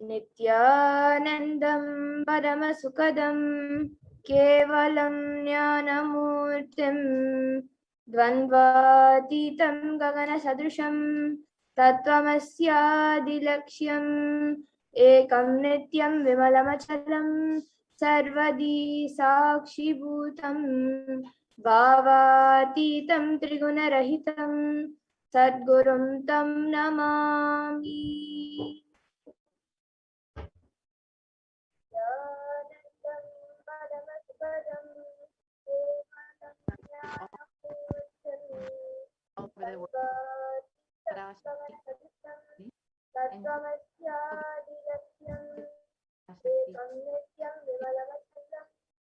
Nithyanandam Paramasukadam Kevalam Jnanamurtim Dvandvatitam Gagana Sadrusham Tattvamasyaadilaksham Ekam Nityam Vimalamachalam Sarvadi Sakshibhutam Bhavatitam Trigunarahitam Sadgurum Tam Namami.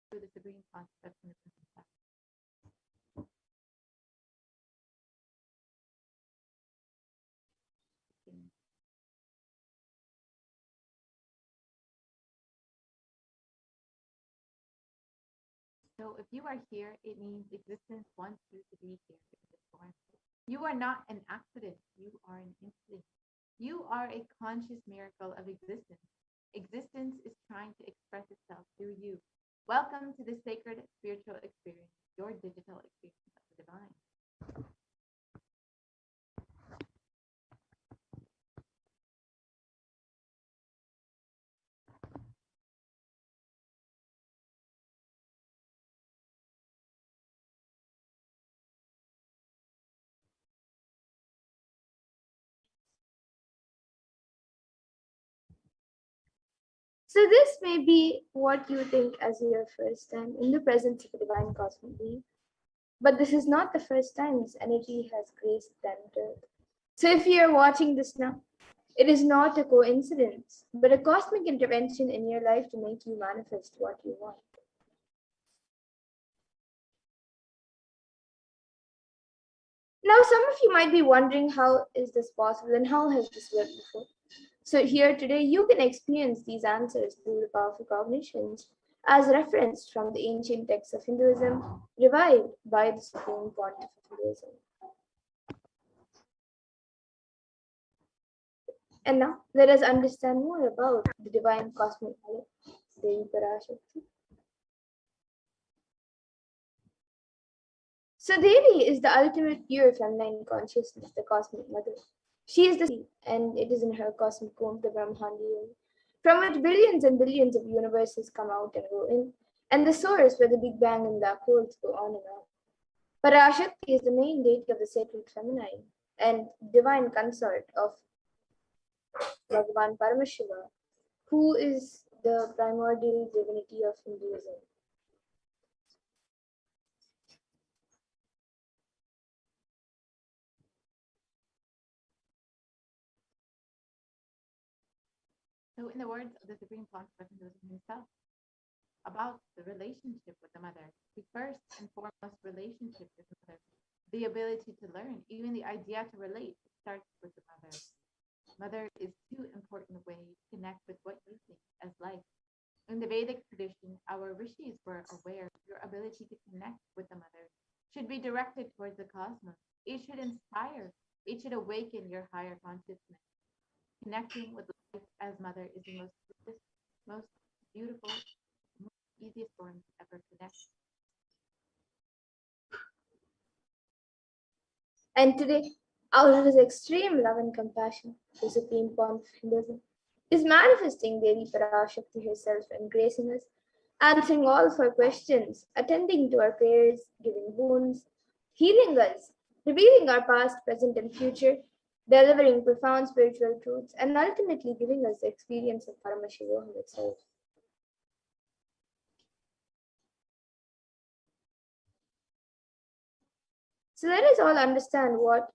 Through the supreme concept in the present time. So if you are here, it means existence wants you to be here in this form. You are not an accident. You are an incident. You are a conscious miracle of existence. Existence is trying to express itself through you. Welcome to the sacred spiritual experience, your digital experience of the divine. So this may be what you think as your first time in the presence of a divine cosmic being. But this is not the first time this energy has graced planet Earth. So if you are watching this now, it is not a coincidence, but a cosmic intervention in your life to make you manifest what you want. Now, some of you might be wondering, how is this possible and how has this worked before? So here today, you can experience these answers through the powerful cognitions as referenced from the ancient texts of Hinduism, revived by the Supreme Pontiff of Hinduism. And now, let us understand more about the divine cosmic mother, Devi Parashakti. So Devi is the ultimate pure feminine consciousness, the cosmic mother. She is the sea, and it is in her cosmic womb, the Brahmandi, from which billions and billions of universes come out and go in, and the source where the Big Bang and black holes go on and on. Parashakti is the main deity of the sacred feminine and divine consort of Bhagavan Paramashiva, who is the primordial divinity of Hinduism. So in the words of the Supreme Pontiff himself, about the relationship with the mother, the first and foremost relationship with the mother, the ability to learn, even the idea to relate, starts with the mother. Mother is two important ways to connect with what you think as life. In the Vedic tradition, our rishis were aware your ability to connect with the mother should be directed towards the cosmos. It should inspire, it should awaken your higher consciousness. Connecting with life as mother is the most beautiful, most easiest form to ever connect. And today, out of his extreme love and compassion, the Supreme Pontiff of Hinduism is manifesting Devi Parashakti herself and gracing us, answering all of our questions, attending to our prayers, giving boons, healing us, revealing our past, present, and future, delivering profound spiritual truths, and ultimately giving us the experience of Paramashivoham itself. So let us all understand what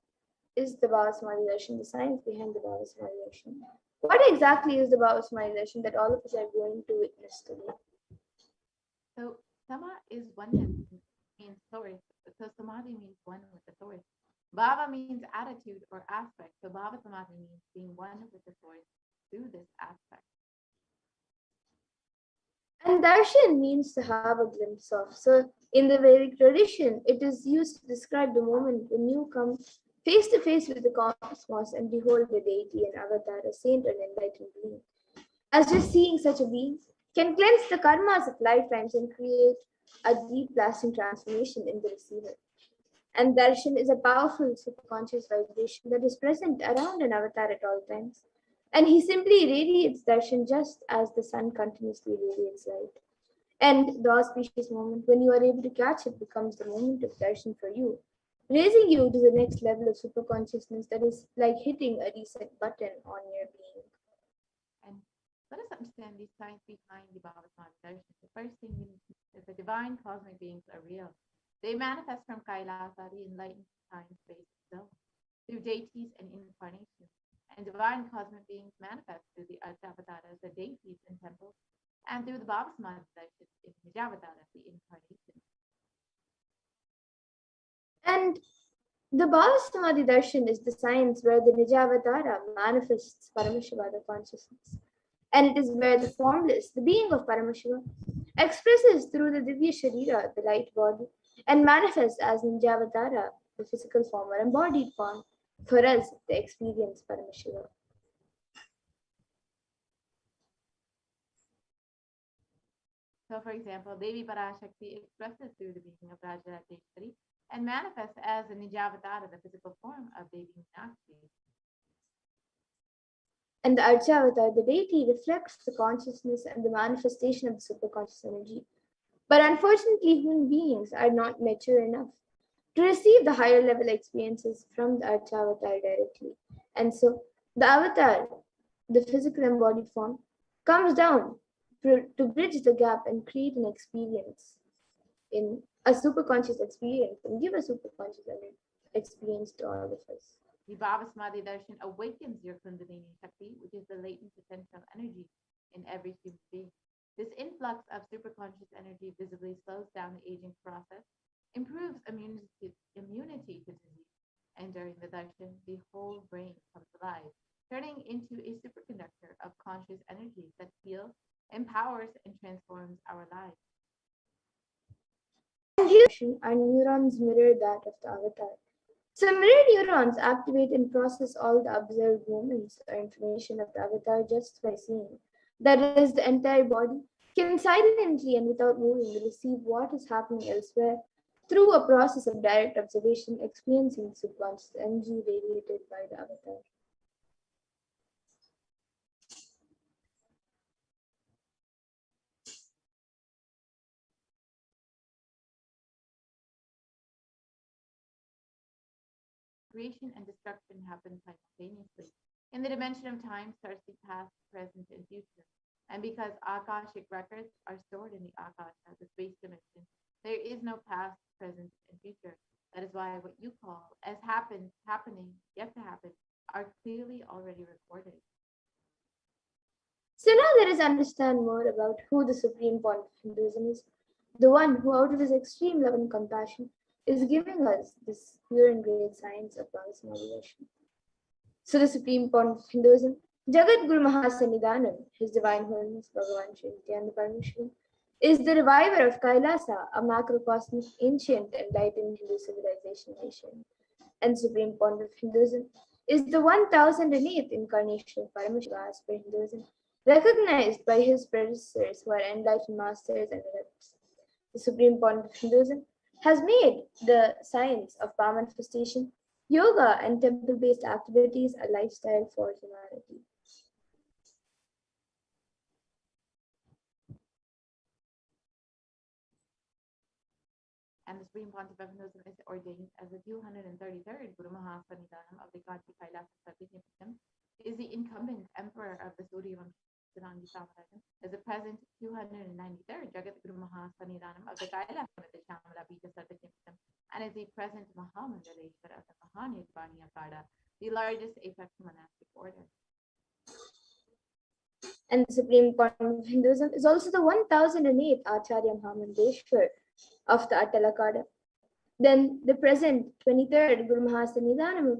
is the Bhava Samadhi Darshan, the science behind the Bhava Samadhi Darshan. What exactly is the Bhava Samadhi Darshan that all of us are going to witness today? So Sama is oneness, means source. So Samadhi means one with the source. Bhava means attitude or aspect. So Bhava Samadhi means being one with the source through this aspect. And darshan means to have a glimpse of. So in the Vedic tradition, it is used to describe the moment when you come face to face with the cosmos and behold the deity and avatar, a saint or an enlightened being. as just seeing such a being can cleanse the karmas of lifetimes and create a deep lasting transformation in the receiver. And darshan is a powerful superconscious vibration that is present around an avatar at all times. And he simply radiates darshan just as the sun continuously radiates light. And the auspicious moment when you are able to catch it becomes the moment of darshan for you, raising you to the next level of superconsciousness that is like hitting a reset button on your being. And let us understand the science behind the Bhavasman Darshan. The first thing we need to know is the divine cosmic beings are real. They manifest from Kailasa, the enlightened time space itself, through deities and incarnations. And divine cosmic beings manifest through the Archavataras, the deities in temples, and through the Bhavasman Darshan in Nijavataras, the incarnation. And the Bhavasamadhi Darshan is the science where the Nijavatara manifests Paramashiva, the consciousness. And it is where the formless, the being of Paramashiva, expresses through the Divya Sharira, the light body, and manifests as Nijavatara, the physical form or embodied form, for us, the experience Paramashiva. So, for example, Devi Parashakti expresses through the being of Rajarajeswari and manifests as a Nijavatara, the physical form of Devi Meenakshi. And the Archavatar, the deity, reflects the consciousness and the manifestation of the superconscious energy. But unfortunately, human beings are not mature enough to receive the higher level experiences from the Archavatar directly. And so the avatar, the physical embodied form, comes down to bridge the gap and create an experience in a superconscious experience and give a superconscious experience to all of us. The Bhavasmadhi Darshan awakens your Kundalini Shakti, which is the latent potential energy in every human being. This influx of superconscious energy visibly slows down the aging process, improves immunity to disease, and during the darshan, the whole brain comes alive, turning into a superconductor of conscious energy that heals, empowers, and transforms our lives. And here, our neurons mirror that of the avatar. So mirror neurons activate and process all the observed movements or information of the avatar just by seeing. That is, the entire body can silently and without moving receive what is happening elsewhere through a process of direct observation, experiencing the subconscious energy radiated by the avatar. Creation and destruction happen simultaneously. In the dimension of time starts the past, present, and future. And because Akashic records are stored in the Akasha, the space dimension, there is no past, present, and future. That is why what you call as happened, happening, yet to happen, are clearly already recorded. So now let us understand more about who the supreme point of Hinduism is, the one who, out of his extreme love and compassion, is giving us this pure and great science of Bhagavat. So the supreme point of Hinduism, Jagat Guru Mahasannidhanam, His Divine Holiness Bhagavan Sri Nithyananda Paramashivam, is the reviver of Kailasa, a macrocosmic, ancient, enlightened Hindu civilization nation. And supreme point of Hinduism is the 1008th incarnation of Paramashiva as per Hinduism, recognized by his predecessors who are enlightened masters and adepts. The supreme point of Hinduism has made the science of power manifestation, yoga, and temple based activities a lifestyle for humanity. And the Supreme Pontiff of Hinduism is ordained as the 233rd Guru Mahasannidhanam of the Kanchi Kailasa Sarvijñapitham, is the incumbent emperor of the Surya Vamshanangi Samarajam, is the present 293rd Jagat Guru Mahasannidhanam of the Kailasa Shamala Pita Sarvijñapitham, and is the present Mahamandaleshwara of the Mahanirvani Akada, the largest apex monastic order. And the supreme point of Hinduism is also the 1008th Acharya Mahamandeshwar of the Atalakada. Then the present 23rd Guru Mahasannidhanam of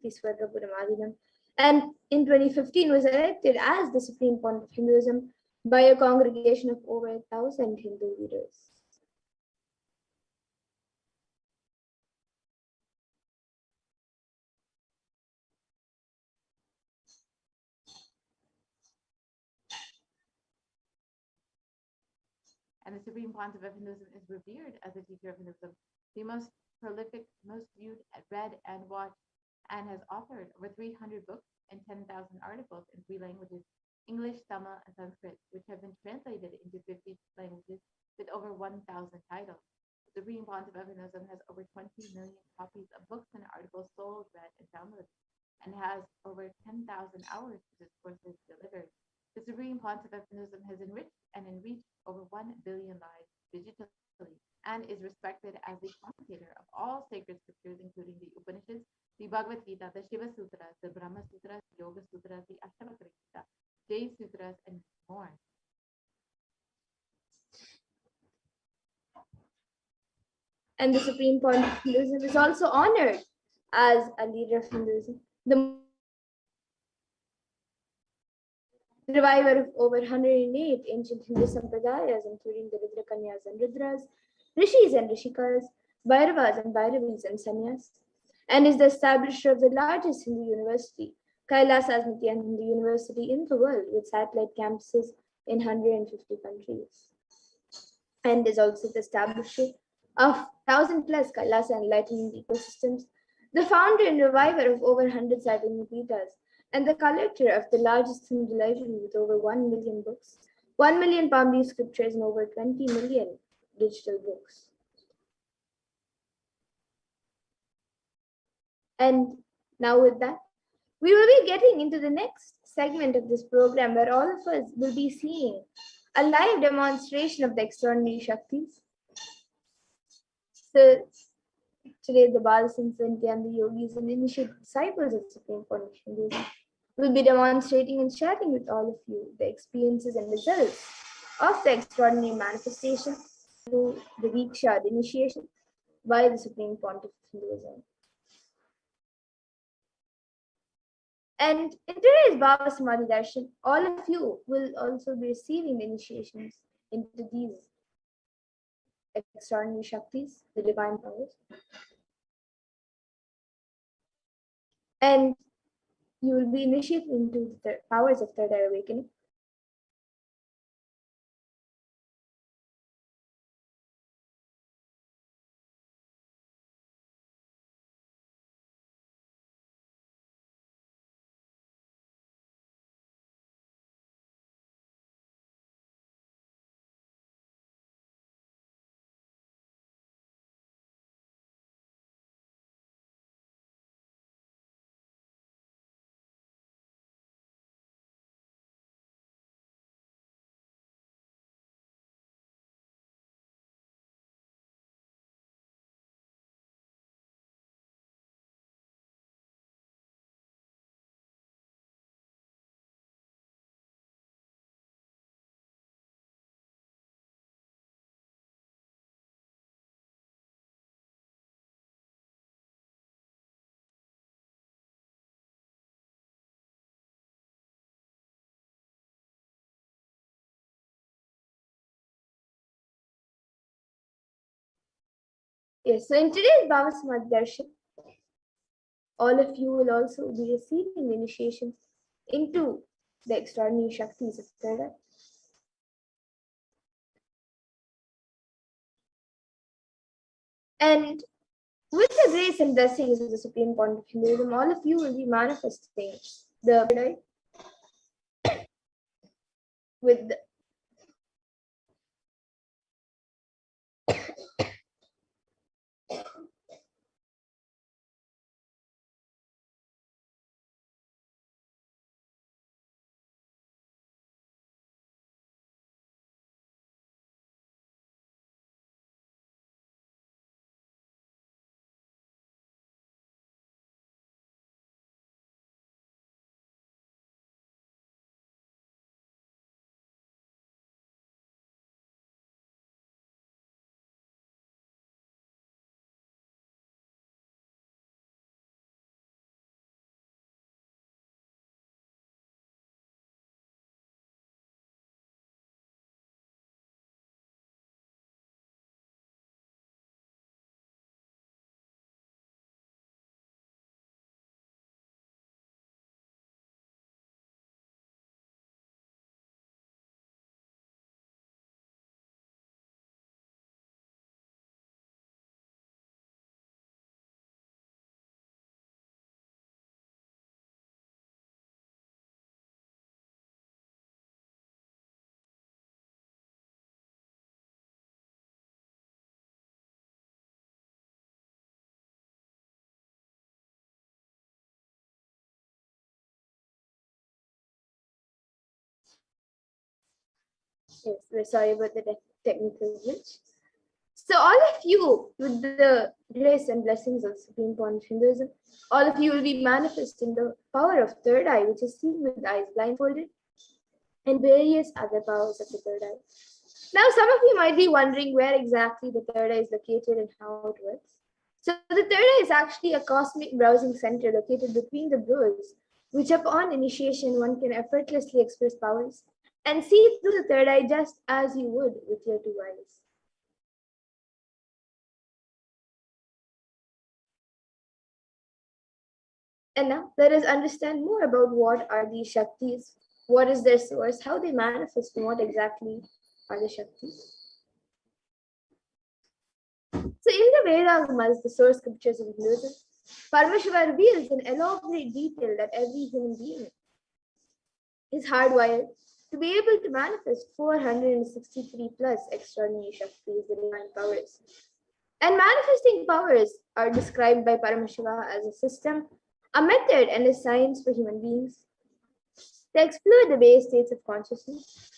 Swargapuram and in 2015 was elected as the supreme point of Hinduism by a congregation of over 1,000 Hindu leaders. And the Supreme Pontiff of Hinduism is revered as the teacher of Hinduism, the most prolific, most viewed, read, and watched, and has authored over 300 books and 10,000 articles in 3 languages, English, Tamil, and Sanskrit, which have been translated into 50 languages with over 1,000 titles. The Supreme Pontiff of Hinduism has over 20 million copies of books and articles sold, read, and downloaded, and has over 10,000 hours of discourses delivered. The Supreme Pontiff of Hinduism has enriched and enriched over 1 billion lives digitally and is respected as the commentator of all sacred scriptures, including the Upanishads, the Bhagavad Gita, the Shiva Sutras, the Brahma Sutras, the Yoga Sutras, the Ashtavakra Gita, Jay Sutras, and more. And the Supreme Pontiff of Hinduism is also honored as a leader of Hinduism. The reviver of over 108 ancient Hindu sampradayas, including the Rudra Kanyas and Rudras, Rishis and Rishikas, Bhairavas and Bhairavis and Sannyas, and is the establisher of the largest Hindu university, HDH Nithyananda University in the world, with satellite campuses in 150 countries, and is also the establisher of 1,000 plus Kailasa enlightenment ecosystems, the founder and reviver of over 100 Saitanya-Pitas, and the collector of the largest Hindu library with over 1 million books, 1 million Pali scriptures, and over 20 million digital books. And now with that, we will be getting into the next segment of this program where all of us will be seeing a live demonstration of the extraordinary Shaktis. So today the Balasins and the yogis and initiate disciples of Supreme Pontiff Hinduism will be demonstrating and sharing with all of you the experiences and results of the extraordinary manifestation through the Diksha, the initiation by the Supreme Pontiff of Hinduism. And in today's Baba Samadhi Darshan, all of you will also be receiving the initiations into these extraordinary Shaktis, the divine powers. And you will be initiated into the powers of third eye awakening. Yes, so in today's Baba Samadhi Darshan, all of you will also be receiving the initiations into the extraordinary Shaktis of third eye. And with the grace and blessings of the Supreme Pontiff of Hinduism, all of you will be manifesting the third eye with the Yes, we're sorry about the technical glitch. So, all of you, with the grace and blessings of Supreme Point of Hinduism, all of you will be manifesting the power of third eye, which is seen with eyes blindfolded, and various other powers of the third eye. Now, some of you might be wondering where exactly the third eye is located and how it works. So, the third eye is actually a cosmic browsing center located between the brows, which upon initiation one can effortlessly express powers and see through the third eye just as you would with your two eyes. And now let us understand more about what are these Shaktis, what is their source, how they manifest, and what exactly are the Shaktis. So in the Vedas, the source scriptures of Hinduism, Paramashiva reveals in elaborate detail that every human being is hardwired to be able to manifest 463 plus extraordinary Shaktis, the divine powers. And manifesting powers are described by Paramashiva as a system, a method, and a science for human beings to explore the various states of consciousness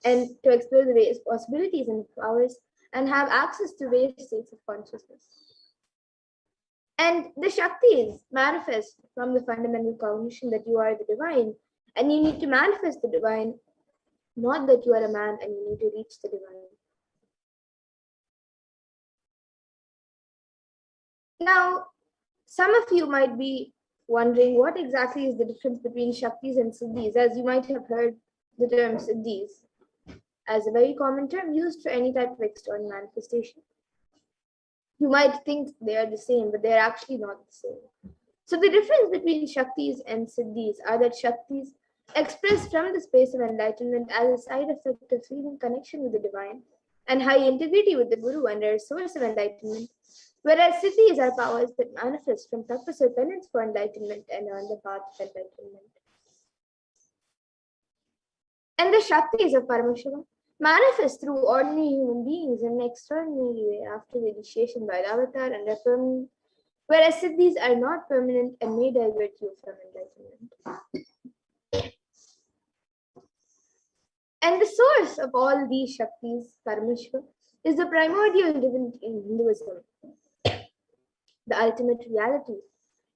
and to explore the various possibilities and powers and have access to various states of consciousness. And the Shaktis manifest from the fundamental cognition that you are the divine, and you need to manifest the divine, not that you are a man and you need to reach the divine. Now, some of you might be wondering what exactly is the difference between Shaktis and Siddhis, as you might have heard the term Siddhis as a very common term used for any type of external manifestation. You might think they are the same, but they are actually not the same. So the difference between Shaktis and Siddhis are that Shaktis express from the space of enlightenment as a side effect of feeling connection with the divine and high integrity with the Guru and are a source of enlightenment, whereas Siddhis are powers that manifest from purpose or penance for enlightenment and are on the path of enlightenment. And the Shaktis of Paramashiva manifest through ordinary human beings in an extraordinary way after the initiation by the avatar and are permanent, whereas Siddhis are not permanent and may divert you from enlightenment. And the source of all these Shaktis, Paramashiva, is the primordial divinity in Hinduism, the ultimate reality,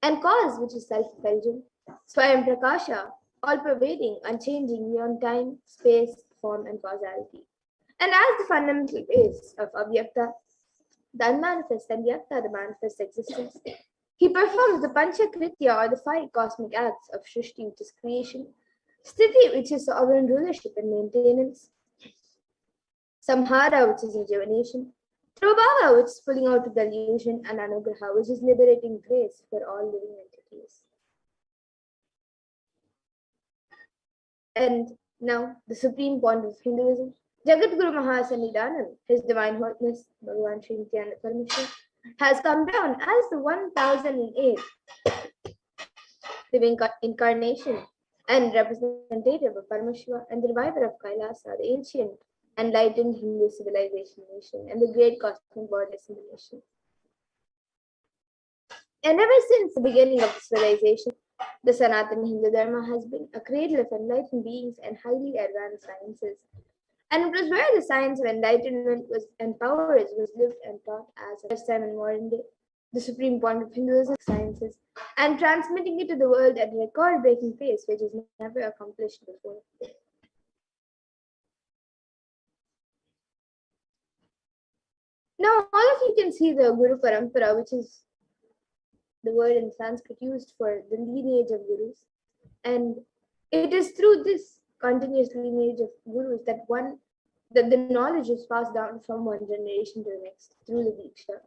and cause which is self-effulgent, Swayam Prakasha, all-pervading, unchanging beyond time, space, form, and causality. And as the fundamental base of Avyakta, the unmanifest, and Vyakta, the manifest existence, he performs the Pancha Kritya or the five cosmic acts of Shrishti, which is creation, Sthiti, which is sovereign rulership and maintenance, Samhara, which is rejuvenation, Prabhava, which is pulling out of the illusion, and Anugraha, which is liberating grace for all living entities. And now, the supreme point of Hinduism, Jagat Guru Mahasannidhanam, His Divine Holiness, Bhagavan Sri Nithyananda Paramashivam, has come down as the 1008th living incarnation and representative of Paramashiva and the reviver of Kailasa, the ancient enlightened Hindu civilization nation and the great cosmic goddess in the nation. And ever since the beginning of civilization, the Sanatana Hindu Dharma has been a cradle of enlightened beings and highly advanced sciences. And it was where the science of enlightenment and powers was lived and taught as a first time in modern day, the supreme point of Hinduism sciences, and transmitting it to the world at a record-breaking pace, which is never accomplished before. Now, all of you can see the Guru Parampara, which is the word in Sanskrit used for the lineage of gurus. And it is through this continuous lineage of gurus that the knowledge is passed down from one generation to the next through the Diksha.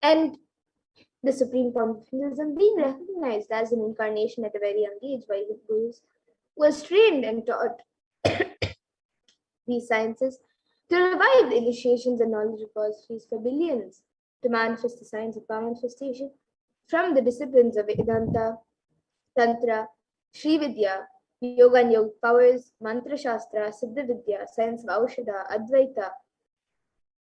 And the supreme point of Hinduism, being recognized as an incarnation at a very young age by his gurus, was trained and taught these sciences to revive the initiations and knowledge repositories for billions to manifest the science of power manifestation from the disciplines of Vedanta, Tantra, Sri Vidya, Yoga and Yogic powers, Mantra Shastra, Siddha Vidya, science of Aushadha, Advaita,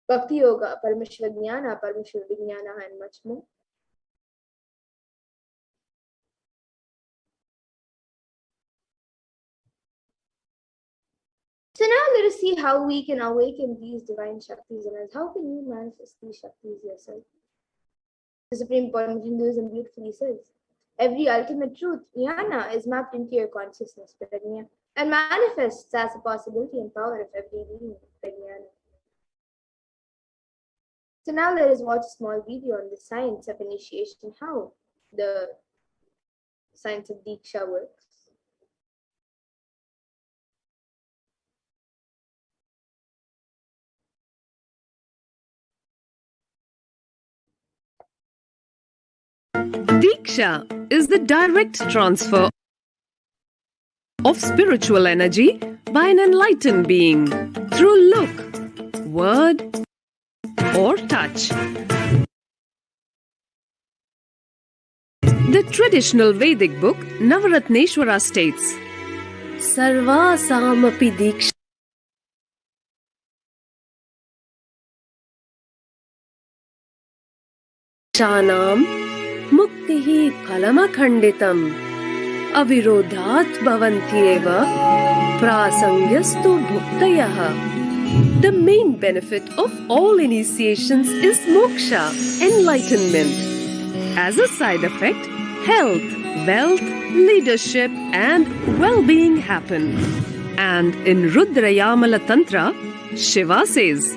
Bhakti Yoga, Paramashiva Jnana, Paramashiva Vijnana, and much more. So now let us see how we can awaken these divine Shaktis in us. How can you manifest these Shaktis yourself? The Supreme Point of Hinduism beautifully says, every ultimate truth, jnana, is mapped into your consciousness, prajna, and manifests as a possibility and power of every being, prajnana. So now let us watch a small video on the science of initiation, how the science of Diksha works. Diksha is the direct transfer of spiritual energy by an enlightened being through look, word, or touch. The traditional Vedic book Navaratneshwara states, Sarva Samapi Diksha Shanam Muktihi Phalamakhanditam Avirodhat Bhavantyeva Prasangyastu Bhuktayah. The main benefit of all initiations is moksha, enlightenment. As a side effect, health, wealth, leadership, and well-being happen. And in Rudrayamala Tantra, Shiva says,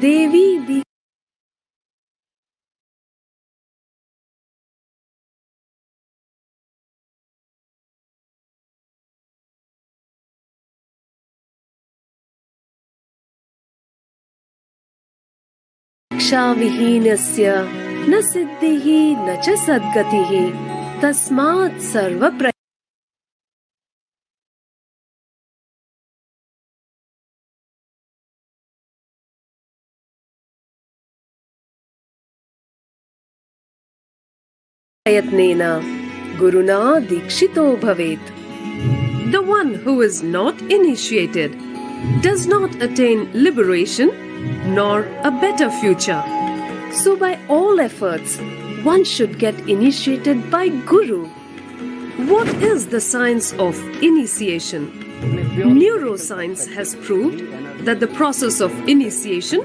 Devi Diksha Vihinasya na siddhihi na cha sadgatihi tasmat sarva prayatnena guruna dikshito bhavet. The one who is not initiated does not attain liberation nor a better future. So by all efforts, one should get initiated by Guru. What is the science of initiation? Neuroscience has proved that the process of initiation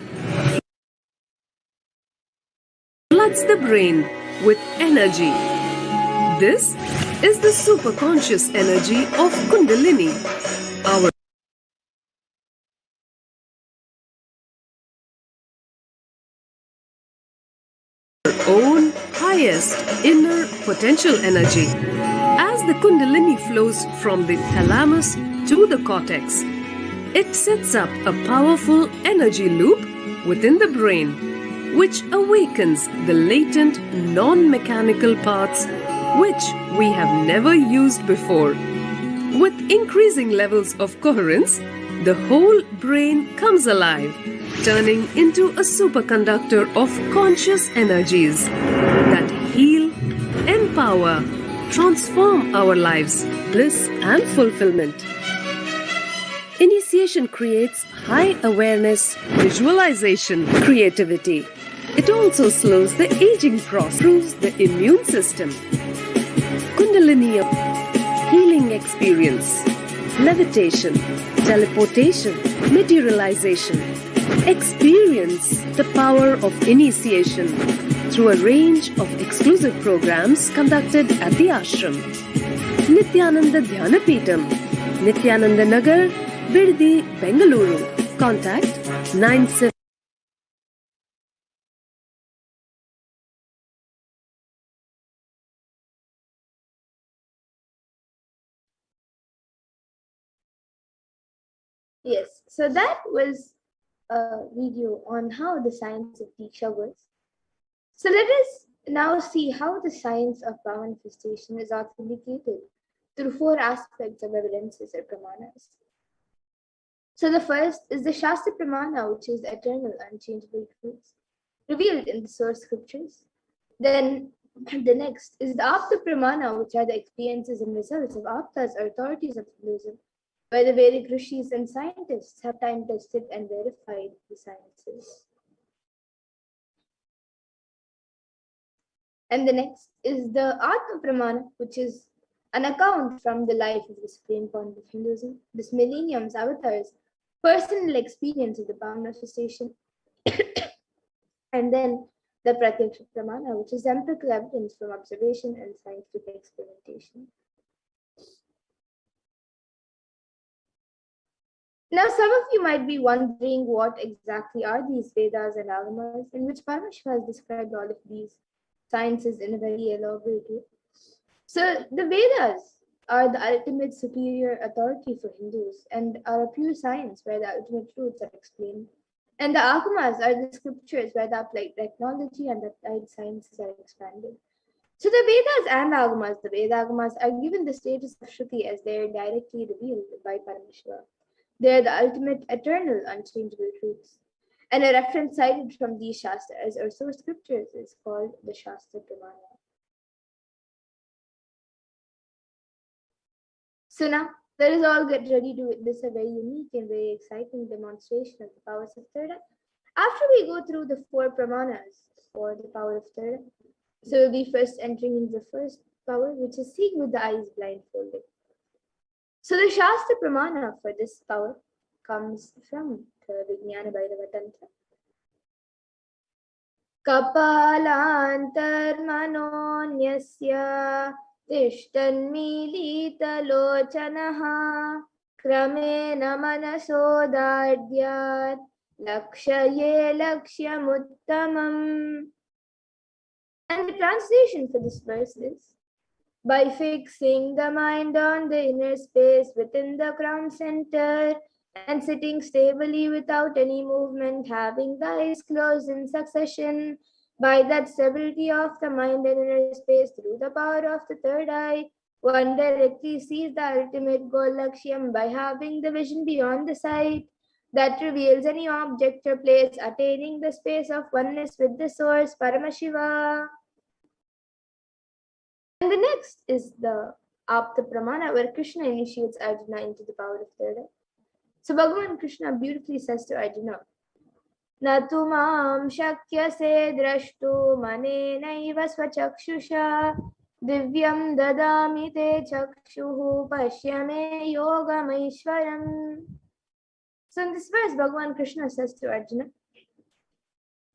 floods the brain with energy. This is the superconscious energy of Kundalini, our own highest inner potential energy. As the Kundalini flows from the thalamus to the cortex, it sets up a powerful energy loop within the brain, which awakens the latent non-mechanical parts which we have never used before. With increasing levels of coherence, the whole brain comes alive, turning into a superconductor of conscious energies that heal, empower, transform our lives, bliss and fulfillment. Initiation creates high awareness, visualization, creativity. It also slows the aging process, improves the immune system. Kundalini, healing experience, levitation, teleportation, materialization. Experience the power of initiation through a range of exclusive programs conducted at the ashram. Nithyananda Dhyanapitham, Nithyananda Nagar, Birdi, Bengaluru. Contact 97. Yes, so that was a video on how the science of Diksha works. So let us now see how the science of power manifestation is authenticated through four aspects of evidences or pramanas. So the first is the Shastra Pramana, which is eternal, unchangeable truths, revealed in the source scriptures. Then the next is the Apta Pramana, which are the experiences and results of Aptas or authorities of Hinduism, where the Vedic rishis and scientists have time tested and verified the sciences. And the next is the Atma Pramana, which is an account from the life of the Supreme Point of Hinduism, this millennium's avatars personal experience of the manifestation, and then the Pratyaksha Pramana, which is empirical evidence from observation and scientific experimentation. Now, some of you might be wondering what exactly are these Vedas and Agamas, in which Paramashiva has described all of these sciences in a very elaborate way. So, the Vedas are the ultimate superior authority for Hindus and are a pure science where the ultimate truths are explained. And the Agamas are the scriptures where the applied technology and the applied sciences are expanded. So the Vedas and Agamas, the Veda Agamas, are given the status of Shruti as they are directly revealed by Paramashiva. They are the ultimate, eternal, unchangeable truths. And a reference cited from these Shastras or source scriptures is called the Shastra Pramana. So now, let us all get ready to witness a very unique and very exciting demonstration of the powers of third eye. After we go through the 4 Pramanas for the power of third eye, so we'll be first entering into the first power, which is seeing with the eyes blindfolded. So the Shastra Pramana for this power comes from the Vijnana Bhairava Tantra. Kapalantarmanonyasya tishtanmilitalochanaha kramena manasodadyat lakshaye lakshyamuttamam. And the translation for this verse is, by fixing the mind on the inner space within the crown center and sitting stably without any movement, having the eyes closed in succession, by that stability of the mind and inner space through the power of the third eye, one directly sees the ultimate goal Lakshyam by having the vision beyond the sight that reveals any object or place, attaining the space of oneness with the source, Paramashiva. And the next is the Apta Pramana, where Krishna initiates Arjuna into the power of third eye. So Bhagavan Krishna beautifully says to Arjuna, Natu mam shakyase drashtu manenaiva svachakshusha divyam dadami te chakshuhu pashyame yogamaishwaram. So in this verse, Bhagavan Krishna says to Arjuna,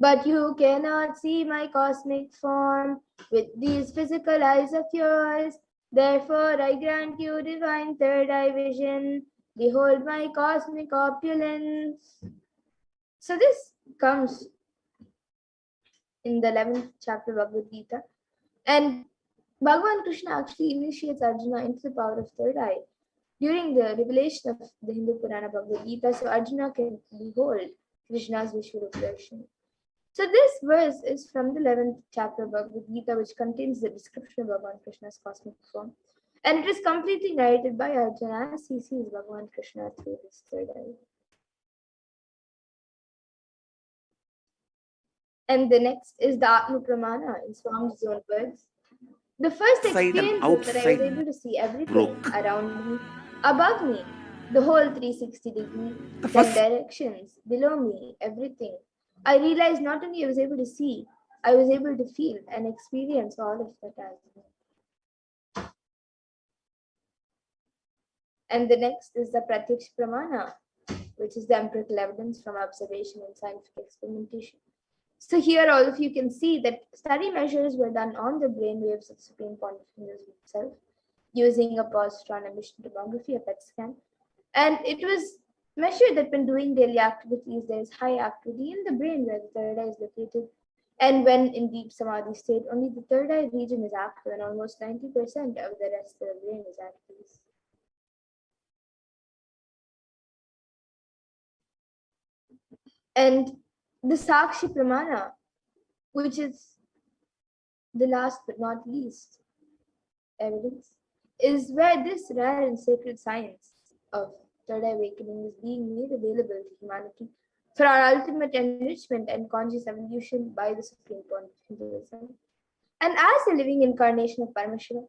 but you cannot see my cosmic form with these physical eyes of yours. Therefore, I grant you divine third eye vision. Behold my cosmic opulence. So this comes in the 11th chapter of Bhagavad Gita. And Bhagavan Krishna actually initiates Arjuna into the power of third eye during the revelation of the Hindu Purana Bhagavad Gita, so Arjuna can behold Krishna's Vishwarup Darshan. So this verse is from the 11th chapter of Bhagavad Gita, which contains the description of Bhagavan Krishna's cosmic form. And it is completely narrated by Arjuna as he sees Bhagavan Krishna through his third eye. And the next is the Atma Pramana in Swami's own words. The first experience is that I was able to see everything around me, above me, the whole 360 degree, 10 directions, below me, everything. I realized not only I was able to see, I was able to feel and experience all of that as well. And the next is the Pratyaksha Pramana, which is the empirical evidence from observation and scientific experimentation. So here all of you can see that study measures were done on the brain waves of Supreme Pontiff himself using a positron emission tomography, a PET scan. And it was measured that when doing daily activities, there is high activity in the brain where the third eye is located. And when in deep Samadhi state, only the third eye region is active and almost 90% of the rest of the brain is at peace. And the Sakshi Pramana, which is the last but not least evidence, is where this rare and sacred science of third eye awakening is being made available to humanity for our ultimate enrichment and conscious evolution by the Supreme Pontiff Hinduism. And as a living incarnation of Paramashiva,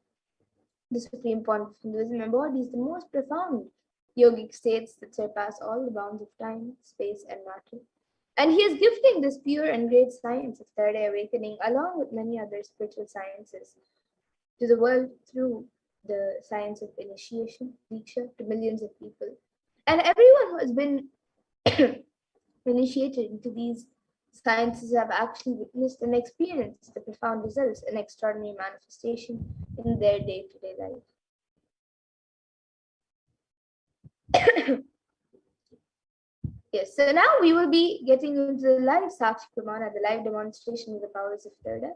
the Supreme Pontiff Hinduism embodies the most profound yogic states that surpass all the bounds of time, space, and matter. And he is gifting this pure and great science of third eye awakening, along with many other spiritual sciences, to the world through the science of initiation, Diksha, to millions of people. And everyone who has been initiated into these sciences have actually witnessed and experienced the profound results and extraordinary manifestation in their day-to-day life. Yes, so now we will be getting into the live Sakshi Pramana, the live demonstration of the powers of third eye.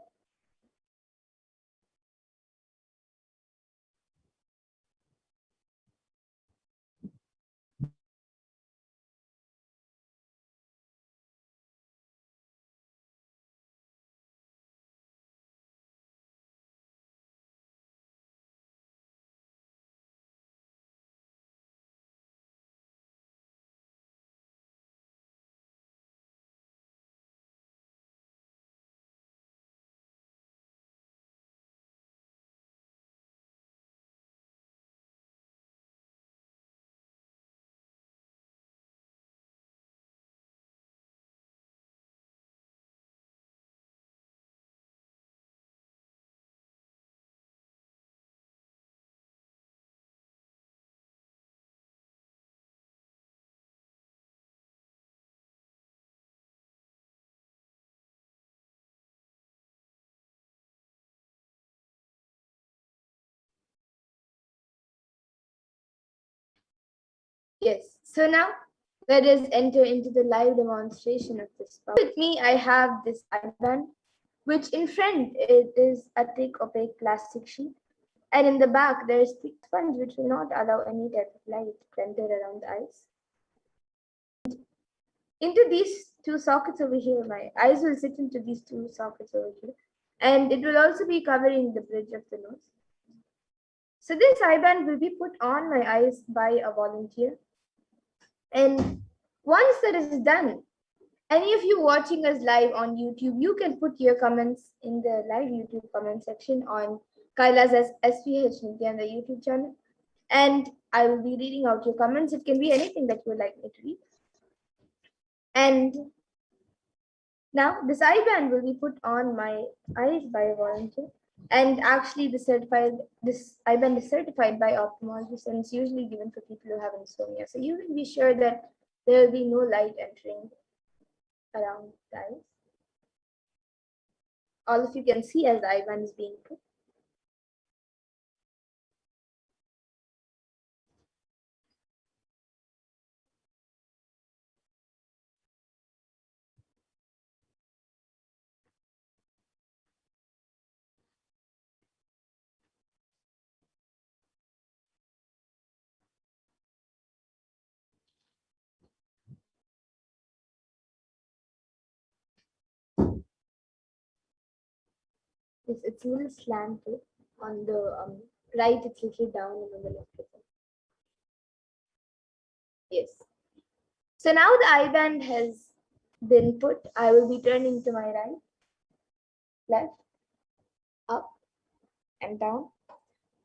Yes, so now let us enter into the live demonstration of this power. With me, I have this eyeband, which in front it is a thick opaque plastic sheet, and in the back there is thick sponge which will not allow any type of light to enter around the eyes. Into these two sockets over here, my eyes will sit into these two sockets over here, and it will also be covering the bridge of the nose. So this eyeband will be put on my eyes by a volunteer. And once that is done, any of you watching us live on YouTube, you can put your comments in the live YouTube comment section on Kaila's HDH Nithyananda YouTube channel. And I will be reading out your comments. It can be anything that you would like me to read. And now this eyeband will be put on my eyes by a volunteer. And actually this eyeband is certified by ophthalmologists, and it's usually given for people who have insomnia. So you can be sure that there will be no light entering around the eyes. All of you can see as the eyeband is being put. It's a little slanted on the right, it's a little down, and on the left it's up. Yes. So now the eyeband has been put. I will be turning to my right, left, up, and down.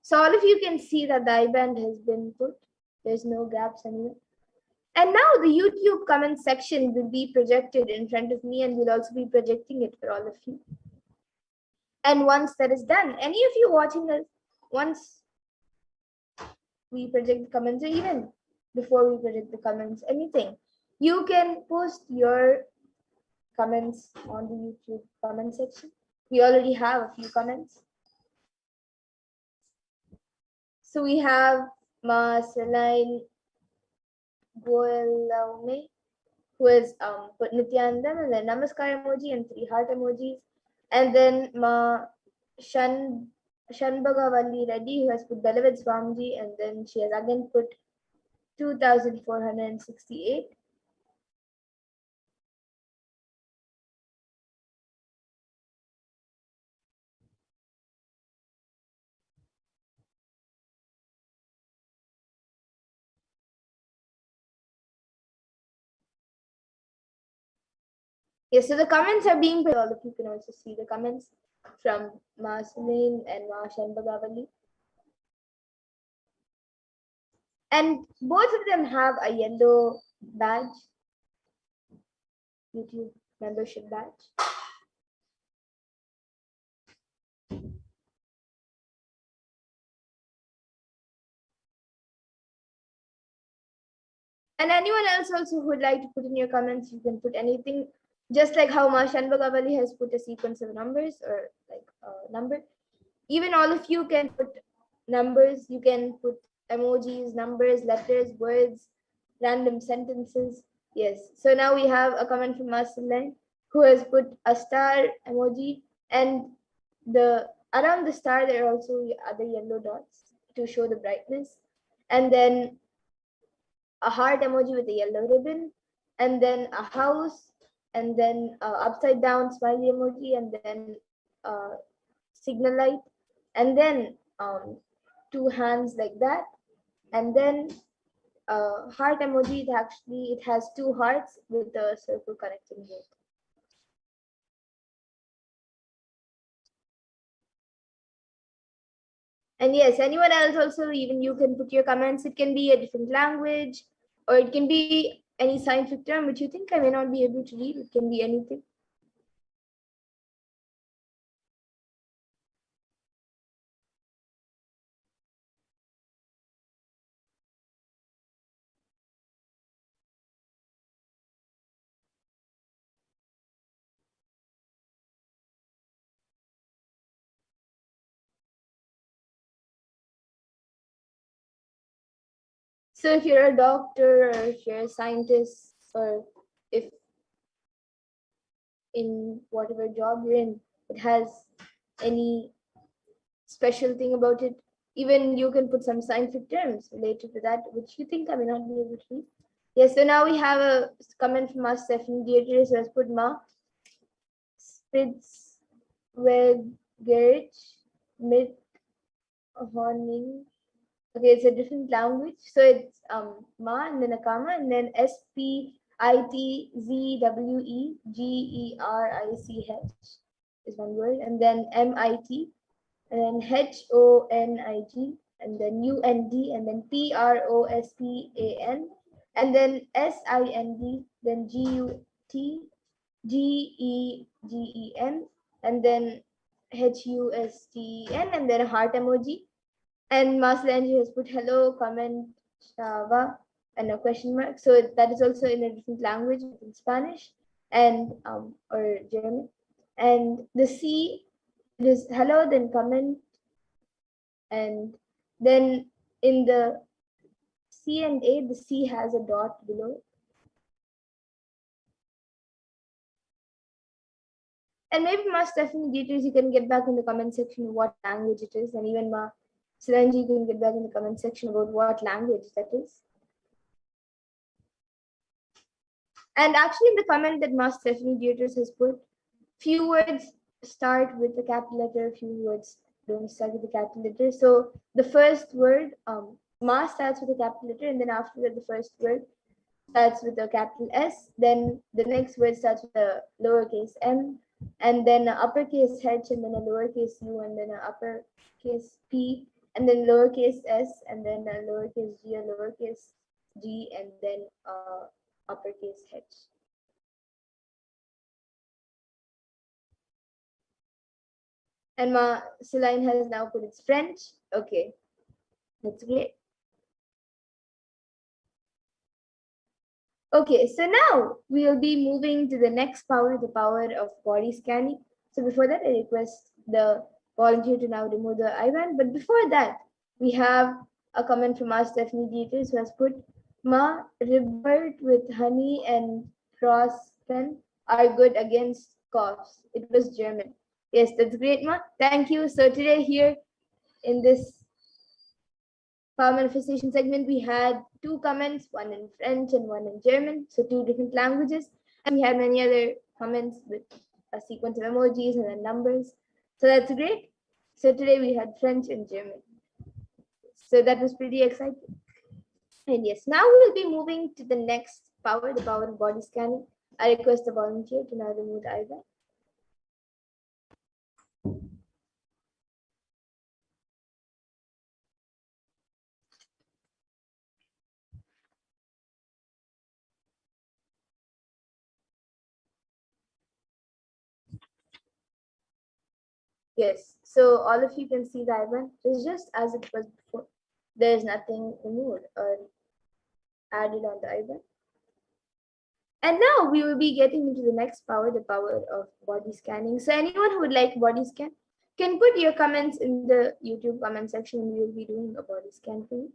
So all of you can see that the eyeband has been put. There's no gaps anywhere. And now the YouTube comment section will be projected in front of me, and we'll also be projecting it for all of you. And once that is done, any of you watching us, once we project the comments, or even before we project the comments, anything, you can post your comments on the YouTube comment section. We already have a few comments. So we have Ma Celine Goelaume, who is put Nityanandam, and then Namaskar emoji and 3 heart emojis. And then Ma Shanbagavalli Reddy, who has put Beloved Swamiji, and then she has again put 2,468. Yes, so the comments are being put. All of you can also see the comments from Ma Celine and Ma Shanbagavalli. And both of them have a yellow badge, YouTube membership badge. And anyone else also who would like to put in your comments, you can put anything. Just like how Ma Shanbagavali has put a sequence of numbers or like a number. Even all of you can put numbers, you can put emojis, numbers, letters, words, random sentences. Yes. So now we have a comment from Marceline who has put a star emoji, and the around the star there are also other yellow dots to show the brightness, and then a heart emoji with a yellow ribbon, and then a house, and then upside down smiley emoji, and then signal light, and then two hands like that, and then heart emoji. It has two hearts with a circle connecting both. And yes, anyone else also, even you can put your comments. It can be a different language, or it can be any scientific term which you think I may not be able to read. It can be anything. So if you're a doctor, or if you're a scientist, or if in whatever job you're in, it has any special thing about it, even you can put some scientific terms related to that, which you think I may not be able to read. Yes, so now we have a comment from us, Stephanie Dietrich, who has put Ma Spitzwegerich mit Honing. Okay, it's a different language. So it's Ma and then a comma and then Spitzwegerich is one word, and then MIT, and then HONIG, and then UND, and then PROSPAN, and then SIND, then GUTGEGEN, and then HUSTEN, and then a heart emoji. And Maslanji has put hello, comment, Shava, and a question mark. So that is also in a different language, in Spanish and or German. And the C, it is hello, then comment, and then in the C and A, the C has a dot below. And maybe Ma Stephanie details, you can get back in the comment section what language it is, and even Ma Siranji, you can get back in the comment section about what language that is. And actually, in the comment that Ma Stephanie Dietrich has put, few words start with the capital letter, few words don't start with the capital letter. So the first word, Ma starts with a capital letter, and then after that, the first word starts with a capital S. Then the next word starts with a lowercase m, and then an uppercase H, and then a lowercase u, and then an uppercase p, and then lowercase s, and then a lowercase g, a lowercase g, and then uppercase H. And Ma Celine has now put its French. Okay, that's great. Okay, so now we'll be moving to the next power, the power of body scanning. So before that, I request the volunteer to now remove the IBAN. But before that, we have a comment from our Stephanie Dietrich, who has put, Ma Ribert with honey and Frostpen are good against coughs. It was German. Yes, that's great, Ma. Thank you. So today here in this power manifestation segment, we had two comments, one in French and one in German, so two different languages. And we had many other comments with a sequence of emojis and then numbers. So that's great. So today we had French and German. So that was pretty exciting. And yes, now we'll be moving to the next power, the power of body scanning. I request the volunteer to now remove the IBAN. Yes, so all of you can see the IBAN. It's just as it was before. There's nothing removed or added on the eyebrow. And now we will be getting into the next power, the power of body scanning. So anyone who would like body scan can put your comments in the YouTube comment section and we will be doing a body scan for you.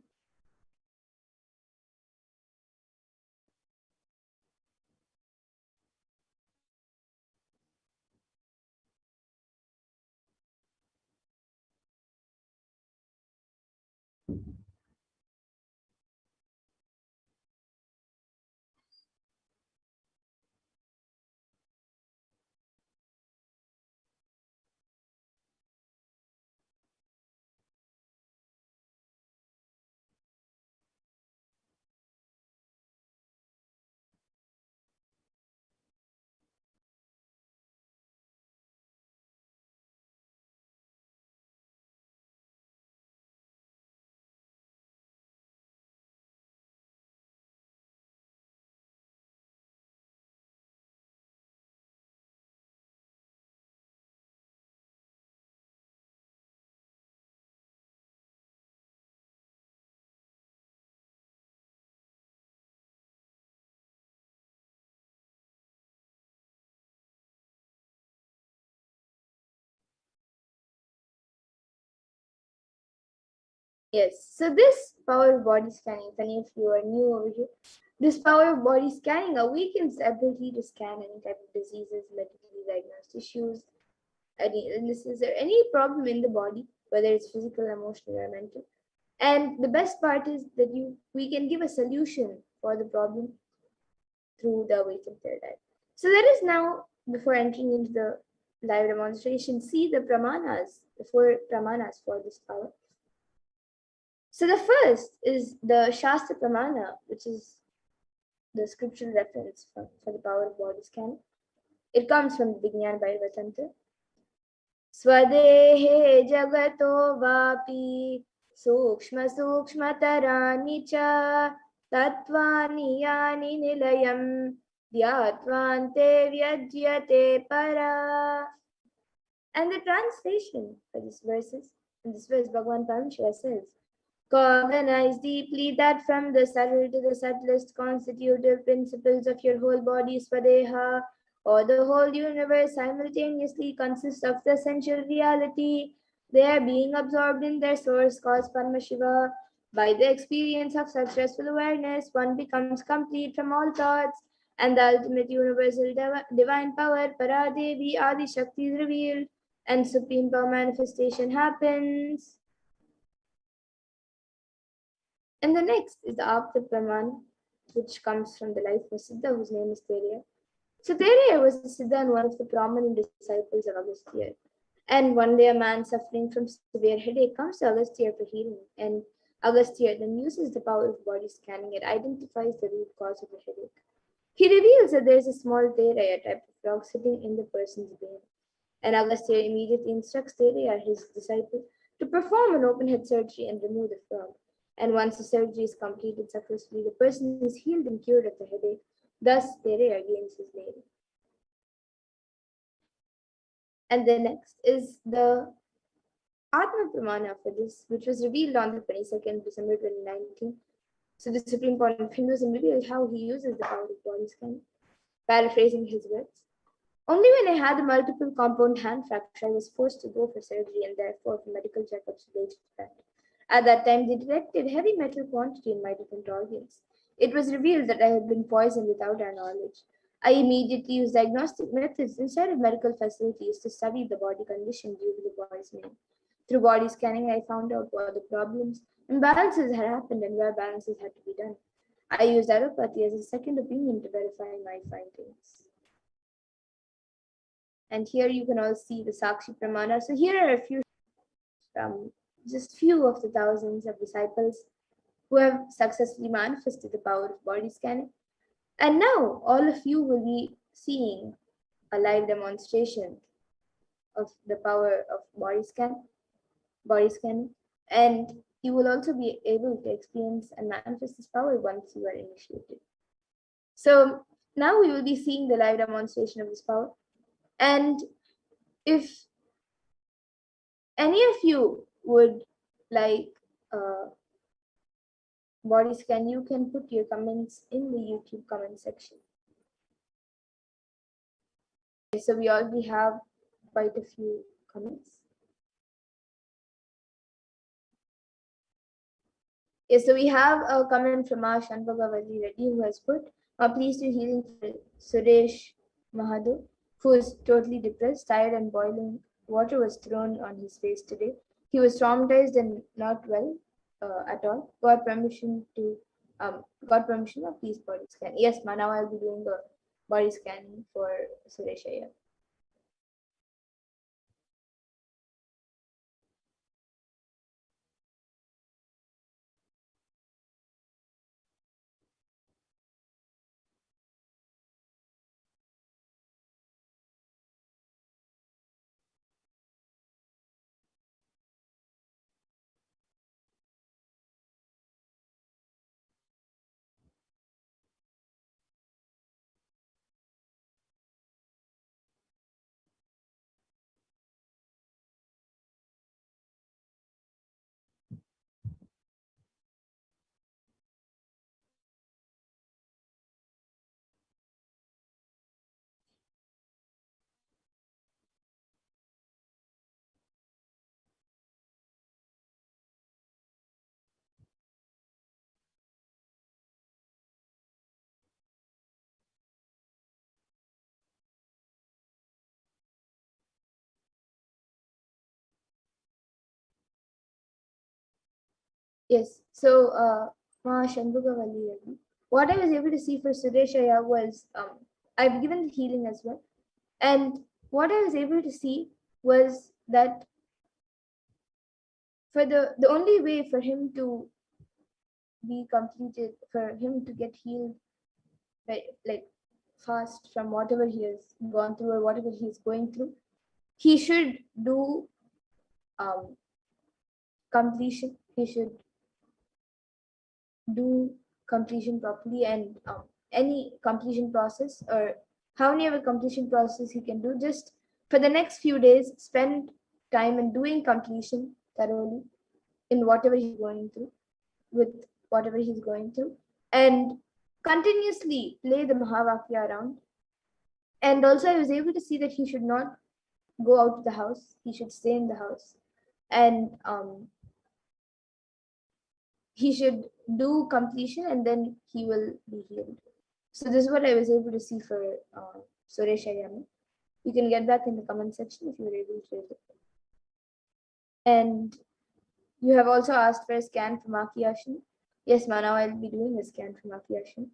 Yes, so this power of body scanning, if any of you are new over here, this power of body scanning awakens the ability to scan any type of diseases, medically diagnosed issues, any illnesses, or any problem in the body, whether it's physical, emotional, or mental. And the best part is that we can give a solution for the problem through the awakened third eye. So let us now, before entering into the live demonstration, see the pramanas, the four pramanas for this power. So the first is the Shastra Pramana, which is the scriptural reference for the power of body scan. It comes from the Vijnana Bhaiva Tantra. Swadehe jagato vapi sukshma sukshmatarani cha tattvani yani nilayam dhyatvante vyajyate para. And the translation for this verses, in this verse, Bhagavan Paramashiva says, cognize deeply that from the subtle to the subtlest constitutive principles of your whole body, Swadeha, or the whole universe simultaneously consists of the essential reality. They are being absorbed in their source cause Paramashiva. By the experience of such restful awareness, one becomes complete from all thoughts, and the ultimate universal divine power, Paradevi Adi Shakti is revealed, and supreme power manifestation happens. And the next is the Apta Praman, which comes from the life of Siddha, whose name is Thereya. So Thereya was a Siddha and one of the prominent disciples of Agastya. And one day a man suffering from severe headache comes to Agastya for healing. And Agastya then uses the power of body scanning and identifies the root cause of the headache. He reveals that there is a small Thereya type of frog sitting in the person's brain. And Agastya immediately instructs Thereya, his disciple, to perform an open head surgery and remove the frog. And once the surgery is completed successfully, the person is healed and cured of the headache. Thus, Thereya gains his name. And the next is the Atma Pramana for this, which was revealed on the 22nd December 2019. So the Supreme Court of Hinduism revealed how he uses the power of body scan. Paraphrasing his words, only when I had a multiple compound hand fracture, I was forced to go for surgery and therefore for medical checkups related to that. At that time, they detected heavy metal quantity in my different organs. It was revealed that I had been poisoned without our knowledge. I immediately used diagnostic methods instead of medical facilities to study the body condition due to the boy's name. Through body scanning, I found out what the problems, imbalances had happened and where balances had to be done. I used allopathy as a second opinion to verify my findings. And here you can all see the Sakshi Pramana. So here are a few from just few of the thousands of disciples who have successfully manifested the power of body scanning. And now all of you will be seeing a live demonstration of the power of body scanning. And you will also be able to experience and manifest this power once you are initiated. So now we will be seeing the live demonstration of this power. And if any of you would like body scan, you can put your comments in the YouTube comment section. So we already have quite a few comments. Yes, so we have a comment from our Shanbhagavali Reddy who has put, please do healing for Suresh Mahado, who is totally depressed, tired and boiling water was thrown on his face today. He was traumatized and not well at all. Got permission, please body scan. Yes, ma, now I'll be doing the body scanning for Suresh Iyer. Yes, so Ma Shanbhagavali Reddy, what I was able to see for Suresh Iyer was I've given the healing as well. And what I was able to see was that for the only way for him to be completed, for him to get healed, like fast from whatever he has gone through or whatever he's going through, he should do completion. He should do completion properly, and any completion process or however completion process he can do, just for the next few days spend time in doing completion thoroughly in whatever he's going through, with whatever he's going through, and continuously play the Mahavakya around. And also I was able to see that he should not go out of the house, he should stay in the house, and he should do completion and then he will be healed. So this is what I was able to see for Suresh Iyer. You can get back in the comment section if you were able to read it. And you have also asked for a scan for Maki Ashin. Yes, ma, now I'll be doing a scan for Maki Ashin.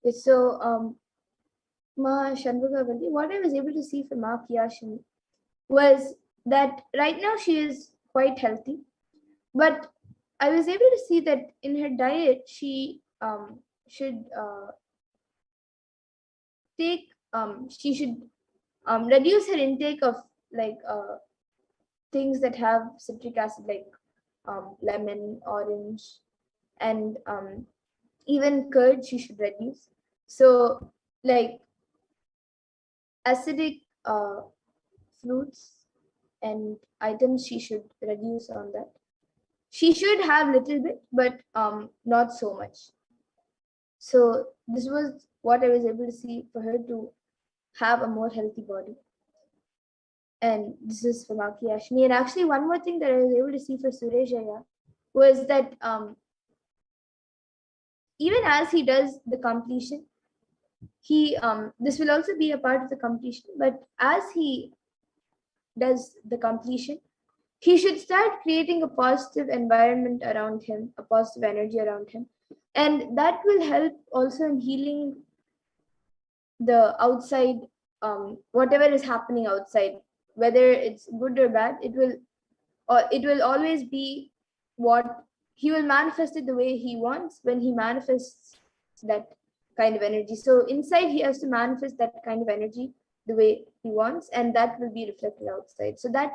Yes, so Ma Shanbhagavali, what I was able to see for Maki Ashin was that right now she is quite healthy, but I was able to see that in her diet she should she should reduce her intake of like things that have citric acid, like lemon, orange, and even curd she should reduce. So like acidic fruits and items she should reduce on that. She should have little bit, but not so much. So this was what I was able to see for her to have a more healthy body. And this is for Maki Ashni. And actually, one more thing that I was able to see for Suresh Iyer was that even as he does the completion, he this will also be a part of the completion. But as he does the completion, he should start creating a positive environment around him, a positive energy around him. And that will help also in healing the outside, whatever is happening outside, whether it's good or bad, it will always be what he will manifest it the way he wants when he manifests that kind of energy. So inside he has to manifest that kind of energy the way he wants, and that will be reflected outside. So that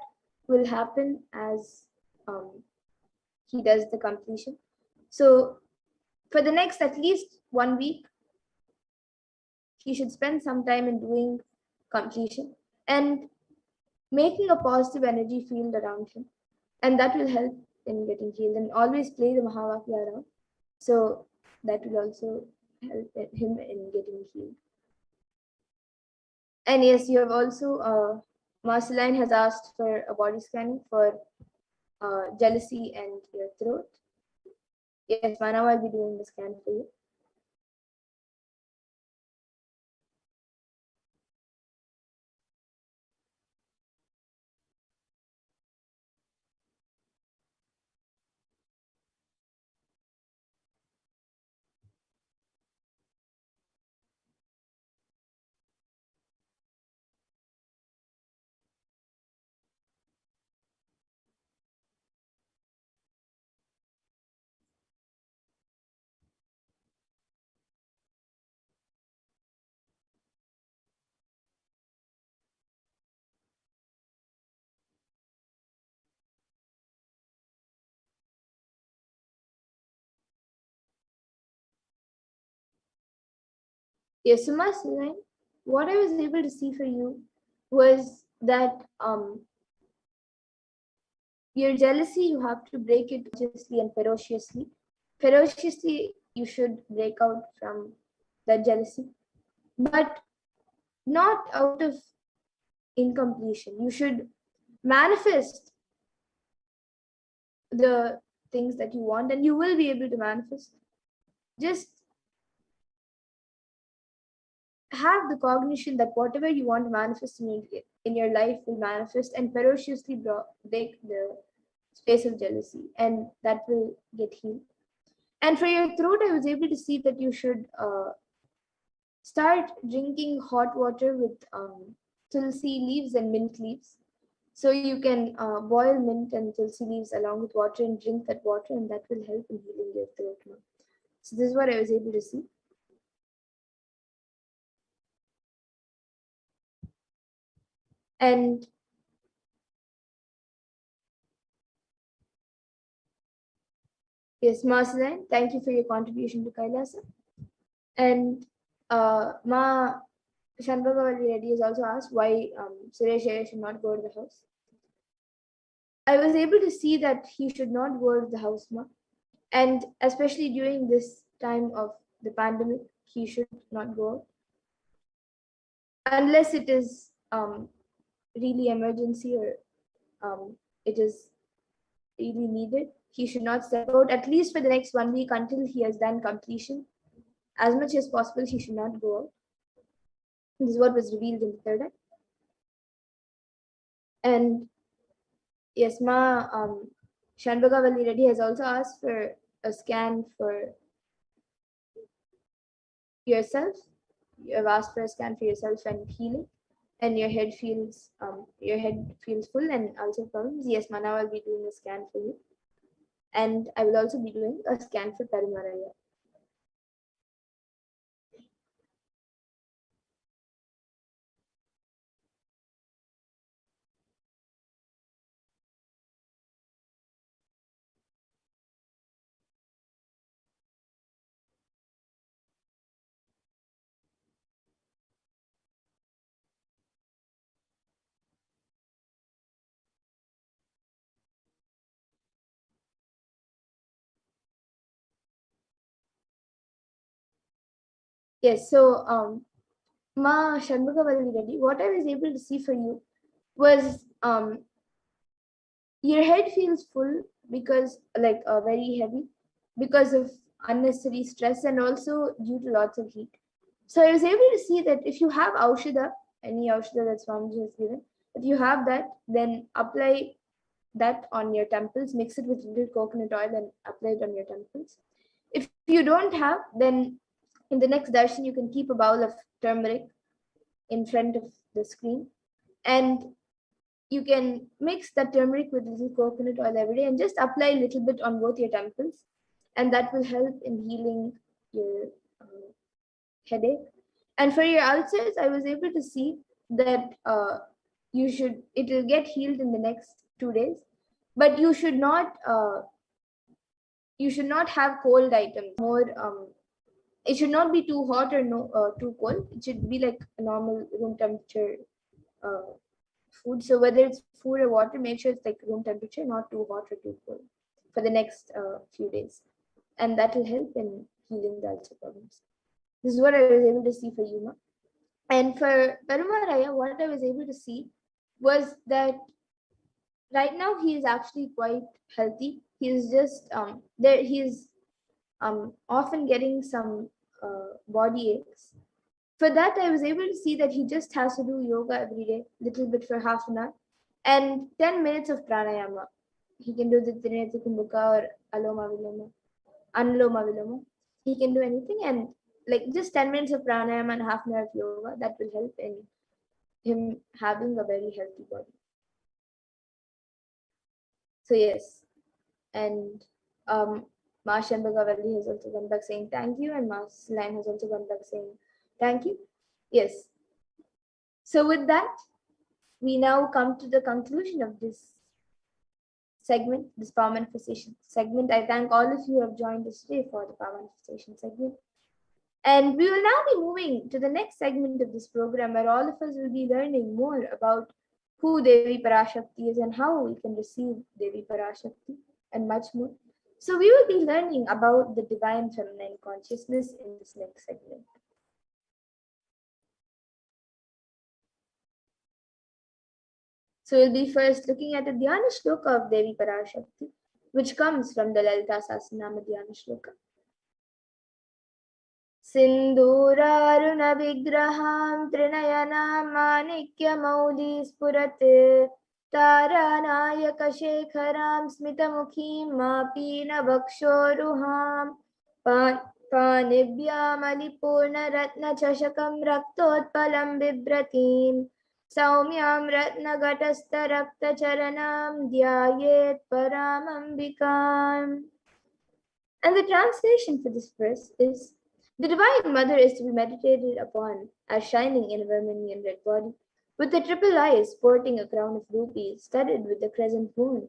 will happen as he does the completion. So for the next at least 1 week, he should spend some time in doing completion and making a positive energy field around him, and that will help in getting healed. And always play the Mahavakya around, so that will also help him in getting healed. And yes, you have also Marceline has asked for a body scanning for jealousy and your throat. Yes, Manav, I'll be doing the scan for you. Yes, so Marceline, what I was able to see for you was that your jealousy, you have to break it consciously and ferociously. Ferociously, you should break out from that jealousy, but not out of incompletion. You should manifest the things that you want, and you will be able to manifest. Just have the cognition that whatever you want to manifest in your life will manifest, and ferociously break the space of jealousy, and that will get healed. And for your throat, I was able to see that you should start drinking hot water with tulsi leaves and mint leaves. So you can boil mint and tulsi leaves along with water and drink that water, and that will help in healing your throat now. So this is what I was able to see. And yes, Marceline, thank you for your contribution to Kailasa. And Ma Shanbhagavalli Reddy has also asked why Suresh Iyer should not go to the house. I was able to see that he should not go to the house, Ma. And especially during this time of the pandemic, he should not go out. Unless it is really emergency or it is really needed, he should not step out, at least for the next 1 week until he has done completion. As much as possible, he should not go out. This is what was revealed in the third eye. And yes, Ma Shanbhagavalli Reddy has also asked for a scan for yourself. You have asked for a scan for yourself and healing, and your head feels full and ulcer problems. Yes, Ma, now I'll be doing a scan for you, and I will also be doing a scan for Perimaraya. Yes, so Ma Shanbhagavalli Reddy, what I was able to see for you was your head feels full because like very heavy because of unnecessary stress and also due to lots of heat. So I was able to see that if you have Aushadha, any Aushadha that Swamiji has given, if you have that, then apply that on your temples, mix it with little coconut oil and apply it on your temples. If you don't have, then in the next darshan, you can keep a bowl of turmeric in front of the screen, and you can mix that turmeric with little coconut oil every day and just apply a little bit on both your temples, and that will help in healing your headache. And for your ulcers, I was able to see that it will get healed in the next 2 days, but you should not have cold items. More, it should not be too hot or too cold. It should be like a normal room temperature uh, food. So whether it's food or water, make sure it's like room temperature, not too hot or too cold for the next few days, and that will help in healing the ulcer problems. This is what I was able to see for Yuma. And for Perumaraya, what I was able to see was that right now he is actually quite healthy. He is just there. He is often getting some body aches. For that, I was able to see that he just has to do yoga every day, little bit for half an hour, and 10 minutes of pranayama. He can do the Trinity Kumbuka or Aloma Viloma, Anuloma Viloma. He can do anything, and like just 10 minutes of pranayama and half an hour of yoga, that will help in him having a very healthy body. So yes, and Ma Shanbagavalli has also gone back saying thank you, and Ma Line has also gone back saying thank you. Yes. So with that, we now come to the conclusion of this segment, this power manifestation segment. I thank all of you who have joined us today for the power manifestation segment. And we will now be moving to the next segment of this program, where all of us will be learning more about who Devi Parashakti is and how we can receive Devi Parashakti and much more. So we will be learning about the divine feminine consciousness in this next segment. So we'll be first looking at the Dhyana Shloka of Devi Parashakti, which comes from the Lalita Sahasranama Dhyana Shloka. Sindhuraruna vigraham trinayana manikya maudi spurate taranayaka shekharam smitamukhim mapina vakshoruham panibhyam alipurna ratna chashakam raktotpalam bibratim Saumyam Ratnagatastha Rakta Charanam Dhyayet Paramambikam. And the translation for this verse is: the Divine Mother is to be meditated upon as shining in a vermilion red body, with the triple eyes sporting a crown of rubies studded with the crescent moon,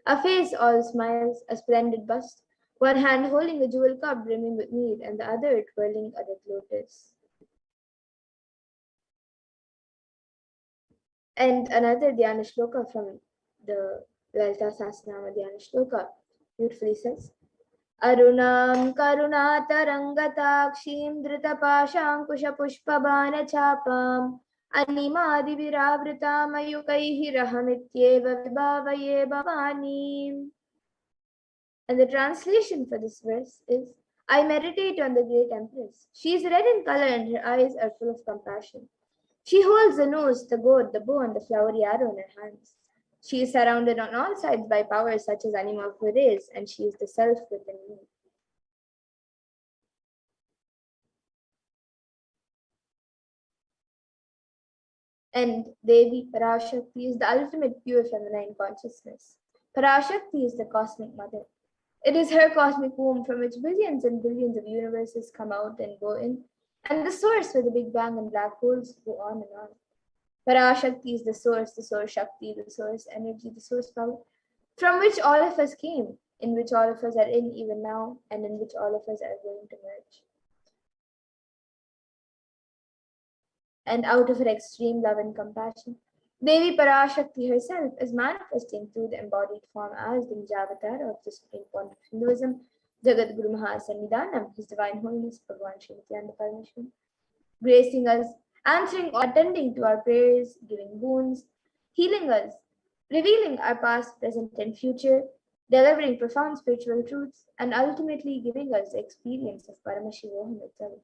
a face all smiles, a splendid bust, one hand holding a jewel cup brimming with mead, and the other twirling a red lotus. And another Dhyana Shloka from the Lalita Sahasranama Dhyana Shloka beautifully says: Arunam Karunatarangatakshim Dritapashankusha Pushpabana Chapam Animadi Viravritam Ayukaihi Rahamityeva Vibhavaye Bhavani. And the translation for this verse is: I meditate on the great Empress. She is red in color and her eyes are full of compassion. She holds the nose, the gourd, the bow, and the flowery arrow in her hands. She is surrounded on all sides by powers such as Anima Fureis, and she is the self within me. And Devi Parashakti is the ultimate pure feminine consciousness. Parashakti is the cosmic mother. It is her cosmic womb from which billions and billions of universes come out and go in, and the source where the Big Bang and black holes go on and on. Parashakti is the source Shakti, the source energy, the source power, from which all of us came, in which all of us are in even now, and in which all of us are going to merge. And out of her extreme love and compassion, Devi Parashakti herself is manifesting through the embodied form as the Nijavatar of the Supreme Point of Hinduism, Jagat Guru Mahasannidhanam, His Divine Holiness Bhagavan Sri Nithyananda Paramashivam, gracing us, answering or attending to our prayers, giving boons, healing us, revealing our past, present, and future, delivering profound spiritual truths, and ultimately giving us the experience of Paramashivoham itself.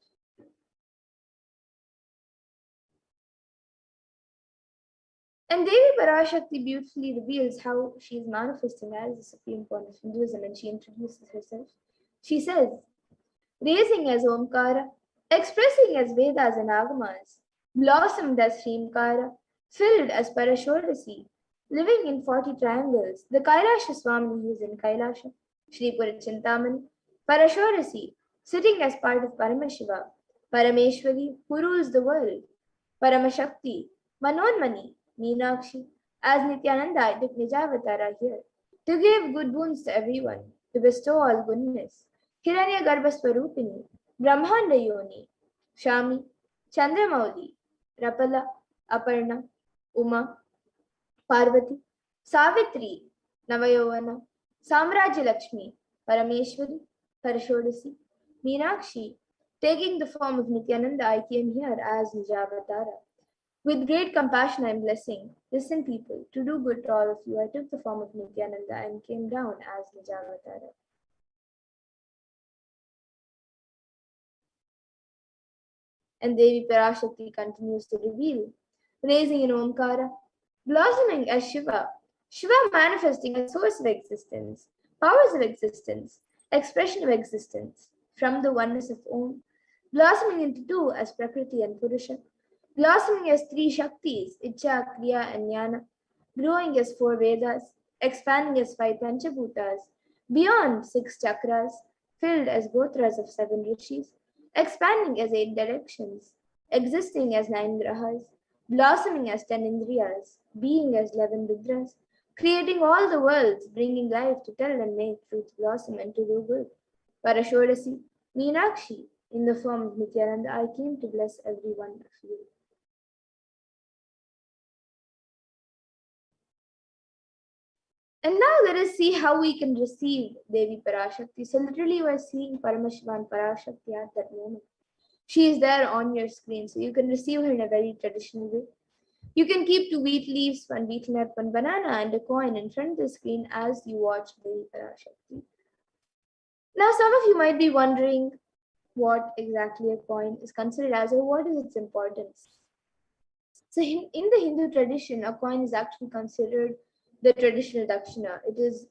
And Devi Parashakti beautifully reveals how she is manifesting as the supreme point of Hinduism, and she introduces herself. She says, raising as Omkara, expressing as Vedas and Agamas, blossomed as Srimkara, filled as Parashorasi, living in 40 triangles, the Kailasha Swami who is in Kailasha, Sri Purichintamani, Parashorasi, sitting as part of Paramashiva, Parameshwari, who rules the world, Paramashakti, Manonmani, Meenakshi, as Nithyananda, I took Nijavatara here, to give good boons to everyone, to bestow all goodness. Hiranya Garbhaswarupini, Brahmanda Yoni, Shami, Chandramauli, Rapala, Aparna, Uma, Parvati, Savitri, Navayovana, Samrajya Lakshmi, Parameshwari, Parashodasi, Meenakshi, taking the form of Nityananda, I came here as Nijavatara. With great compassion I am blessing. Listen, people, to do good to all of you, I took the form of Nityananda and came down as Nijavatara. And Devi Parashakti continues to reveal, raising in Omkara, blossoming as Shiva, Shiva manifesting as source of existence, powers of existence, expression of existence, from the oneness of Om, blossoming into two as Prakriti and Purusha, blossoming as three Shaktis, Icha, Kriya, and Jnana, growing as four Vedas, expanding as five Panchabhutas, beyond six chakras, filled as Gotras of seven rishis, expanding as eight directions, existing as nine grahas, blossoming as 10 indriyas, being as 11 vidras, creating all the worlds, bringing life to tell and make truth blossom and to do good. Parashodasi, Meenakshi, in the form of Nityananda, I came to bless every one of you. And now let us see how we can receive Devi Parashakti. So literally you are seeing Paramashiva and Parashakti at that moment. She is there on your screen, so you can receive her in a very traditional way. You can keep two wheat leaves, one betel nut, one banana, and a coin in front of the screen as you watch Devi Parashakti. Now some of you might be wondering what exactly a coin is considered as or what is its importance. So in the Hindu tradition, a coin is actually considered the traditional dakshina. It is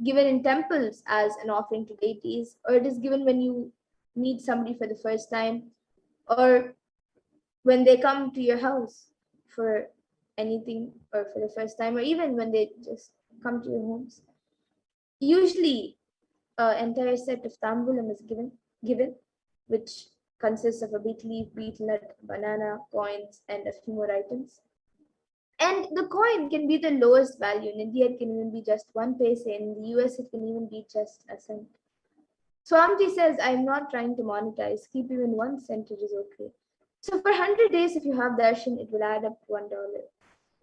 given in temples as an offering to deities, or it is given when you meet somebody for the first time, or when they come to your house for anything or for the first time, or even when they just come to your homes. Usually, an entire set of tambulam is given, which consists of a betel leaf, betel nut, banana, coins, and a few more items. And the coin can be the lowest value. In India, it can even be just 1 paise. In the US, it can even be just a cent. Swamiji says, I'm not trying to monetize. Keep even 1 cent, it is okay. So for 100 days, if you have darshan, it will add up to $1.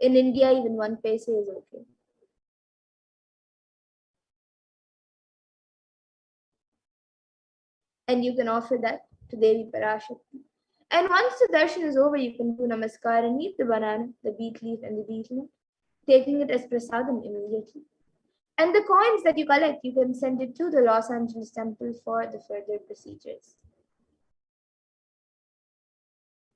In India, even 1 paise is okay. And you can offer that to Devi Parashakti. And once the darshan is over, you can do namaskar and eat the banana, the beet leaf, and the betel nut, taking it as prasadam immediately. And the coins that you collect, you can send it to the Los Angeles temple for the further procedures.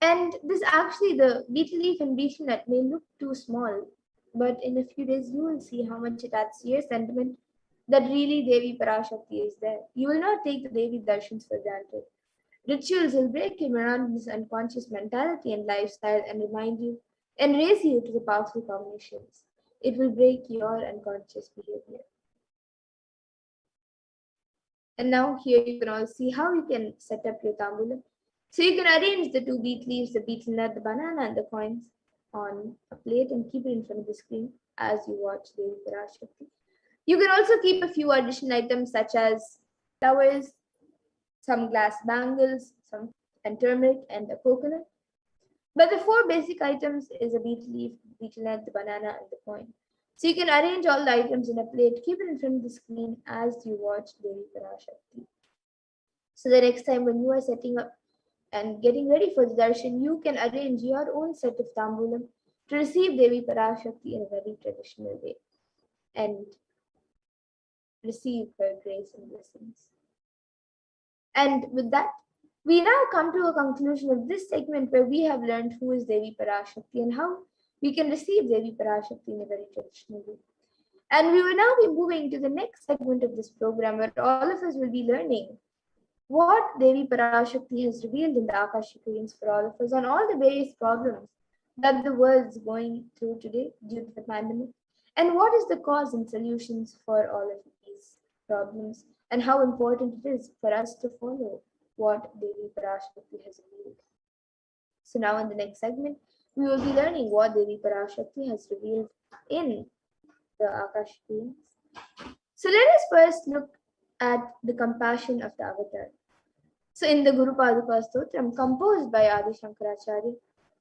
And this actually, the betel leaf and betel nut may look too small, but in a few days you will see how much it adds to your sentiment that really Devi Parashakti is there. You will not take the Devi darshans for granted. Rituals will break your monotonous unconscious mentality and lifestyle and remind you and raise you to the powerful cognitions. It will break your unconscious behavior. And now here you can all see how you can set up your tambulam. So you can arrange the two beet leaves, the betel nut, the banana, and the coins on a plate and keep it in front of the screen as you watch Devi Parashakti. You can also keep a few additional items such as flowers, some glass bangles, and turmeric, and a coconut. But the 4 basic items is a betel leaf, betel nut, the banana, and the coin. So you can arrange all the items in a plate, keep it in front of the screen as you watch Devi Parashakti. So the next time when you are setting up and getting ready for the darshan, you can arrange your own set of tambulam to receive Devi Parashakti in a very traditional way and receive her grace and blessings. And with that, we now come to a conclusion of this segment where we have learned who is Devi Parashakti and how we can receive Devi Parashakti in a very traditional way. And we will now be moving to the next segment of this program where all of us will be learning what Devi Parashakti has revealed in the Akashic readings for all of us on all the various problems that the world is going through today due to the pandemic, and what is the cause and solutions for all of these problems, and how important it is for us to follow what Devi Parashakti has revealed. So now in the next segment, we will be learning what Devi Parashakti has revealed in the Akashic readings. So let us first look at the compassion of the avatar. So in the Guru Paduka Stotram, composed by Adi Shankaracharya,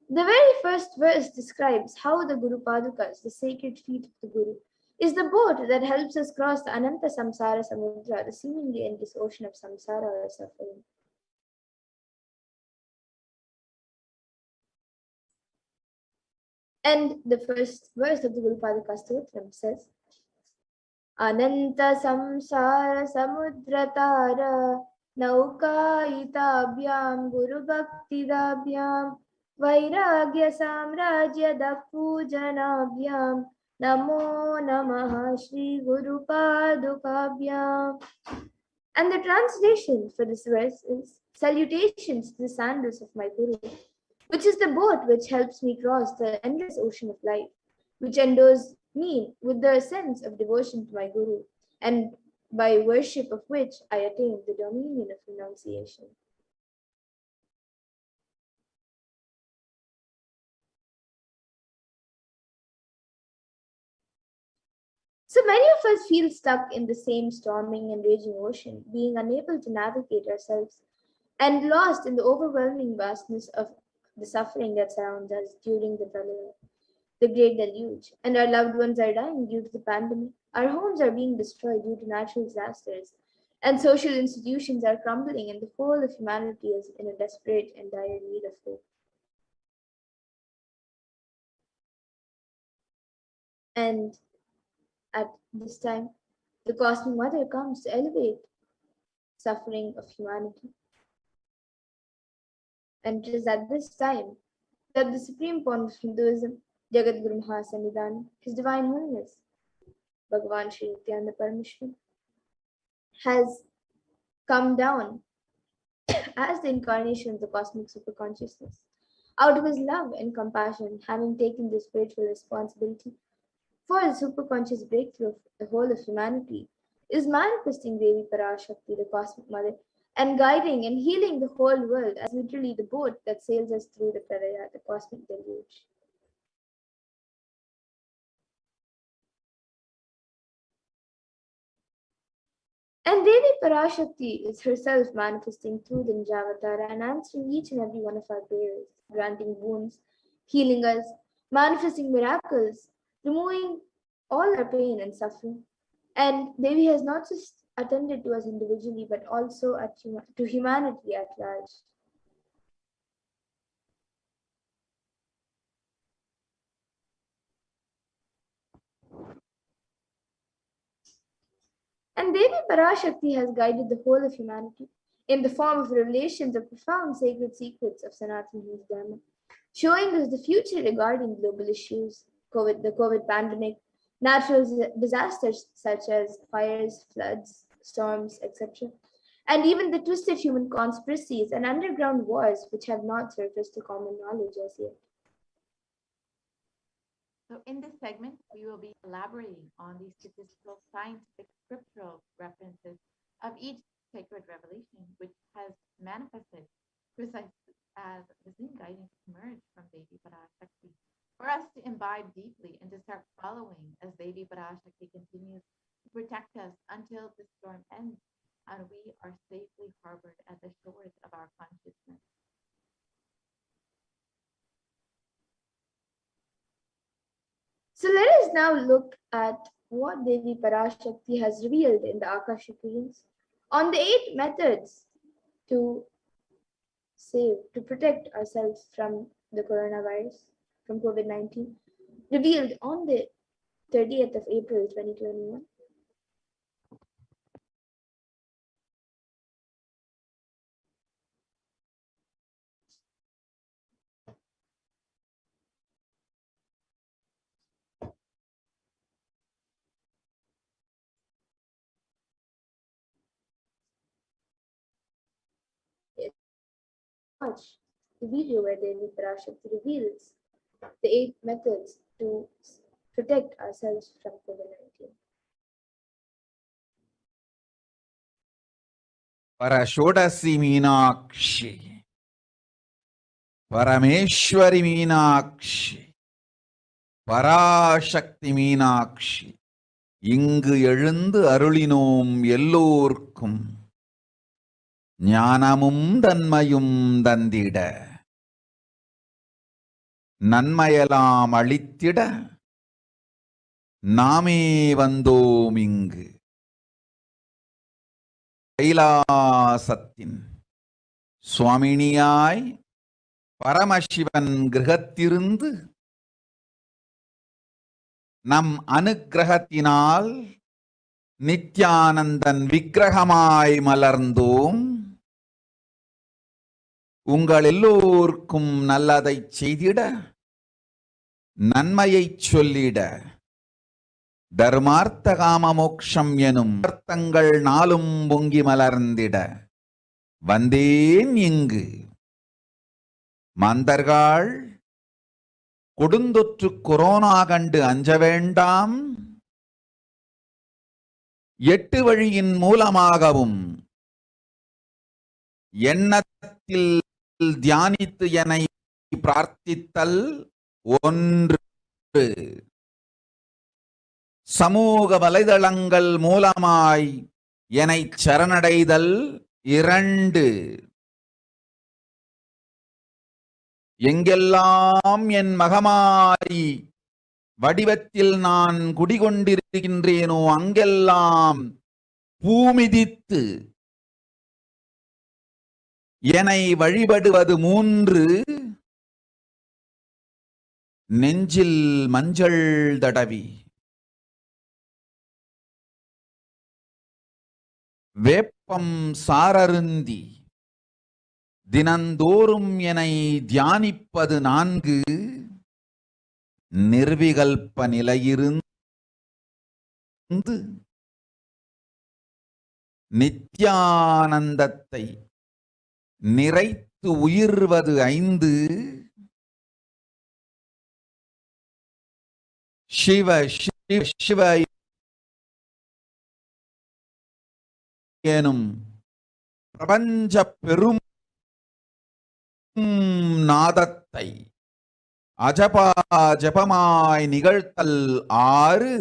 the very first verse describes how the Guru Padukas, the sacred feet of the Guru, is the boat that helps us cross the Ananta Samsara Samudra, the seemingly endless ocean of samsara or suffering. And the first verse of the Guru Paduka Stotram says, Ananta Samsara Samudratara Naukayitabhyam Guru Bhaktidabhyam Vairagya Samrajya Pujanabhyam Namo Namaha Shri Guru Padukabhyam. And the translation for this verse is Salutations to the sandals of my Guru, which is the boat which helps me cross the endless ocean of life, which endows me with the sense of devotion to my Guru, and by worship of which I attain the dominion of renunciation. So many of us feel stuck in the same storming and raging ocean, being unable to navigate ourselves and lost in the overwhelming vastness of the suffering that surrounds us during the pralaya, the great deluge, and our loved ones are dying due to the pandemic. Our homes are being destroyed due to natural disasters, and social institutions are crumbling, and the whole of humanity is in a desperate and dire need of hope. And at this time, the Cosmic Mother comes to elevate suffering of humanity. And it is at this time that the supreme point of Hinduism, Jagat Guru Mahasannidhan, His Divine Holiness, Bhagavan Sri Nithyananda Paramashivam, has come down as the incarnation of the cosmic superconsciousness. Out of his love and compassion, having taken the spiritual responsibility for the superconscious breakthrough of the whole of humanity, is manifesting Devi Parashakti, the Cosmic Mother, and guiding and healing the whole world as literally the boat that sails us through the Pralaya, the cosmic deluge. And Devi Parashakti is herself manifesting through the Nijavatara and answering each and every one of our prayers, granting boons, healing us, manifesting miracles, removing all our pain and suffering. And Devi has not just attended to us individually, but also to humanity at large. And Devi Parashakti has guided the whole of humanity in the form of revelations of profound sacred secrets of Sanatana Hindu Dharma, showing us the future regarding global issues, the COVID pandemic, natural disasters such as fires, floods, storms, etc., and even the twisted human conspiracies and underground wars which have not surfaced to common knowledge as yet. So in this segment, we will be elaborating on the statistical, scientific, scriptural references of each sacred revelation, which has manifested precisely as the same guidance emerged from Devi Parashakti, for us to imbibe deeply and to start following as Devi Parashakti continues to protect us until the storm ends and we are safely harbored at the shores of our consciousness. So let us now look at what Devi Parashakti has revealed in the Akashic readings on the 8 methods to protect ourselves from the coronavirus, from COVID-19, revealed on the 30th of April 2021. the video where Devi Parashakti reveals the 8 methods to protect ourselves from COVID-19. Parashodasi Meenakshi, Parameshwari Meenakshi, Parashakti Meenakshi, இங்கு எழுந்து அருளினோம் எல்லோர்க்கும் ஞானமும் தன்மையும் தந்திட நன்மையெல்லாம் அளித்திட நாமே வந்தோம் இங்கு கைலாசத்தின் சுவாமினியாய் பரமசிவன் கிரகத்திருந்து நம் அனுக்கிரகத்தினால் நித்யானந்தன் விக்கிரகமாய் மலர்ந்தோம். உங்கள் எல்லோருக்கும் நல்லதை செய்திட நன்மையை சொல்லிட தர்மார்த்த காம மோக்ஷம் எனும் அர்த்தங்கள் நாளும் பொங்கி மலர்ந்திட வந்தேன் இங்கு. மாந்தர்கள் கொடுந்தொற்று கொரோனா கண்டு அஞ்ச வேண்டாம். 8 வழியின் மூலமாகவும் எண்ணத்தில் தியானித்து என்னை பிரார்த்தித்தல் 1, சமூக வலைதளங்கள் மூலமாய் என்னை சரணடைதல் 2, எங்கெல்லாம் என் மகமாரி வடிவத்தில் நான் குடிகொண்டிருக்கின்றேனோ அங்கெல்லாம் பூமிதித்து என்னை வழிபடுவது 3, நெஞ்சில் மஞ்சள் தடவி வேப்பம் சாரருந்தி தினந்தோறும் என்னை தியானிப்பது 4, நிர்விகல்ப நிலையிருந்து நித்யானந்தத்தை நிறைத்து உயிர்வது 5, சிவ சிவ சிவ எனும் பிரபஞ்ச பெரும் நாதத்தை அஜபா ஜபமாய் நிகழ்த்தல் 6,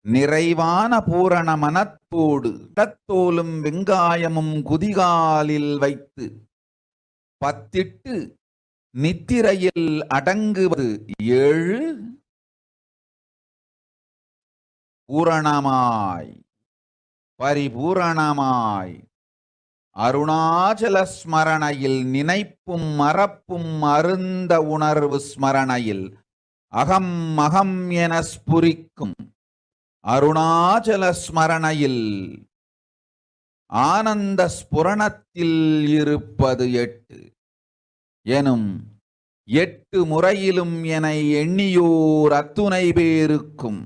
நிறைவான பூரண மனத்தோடு இடத்தோலும் வெங்காயமும் குதிகாலில் வைத்து 10 நித்திரையில் அடங்குவது 7, பூரணமாய் பரிபூரணமாய் அருணாச்சல ஸ்மரணையில் நினைப்பும் மறப்பும் அருந்த உணர்வு ஸ்மரணையில் அகம் அகம் என ஸ்புரிக்கும் அருணாச்சல ஸ்மரணையில் ஆனந்த ஸ்புரணத்தில் இருப்பது 8 எனும் 8 முறையிலும் என எண்ணியோர் அத்துணை பேருக்கும்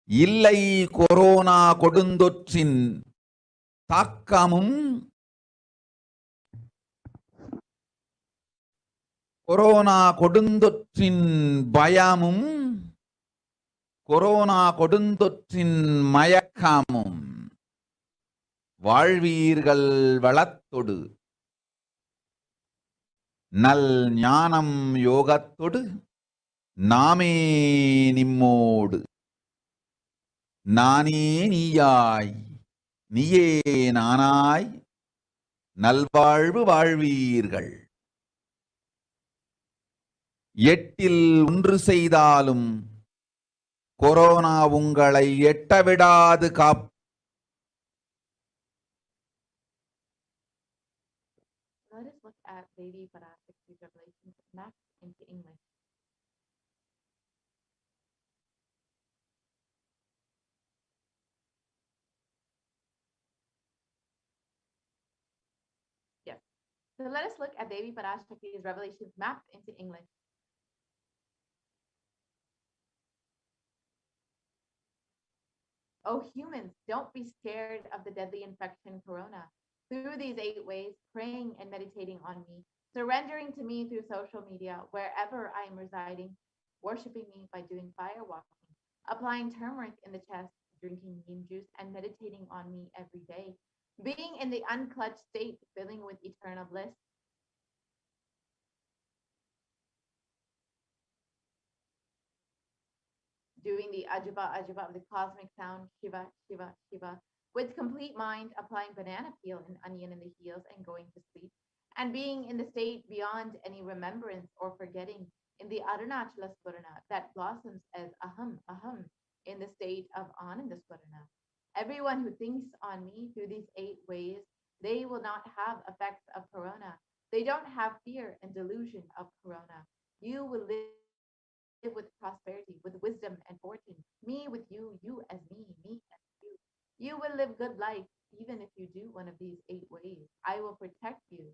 இல்லை கொரோனா கொடுந்தொற்றின் தாக்கமும் கொரோனா கொடுந்தொற்றின் பயமும் கொரோனா கொடுந்தொற்றின் மயக்கமும் வாழ்வீர்கள் வளத்தொடு நல் ஞானம் யோகத்தொடு நாமே நிம்மோடு நானே நீயாய் நீயே நானாய் நல்வாழ்வு வாழ்வீர்கள். 8 1 செய்தாலும் கொரோனா உங்களை எட்டவிடாது காப். Let us look at Devi Parashakti's revelations mapped into English. Yes. So let us look at Devi Parashakti's revelations mapped into English. Oh, humans, don't be scared of the deadly infection corona. through these 8 ways, praying and meditating on me, surrendering to me through social media, wherever I am residing, worshiping me by doing fire walking, applying turmeric in the chest, drinking neem juice, and meditating on me every day, being in the unclutched state, filling with eternal bliss, doing the ajaba ajaba of the cosmic sound, Shiva, Shiva, Shiva, with complete mind, applying banana peel and onion in the heels and going to sleep, and being in the state beyond any remembrance or forgetting in the Arunachala Swarana that blossoms as aham, aham in the state of Ananda Swarana. Everyone who thinks on me through these 8 ways, they will not have effects of corona. They don't have fear and delusion of corona. You will live with prosperity, with wisdom and fortune. Me with you as me as you. You will live good life even if you do one of these 8 ways. I will protect you.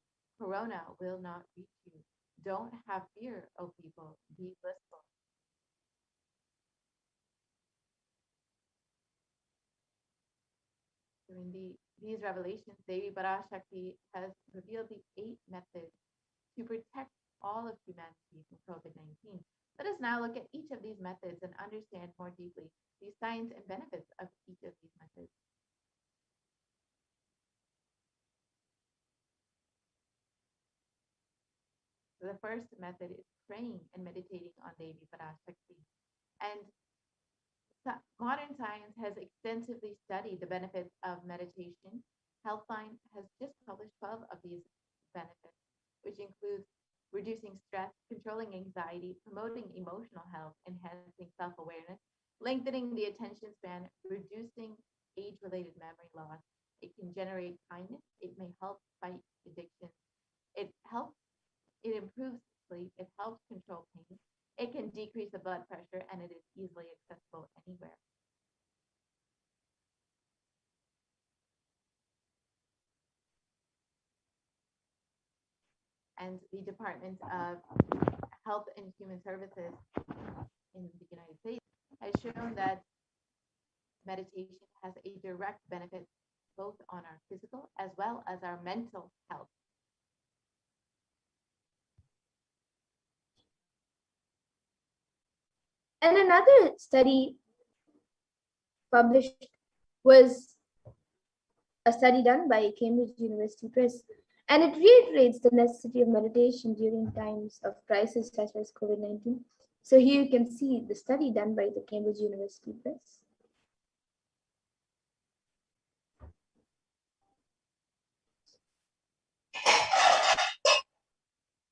Corona will not reach you. Don't have fear, O people. Be blissful. During these revelations, Devi Parashakti has revealed the 8 methods to protect all of humanity from COVID-19. Let us now look at each of these methods and understand more deeply the science and benefits of each of these methods. So the first method is praying and meditating on Devi Parashakti. And modern science has extensively studied the benefits of meditation. Healthline has just published 12 of these benefits, which include reducing stress, controlling anxiety, promoting emotional health, enhancing self-awareness, lengthening the attention span, reducing age-related memory loss. It can generate kindness. It may help fight addiction. It improves sleep. It helps control pain. It can decrease the blood pressure, and it is easily accessible anywhere. And the Department of Health and Human Services in the United States has shown that meditation has a direct benefit both on our physical as well as our mental health. And another study published was a study done by Cambridge University Press, and it reiterates the necessity of meditation during times of crisis such as COVID-19. So here you can see the study done by the Cambridge University Press.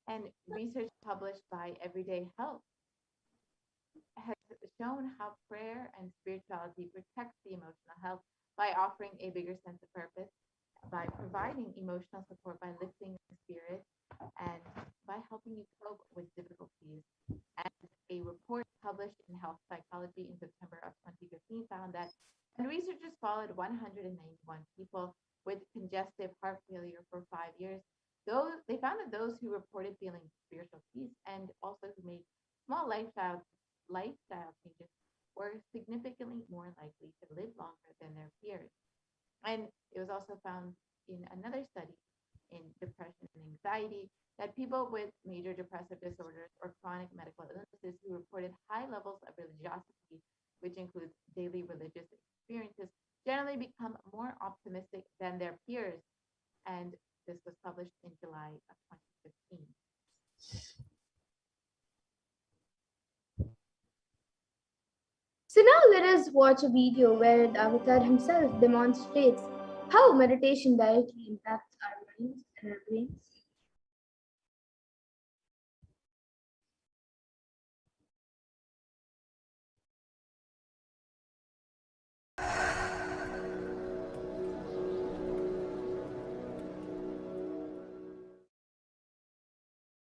And research published by Everyday Health has shown how prayer and spirituality protects the emotional health by offering a bigger sense of purpose, by providing emotional support, by lifting the spirit, and by helping you cope with difficulties. And a report published in Health Psychology in September of 2015 found that when researchers followed 191 people with congestive heart failure for 5 years, they found that those who reported feeling spiritual peace and also who made small lifestyle changes were significantly more likely to live longer than their peers. And it was also found in another study in depression and anxiety that people with major depressive disorders or chronic medical illnesses who reported high levels of religiosity, which includes daily religious experiences, generally become more optimistic than their peers. And this was published in July of 2015. So now let us watch a video where the avatar himself demonstrates how meditation directly impacts our minds and our brains.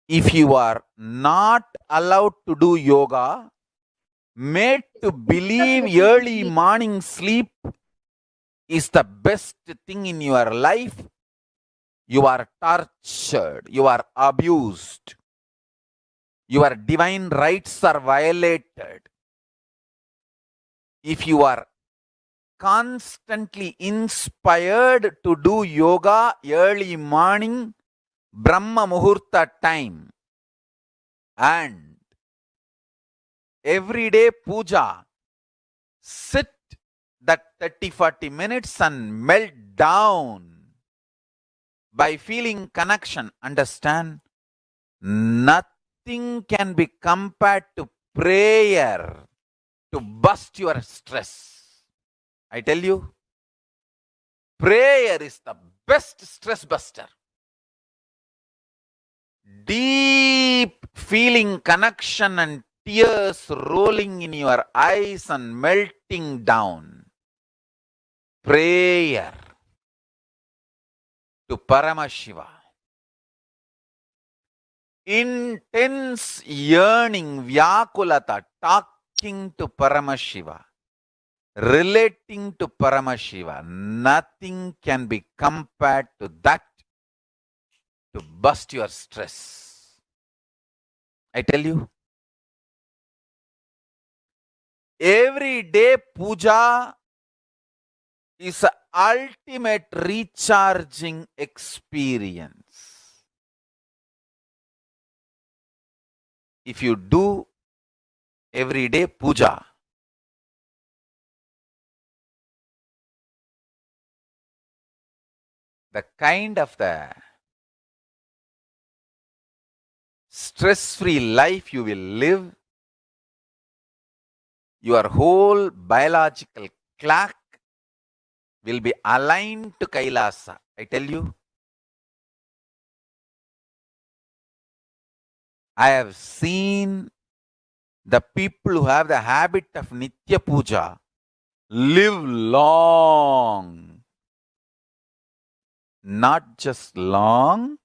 If you are not allowed to do yoga, made to believe early morning sleep is the best thing in your life, you are tortured, you are abused, your divine rights are violated. If you are constantly inspired to do yoga early morning, Brahma Muhurta time, and everyday puja, sit that 30-40 minutes and melt down by feeling connection. Understand? Nothing can be compared to prayer to bust your stress. I tell you, prayer is the best stress buster. Deep feeling connection and tears rolling in your eyes and melting down. Prayer to Paramashiva. Intense yearning, Vyakulata, talking to Paramashiva, relating to Paramashiva. Nothing can be compared to that to bust your stress. I tell you, every day puja is an ultimate recharging experience. If you do every day puja, the kind of the stress-free life you will live, your whole biological clock will be aligned to Kailasa. I tell you, I have seen the people who have the habit of Nitya Puja live long. Not just long,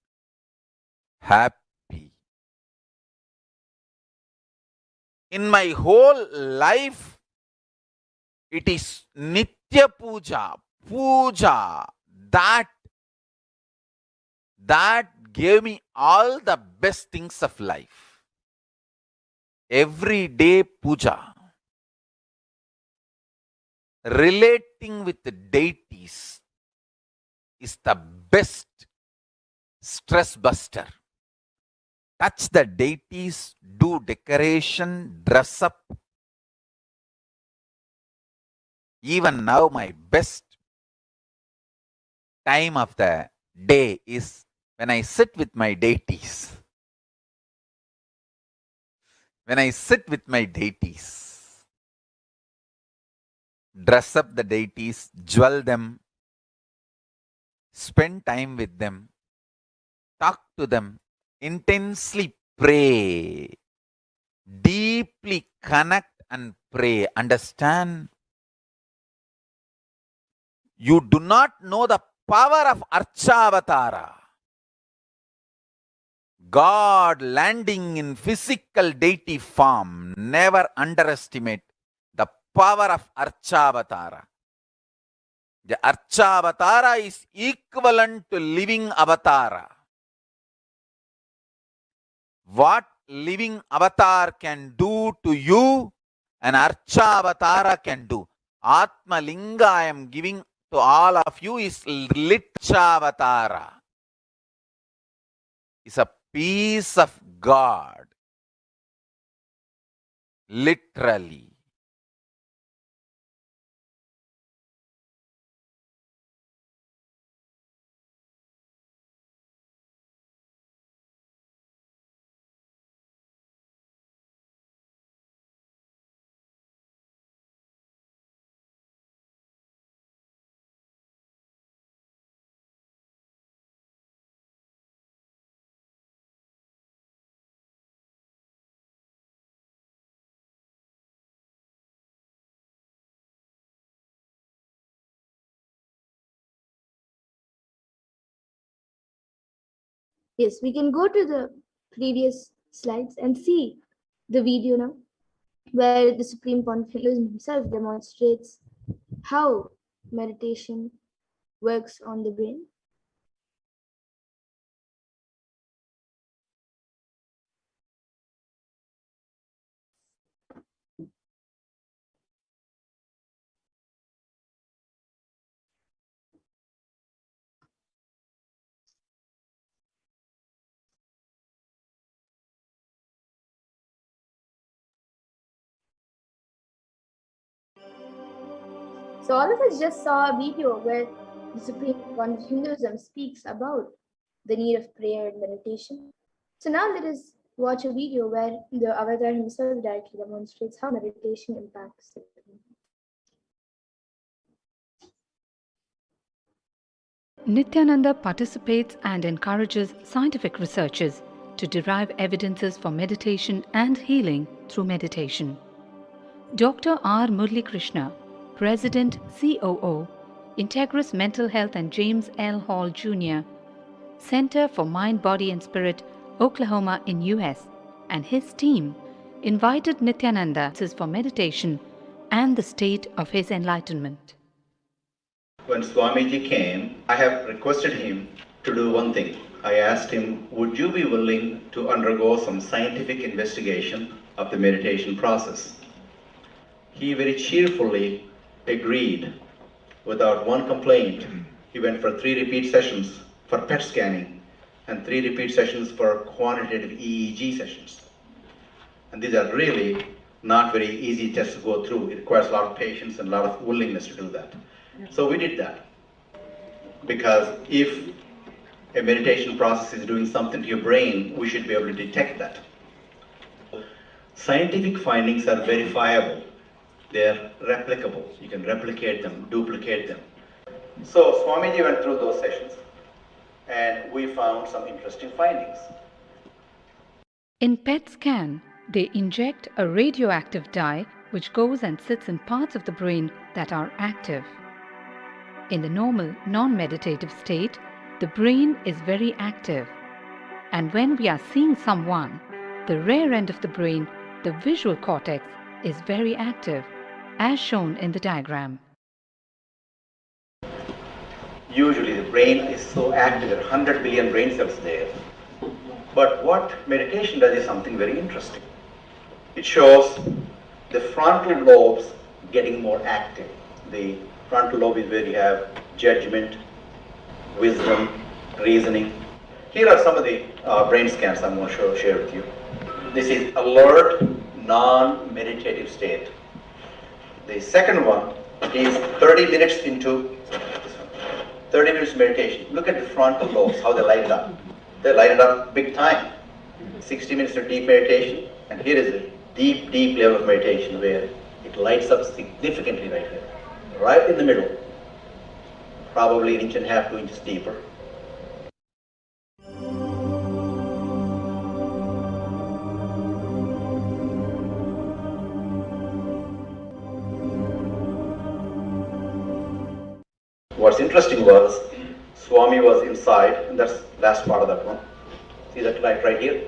happy. In my whole life, it is Nitya Puja, Puja, that gave me all the best things of life. Every day puja, relating with the deities is the best stress buster. Touch the deities, do decoration, dress up. Even now, my best time of the day is when I sit with my deities. When I sit with my deities, dress up the deities, jewel them, spend time with them, talk to them, intensely pray, deeply connect and pray. Understand? You do not know the power of Archavatara. God landing in physical deity form. Never underestimate the power of Archavatara. The Archavatara is equivalent to living avatara. What living avatar can do to you, an Archa avatara can do. Atma Linga I am giving to all of you is Litcha avatara. It's a piece of God. Literally. Yes, we can go to the previous slides and see the video now, where the Supreme Confucius himself demonstrates how meditation works on the brain. So all of us just saw a video where the Supreme One of Hinduism speaks about the need of prayer and meditation. So now let us watch a video where the avatar himself directly demonstrates how meditation impacts the brain. Nithyananda participates and encourages scientific researchers to derive evidences for meditation and healing through meditation. Dr. R. Murli Krishna, President COO, Integris Mental Health and James L. Hall Jr., Center for Mind, Body and Spirit, Oklahoma in US, and his team invited Nithyananda for meditation and the state of his enlightenment. When Swamiji came, I have requested him to do one thing. I asked him, would you be willing to undergo some scientific investigation of the meditation process? He very cheerfully agreed without one complaint. He went for 3 repeat sessions for PET scanning and 3 repeat sessions for quantitative EEG sessions. And these are really not very easy tests to go through. It requires a lot of patience and a lot of willingness to do that. So we did that, because if a meditation process is doing something to your brain, we should be able to detect that. Scientific findings are verifiable. They're replicable. You can replicate them, duplicate them. So Swamiji went through those sessions and we found some interesting findings. In PET scan, they inject a radioactive dye which goes and sits in parts of the brain that are active. In the normal, non-meditative state, the brain is very active. And when we are seeing someone, the rear end of the brain, the visual cortex, is very active, as shown in the diagram. Usually the brain is so active, there are 100 billion brain cells there. But what meditation does is something very interesting. It shows the frontal lobes getting more active. The frontal lobe is where you have judgment, wisdom, reasoning. Here are some of the brain scans I'm going to share with you. This is alert, non-meditative state. The second one is 30 minutes into 30 minutes meditation. Look at the frontal lobes, how they light it up. They light it up big time. 60 minutes of deep meditation, and here is a deep, deep level of meditation where it lights up significantly right here. Right in the middle, probably 1.5 inches, 2 inches deeper. What's interesting was, Swami was inside, and that's the last part of that one. See that light right here?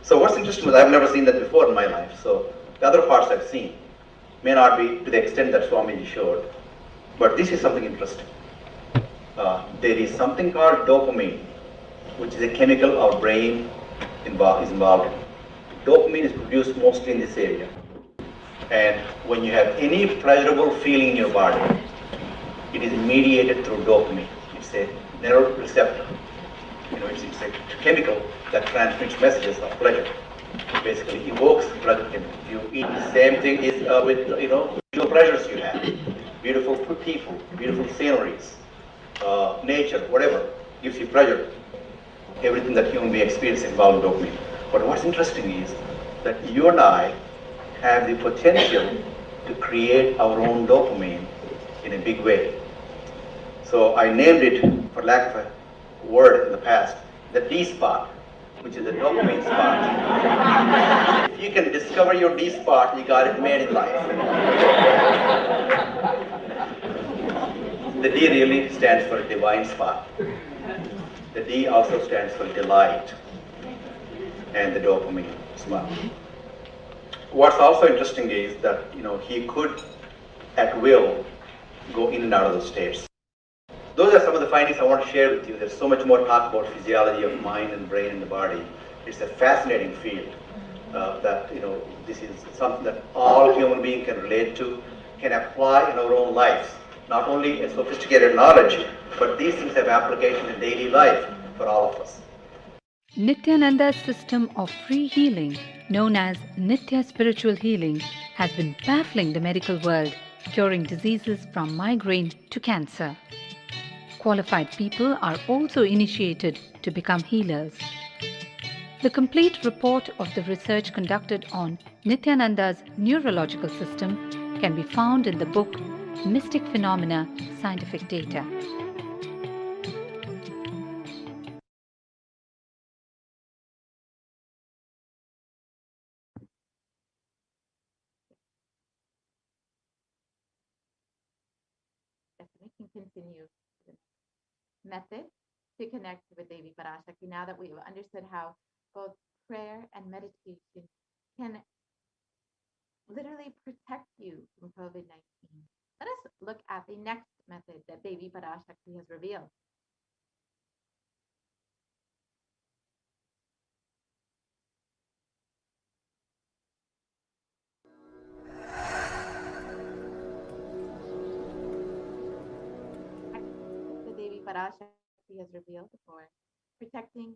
So what's interesting was, I've never seen that before in my life, so the other parts I've seen. May not be to the extent that Swamiji showed, but this is something interesting. There is something called dopamine, which is a chemical our brain is involved in. Dopamine is produced mostly in this area. And when you have any pleasurable feeling in your body, it is mediated through dopamine. It's a neuroreceptor. It's a chemical that transmits messages of pleasure. Basically evokes pleasure. You eat the same thing is with visual pleasures you have, beautiful people, beautiful sceneries, nature, whatever gives you pleasure. Everything that human being experiences involves dopamine. But what's interesting is that you and I have the potential to create our own dopamine in a big way. So I named it, for lack of a word in the past, the D spot, which is a dopamine spot. If you can discover your D spot, you got it made in life. The D really stands for divine spot. The D also stands for delight, and the dopamine spot. What's also interesting is that he could, at will, go in and out of those states. Those are some of the findings I want to share with you. There's so much more talk about physiology of mind and brain and the body. It's a fascinating field that, this is something that all human beings can relate to, can apply in our own lives. Not only a sophisticated knowledge, but these things have application in daily life for all of us. Nithyananda's system of free healing, known as Nithya Spiritual Healing, has been baffling the medical world curing diseases from migraine to cancer. Qualified people are also initiated to become healers. The complete report of the research conducted on Nithyananda's neurological system can be found in the book Mystic Phenomena, Scientific Data. We can continue the method to connect with Devi Parashakti now that we've understood how both prayer and meditation can literally protect you from COVID-19. Let us look at the next method that Devi Parashakti has revealed. The Devi Parashakti has revealed for protecting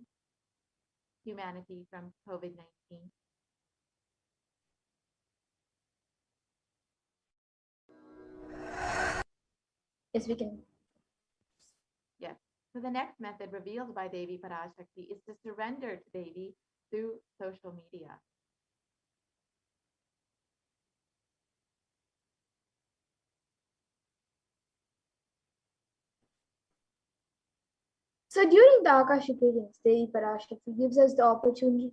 humanity from COVID-19. Yes, we can. Yes. So the next method revealed by Devi Parashakti is to surrender to Devi through social media. So during the Akashic readings, Devi Parashakti gives us the opportunity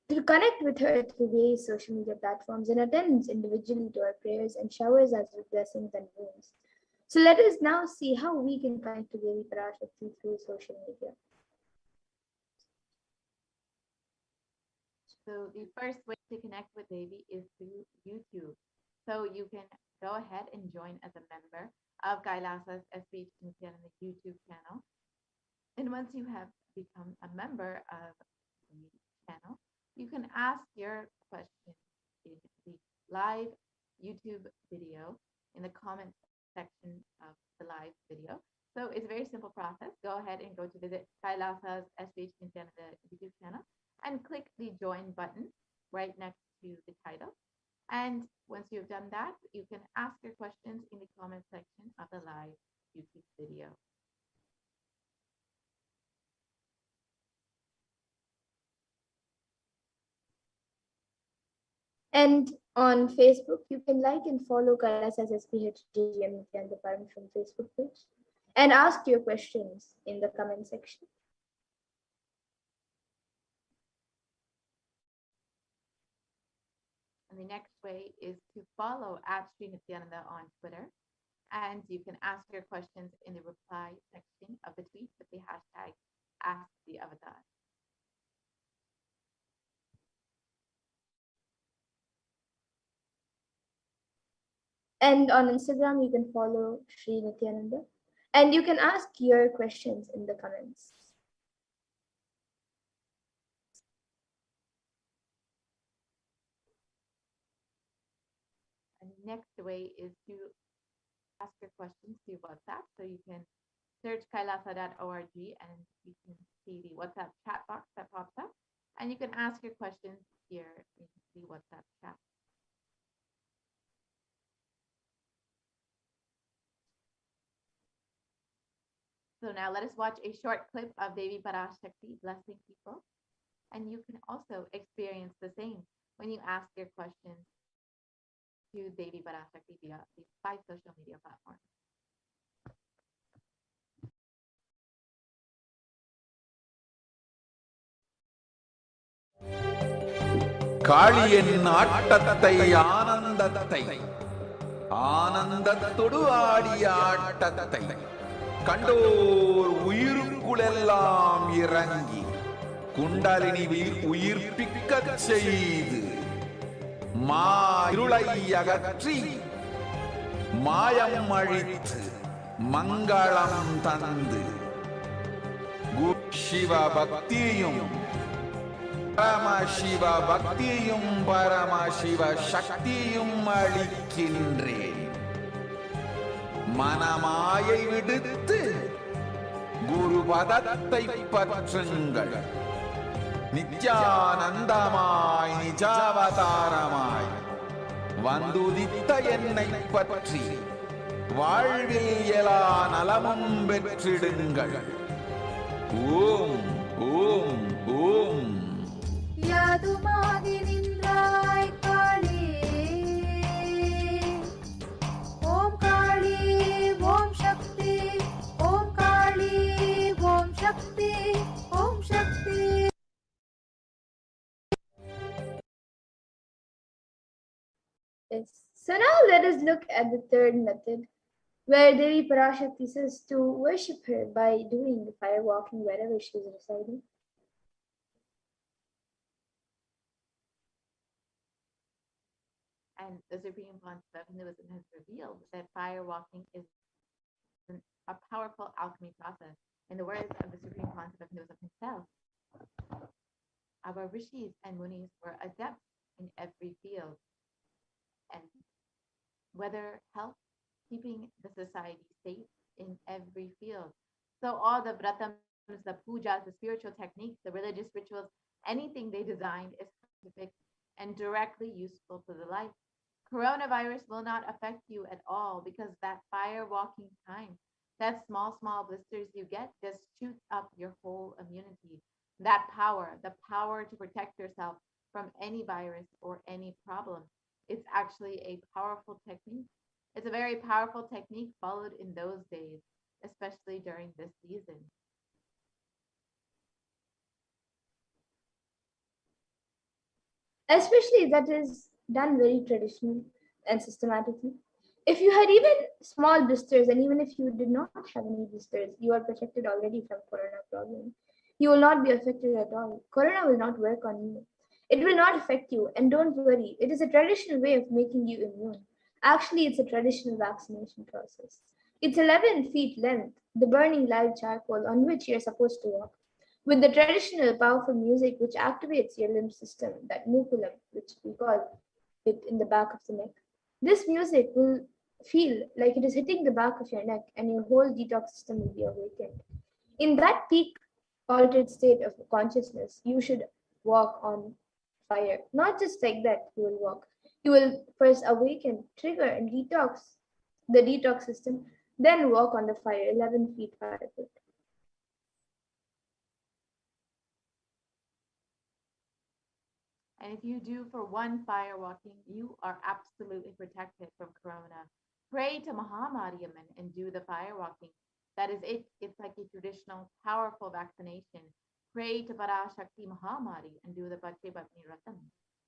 to connect with her through various social media platforms and attends individually to our prayers and showers us with blessings and boons. So let us now see how we can connect to Devi Parashakti through social media. So the first way to connect with Devi is through YouTube. So you can go ahead and join as a member of Kailasa's HDH Nithyananda YouTube channel. And once you have become a member of the channel, you can ask your question in the live YouTube video in the comment section of the live video. So it's a very simple process. Go ahead and go to visit Kailasa's HDH Nithyananda YouTube channel and click the join button right next to the title. And once you've done that, you can ask your questions in the comment section of the live YouTube video. And on Facebook, you can like and follow Kailasa's HDH Nithyananda Paramashivam Facebook page and ask your questions in the comment section. And the next way is to follow @Sri Nithyananda on Twitter. And you can ask your questions in the reply section of the tweet with the hashtag #AskTheAvatar. And on Instagram, you can follow Sri Nithyananda and you can ask your questions in the comments. And the next way is to ask your questions through WhatsApp. So you can search kailasa.org and you can see the WhatsApp chat box that pops up. And you can ask your questions here in the WhatsApp chat. So now let us watch a short clip of Devi Parashakti blessing people. And you can also experience the same when you ask your questions to Devi Parashakti via these 5 social media platforms. காளியின் ஆட்டத்தை ஆனந்தத்தை ஆனந்தத்தொடு ஆடிய ஆட்டத்தை கண்டோர் உயிருக்குளெல்லாம் இறங்கி குண்டலினி உயிர்ப்பிக்கச் செய்து இருளை அகற்றி மாயம் அழித்து மங்களம் தந்து சிவ பக்தியும் பரமசிவ பக்தியும் பரமசிவ சக்தியும் அளிக்கின்றேன். மனமாயை விடுத்து குரு பதத்தை பற்றுங்கள். நித்யானந்தமாய் நிஜாவதாரமாய் வந்துதித்த என்னை பற்றி வாழ்வில் எலா நலமும் பெற்றிடுங்கள். ஓம் ஓம் ஓம். யாதுமாகி நின்றாய் காளி, ஓம் காளி ஓம் சக்தி, ஓம் காளி ஓம் சக்தி, ஓம் சக்தி. Yes. So now let us look at the third method, where Devi Parashakti says to worship her by doing the fire walking wherever she is residing. And the Supreme Concept of Hinduism has revealed that fire walking is a powerful alchemy process. In the words of the Supreme Concept of Hinduism himself, our rishis and munis were adepts in every field, and whether health, keeping the society safe in every field. So all the vratams, the pujas, the spiritual techniques, the religious rituals, anything they designed is scientific and directly useful to the life. Coronavirus will not affect you at all because that fire walking time, that small blisters you get just shoots up your whole immunity. That power, the power to protect yourself from any virus or any problem. It's actually a powerful technique. It's a very powerful technique followed in those days, especially during this season. Especially that is done very traditionally and systematically. If you had even small blisters, and even if you did not have any blisters, you are protected already from corona problem. You will not be affected at all. Corona will not work on you. It will not affect you, and don't worry. It is a traditional way of making you immune. Actually, it's a traditional vaccination process. It's 11 feet length, the burning live charcoal on which you're supposed to walk, with the traditional powerful music which activates your limb system, that mukulam, which we call it in the back of the neck. This music will feel like it is hitting the back of your neck, and your whole detox system will be awakened. In that peak altered state of consciousness, you should walk on fire. Not just like that, you will walk. You will first awaken, trigger, and detox the detox system, then walk on the fire, 11 feet fire pit. And if you do for one fire walking, you are absolutely protected from corona. Pray to Mahamariamman and do the fire walking. That is it. It's like a traditional, powerful vaccination. Pray to Parashakti Mahamari and do the Bache Batni Ratam.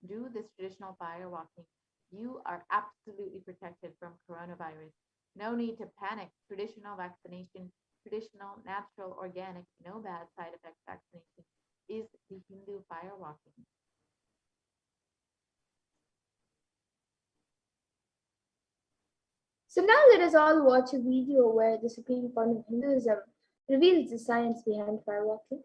Do this traditional fire walking. You are absolutely protected from coronavirus. No need to panic. Traditional vaccination, traditional, natural, organic, no bad side effects vaccination is the Hindu fire walking. So now let us all watch a video where the Supreme Court of Hinduism reveals the science behind fire walking.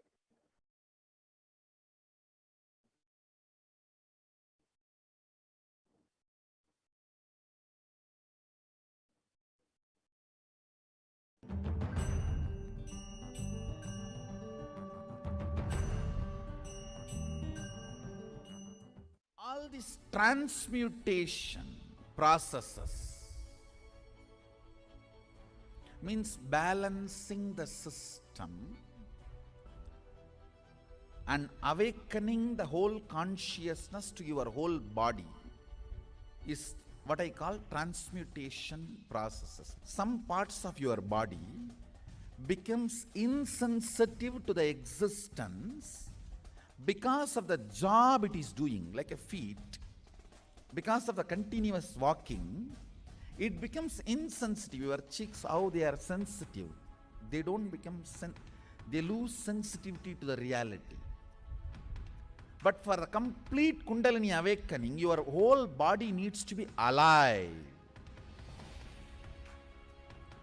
All these transmutation processes means balancing the system and awakening the whole consciousness to your whole body is what I call transmutation processes. Some parts of your body becomes insensitive to the existence because of the job it is doing, like a feet. Because of the continuous walking, it becomes insensitive. Your cheeks, how they are sensitive, they don't become they lose sensitivity to the reality. But for a complete Kundalini awakening, your whole body needs to be alive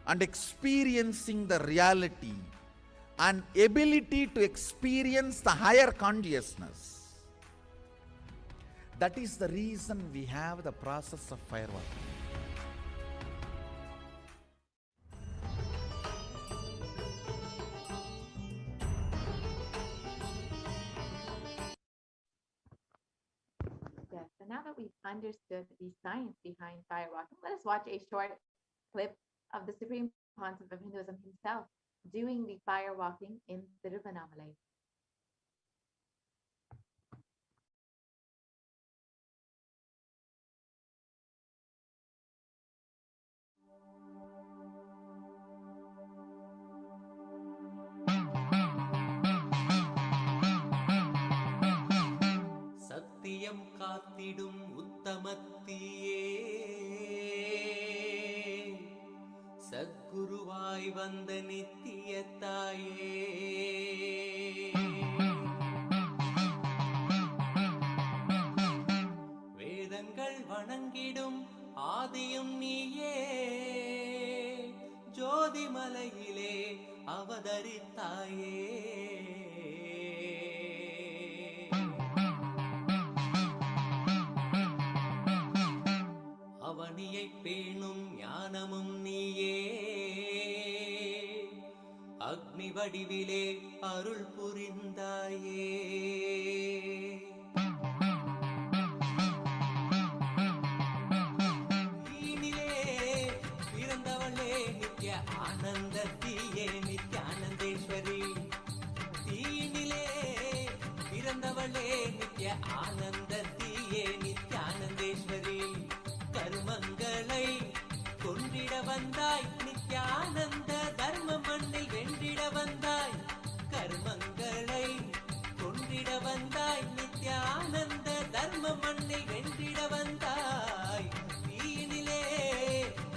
and experiencing the reality and ability to experience the higher consciousness. That is the reason we have the process of fireworking. Yes, and now that we've understood the science behind fire walking, let us watch a short clip of the Supreme Pontiff of Hinduism himself doing the fire walking in Tiruvannamalai. சத்தியம் காத்திடும் உத்தமத்தியே சத்குருவாய் வந்த நித்திய தாயே வேதங்கள் வணங்கிடும் ஆதியும் நீயே ஜோதிமலையிலே அவதரித்தாயே அவனியை பேணும் ஞானமும் நீயே அக்னி வடிவிலே அருள் புரிந்தாயே தீனிலே பிறந்தவளே நித்ய ஆனந்தத்தியே நித்யானந்தேஸ்வரி தீனிலே பிறந்தவளே நித்ய ஆனந்தத்தியே நித்யானந்தேஸ்வரி கர்மங்களை கொன்றிட வந்தாய் நித்யானந்த தர்ம மண்ணில் வென்றிட வந்தாய் கர்மங்களை கொன்றிட வந்தாய் நித்யானந்த தர்ம மண்ணில் வென்றிட வந்தாய் தீயினிலே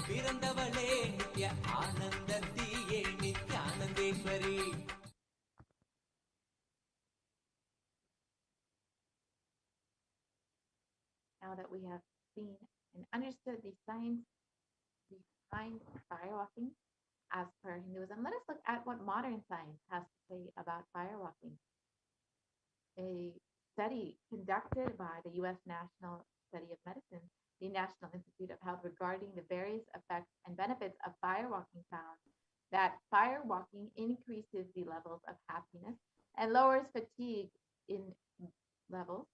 பிறந்தவளே நித்ய ஆனந்த தீயே நித்யானந்தேஸ்வரி. Now that we have seen and understood the science behind firewalking as per Hinduism, let us look at what modern science has to say about firewalking. A study conducted by the U.S. National Study of Medicine, the National Institute of Health, regarding the various effects and benefits of firewalking found that firewalking increases the levels of happiness and lowers fatigue in levels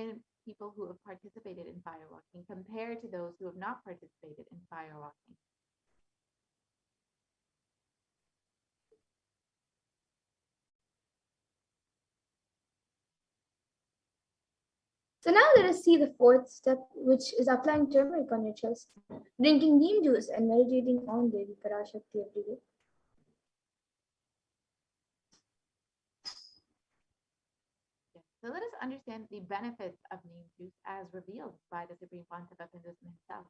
in people who have participated in firewalking compared to those who have not participated in firewalking. So now let us see the fourth step, which is applying turmeric on your chest, drinking neem juice, and meditating on Devi Parashakti every day. Yes. So let us understand the benefits of neem juice as revealed by the Supreme Pontiff of Hinduism himself.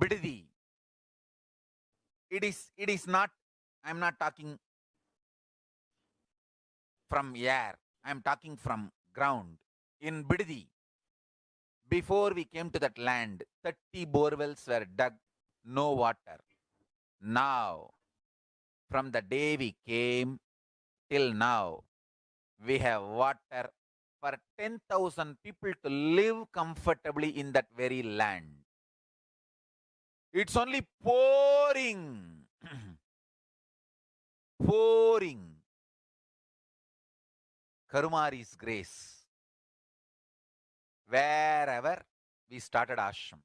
Bididi. It is not, I'm not talking from air, I'm talking from ground. In Bididi, before we came to that land, 30 borewells were dug, no water. Now, from the day we came till now, we have water for 10,000 people to live comfortably in that very land. It's only pouring, pouring. Karumari's grace. Wherever we started ashram,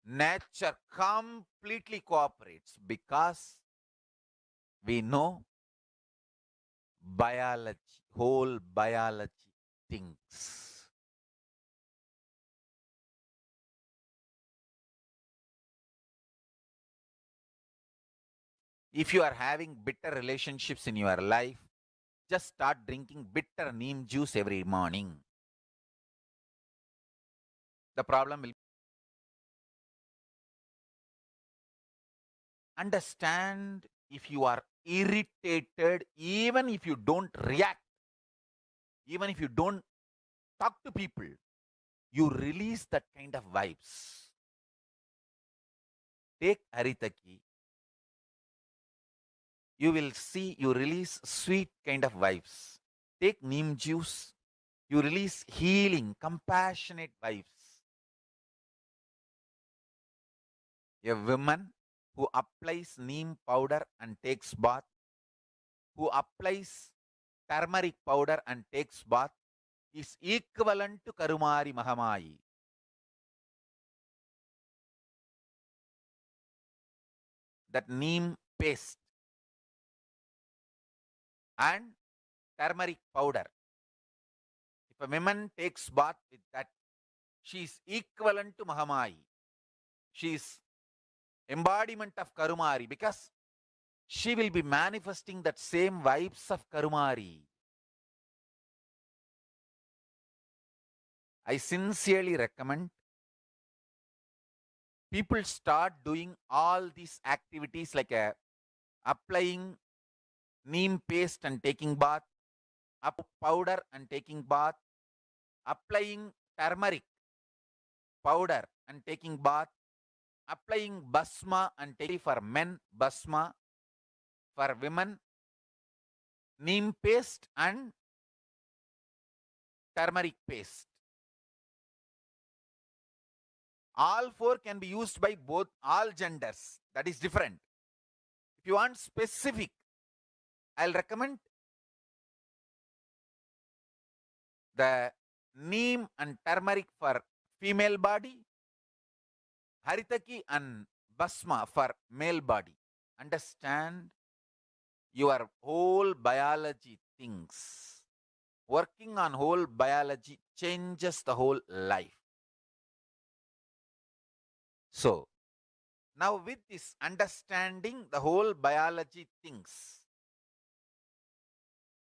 nature completely cooperates because we know biology, whole biology thinks. If you are having bitter relationships in your life, just start drinking bitter neem juice every morning. The problem will understand. If you are irritated, even if you don't react, even if you don't talk to people, you release that kind of vibes. Take Haritaki. You will see you release sweet kind of vibes. Take neem juice. You release healing, compassionate vibes. A woman who applies neem powder and takes bath, who applies turmeric powder and takes bath, is equivalent to Karumari Mahamayi. That neem paste and turmeric powder. If a woman takes bath with that, she is equivalent to Mahamayi. She is embodiment of Karumari because she will be manifesting that same vibes of Karumari. I sincerely recommend people start doing all these activities like applying neem paste and taking bath, powder and taking bath, applying turmeric powder and taking bath, applying basma and taking for men basma, for women neem paste and turmeric paste. All four can be used by both all genders. That is different. If you want specific, I'll recommend the neem and turmeric for female body, haritaki and basma for male body. Understand your whole biology things. Working on whole biology changes the whole life. So, now with this understanding the whole biology things,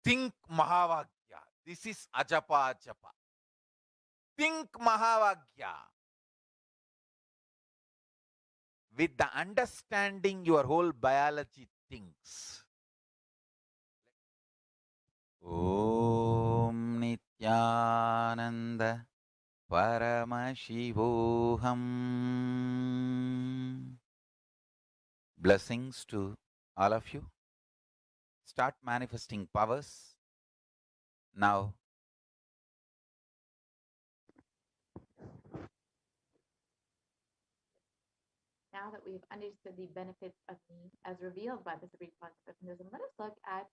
think Mahavagya. This is Ajapa Japa. Think Mahavagya. With the understanding your whole biology thinks. Om Nithyananda Paramashivoham. Blessings to all of you. Start manifesting powers. Now, Now that we've understood the benefits of neem as revealed by the Supreme Concept of Hinduism, let us look at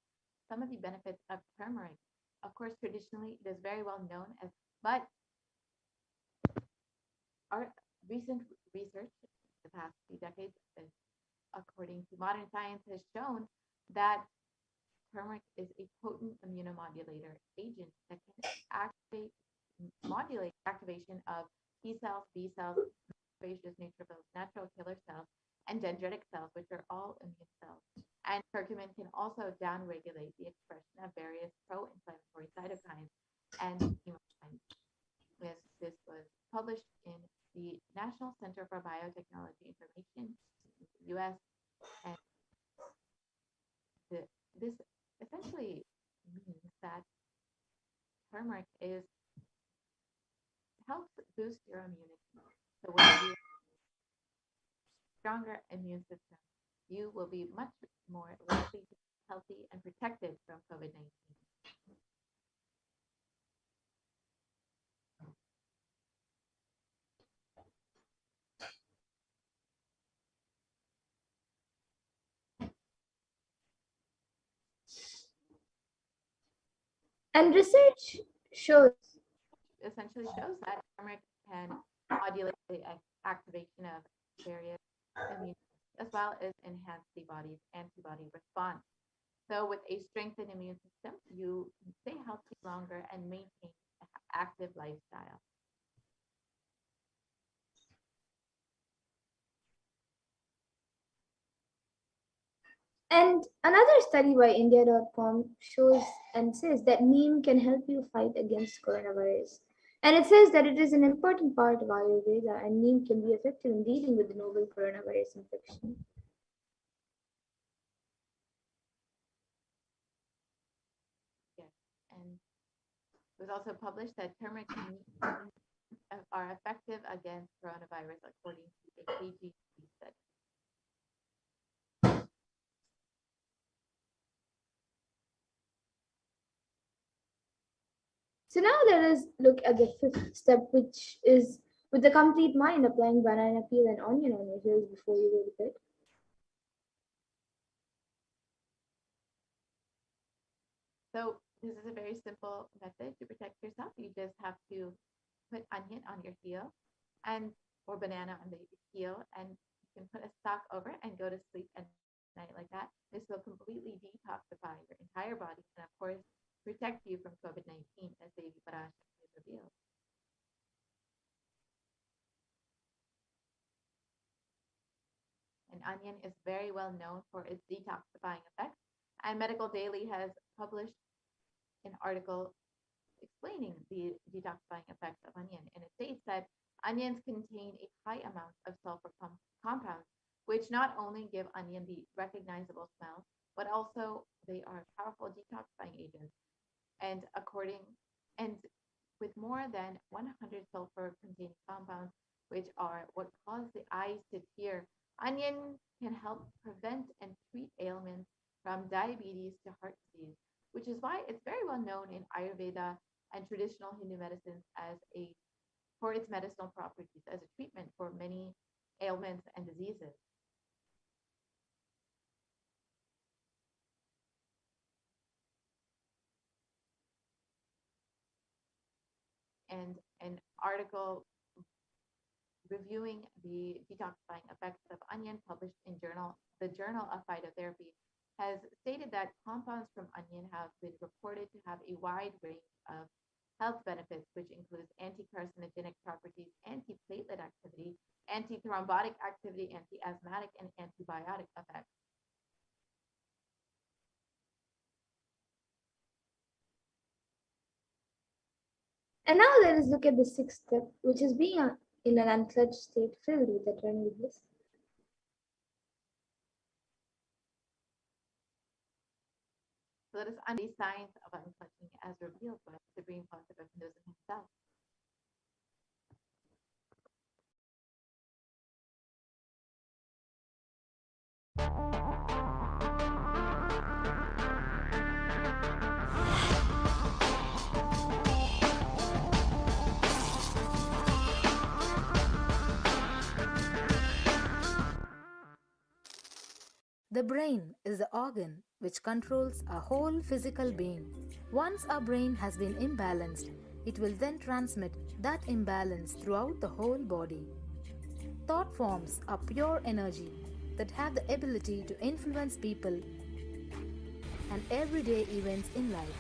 some of the benefits of turmeric. Of course, traditionally, it is very well known as, but our recent research, the past few decades, according to modern science, has shown that turmeric is a potent immunomodulator agent that can modulate activation of T cells, B cells, macrophages, neutrophils, natural killer cells, and dendritic cells, which are all immune cells. And curcumin can also downregulate the expression of various pro-inflammatory cytokines and chemokines. This was published in the National Center for Biotechnology Information in the U.S. And this essentially means that turmeric helps boost your immunity. So when you have a stronger immune system, you will be much more likely to be healthy and protected from COVID-19. And research shows Essentially shows that turmeric can modulate the activation of various immune as well as enhance the body's antibody response. So with a strengthened immune system, you can stay healthy longer and maintain an active lifestyle. And another study by India.com shows and says that neem can help you fight against coronavirus. And it says that it is an important part of Ayurveda and neem can be effective in dealing with the novel coronavirus infection. Yes. And it was also published that turmeric are effective against coronavirus according to a KGC study. So now let us look at the fifth step, which is With a complete mind, applying banana peel and onion on your heels before you go to bed. So this is a very simple method to protect yourself. You just have to put onion on your heel and or banana on the heel, and you can put a sock over it and go to sleep at night like that. This will completely detoxify your entire body and of course protect you from COVID-19 as Devi Parashakti has revealed. And onion is very well known for its detoxifying effects. And Medical Daily has published an article explaining the detoxifying effects of onion. And it states that onions contain a high amount of sulfur compounds, which not only give onion the recognizable smell, but also they are powerful detoxifying agents. And according and with more than 100 sulfur containing compounds, which are what cause the eyes to tear, onion can help prevent and treat ailments from diabetes to heart disease, which is why it's very well known in Ayurveda and traditional Hindu medicines as a for its medicinal properties as a treatment for many ailments and diseases. And an article reviewing the detoxifying effects of onion published in the Journal of Phytotherapy has stated that compounds from onion have been reported to have a wide range of health benefits, which includes anti-carcinogenic properties, anti-platelet activity, anti-thrombotic activity, anti-asthmatic, and antibiotic effects. And now let us look at the sixth step, which is being in an unclutched state filled with eternal bliss. So let us understand the science of unclutching as revealed by the Supreme Concept of Hinduism himself. The brain is the organ which controls our whole physical being. Once our brain has been imbalanced, it will then transmit that imbalance throughout the whole body. Thought forms are pure energy that have the ability to influence people and everyday events in life.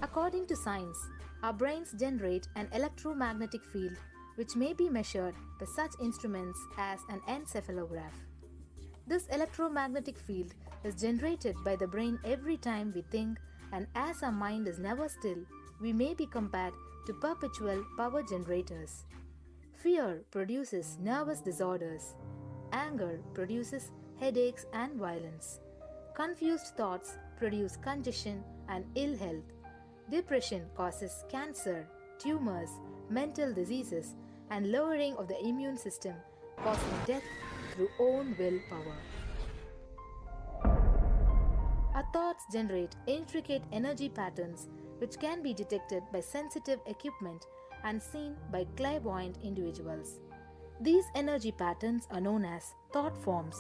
According to science, our brains generate an electromagnetic field which may be measured by such instruments as an encephalograph. This electromagnetic field is generated by the brain every time we think, and as our mind is never still, we may be compared to perpetual power generators. Fear produces nervous disorders. Anger produces headaches and violence. Confused thoughts produce congestion and ill health. Depression causes cancer, tumors, mental diseases, and lowering of the immune system, causing death through own willpower. Our thoughts generate intricate energy patterns which can be detected by sensitive equipment and seen by clairvoyant individuals. These energy patterns are known as thought forms.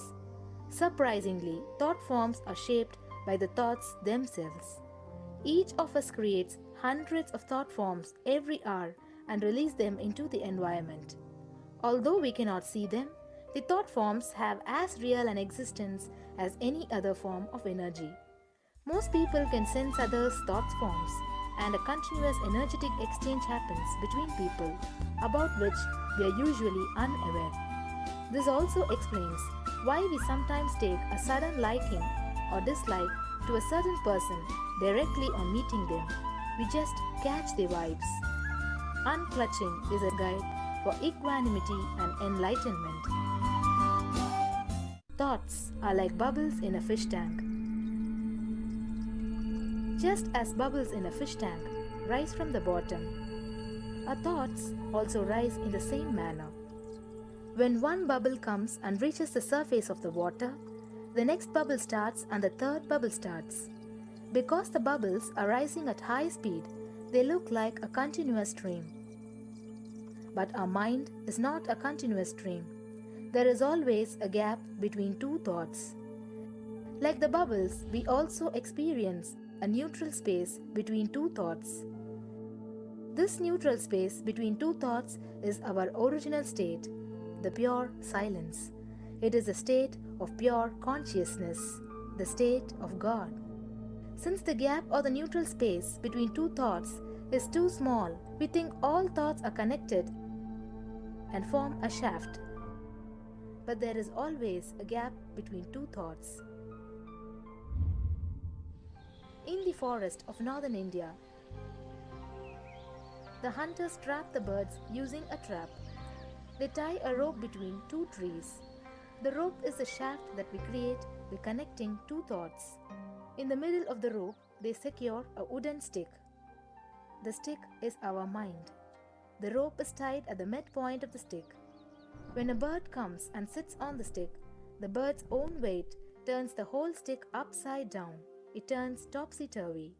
Surprisingly, thought forms are shaped by the thoughts themselves. Each of us creates hundreds of thought forms every hour and release them into the environment. Although we cannot see them, the thought forms have as real an existence as any other form of energy. Most people can sense others' thought forms, and a continuous energetic exchange happens between people about which we are usually unaware. This also explains why we sometimes take a sudden liking or dislike to a certain person directly on meeting them. We just catch their vibes. Unclutching is a guide for equanimity and enlightenment. Thoughts are like bubbles in a fish tank. Just as bubbles in a fish tank rise from the bottom, our thoughts also rise in the same manner. When one bubble comes and reaches the surface of the water, the next bubble starts and the third bubble starts. Because the bubbles are rising at high speed, They look like a continuous stream. But our mind is not a continuous stream. There is always a gap between two thoughts. Like the bubbles, we also experience a neutral space between two thoughts. This neutral space between two thoughts is our original state, the pure silence. It is a state of pure consciousness, the state of God. Since the gap or the neutral space between two thoughts is too small, we think all thoughts are connected and form a shaft. But there is always a gap between two thoughts. In the forest of northern India, the hunters trap the birds using a trap. They tie a rope between two trees. The rope is the shaft that we create by connecting two thoughts. In the middle of the rope, they secure a wooden stick. The stick is our mind. The rope is tied at the midpoint of the stick. When a bird comes and sits on the stick, the bird's own weight turns the whole stick upside down. It turns topsy-turvy.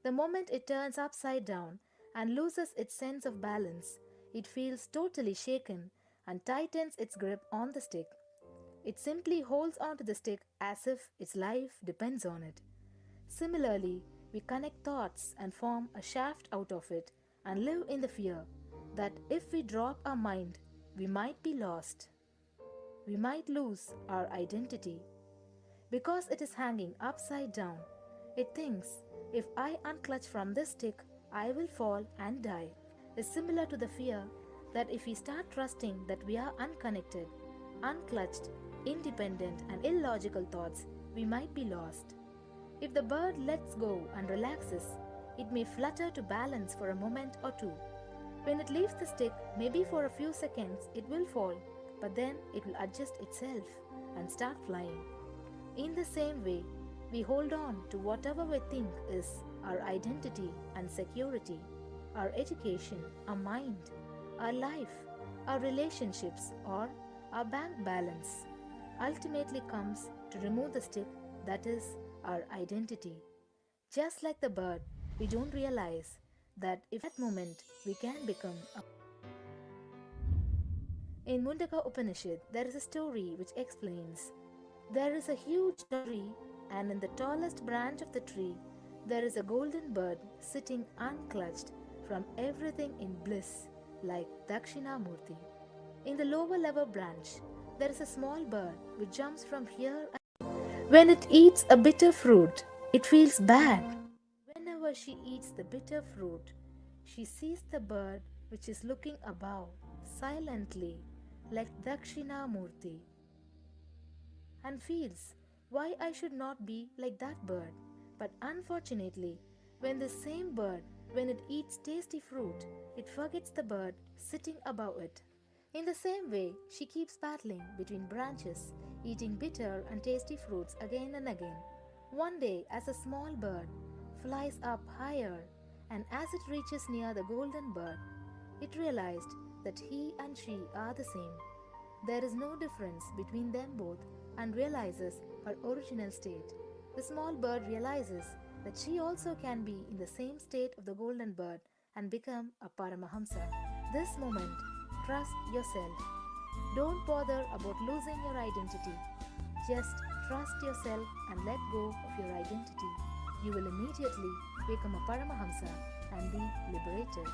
The moment it turns upside down and loses its sense of balance, it feels totally shaken and tightens its grip on the stick. It simply holds onto the stick as if its life depends on it. Similarly, we connect thoughts and form a shaft out of it and live in the fear that if we drop our mind, we might be lost. We might lose our identity. Because it is hanging upside down, it thinks, if I unclutch from this stick, I will fall and die. Is similar to the fear that if we start trusting that we are unconnected, unclutched, independent and illogical thoughts, we might be lost. If the bird lets go and relaxes, it may flutter to balance for a moment or two. When it leaves the stick, maybe for a few seconds, it will fall, but then it will adjust itself and start flying. In the same way, we hold on to whatever we think is our identity and security, our education, our mind, our life, our relationships, or our bank balance. Ultimately comes to remove the stick that is our identity. Just like the bird, we don't realize that if at that moment we can become a. In Mundaka Upanishad, there is a story which explains there is a huge tree, and in the tallest branch of the tree, there is a golden bird sitting unclutched from everything in bliss, like Dakshinamurti. In the lower level branch, there is a small bird which jumps from here. When it eats a bitter fruit, it feels bad. Whenever she eats the bitter fruit, she sees the bird which is looking above, silently, like Dakshinamurti, and feels why I should not be like that bird. But unfortunately, when the same bird, when it eats tasty fruit, it forgets the bird sitting above it. In the same way, she keeps battling between branches, eating bitter and tasty fruits again and again. One day, as a small bird flies up higher, and as it reaches near the golden bird, it realized that he and she are the same. There is no difference between them both and realizes her original state. The small bird realizes that she also can be in the same state of the golden bird and become a Paramahamsa. This moment, trust yourself. Don't bother about losing your identity. Just trust yourself and let go of your identity. You will immediately become a Paramahamsa and be liberated.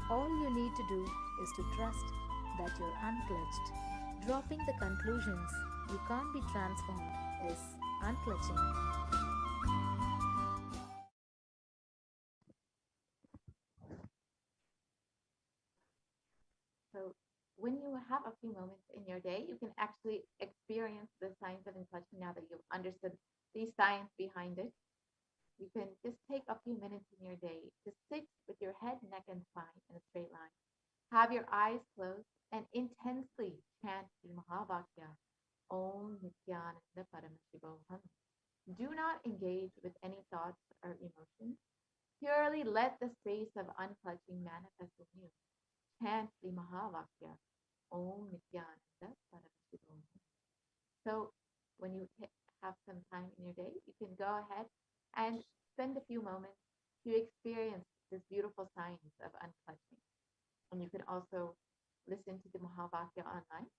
All you need to do is to trust that you're unclutched. Dropping the conclusions you can't be transformed is unclutching. So when you have a few moments in your day, you can actually experience the science of unclutching now that you've understood the science behind it. You can just take a few minutes in your day to sit with your head, neck, and spine in a straight line. Have your eyes closed and intensely chant the Mahavakya, Om Nithyananda Paramashivoham. Do not engage with any thoughts or emotions. Purely let the space of unclutching manifest in you. Chant the Mahavakya, Om Nithyananda Paramashivoham. So when you have some time in your day, you can go ahead and spend a few moments to experience this beautiful science of unclutching. And you can also listen to the Mahavakya online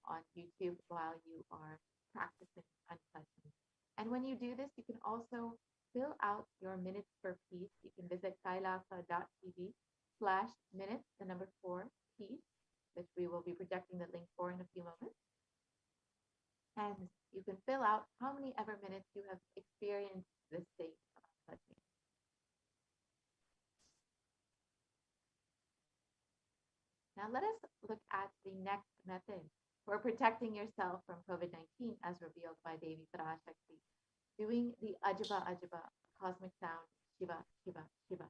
on YouTube while you are practicing unclutching. And when you do this, you can also fill out your minutes per piece. You can visit kailasa.tv/minutes, the number 4 piece, which we will be projecting the link for in a few moments. And you can fill out how many ever minutes you have experienced this state of unclutching. Now let us look at the next method for protecting yourself from COVID-19 as revealed by Devi Parashakti, doing the Ajaba Ajaba cosmic sound, Shiva, Shiva, Shiva.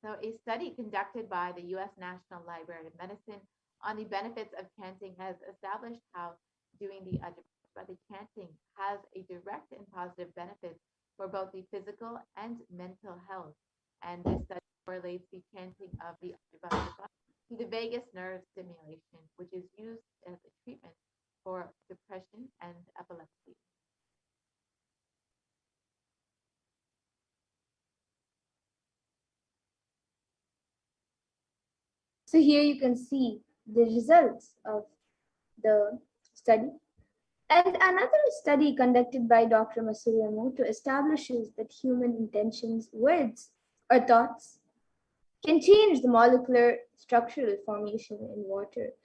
So a study conducted by the U.S. National Library of Medicine on the benefits of chanting has established how doing the Ajaba, the chanting, has a direct and positive benefit for both the physical and mental health. And this study correlates the chanting of the Ajaba to the vagus nerve stimulation, which is used as a treatment for depression and epilepsy. So here you can see the results of the study. And another study conducted by Dr. Masaru Emoto establishes that human intentions, words, or thoughts can change the molecular structural formation in water.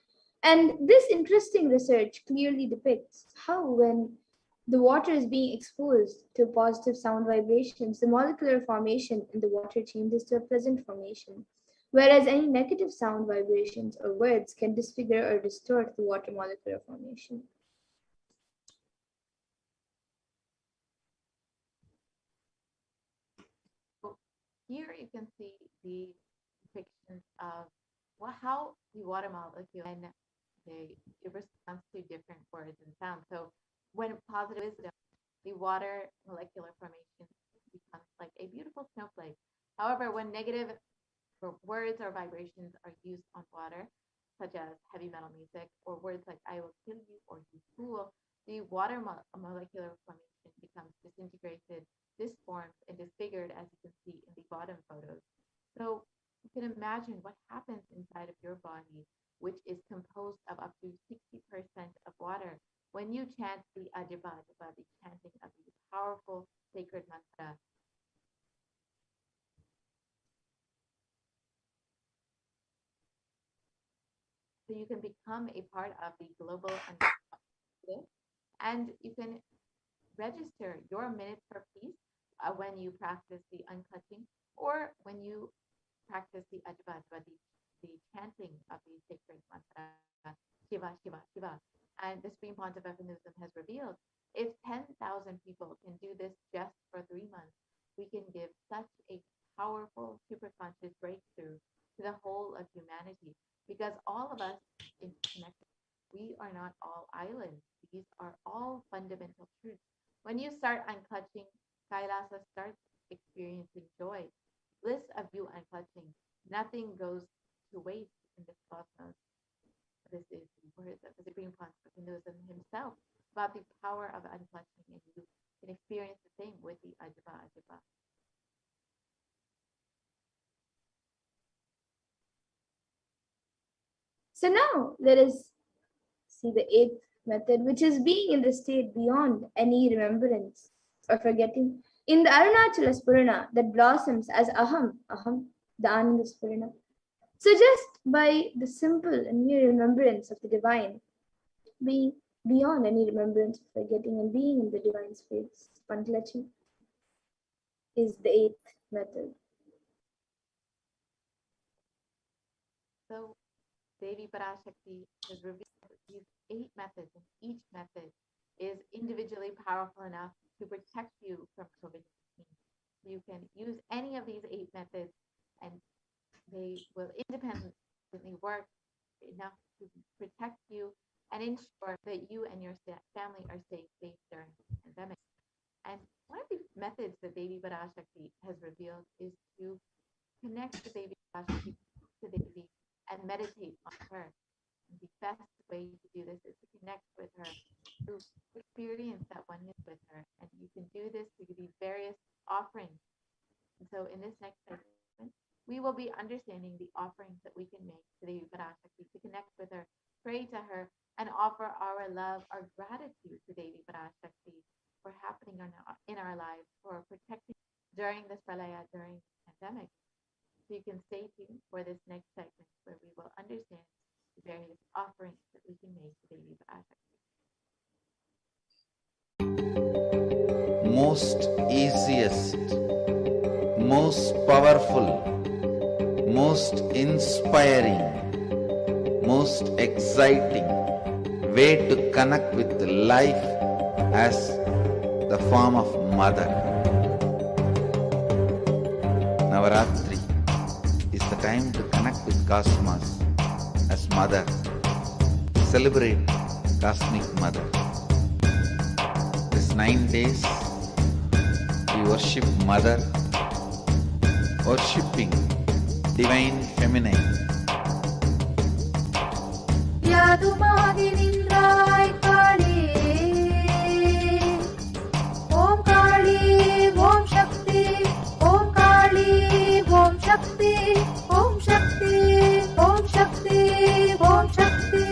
And this interesting research clearly depicts how, when the water is being exposed to positive sound vibrations, the molecular formation in the water changes to a pleasant formation, whereas any negative sound vibrations or words can disfigure or distort the water molecular formation. Here you can see the depictions of how the water molecule and it responds to different words and sounds. So when positive is done, the water molecular formation becomes like a beautiful snowflake. However, when negative words or vibrations are used on water, such as heavy metal music or words like I will kill you or you fool, the water molecular formation becomes disintegrated, disformed, and disfigured, as you can see in the bottom photos. So you can imagine what happens inside of your body, which is composed of up to 60% of water, when you chant the Ajaba Ajaba, the chanting of the powerful sacred mantra. So you can become a part of the global initiative, and you can register your minutes per piece when you practice the unclutching or when you practice the Ajaba Ajaba, the chanting of the sacred mantra, Shiva, Shiva, Shiva. And the Supreme Pontiff of Hinduism has revealed if 10,000 people can do this just for 3 months, we can give such a powerful superconscious breakthrough to the whole of humanity, because all of us interconnected. We are not all islands. These are all fundamental truths. When you start unclutching, Kailasa starts experiencing joy, bliss of you unclutching. Nothing goes to waste in this cosmos. This is the words of the Supreme Pontiff of Hinduism himself about the power of unclutching, and you can experience the same with the Ajaba Ajaba. So now let us see the eighth method, which is being in the state beyond any remembrance or forgetting. In the Arunachala Spurana that blossoms as Aham, Aham, the Ananda Spurana. So just by the simple and mere remembrance of the divine, being beyond any remembrance of forgetting and being in the divine space, Panklachi, is the eighth method. So Devi Parashakti has revealed these 8 methods, and each method is individually powerful enough to protect you from COVID-19. You can use any of these 8 methods, and they will independently work enough to protect you and ensure that you and your family are safe during the pandemic. And one of the methods that Devi Parashakti has revealed is to connect to Devi Parashakti, to Devi, and meditate on her. And the best way to do this is to connect with her to experience that oneness with her. And you can do this through these various offerings. And so in this next segment, we will be understanding the offerings that we can make to Devi Parashakti, to connect with her, pray to her, and offer our love, our gratitude to Devi Parashakti for happening in our lives, for protecting during this pralaya, during the pandemic. So you can stay tuned for this next segment where we will understand the various offerings that we can make to Devi Parashakti. Most easiest, most powerful, most inspiring, most exciting way to connect with life as the form of mother. Navaratri is the time to connect with Cosmos as mother. Celebrate Cosmic Mother. This 9 days we worship Mother, worshipping Divine Feminine. யாதுமாகி நின்றாய் காளி ஓம் காளி ஓம் சக்தி ஓம் காளி ஓம் சக்தி ஓம் சக்தி ஓம் சக்தி ஓம் சக்தி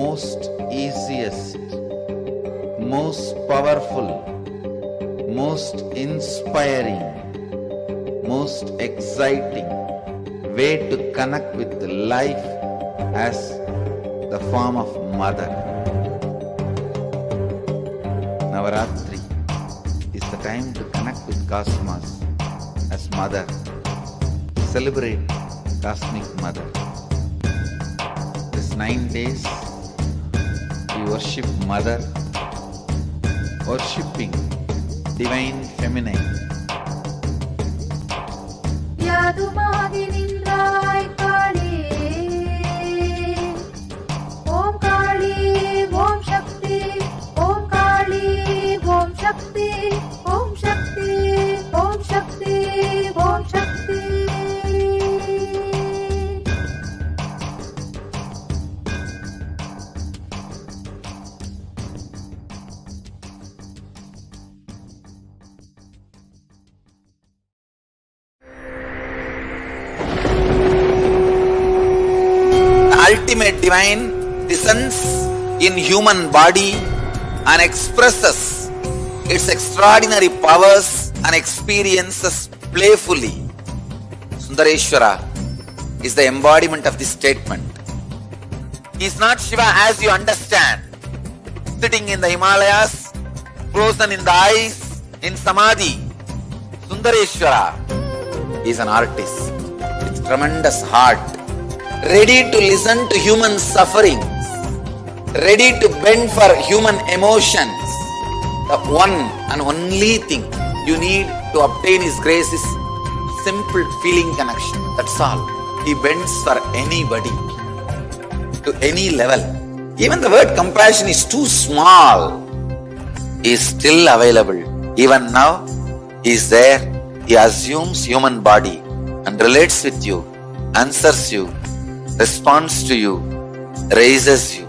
most easiest, most powerful, most inspiring, most exciting way to connect with life as the form of mother. Navaratri is the time to connect with Cosmos as mother. Celebrate Cosmic Mother. This 9 days we worship Mother, worshipping Divine Feminine. யாதுமாகி நின்றாய் காளி, ஓம் காளி ஓம் சக்தி, ஓம் காளி ஓம் சக்தி, ஓம் சக்தி ஓம் சக்தி ஓம் சக்தி. Ultimate divine descends in human body and expresses its extraordinary powers and experiences playfully. Sundareshwara is the embodiment of this statement. He is not Shiva as you understand, sitting in the Himalayas, frozen in the ice, in Samadhi. Sundareshwara is an artist with tremendous heart, ready to listen to human sufferings, ready to bend for human emotions. The one and only thing you need to obtain His grace is simple feeling connection. That's all. He bends for anybody, to any level. Even the word compassion is too small. He is still available. Even now, He is there. He assumes human body and relates with you, answers you, responds to you, raises you.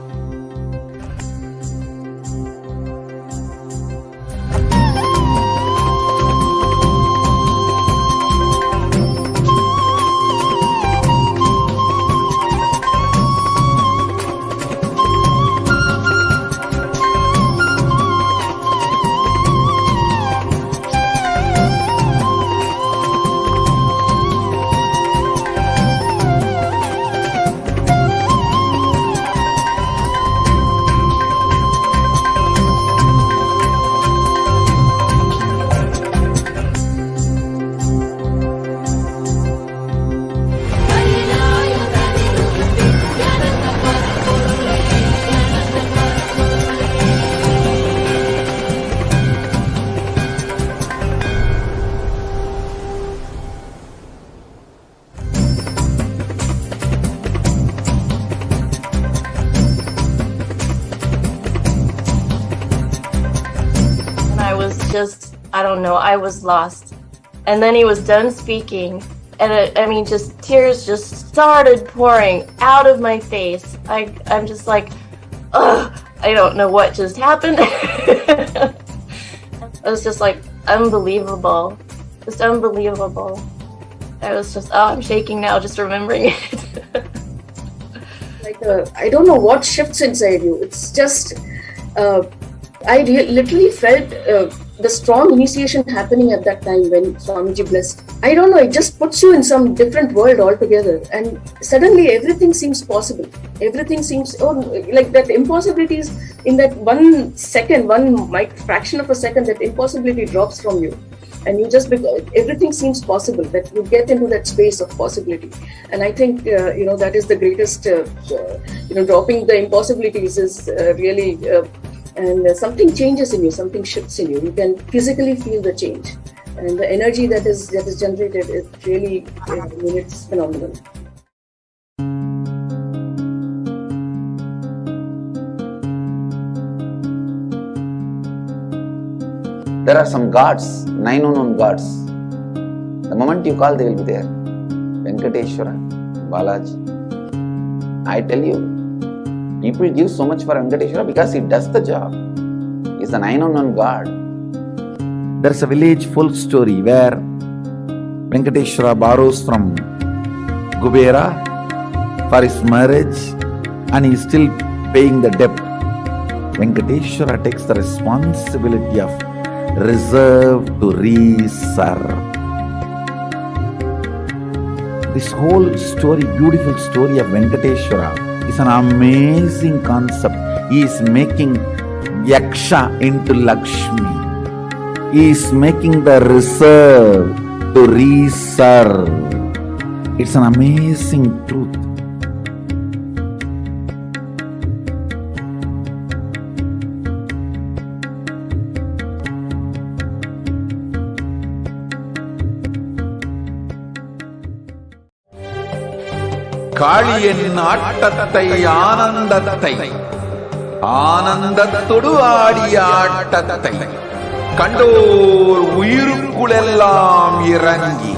I don't know, I was lost. And then he was done speaking, and just tears just started pouring out of my face. I'm just like, ugh, I don't know what just happened. It was just like unbelievable, just unbelievable. I was just, I'm shaking now just remembering it. I don't know what shifts inside you. It's just, I literally felt the strong initiation happening at that time when Swamiji blessed. I don't know, it just puts you in some different world altogether, and suddenly everything seems possible. Everything seems, like that impossibilities in that 1 second, fraction of a second, that impossibility drops from you. And you just, everything seems possible, that you get into that space of possibility. And I think, that is the greatest, dropping the impossibilities is really, and something changes in you, something shifts in you. You can physically feel the change. And the energy that is generated, it really, it's phenomenal. There are some gods, 9 unknown gods. The moment you call, they will be there. Venkateshwara, Balaji. I tell you, people give so much for Venkateshwara because he does the job. He's the 9 unknown god. There's a village folk story where Venkateshwara borrows from Kubera for his marriage and he is still paying the debt. Venkateshwara takes the responsibility of reserve to reserve. This whole story, beautiful story of Venkateshwara is an amazing concept. He is making Yaksha into Lakshmi. He is making the reserve to reserve. It's an amazing truth. காளியின் ஆட்டத்தை ஆனந்தத்தை ஆனந்தத்தொடு ஆடிய ஆட்டத்தை கண்டோர் உயிருக்குளெல்லாம் இறங்கி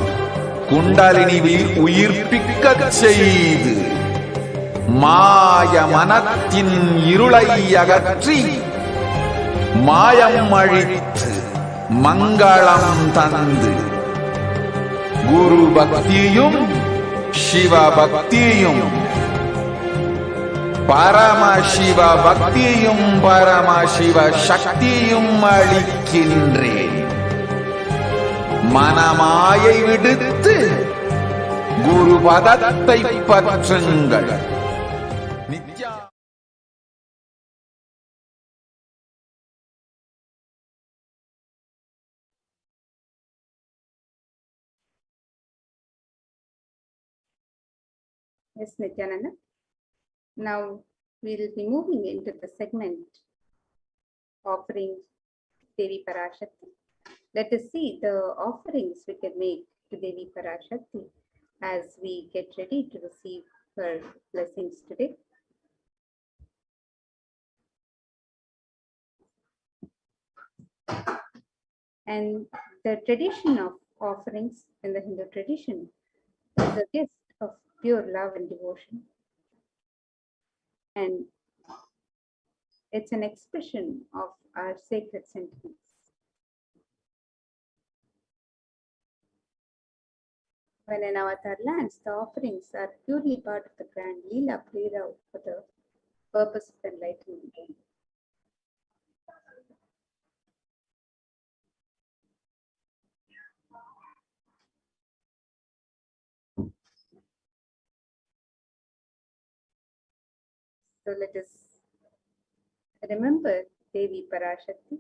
குண்டலினியில் உயிர்ப்பிக்கச் செய்து மாய மனத்தின் இருளை அகற்றி மாயம் அழித்து மங்களம் தந்து குரு பக்தியும் சிவ பக்தியும் பரமசிவ பக்தியும் பரமசிவ சக்தியும் அளிக்கின்றேன். மனமாயை விடுத்து குரு பதத்தை பற்றுங்கள். Nithya Yes, Nithyananda. Now we will be moving into the segment offering Devi Parashakti. Let us see the offerings we can make to Devi Parashakti as we get ready to receive her blessings today. And the tradition of offerings in the Hindu tradition is a gift of pure love and devotion. And it's an expression of our sacred sentiments. When in Avatar lands, the offerings are purely part of the grand Leela played out for the purpose of enlightenment. So let us remember Devi Parashakti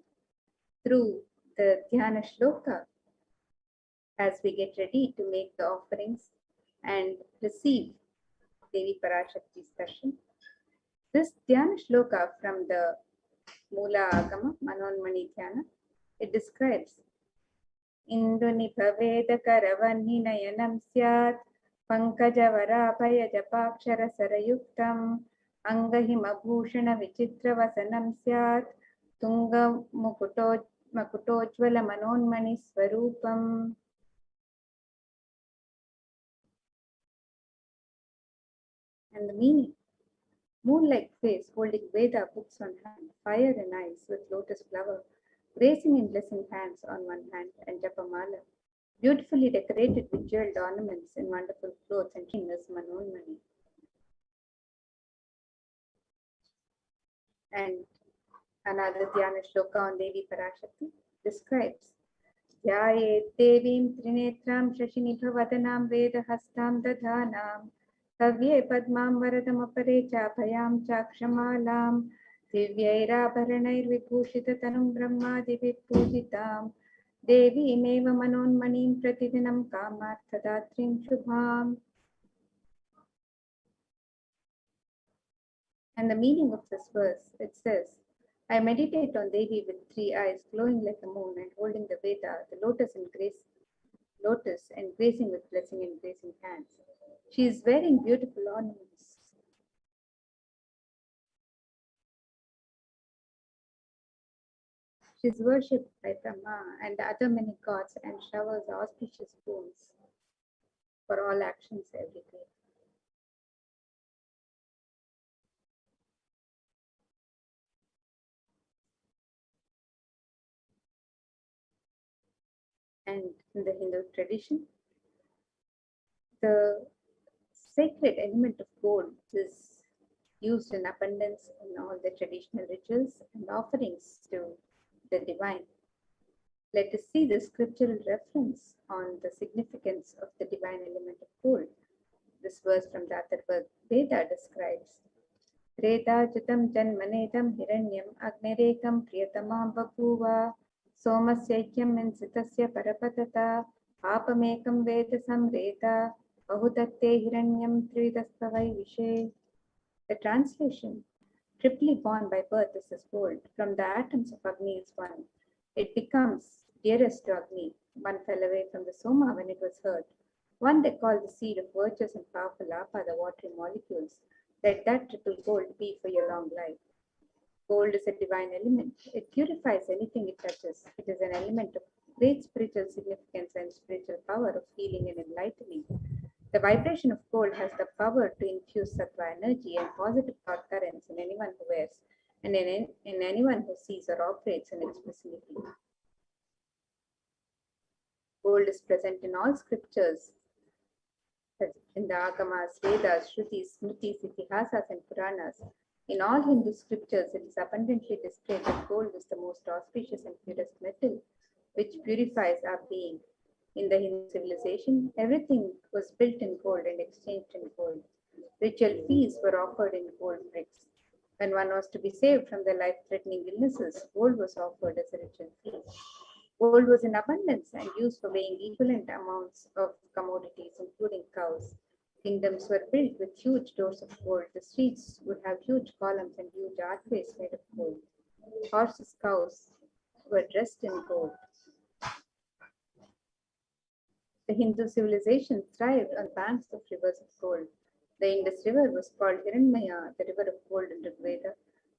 through the Dhyana Shloka as we get ready to make the offerings and receive Devi Parashakti's darshan. This Dhyana Shloka from the Mula Agama, Manonmani Dhyana, it describes Induni Bhaveda Karavani Nayanam Syat Pankajavara Japakshara Sarayuktam Angahima Bhushana Vichitra Vasanam Syat Tunga Makutojvala Manonmani Swarupam. And the meaning: moon-like face holding Veda books on hand, fire in eyes with lotus flower, gracing in blessing hands on one hand and japamala, beautifully decorated with jeweled ornaments in wonderful clothes and as Manonmani. And another Dhyana Shloka on Devi Parashakti describes Dhyaye Devim Trinetram Shashini Bhavadanam Vedahastam Dadhanam Kavye Padmam Varadam Apare Chapayam Chakshamalam Divyairabharanair Vibhushita Tanum Brahma Divit Pujitam Devi Meva Manonmanim Pratidinam Kamarthadatrim Shubham. And the meaning of this verse, it says, I meditate on Devi with 3 eyes glowing like a moon and holding the Veda, the lotus and gracing with blessing and gracing hands. She is wearing beautiful ornaments. She is worshipped by Brahma and other many gods and showers auspicious boons for all actions every day. And in the Hindu tradition, the sacred element of gold is used in abundance in all the traditional rituals and offerings to the divine. Let us see the scriptural reference on the significance of the divine element of gold. This verse from the Atharva Veda describes Tretajutam Janmanedam Hiranyam Agnerekam Priyatamam Babuva Somasyaikyam Insitasya Parapatata Apamekam Veda Samreta Bahudatte Hiranyam Trividastavai Vishe. The translation: triply born by birth is as gold. From the atoms of Agni is one. It becomes dearest to Agni. One fell away from the Soma when it was hurt. One they call the seed of virtuous and powerful Apa, the watery molecules. Let that triple gold be for your long life. Gold is a divine element. It purifies anything it touches. It is an element of great spiritual significance and spiritual power of healing and enlightening. The vibration of gold has the power to infuse sattva energy and positive thought currents in anyone who wears and in anyone who sees or operates in its vicinity. Gold is present in all scriptures, in the Agamas, Vedas, Shrutis, Smritis, Itihasas, and Puranas. In all Hindu scriptures, it is abundantly displayed that gold is the most auspicious and purest metal, which purifies our being. In the Hindu civilization, everything was built in gold and exchanged in gold. Ritual feasts were offered in gold bricks. When one was to be saved from their life-threatening illnesses, gold was offered as a ritual fee. Gold was in abundance and used for weighing equivalent amounts of commodities, including cows. Kingdoms were built with huge doors of gold. The streets would have huge columns and huge archways made of gold. Horses, cows were dressed in gold. The Hindu civilization thrived on banks of rivers of gold. The Indus River was called Hiranmaya, the river of gold in Rigveda.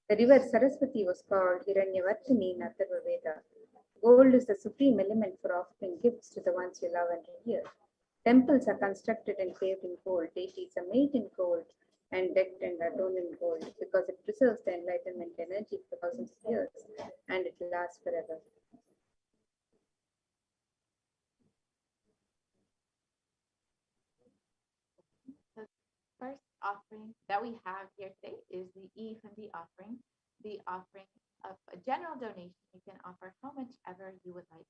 The river Saraswati was called Hiranyavartini in Atharva Veda. Gold is the supreme element for offering gifts to the ones you love and revere. Temples are constructed and paved in gold. Deities are made in gold and decked and adorned in gold because it preserves the enlightenment energy for thousands of years and it lasts forever. The first offering that we have here today is the E-Fundi offering, the offering of a general donation. You can offer how much ever you would like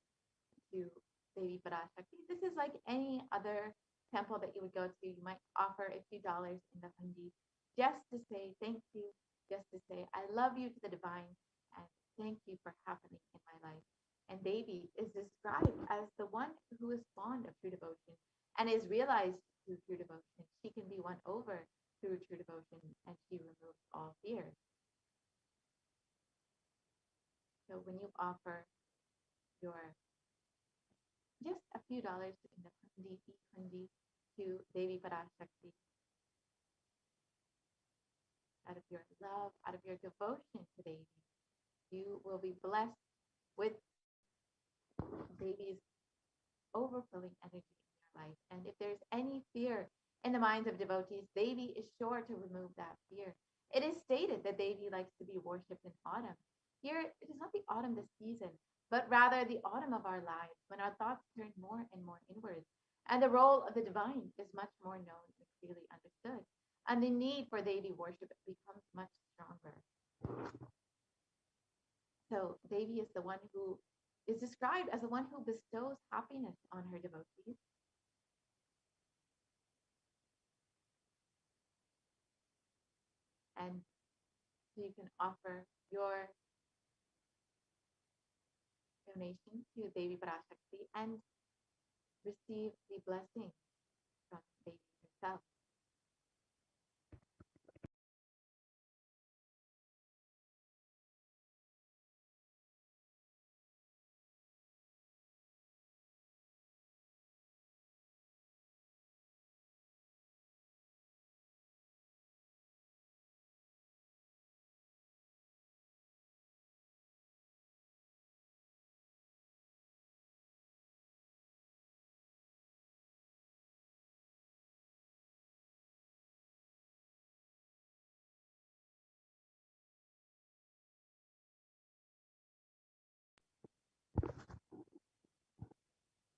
to Devi Parashakti. This is like any other temple that you would go to. You might offer a few dollars in the Fundi just to say thank you, just to say I love you to the divine and thank you for happening in my life. And Devi is described as the one who is fond of true devotion and is realized through true devotion. She can be won over through true devotion and she removes all fear. So when you offer your just a few dollars in the Fundi to Devi Parashakti, out of your love, out of your devotion to Devi, you will be blessed with Devi's overflowing energy in your life. And if there's any fear in the minds of devotees, Devi is sure to remove that fear. It is stated that Devi likes to be worshipped in autumn. Here, it is not the autumn, the season, but rather the autumn of our lives, when our thoughts turn more and more inwards, and the role of the divine is much more known and clearly understood, and the need for Devi worship becomes much stronger. So Devi is the one who is described as the one who bestows happiness on her devotees. And so you can offer your donation to Devi Parashakti and receive the blessing from Devi herself.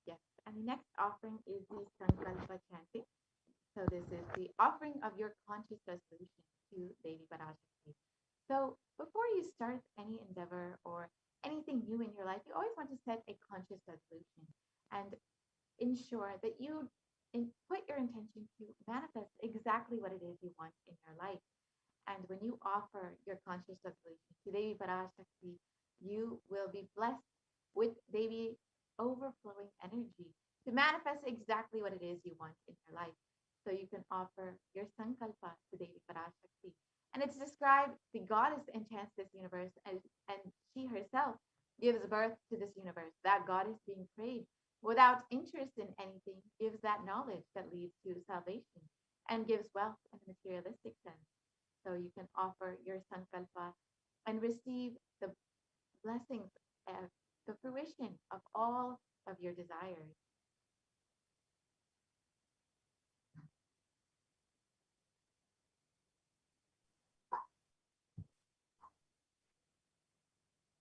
Yes, and the next offering is the Sankalpa chanting. So this is the offering of your conscious resolution to Devi ensure that you put your intention to manifest exactly what it is you want in your life. And when you offer your conscious devotion to Devi Parashakti, you will be blessed with Devi overflowing energy to manifest exactly what it is you want in your life. So you can offer your Sankalpa to Devi Parashakti. And it's described the goddess enchants this universe, and she herself gives birth to this universe. That goddess being prayed without interest in anything gives that knowledge that leads to salvation and gives wealth in a materialistic sense. So you can offer your Sankalpa and receive the blessings of the fruition of all of your desires.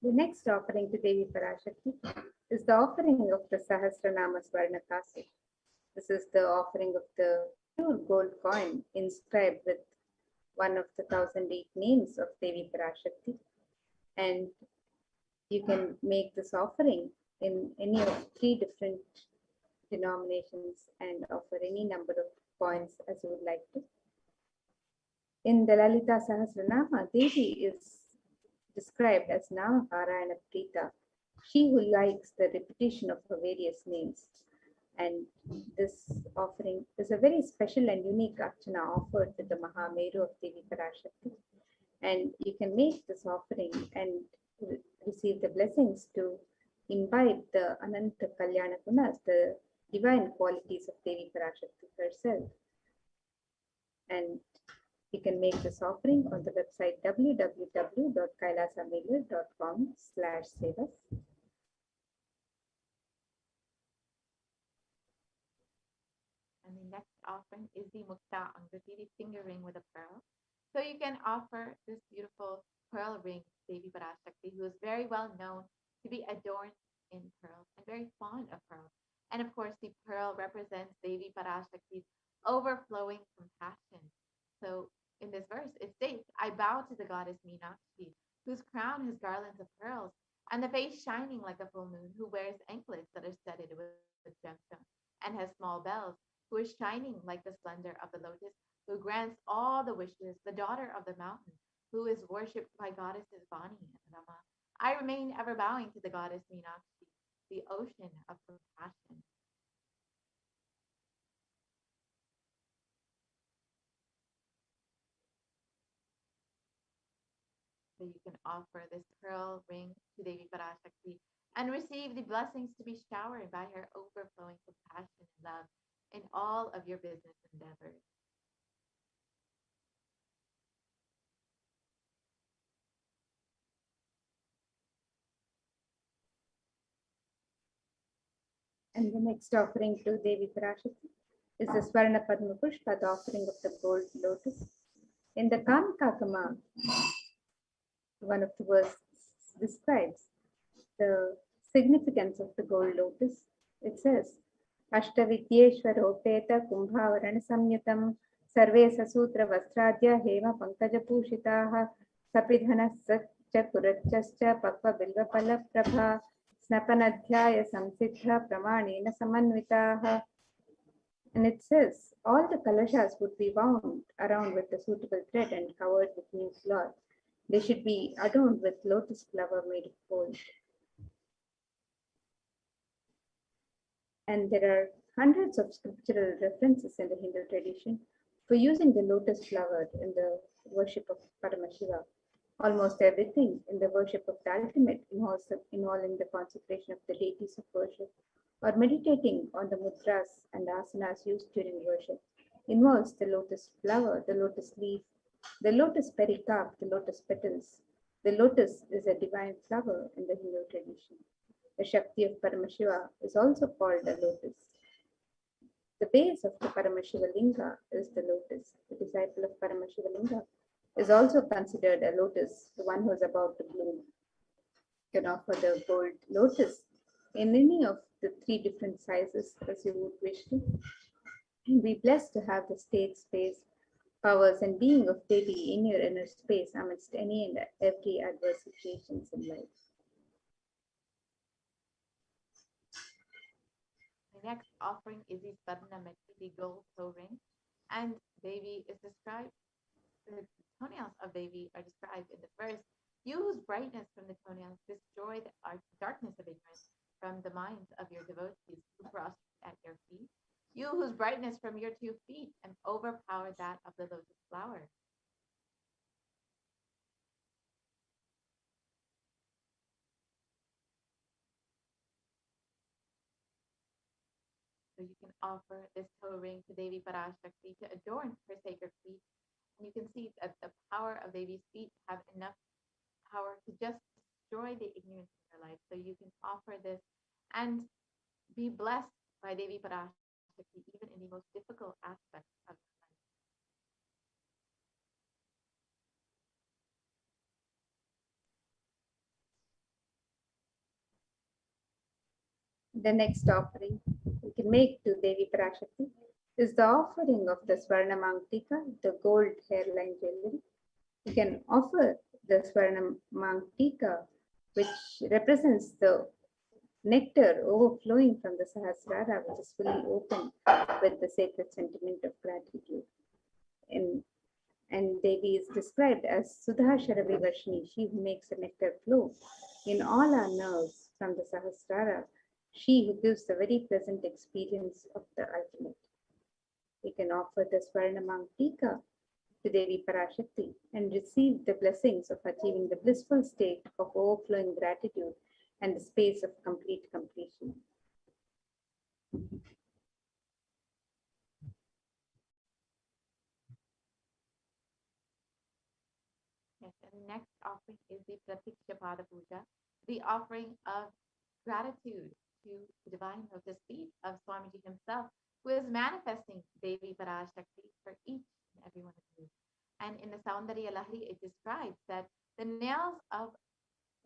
The next offering to Devi Parashakti is the offering of the Sahasranama Swarnakasi. This is the offering of the pure gold coin inscribed with one of the 1008 names of Devi Parashakti. And you can make this offering in any of 3 different denominations and offer any number of coins as you would like to. In the Lalita Sahasranama, Devi is described as Namaparayana Prita, she who likes the repetition of her various names. And this offering is a very special and unique archana offered with the Mahameru of Devi Parashakti. And you can make this offering and receive the blessings to imbibe the Ananta Kalyana Gunas, the divine qualities of Devi Parashakti herself. And you can make this offering on the website www.kailasamelia.com/sevas. And the next offering is the Mukta Angrati, the finger ring with a pearl. So you can offer this beautiful pearl ring to Devi Parashakti, who is very well known to be adorned in pearls and very fond of pearls. And of course, the pearl represents Devi Parashakti's overflowing compassion. So in this verse, it states, I bow to the goddess Meenakshi, whose crown has garlands of pearls, and the face shining like a full moon, who wears anklets that are studded with gemstones, and has small bells, who is shining like the splendor of the lotus, who grants all the wishes, the daughter of the mountain, who is worshipped by goddesses Vani and Rama. I remain ever bowing to the goddess Meenakshi, the ocean of compassion. So you can offer this pearl ring to Devi Parashakti and receive the blessings to be showered by her overflowing compassion and love in all of your business endeavors. And the next offering to Devi Parashakti is the Swarna Padma Pushpa, the offering of the gold lotus. In the Kamkakama, one of the verses describes the significance of the gold lotus. It says, Ashtavidyeshwaropeta Kumbhavarana Samyutam Sarve Sasutra Vastradya Hema Pankaja Pushitaha Sapidhana Satcha Kurachascha Pakva Bilva Pala Prabha Snapanadhyaya Samsiddha Pramanena Samanvitaha. And it says, all the kalashas would be wound around with a suitable thread and covered with new cloth. They should be adorned with lotus flower made of gold. And there are hundreds of scriptural references in the Hindu tradition for using the lotus flower in the worship of Paramashiva. Almost everything in the worship of the ultimate involving the consecration of the deities of worship or meditating on the mudras and asanas used during worship involves the lotus flower, the lotus leaf, the lotus pericarp, the lotus petals. The lotus is a divine flower in the Hindu tradition. The Shakti of Paramashiva is also called a lotus. The base of the Paramashiva Linga is the lotus. The disciple of Paramashiva Linga is also considered a lotus, the one who is about to bloom. You can offer the gold lotus in any of the 3 different sizes as you would wish to. And be blessed to have the state, space, powers, and being of Devi in your inner space amidst any and every adverse situations in life. The next offering is the Swarnamati, the gold toe ring, and Devi is described. The toenails of Devi are described in the verse. You whose brightness from the toenails destroy the darkness of ignorance from the minds of your devotees who prostrate at your feet. You whose brightness from your 2 feet and overpower that of the lotus flower. So you can offer this toe ring to Devi Parashakti to adorn her sacred feet. And you can see that the power of Devi's feet have enough power to just destroy the ignorance in your life. So you can offer this and be blessed by Devi Parashakti even in the most difficult aspects of your life. The next offering we can make to Devi Parashakti is the offering of the Swarnamangtika, the gold hairline jewelry. You can offer the Swarnamangtika, which represents the nectar overflowing from the Sahasrara, which is fully open with the sacred sentiment of gratitude. And Devi is described as Sudha Sharavivarshini, she who makes the nectar flow in all our nerves from the Sahasrara, she who gives the very pleasant experience of the ultimate. We can offer the Swarnamangtika to Devi Parashakti and receive the blessings of achieving the blissful state of overflowing gratitude and the space of complete completion. Yes, and the next offering is the Pratiksha Pada Puja, the offering of gratitude to the divine lotus feet of Swamiji himself, who is manifesting Devi Parashakti for each and every one of you. And in the Saundarya Lahari, it describes that the nails of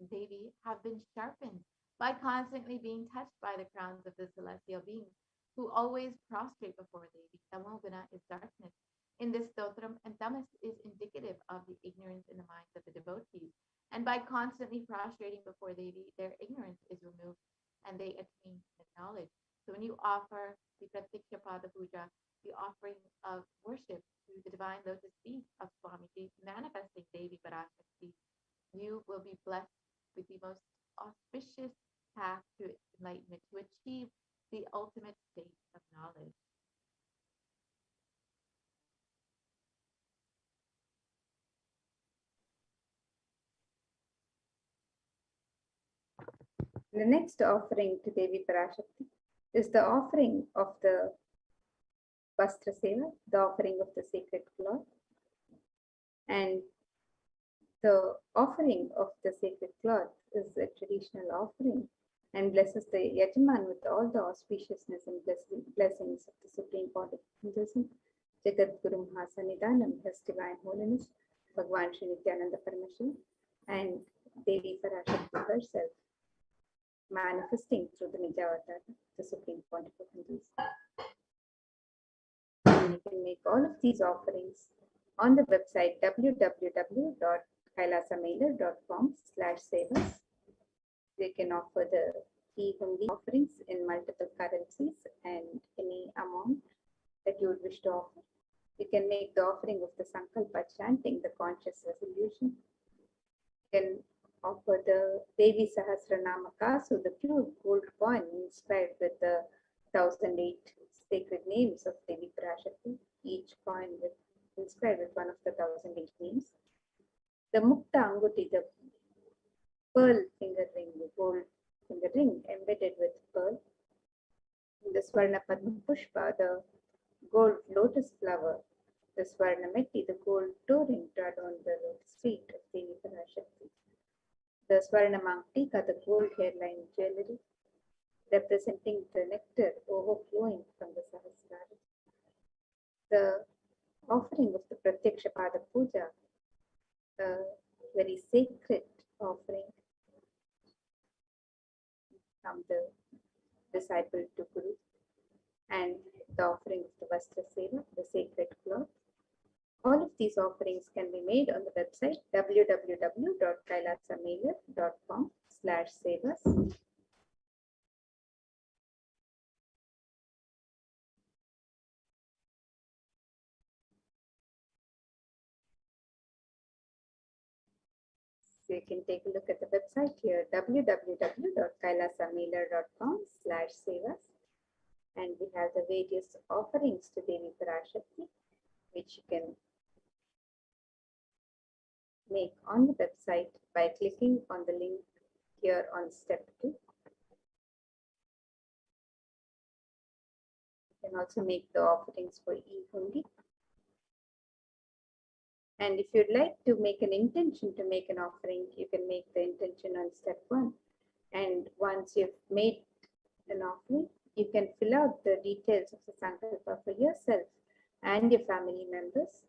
Devi have been sharpened by constantly being touched by the crowns of the celestial beings who always prostrate before Devi. Tamoguna is darkness. In this stotram, and tamas is indicative of the ignorance in the minds of the devotees. And by constantly prostrating before Devi, their ignorance is removed and they attain the knowledge. So when you offer the Pratiksha Pada Puja, the offering of worship to the divine lotus feet of Swamiji, manifesting Devi Parashakti, you will be blessed with the most auspicious path to enlightenment, to achieve the ultimate state of knowledge. The next offering to Devi Parashakti is the offering of the Vastra Seva, the offering of the sacred cloth. And the offering of the sacred cloth is a traditional offering and blesses the Yajaman with all the auspiciousness and blessings of the Supreme Lord of Hinduism, Jagat Guru Mahasanidanam, His Divine Holiness, Bhagwan Sri Nithyananda Paramashivam, and Devi Parashakti herself, manifesting through the Nijavatar, the Supreme Pontiff of Hinduism. And you can make all of these offerings on the website www.kailasamailer.com/sevas. They can offer the Hundi offerings in multiple currencies and any amount that you would wish to offer. You can make the offering of the Sankalpa chanting the conscious resolution. You can offer the Devi Sahasranama Kasu, the pure gold coin inscribed with the 1008 sacred names of Devi Parashakti, each coin inscribed with one of the 1008 names. The Mukta Anguti, the pearl finger ring, the gold finger ring embedded with pearl. The Swarna Padma Pushpa, the gold lotus flower. The Swarna Metti, the gold toe ring to adorn the lotus feet of Devi Parashakti. The Swarnamangtika, the gold hairline jewelry, representing the nectar overflowing from the Sahasrara. The offering of the Pratyaksha Pada Puja, a very sacred offering from the disciple to Guru, and the offering of the Vastra Seva, the sacred cloth. All of these offerings can be made on the website www.kailasamailer.com/sevas. So you can take a look at the website here, www.kailasamailer.com/sevas. And we have the various offerings to Devi Parashakti, which you can make on the website by clicking on the link here on step 2. You can also make the offerings for e-hundi. And if you'd like to make an intention to make an offering, you can make the intention on step 1. And once you've made an offering, you can fill out the details of the sankalpa for yourself and your family members,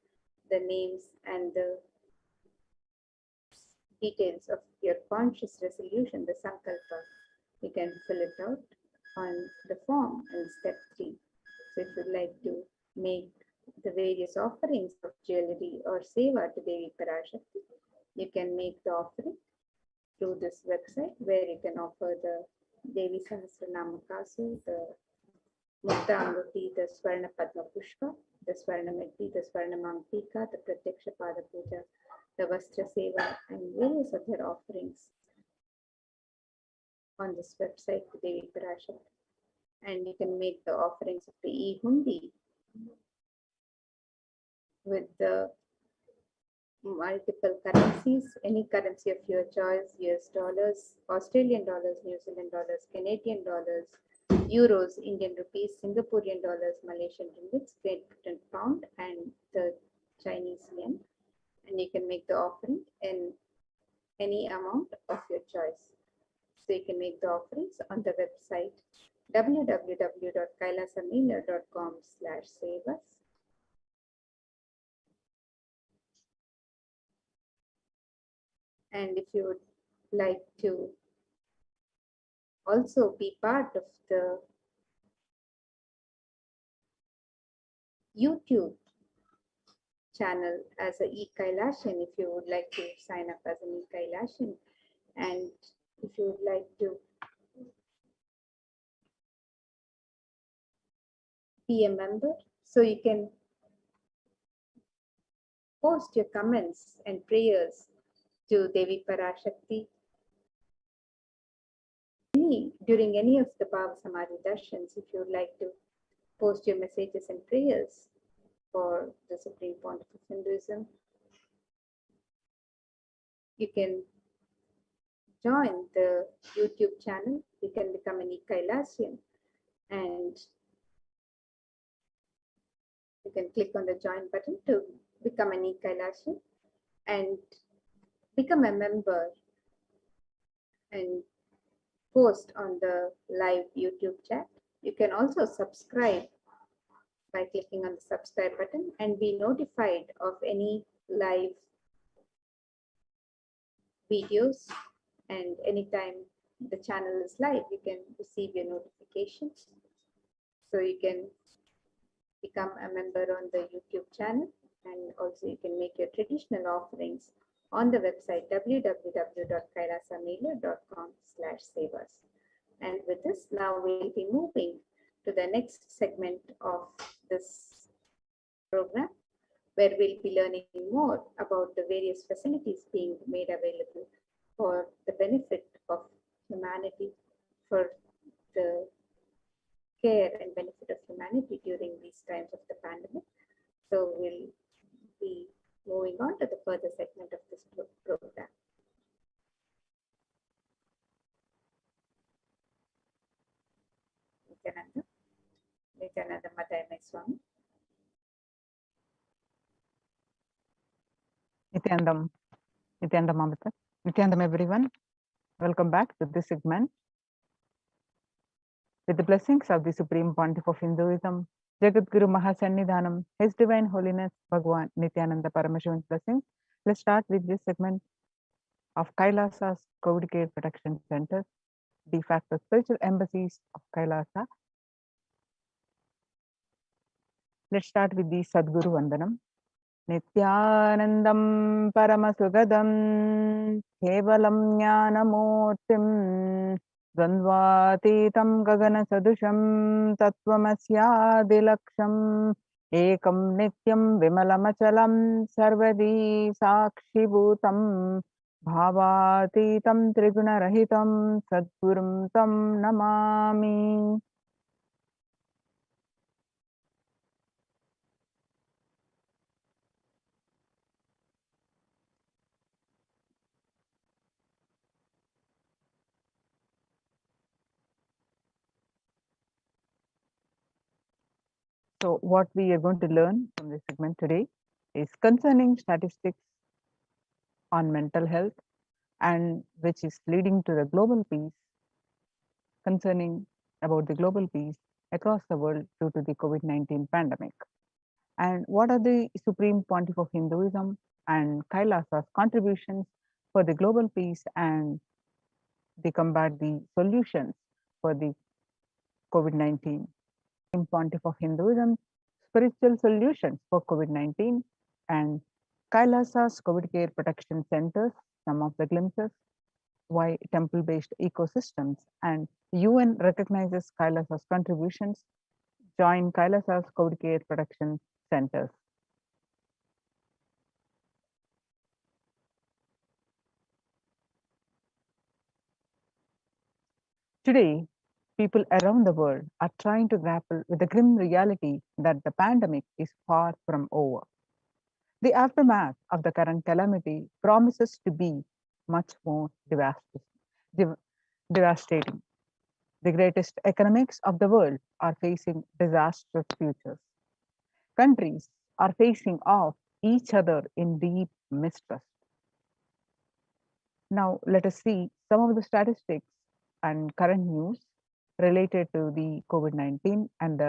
the names and the details of your conscious resolution, the sankalpa. You can fill it out on the form in step 3. So if you'd like to make the various offerings of jewelry or seva to Devi Parashakti, you can make the offering through this website, where you can offer the Devi Sahasranama Kasu, the Mukta Anguti, the Swarna Padma Pushpa, the Swarna Meddi, the Swarna Mamtika, the Pratyaksha Pada Puja, the Vastra Seva, and various other offerings on this website to Devi Parashakti. And you can make the offerings of the e-hundi with the multiple currencies, any currency of your choice, US dollars, Australian dollars, New Zealand dollars, Canadian dollars, euros, Indian rupees, Singaporean dollars, Malaysian ringgit, Great Britain pound, and the Chinese yen. And you can make the offering in any amount of your choice. So you can make the offerings on the website www.kailasamailer.com/sevas. And if you would like to also be part of the YouTube channel as a e-Kailashan, if you would like to sign up as an e-Kailashan, and if you would like to be a member, so you can post your comments and prayers to Devi Parashakti during any of the Bhava Samadhi Darshans. If you would like to post your messages and prayers for the Supreme Pontiff of Hinduism, you can join the YouTube channel. You can become an e-Kailasyan, and you can click on the join button to become an e-Kailasyan and become a member and post on the live YouTube chat. You can also subscribe by clicking on the subscribe button and be notified of any live videos, and anytime the channel is live, you can receive your notifications. So you can become a member on the YouTube channel, and also you can make your traditional offerings on the website www.kailasamailer.com/sevas. And with this, now we'll be moving to the next segment of this program, where we'll be learning more about the various facilities being made available for the benefit of humanity, for the care and benefit of humanity during these times of the pandemic. So we'll be moving on to the further segment of this program. Nithyananda Madhyamaya Swami. Nityanandam Amrita. Nityanandam, everyone. Welcome back to this segment. With the blessings of the Supreme Pontiff of Hinduism, Jagat Guru Mahasannidhanam, His Divine Holiness Bhagwan Nithyananda Paramashivan's blessings, let's start with this segment of Kailasa's COVID Care Protection Center, de facto spiritual embassies of Kailasa. Let's start with the Sadguru Vandanam. Nithyanandam Paramasugadam Kevalam Jnanamurtim Dvandvatitam Gagana Sadusham Tattvamasya Ekam Nityam Vimalamachalam Sarvadi Sakshibhutam Bhavatītam Triguna-rahitam Sadgurum Tam Namami. So what we are going to learn from this segment today is concerning statistics on mental health, and which is leading to the global peace, concerning about the global peace across the world due to the COVID-19 pandemic. And what are the Supreme Pontiff of Hinduism and Kailasa's contributions for the global peace and the combat the solutions for the COVID-19? Supreme Pontiff of Hinduism, spiritual solutions for COVID-19, and Kailasa's COVID care protection centers, some of the glimpses, why temple-based ecosystems, and UN recognizes Kailasa's contributions, join Kailasa's COVID care protection centers. Today, people around the world are trying to grapple with the grim reality that the pandemic is far from over. The aftermath of the current calamity promises to be much more devastating. The greatest economics of the world are facing disastrous futures. Countries are facing off each other in deep mistrust. Now, let us see some of the statistics and current news related to the COVID-19 and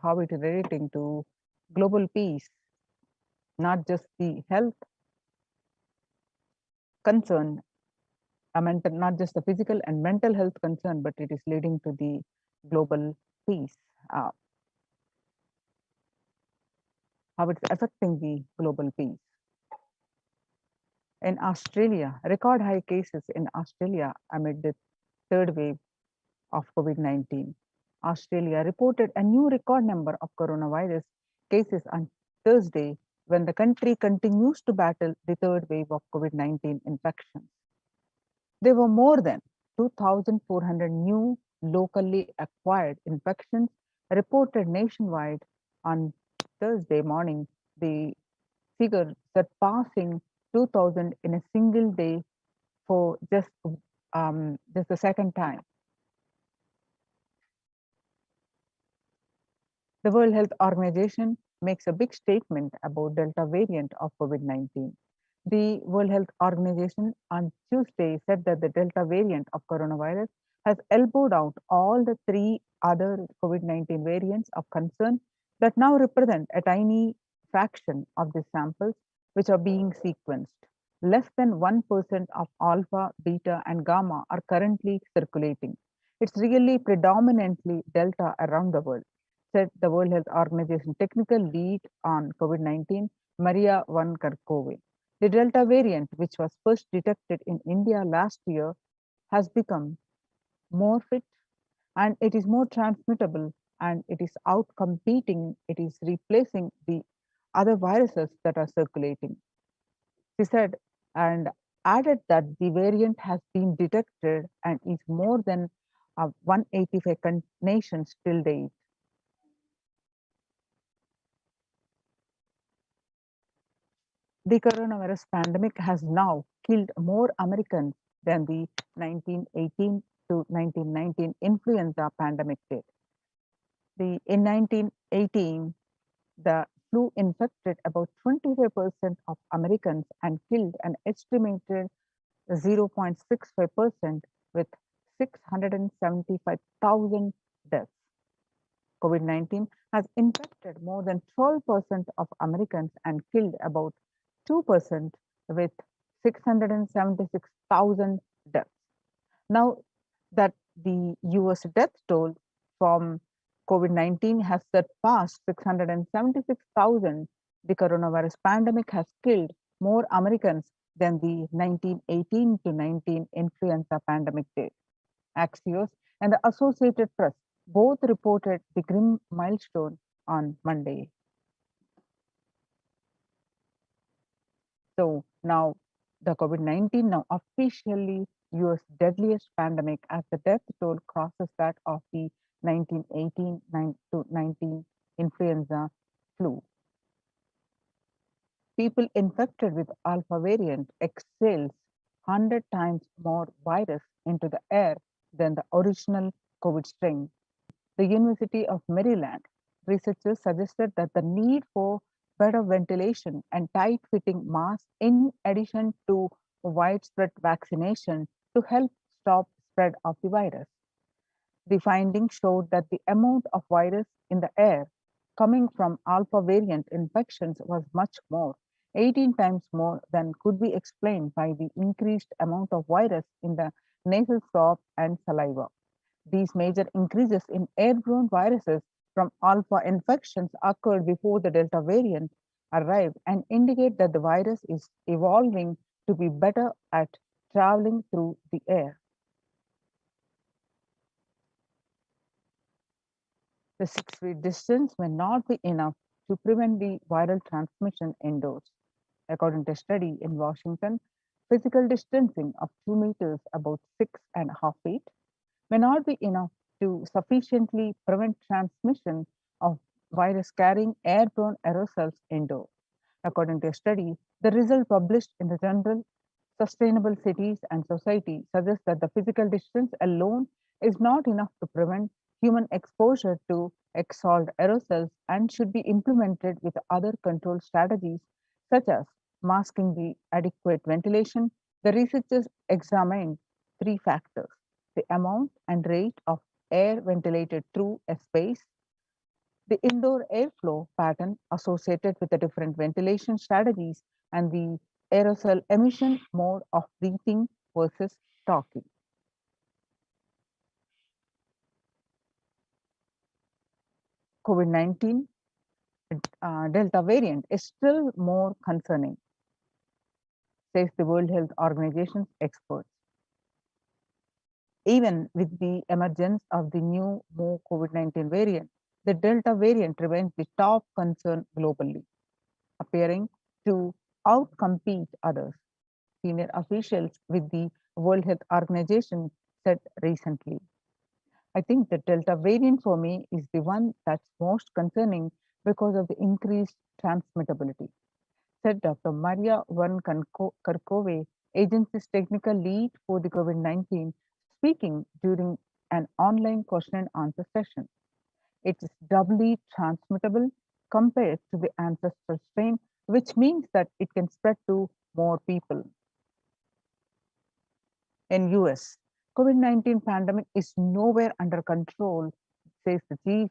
how it is relating to global peace, not just the health concern, not just the physical and mental health concern, but it is leading to the global peace. How it's affecting the global peace. In Australia, record high cases in Australia amid the third wave of COVID-19. Australia reported a new record number of coronavirus cases on Thursday when the country continues to battle the third wave of COVID-19 infections. There were more than 2,400 new locally acquired infections reported nationwide on Thursday morning, the figure surpassing 2,000 in a single day for just the second time. The World Health Organization makes a big statement about Delta variant of COVID-19. The World Health Organization on Tuesday said that the Delta variant of coronavirus has elbowed out all the three other COVID-19 variants of concern that now represent a tiny fraction of the samples which are being sequenced. Less than 1% of alpha, beta, and gamma are currently circulating. It's really predominantly Delta around the world, said the World Health Organization technical lead on COVID-19, Maria Van Kerkhove. The Delta variant, which was first detected in India last year, has become more fit and it is more transmittable, and it is outcompeting, it is replacing the other viruses that are circulating. She said and added that the variant has been detected and is more than 185 nations till date. The coronavirus pandemic has now killed more Americans than the 1918 to 1919 influenza pandemic did. In 1918, the flu infected about 25% of Americans and killed an estimated 0.65% with 675,000 deaths. COVID-19 has infected more than 12% of Americans and killed about 2% with 676,000 deaths. Now that the US death toll from COVID-19 has surpassed 676,000, the coronavirus pandemic has killed more Americans than the 1918 to 19 influenza pandemic did. Axios and the Associated Press both reported the grim milestone on Monday. So now The COVID-19 now officially US deadliest pandemic as the death toll crosses that of the 1918 to 19 influenza flu. People infected with alpha variant exhales 100 times more virus into the air than the original COVID strain. The University of Maryland researchers suggested that the need for better ventilation and tight-fitting masks in addition to widespread vaccination to help stop spread of the virus. The findings showed that the amount of virus in the air coming from alpha variant infections was much more, 18 times more than could be explained by the increased amount of virus in the nasal swab and saliva. These major increases in airborne viruses from alpha infections occurred before the Delta variant arrived and indicate that the virus is evolving to be better at traveling through the air. The 6 feet distance may not be enough to prevent the viral transmission indoors. According to a study in Washington, physical distancing of 2 meters, about 6.5 feet, may not be enough to sufficiently prevent transmission of virus carrying airborne aerosols indoors. According to a study, the result published in the journal Sustainable Cities and Society suggests that the physical distance alone is not enough to prevent human exposure to exhaled aerosols and should be implemented with other control strategies such as masking the adequate ventilation. The researchers examined 3 factors: the amount and rate of air ventilated through a space, the indoor airflow pattern associated with the different ventilation strategies, and the aerosol emission mode of breathing versus talking. COVID-19 Delta variant is still more concerning, says the World Health Organization's experts. Even with the emergence of the new, more COVID-19 variant, the Delta variant remains the top concern globally, appearing to outcompete others. Senior officials with the World Health Organization said recently. I think the Delta variant for me is the one that's most concerning because of the increased transmittability, said Dr. Maria Van Kerkhove, agency's technical lead for the COVID-19, speaking during an online question and answer session. It is doubly transmittable compared to the ancestral strain, which means that it can spread to more people. In US, COVID-19 pandemic is nowhere under control, says the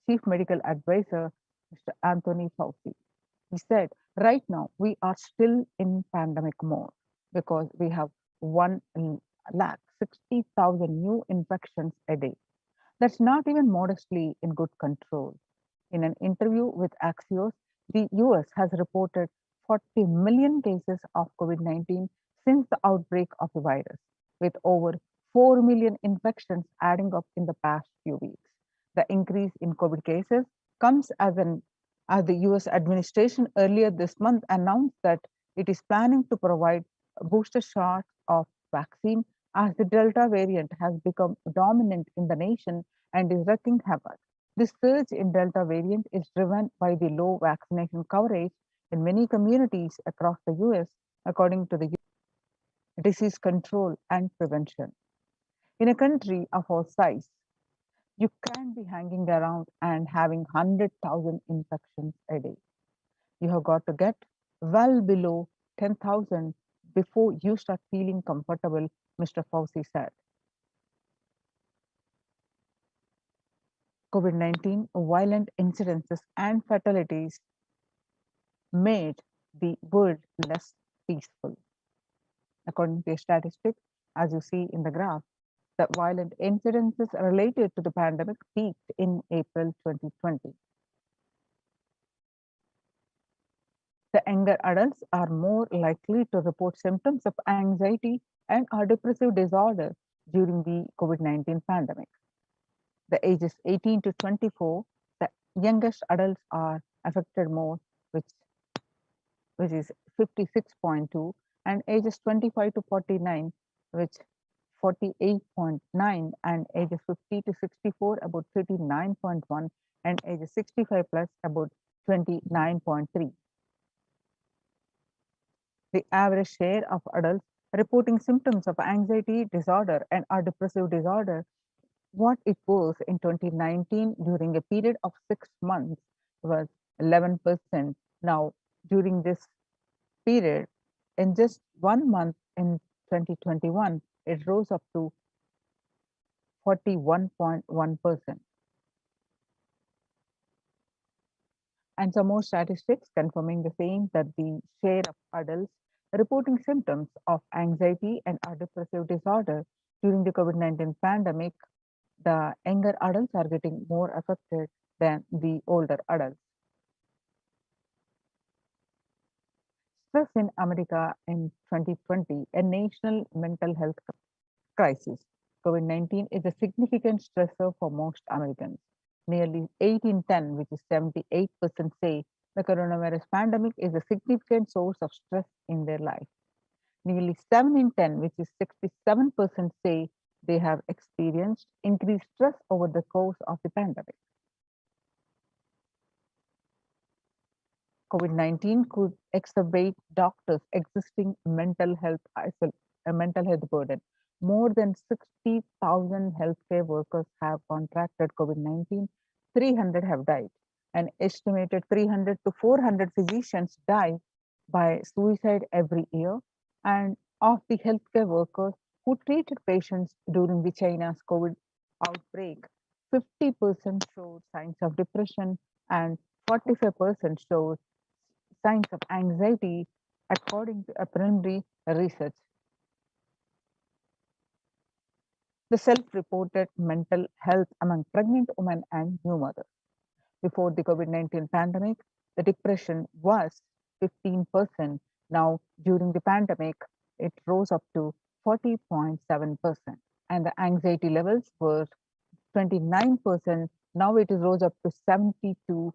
chief medical advisor, Mr. Anthony Fauci. He said, right now we are still in pandemic mode because we have 1,60,000 new infections a day. That's not even modestly in good control. In an interview with Axios, the US has reported 40 million cases of COVID-19 since the outbreak of the virus, with over 4 million infections adding up in the past few weeks. The increase in COVID cases comes as the US administration earlier this month announced that it is planning to provide booster shots of vaccine as the Delta variant has become dominant in the nation and is wreaking havoc. This surge in Delta variant is driven by the low vaccination coverage in many communities across the US, according to the Disease Control and Prevention. In a country of our size, you can't be hanging around and having 100,000 infections a day. You have got to get well below 10,000 before you start feeling comfortable, Mr. Fauci said. COVID-19 violent incidences and fatalities made the world less peaceful. According to statistics, as you see in the graph, the violent incidences related to the pandemic peaked in April 2020. The younger adults are more likely to report symptoms of anxiety and or depressive disorder during the COVID-19 pandemic. The ages 18 to 24, the youngest adults are affected more, which is 56.2, and ages 25 to 49, which 48.9, and ages 50 to 64 about 39.1, and ages 65 plus about 29.3. The average share of adults reporting symptoms of anxiety disorder and or depressive disorder, what it was in 2019 during a period of 6 months was 11%. Now, during this period, in just 1 month in 2021, it rose up to 41.1%. And some more statistics confirming the same, that the share of adults reporting symptoms of anxiety and or depressive disorder during the COVID-19 pandemic, the younger adults are getting more affected than the older adults. Stress in America in 2020, a national mental health crisis. COVID-19 is a significant stressor for most Americans. Nearly 8 in 10, which is 78%, say the coronavirus pandemic is a significant source of stress in their life. Nearly 7 in 10, which is 67%, say they have experienced increased stress over the course of the pandemic. COVID-19 could exacerbate doctors' existing mental health burden. More than 60,000 healthcare workers have contracted COVID-19. 300 have died. An estimated 300 to 400 physicians die by suicide every year. And of the healthcare workers who treated patients during the China's COVID outbreak, 50% showed signs of depression and 45% showed signs of anxiety, according to a preliminary research. The self-reported mental health among pregnant women and new mothers. Before the COVID-19 pandemic, the depression was 15%. Now, during the pandemic, it rose up to 40.7%. And the anxiety levels were 29%. Now it is rose up to 72%.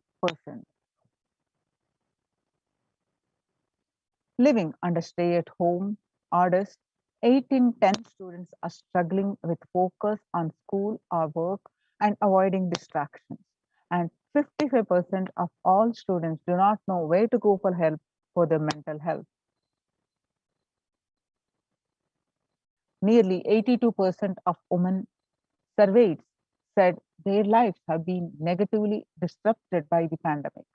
Living under stay-at-home orders, 8 in 10 students are struggling with focus on school or work and avoiding distractions. And 55% of all students do not know where to go for help for their mental health. Nearly 82% of women surveyed said their lives have been negatively disrupted by the pandemic.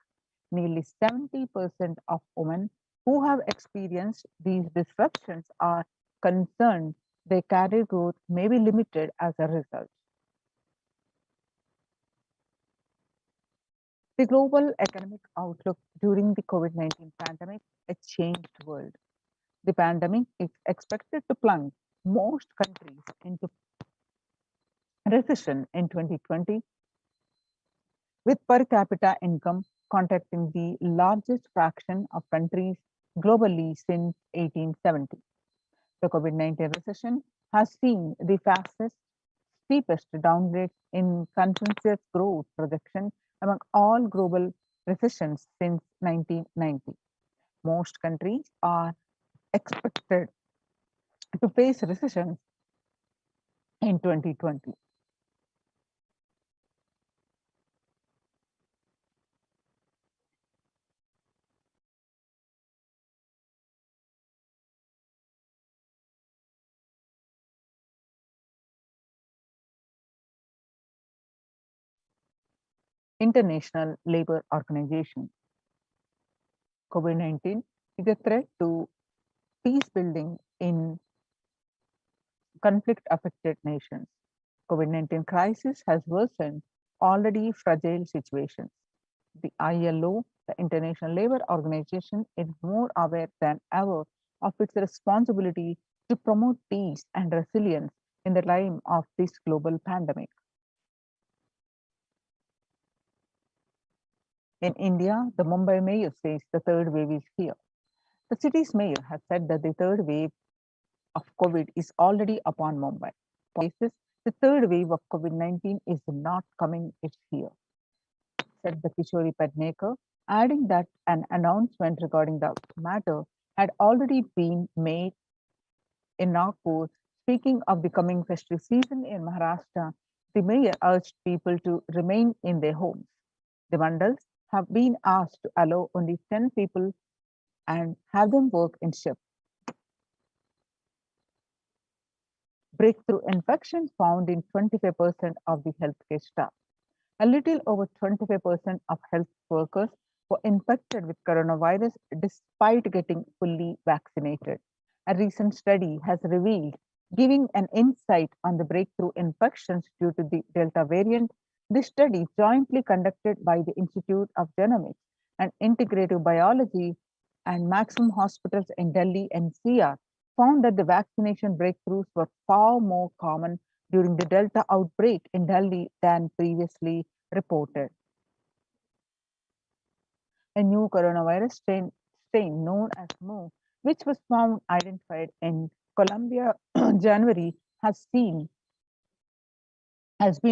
Nearly 70% of women who have experienced these disruptions are concerned their career growth may be limited as a result. The global economic outlook during the COVID-19 pandemic, a changed world. The pandemic is expected to plunge most countries into recession in 2020, with per capita income contracting the largest fraction of countries globally since 1870. The COVID-19 recession has seen the fastest, steepest downgrade in consensus growth projection among all global recessions since 1990. Most countries are expected to face recessions in 2020. International Labour Organization. COVID-19 is a threat to peace building in conflict-affected nations. COVID-19 crisis has worsened already fragile situations. The ILO, the International Labour Organization, is more aware than ever of its responsibility to promote peace and resilience in the time of this global pandemic. In India, the Mumbai mayor says the third wave is here. The city's mayor has said that the third wave of COVID is already upon Mumbai. Cases, the third wave of COVID-19 is not coming, it's here, said the Kishori Pednekar, adding that an announcement regarding the matter had already been made in Nagpur. Speaking of the coming festive season in Maharashtra, the mayor urged people to remain in their homes. The mandals have been asked to allow only 10 people and have them work in shifts. Breakthrough infections found in 25% of the healthcare staff. A little over 25% of health workers were infected with coronavirus despite getting fully vaccinated. A recent study has revealed, giving an insight on the breakthrough infections due to the Delta variant. This study, jointly conducted by the Institute of Genomics and Integrative Biology and Maximum Hospitals in Delhi NCR, found that the vaccination breakthroughs were far more common during the Delta outbreak in Delhi than previously reported. A new coronavirus strain known as Mu, which was found identified in Colombia January, has been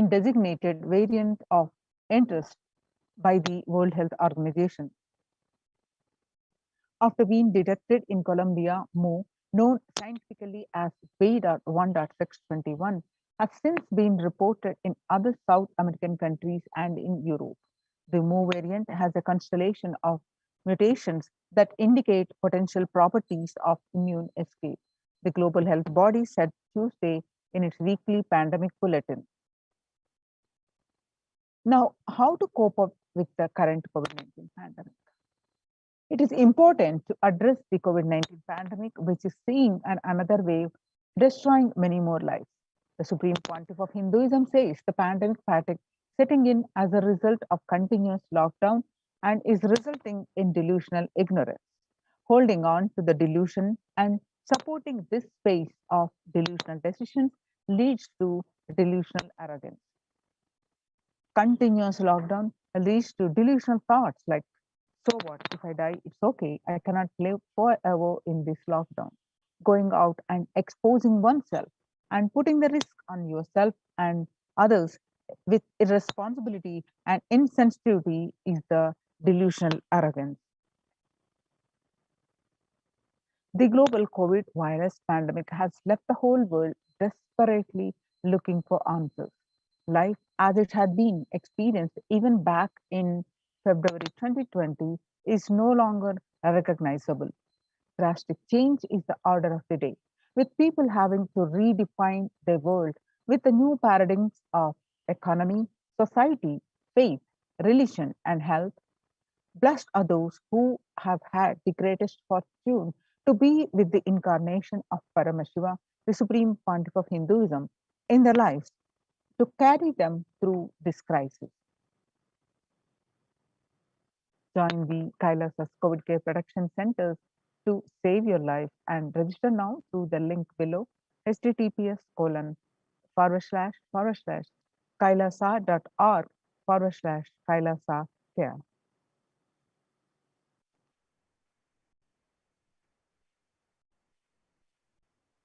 designated variant of interest by the World Health Organization. After being detected in Colombia, Mu, known scientifically as B.1.621, has since been reported in other South American countries and in Europe. The Mu variant has a constellation of mutations that indicate potential properties of immune escape, the Global Health Body said Tuesday in its weekly pandemic bulletin. Now, how to cope up with the current COVID-19 pandemic? It is important to address the COVID-19 pandemic, which is seeing another wave destroying many more lives. The Supreme Pontiff of Hinduism says the pandemic fatigue setting in as a result of continuous lockdown and is resulting in delusional ignorance. Holding on to the delusion and supporting this space of delusional decisions leads to delusional arrogance. Continuous lockdown leads to delusional thoughts like, so what, if I die, it's okay. I cannot live forever in this lockdown. Going out and exposing oneself and putting the risk on yourself and others with irresponsibility and insensitivity is the delusional arrogance. The global COVID virus pandemic has left the whole world desperately looking for answers. Life as it had been experienced even back in February 2020 is no longer recognizable. Drastic change is the order of the day, with people having to redefine their world with the new paradigms of economy, society, faith, religion, and health. Blessed are those who have had the greatest fortune to be with the incarnation of Paramashiva, the Supreme Pontiff of Hinduism, in their lives to carry them through this crisis. Join the Kailasas COVID Care Production Centers to save your life and register now through the link below https://kailasa.org/kailasa care.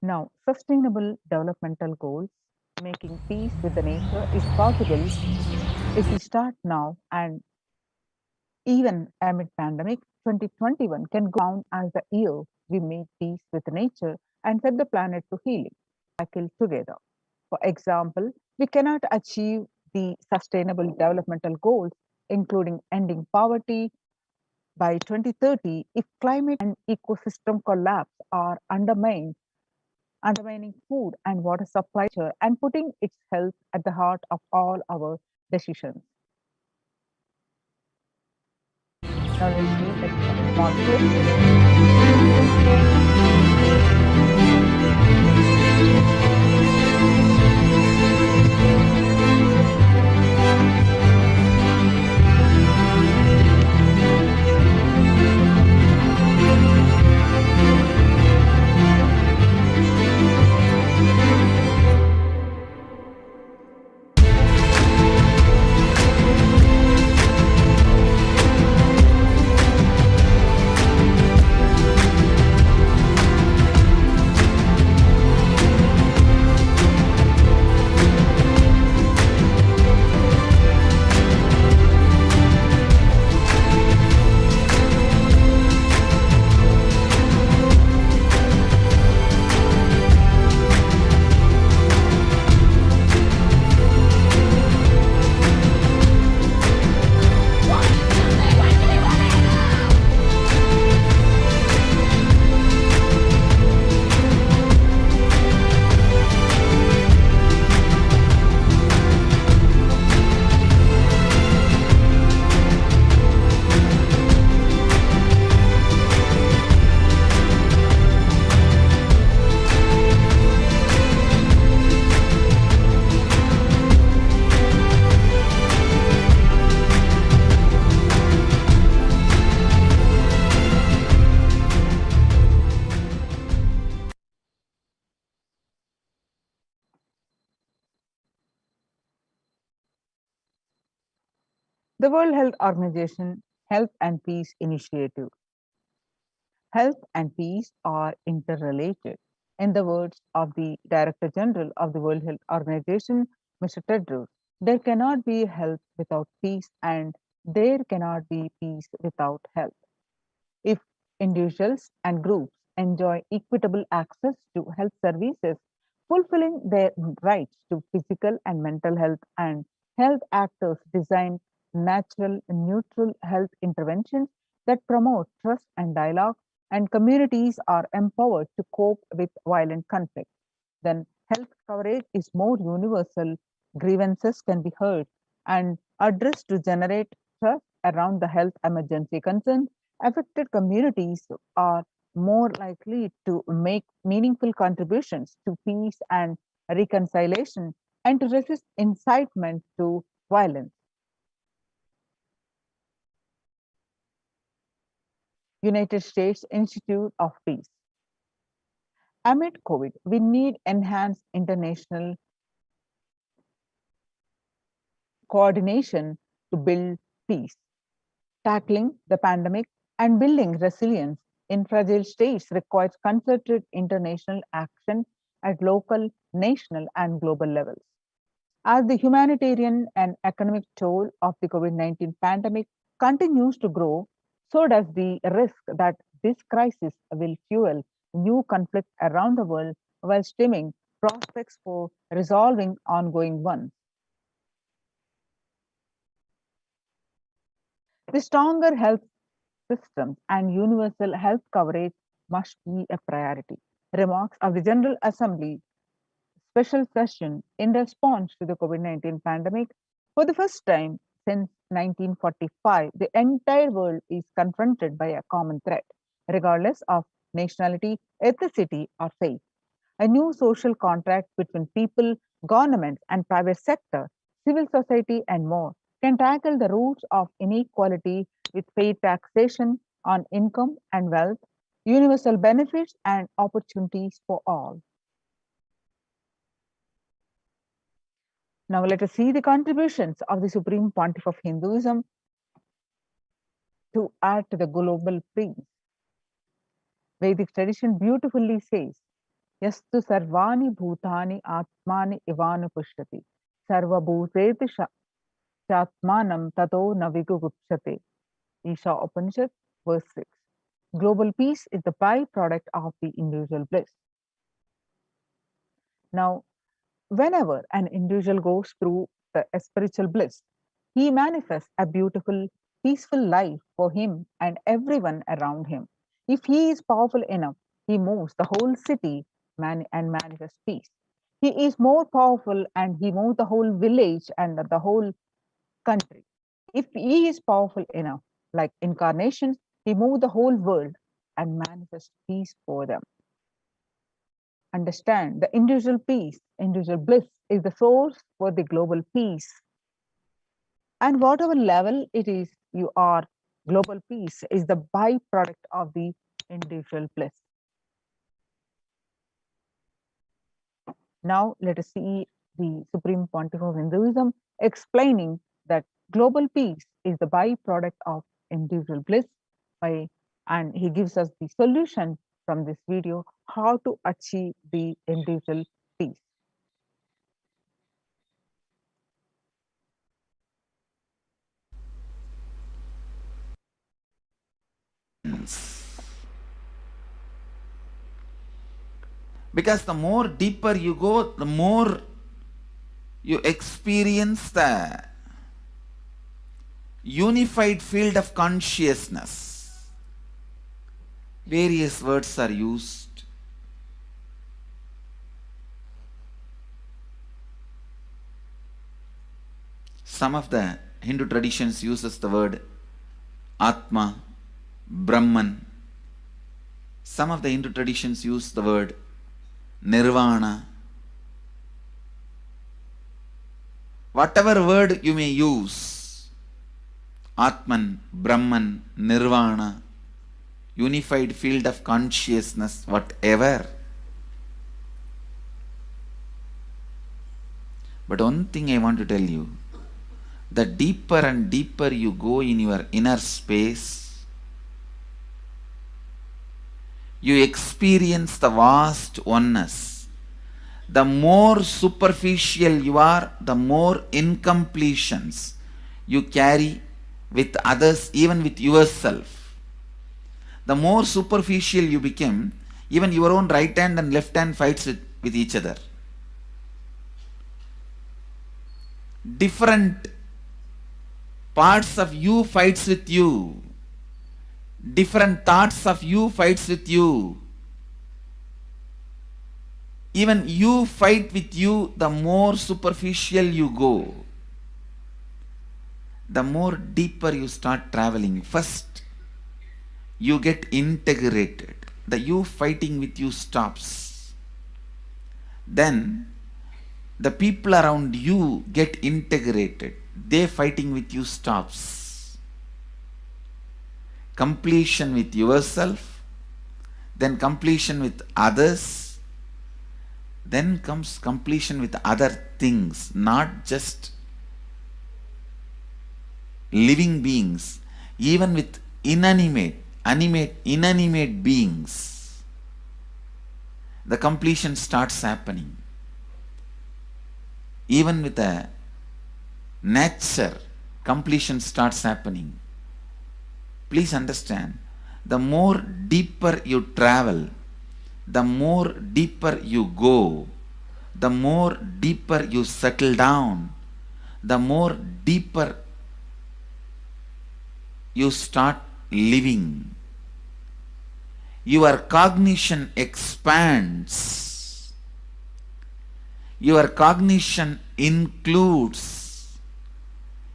Now, sustainable developmental goals, making peace with the nature is possible if we start now, and even amid pandemic, 2021 can go down as the year we made peace with nature and set the planet to healing cycle together. For example, we cannot achieve the sustainable developmental goals, including ending poverty by 2030, if climate and ecosystem collapse are undermining food and water supply and putting its health at the heart of all our decisions. Now let's see a small clip. The World Health Organization Health and Peace Initiative. Health and peace are interrelated. In the words of the Director General of the World Health Organization, Mr. Tedros, there cannot be health without peace, and there cannot be peace without health. If individuals and groups enjoy equitable access to health services, fulfilling their rights to physical and mental health, and health actors design natural, neutral health interventions that promote trust and dialogue, and communities are empowered to cope with violent conflict, then health coverage is more universal, grievances can be heard and addressed to generate trust around the health emergency concerns. Affected communities are more likely to make meaningful contributions to peace and reconciliation and to resist incitement to violence. United States Institute of Peace. Amid COVID, we need enhanced international coordination to build peace. Tackling the pandemic and building resilience in fragile states requires concerted international action at local, national, and global levels. As the humanitarian and economic toll of the COVID-19 pandemic continues to grow, so does the risk that this crisis will fuel new conflict around the world while stemming prospects for resolving ongoing ones. The stronger health systems and universal health coverage must be a priority. Remarks of the General Assembly special session in response to the COVID-19 pandemic. For the first time since 1945, the entire world is confronted by a common threat, regardless of nationality, ethnicity, or faith. A new social contract between people, governments, and private sector, civil society, and more can tackle the roots of inequality with fair taxation on income and wealth, universal benefits, and opportunities for all. Now let us see the contributions of the Supreme Pontiff of Hinduism to add to the global peace. Vedic tradition beautifully says, Yastu sarvani bhutani atmani ivanu pushyati, sarva bhuteti chatmanam tato navigupsate. Isha Upanishad, verse 6. Global peace is the byproduct of the individual bliss. Now, whenever an individual goes through the spiritual bliss, he manifests a beautiful, peaceful life for him and everyone around him. If he is powerful enough, he moves the whole city and manifests peace. He is more powerful and he moves the whole village and the whole country. If he is powerful enough, like incarnations, he moves the whole world and manifests peace for them. Understand the individual peace, individual bliss is the source for the global peace. And whatever level it is you are, global peace is the byproduct of the individual bliss. Now let us see the Supreme Pontiff of Hinduism explaining that global peace is the byproduct of individual bliss and he gives us the solution from this video how to achieve the individual peace. Because the more deeper you go, the more you experience the unified field of consciousness. Various words are used. Some of the Hindu traditions uses the word Atma, Brahman. Some of the Hindu traditions use the word Nirvana. Whatever word you may use, Atman, Brahman, Nirvana, unified field of consciousness, whatever. But one thing I want to tell you, the deeper and deeper you go in your inner space, you experience the vast oneness. The more superficial you are, the more incompletions you carry with others, even with yourself. The more superficial you become, even your own right hand and left hand fights with each other. Different parts of you fights with you. Different thoughts of you fights with you. Even you fight with you, the more superficial you go, the more deeper you start traveling. First, you get integrated. The you fighting with you stops. Then, the people around you get integrated. They fighting with you stops. Completion with yourself, then completion with others, then comes completion with other things, not just living beings, even with inanimate beings. The completion starts happening. Even with a nature, completion starts happening. Please understand, the more deeper you travel, the more deeper you go, the more deeper you settle down, the more deeper you start living. Your cognition expands. Your cognition includes.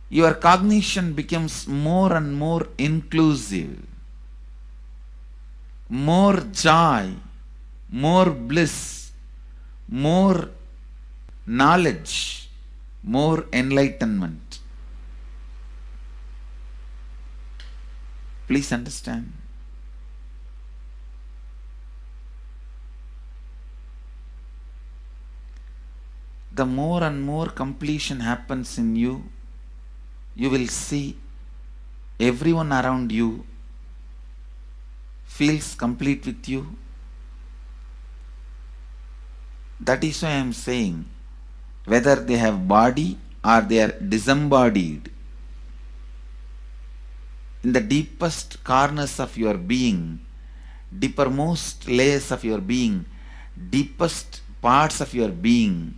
Your cognition becomes more and more inclusive. More joy, more bliss, more knowledge, more enlightenment. Please understand. The more and more completion happens in you, you will see everyone around you feels complete with you. That is why I am saying, whether they have body or they are disembodied, in the deepest corners of your being, deepermost layers of your being, deepest parts of your being,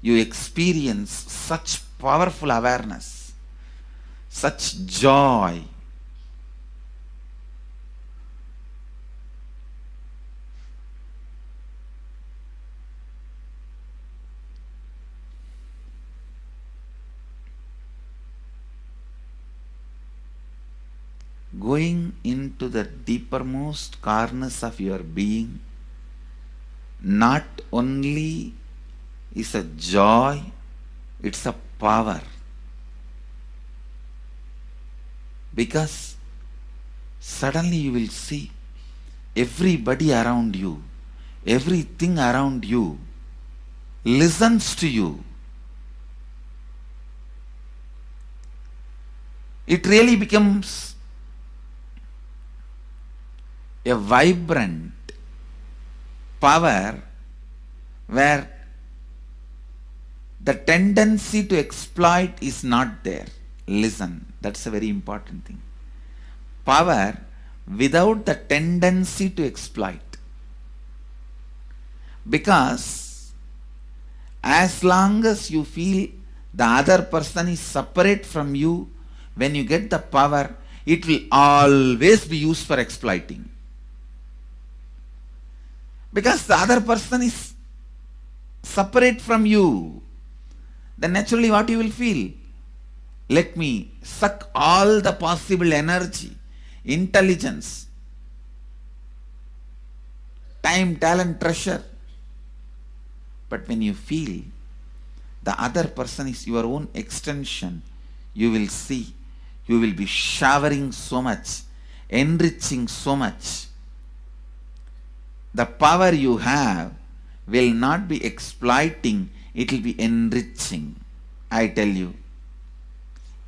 you experience such powerful awareness, such joy. Going into the deepermost corners of your being not only is a joy, it's a power. Because suddenly you will see everybody around you, everything around you listens to you. It really becomes a vibrant power where the tendency to exploit is not there. Listen, that's a very important thing. Power without the tendency to exploit. Because as long as you feel the other person is separate from you, when you get the power, it will always be used for exploiting. Because the other person is separate from you, then naturally what you will feel? Let me suck all the possible energy, intelligence, time, talent, treasure. But when you feel the other person is your own extension, you will see, you will be showering so much, enriching so much. The power you have will not be exploiting, it will be enriching. I tell you,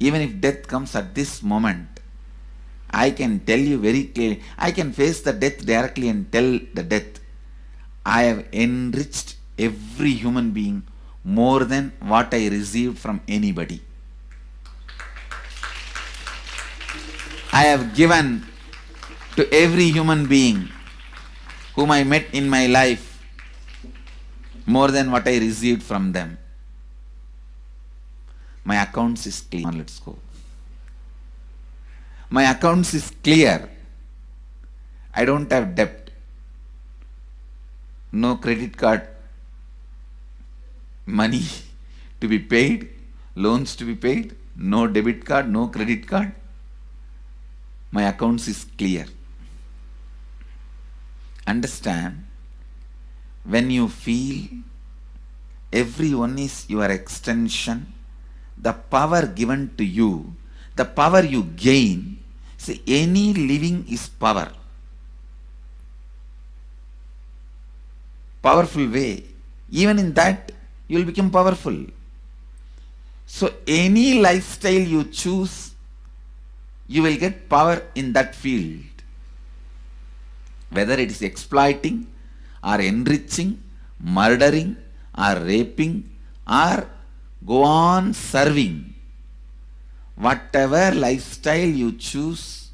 even if death comes at this moment, I can tell you very clearly, I can face the death directly and tell the death, I have enriched every human being more than what I received from anybody. I have given to every human being whom I met in my life more than what I received from them. My accounts is clear. Let's go. My accounts is clear. I don't have debt. No credit card money to be paid, loans to be paid, no debit card, no credit card. My accounts is clear. Understand, when you feel everyone is your extension, the power given to you, the power you gain, see, any living is power. Powerful way. Even in that, you will become powerful. So any lifestyle you choose, you will get power in that field. Whether it is exploiting or enriching, murdering or raping or go on serving. Whatever lifestyle you choose,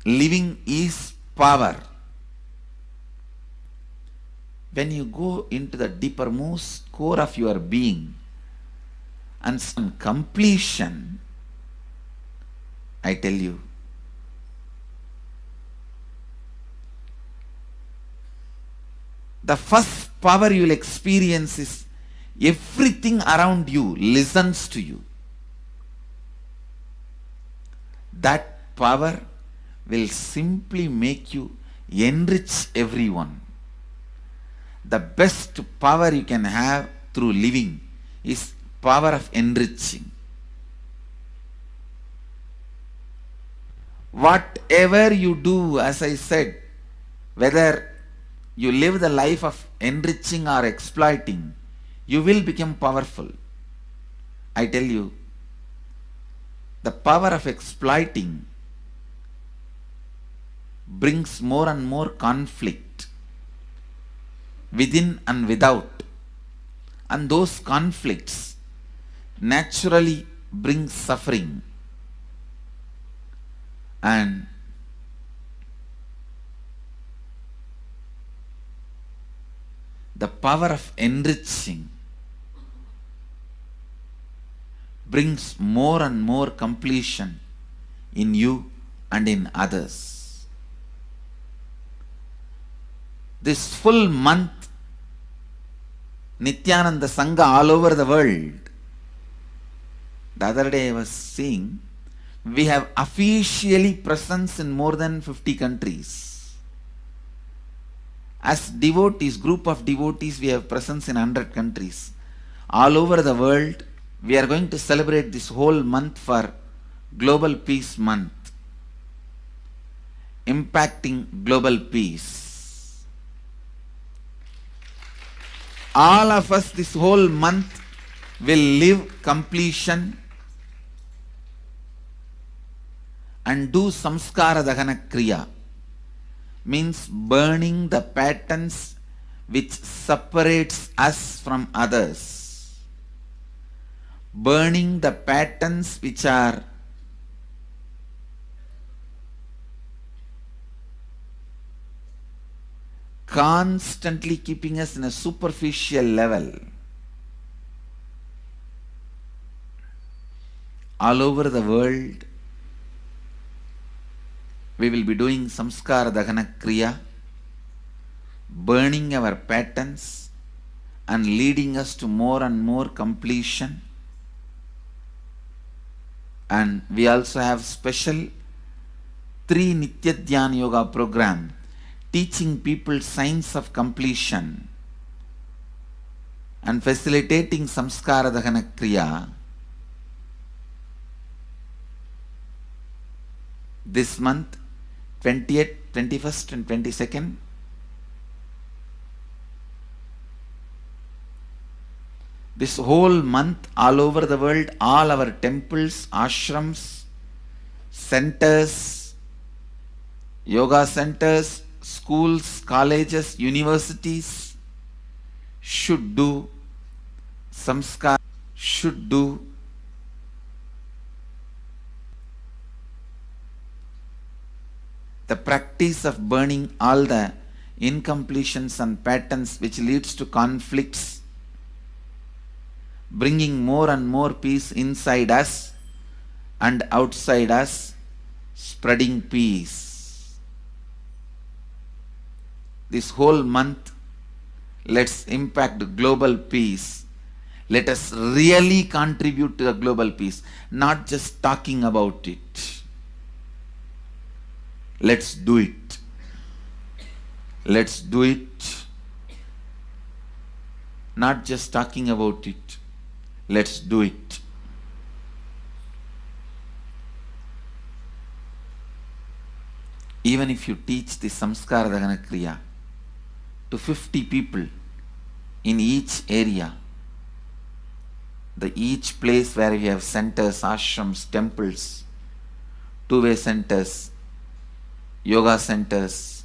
living is power. When you go into the deepermost core of your being and some completion, I tell you, the first power you will experience is everything around you listens to you. That power will simply make you enrich everyone. The best power you can have through living is power of enriching. Whatever you do, as I said, whether you live the life of enriching or exploiting, you will become powerful. I tell you, the power of exploiting brings more and more conflict within and without. And those conflicts naturally bring suffering. And the power of enriching brings more and more completion in you and in others. This full month, Nithyananda Sangha all over the world. The other day I was seeing, we have officially presence in more than 50 countries. As devotees, group of devotees, we have presence in 100 countries. All over the world, we are going to celebrate this whole month for Global Peace Month, impacting global peace. All of us this whole month will live completion and do samskara dahana kriya, means burning the patterns which separates us from others, burning the patterns which are constantly keeping us in a superficial level. All over the world, we will be doing samskara dahana kriya, burning our patterns and leading us to more and more completion. And we also have special 3 Nitya Dhyana Yoga program teaching people science of completion and facilitating samskara dahana kriya. This month, 20th, 21st and 22nd, This whole month, all over the world, all our temples, ashrams, centers, yoga centers, schools, colleges, universities should do samskar, should do the practice of burning all the incompletions and patterns which leads to conflicts, bringing more and more peace inside us and outside us, spreading peace. This whole month, let's impact global peace. Let us really contribute to the global peace, not just talking about it. Let's do it. Let's do it. Not just talking about it. Let's do it. Even if you teach the Samskara Dahana Kriya to 50 people in each area, each place where we have centers, ashrams, temples, two-way centers, yoga centers,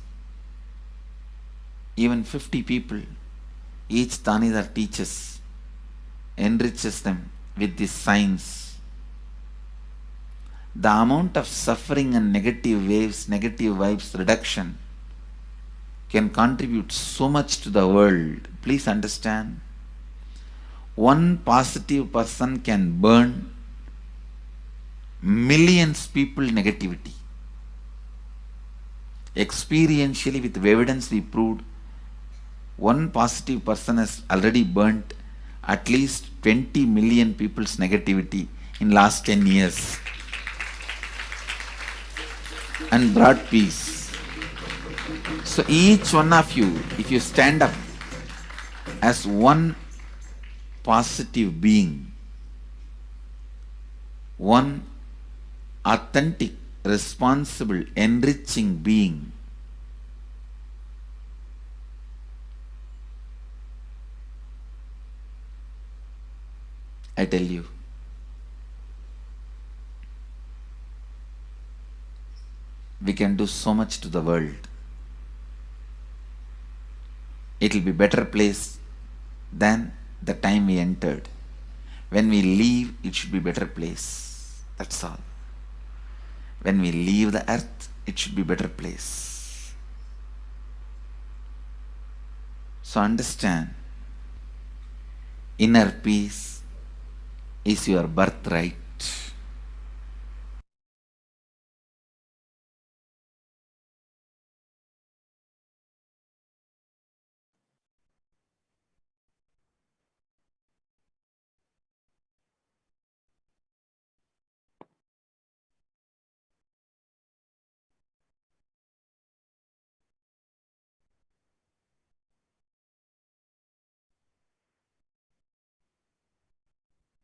even 50 people, each Tanidar teaches, enriches them with this science. The amount of suffering and negative waves, negative vibes reduction can contribute so much to the world. Please understand. One positive person can burn millions people negativity. Experientially, with evidence we proved, one positive person has already burnt at least 20 million people's negativity in last 10 years and brought peace. So each one of you, if you stand up as one positive being, one authentic, responsible, enriching being, I tell you, we can do so much to the world. It will be better place than the time we entered. When we leave, it should be better place. That's all. When we leave the earth, it should be better place. So understand, inner peace is your birthright.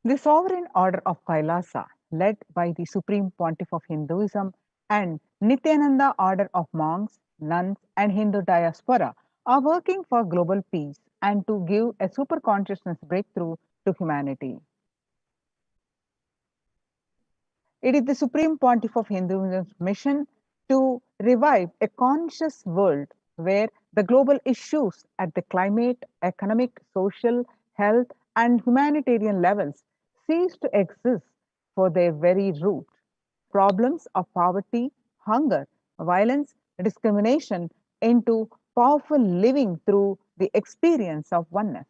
The sovereign order of Kailasa, led by the Supreme Pontiff of Hinduism and Nithyananda order of monks, nuns, and Hindu diaspora, are working for global peace and to give a super consciousness breakthrough to humanity. It is the Supreme Pontiff of Hinduism's mission to revive a conscious world where the global issues at the climate, economic, social, health, and humanitarian levels cease to exist for their very root. Problems of poverty, hunger, violence, discrimination into powerful living through the experience of oneness.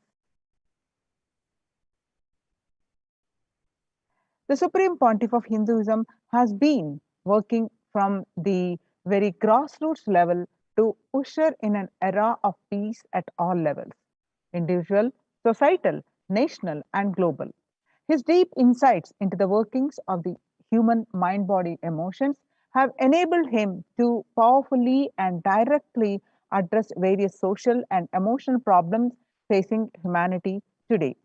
The Supreme Pontiff of Hinduism has been working from the very grassroots level to usher in an era of peace at all levels, individual, societal, national, and global. His deep insights into the workings of the human mind body emotions have enabled him to powerfully and directly address various social and emotional problems facing humanity today.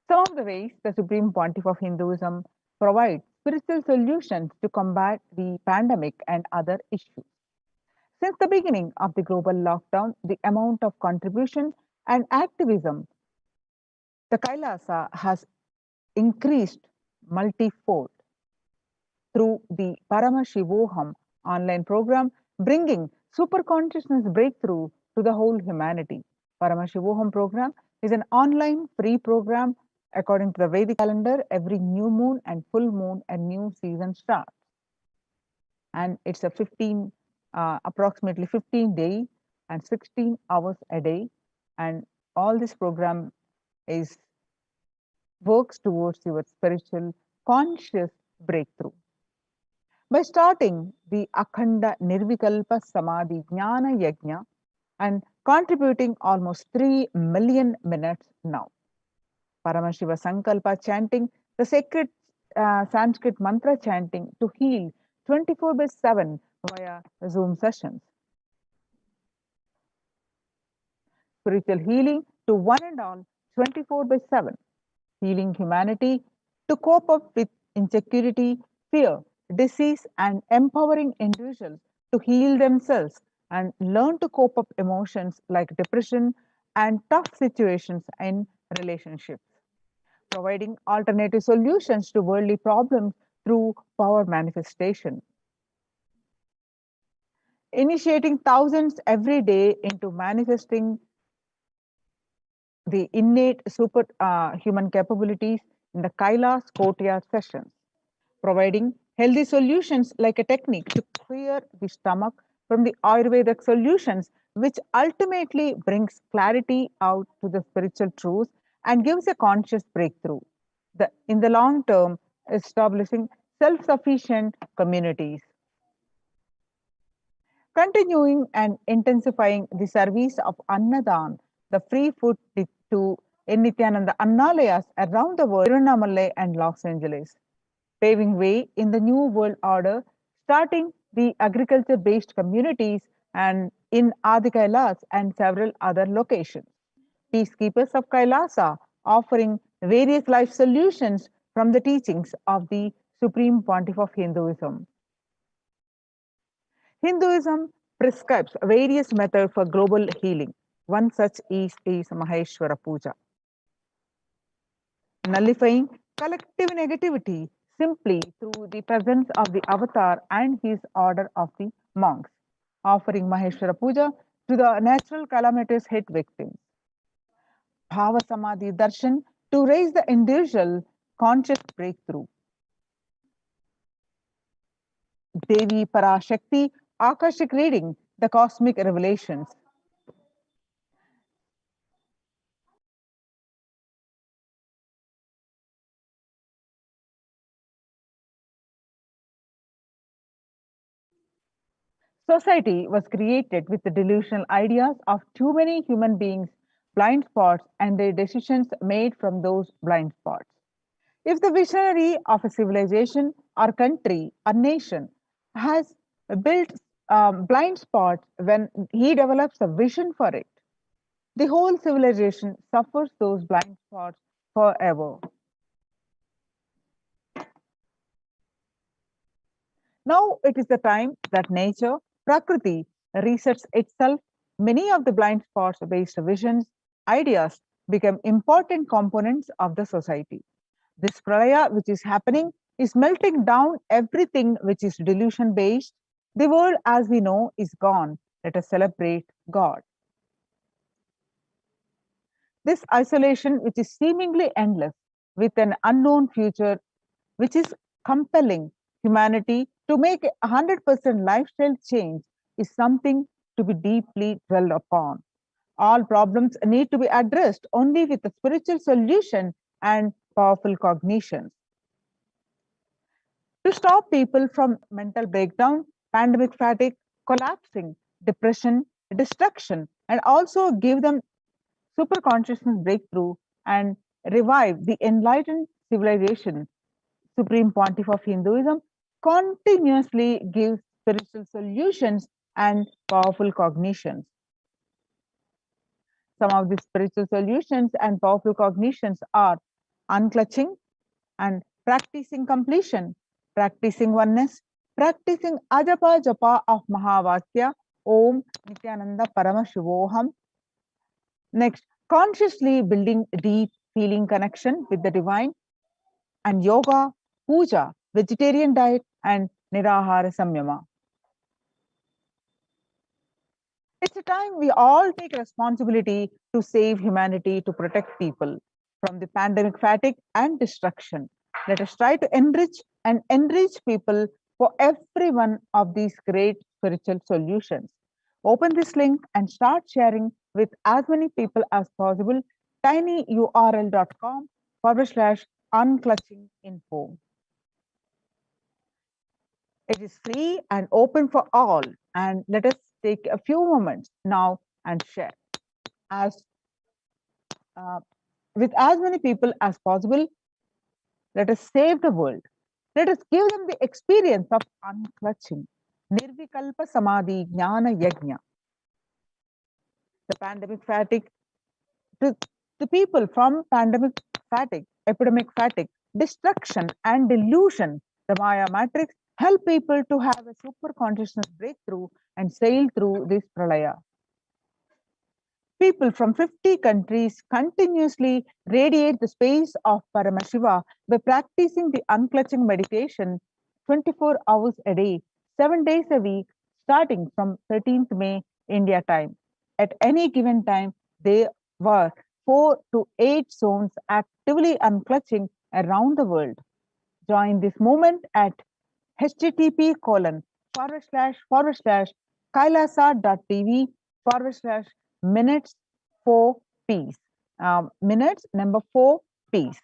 Some of the ways the Supreme Pontiff of Hinduism provides spiritual solutions to combat the pandemic and other issues. Since the beginning of the global lockdown, the amount of contribution and activism, the Kailasa has increased multifold through the Paramashivoham online program, bringing super consciousness breakthrough to the whole humanity. Paramashivoham program is an online free program according to the Vedic calendar. Every new moon and full moon, a new season starts, and it's a approximately 15 day and 16 hours a day, and all this program is works towards your spiritual conscious breakthrough. By starting the Akhanda Nirvikalpa Samadhi Jnana Yajna and contributing almost 3 million minutes now. Paramashiva Sankalpa chanting, the sacred Sanskrit mantra chanting to heal 24/7 via Zoom sessions. Spiritual healing to one and all 24/7. Healing humanity to cope up with insecurity, fear, disease, and empowering individuals to heal themselves and learn to cope up emotions like depression and tough situations in relationships. Providing alternative solutions to worldly problems through power manifestation. Initiating thousands every day into manifesting the innate super human capabilities in the Kailas courtyard sessions, providing healthy solutions like a technique to clear the stomach from the Ayurvedic solutions, which ultimately brings clarity out to the spiritual truths and gives a conscious breakthrough. In the long term, establishing self-sufficient communities. Continuing and intensifying the service of Annadan, the free food to Nithyananda Annalayas around the world, Tiruvannamalai and Los Angeles, paving way in the new world order, starting the agriculture-based communities and in Adi Kailas and several other locations. Peacekeepers of Kailasa offering various life solutions from the teachings of the Supreme Pontiff of Hinduism. Hinduism prescribes various methods for global healing. One such is Maheshwara Puja, nullifying collective negativity simply through the presence of the avatar and his order of the monks, offering Maheshwara Puja to the natural calamities hit victims. Bhava Samadhi Darshan to raise the individual conscious breakthrough. Devi Parashakti Akashik reading, the cosmic revelations. Society was created with the delusional ideas of too many human beings, blind spots, and their decisions made from those blind spots. If the visionary of a civilization or country or nation has built blind spots when he develops a vision for it, the whole civilization suffers those blind spots forever. Now it is the time that nature, Prakriti, resets itself. Many of the blind spots based visions, ideas become important components of the society. This pralaya which is happening is melting down everything which is delusion based. The world as we know is gone. Let us celebrate God. This isolation which is seemingly endless with an unknown future which is compelling humanity to make a 100% lifestyle change is something to be deeply dwelled upon. All problems need to be addressed only with a spiritual solution and powerful cognitions. To stop people from mental breakdown, pandemic fatigue, collapsing, depression, destruction, and also give them super consciousness breakthrough and revive the enlightened civilization, Supreme Pontiff of Hinduism continuously gives spiritual solutions and powerful cognitions. Some of the spiritual solutions and powerful cognitions are unclutching and practicing completion, practicing oneness, practicing ajapa japa of Mahavakya, Om Nithyananda Paramashivoham. Next, consciously building deep feeling connection with the divine, and yoga, puja, vegetarian diet, and nirahara samyama. It's a time we all take responsibility to save humanity, to protect people from the pandemic fatigue and destruction. Let us try to enrich people for every one of these great spiritual solutions. Open this link and start sharing with as many people as possible. tinyurl.com/unclutchinginfo. It is free and open for all. And let us take a few moments now and share with as many people as possible. Let us save the world. Let us give them the experience of unclutching. Nirvikalpa Samadhi Jnana Yajna. The pandemic fatigue, the people from pandemic fatigue, epidemic fatigue, destruction and delusion, the Maya matrix, help people to have a super consciousness breakthrough and sail through this pralaya. People from 50 countries continuously radiate the space of Paramashiva by practicing the unclutching meditation 24 hours a day, 7 days a week, starting from 13th May India time. At any given time, there were 4 to 8 zones actively unclutching around the world. Join this movement at http://kailasa.tv/minutes for peace. Minutes number 4 peace.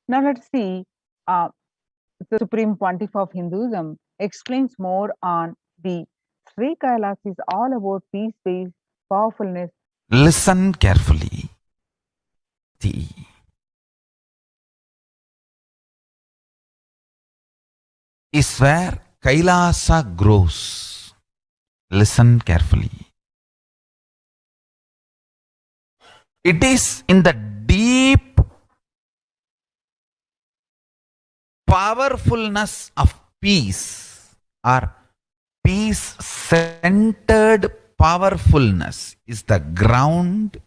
Now let's see, the Supreme Pontiff of Hinduism explains more on the Sri Kailas is all about peace-based powerfulness. Listen carefully. The is where Kailasa grows. Listen carefully. It is in the deep powerfulness of peace, or peace-centered powerfulness is the ground,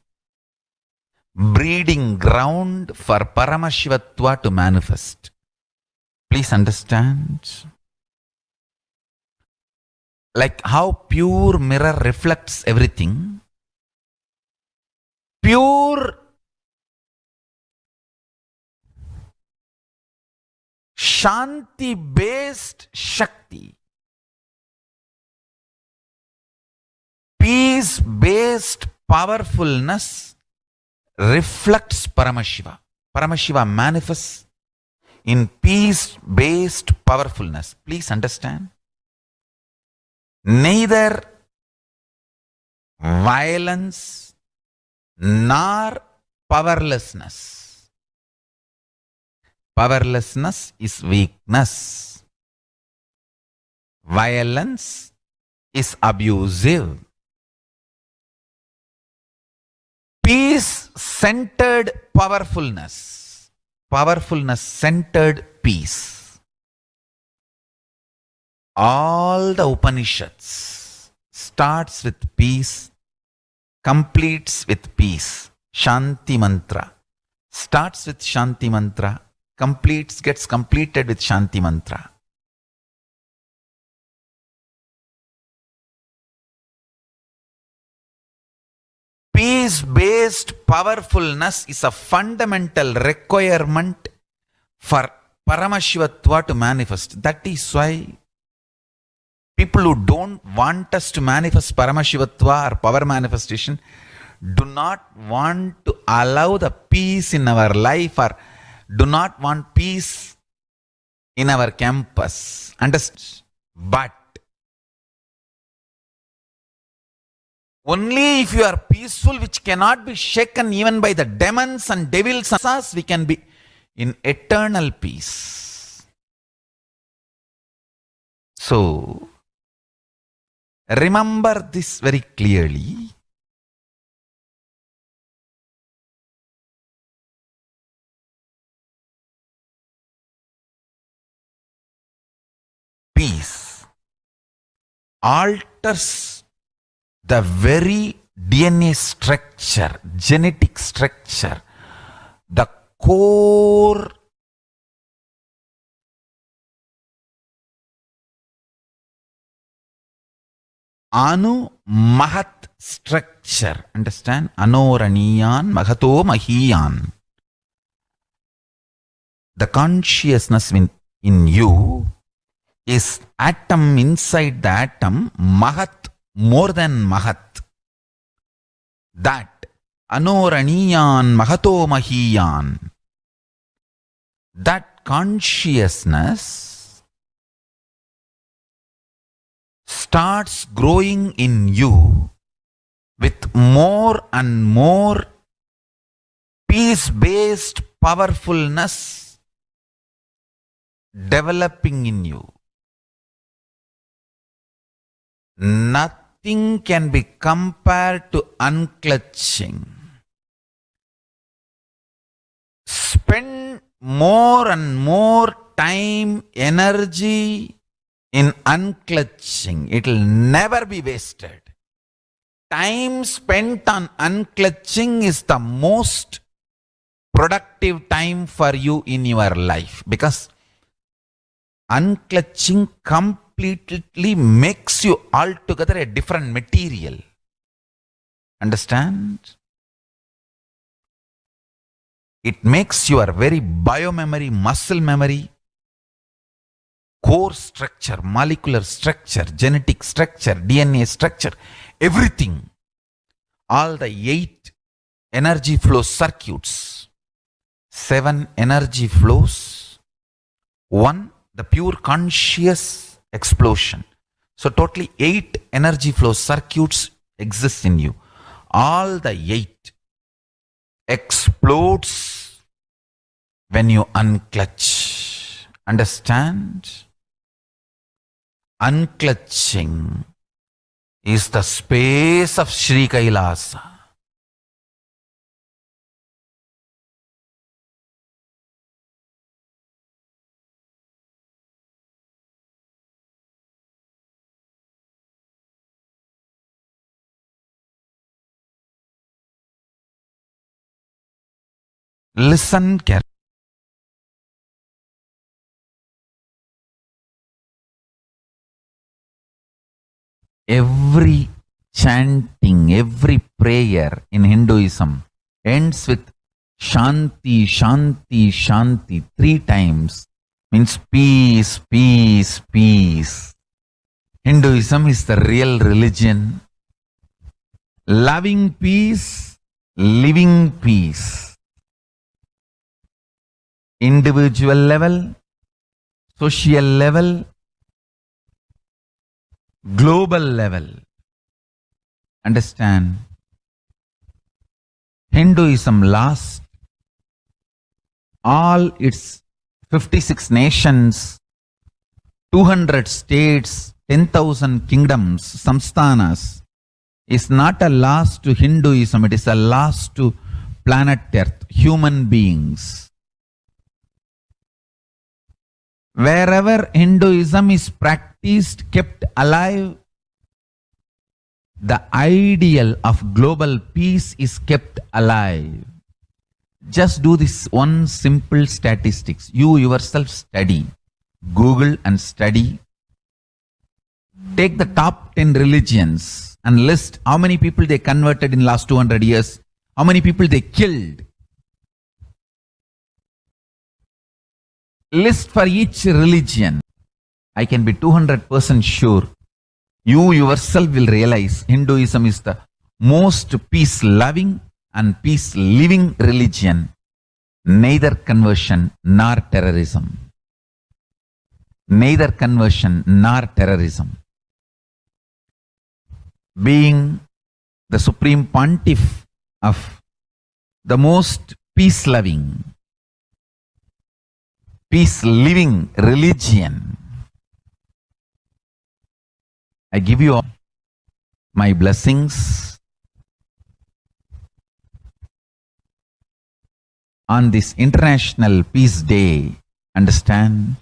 breeding ground for Paramashivatva to manifest. Please understand. Like how pure mirror reflects everything, pure Shanti-based Shakti, peace-based powerfulness reflects Paramashiva. Paramashiva manifests in peace-based powerfulness. Please understand. Neither violence nor powerlessness. Powerlessness is weakness. Violence is abusive. Peace-centered powerfulness. Powerfulness-centered peace. All the Upanishads starts with peace, completes with peace. Shanti mantra. Starts with Shanti mantra, gets completed with Shanti mantra. peace-based powerfulness is a fundamental requirement for Paramashivatva to manifest. That is why people who don't want us to manifest Paramashivatva or power manifestation do not want to allow the peace in our life or do not want peace in our campus. Understand? But only if you are peaceful, which cannot be shaken even by the demons and devils, we can be in eternal peace. So, remember this very clearly. Peace alters the very DNA structure, genetic structure, the core Anu Mahat structure. Understand? Anoraniyan Magato Mahiyan. The consciousness in you is atom inside the atom, Mahat, more than Mahat. That Anoraniyan Magato Mahiyan. That consciousness starts growing in you with more and more peace-based powerfulness developing in you. Nothing can be compared to unclutching. Spend more and more time, energy in unclutching. It will never be wasted. Time spent on unclutching is the most productive time for you in your life, because unclutching completely makes you altogether a different material. Understand? It makes your very biomemory, muscle memory, core structure, molecular structure, genetic structure, DNA structure, everything. All the 8 energy flow circuits, 7 energy flows, 1 the pure conscious explosion. So totally 8 energy flow circuits exist in you. All the 8 explodes when you unclutch. Understand? Unclutching is the space of Sri Kailasa. Listen carefully. Every chanting, every prayer in Hinduism ends with Shanti, Shanti, Shanti 3 times. Means peace, peace, peace. Hinduism is the real religion. Loving peace, living peace. Individual level, social level, global level. Understand? Hinduism lost all its 56 nations, 200 states, 10,000 kingdoms, samsthanas, is not a loss to Hinduism, it is a loss to planet Earth, human beings. Wherever Hinduism is practiced, kept alive, the ideal of global peace is kept alive. Just do this one simple statistics. You yourself study. Google and study. Take the top 10 religions and list how many people they converted in last 200 years, how many people they killed. List for each religion. I can be 200% sure you yourself will realize Hinduism is the most peace-loving and peace-living religion, neither conversion nor terrorism. Neither conversion nor terrorism. Being the supreme pontiff of the most peace-loving, peace-living religion, I give you all my blessings on this International Peace Day. Understand?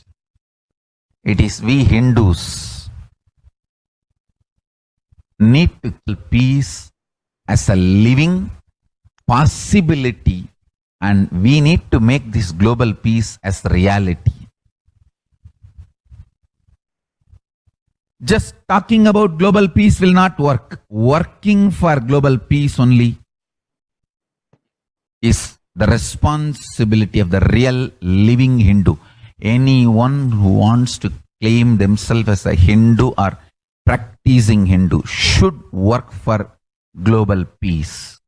It is we Hindus need to kill peace as a living possibility, and we need to make this global peace as reality. Just talking about global peace will not work. Working for global peace only is the responsibility of the real living Hindu. Anyone who wants to claim themselves as a Hindu or practicing Hindu should work for global peace.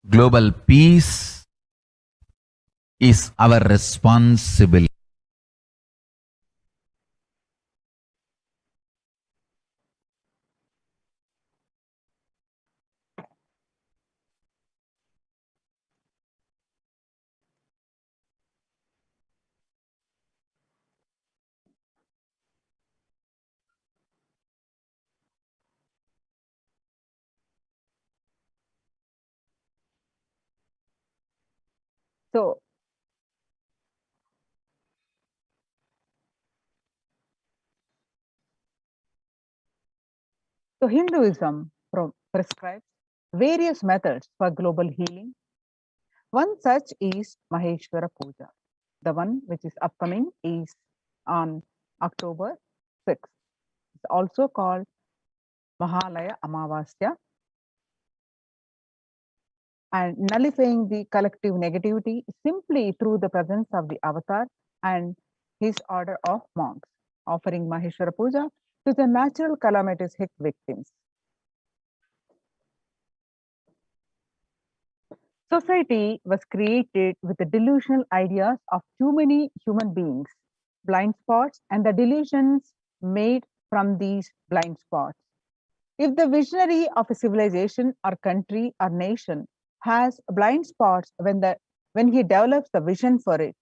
Global peace is our responsibility. So, Hinduism prescribes various methods for global healing. One such is Maheshwara Puja. The one which is upcoming is on October 6th. It's also called Mahalaya Amavasya, and nullifying the collective negativity simply through the presence of the avatar and his order of monks, offering Maheshwara Puja to the natural calamities hit victims. Society was created with the delusional ideas of too many human beings, blind spots, and the delusions made from these blind spots. If the visionary of a civilization or country or nation has blind spots when he develops the vision for it,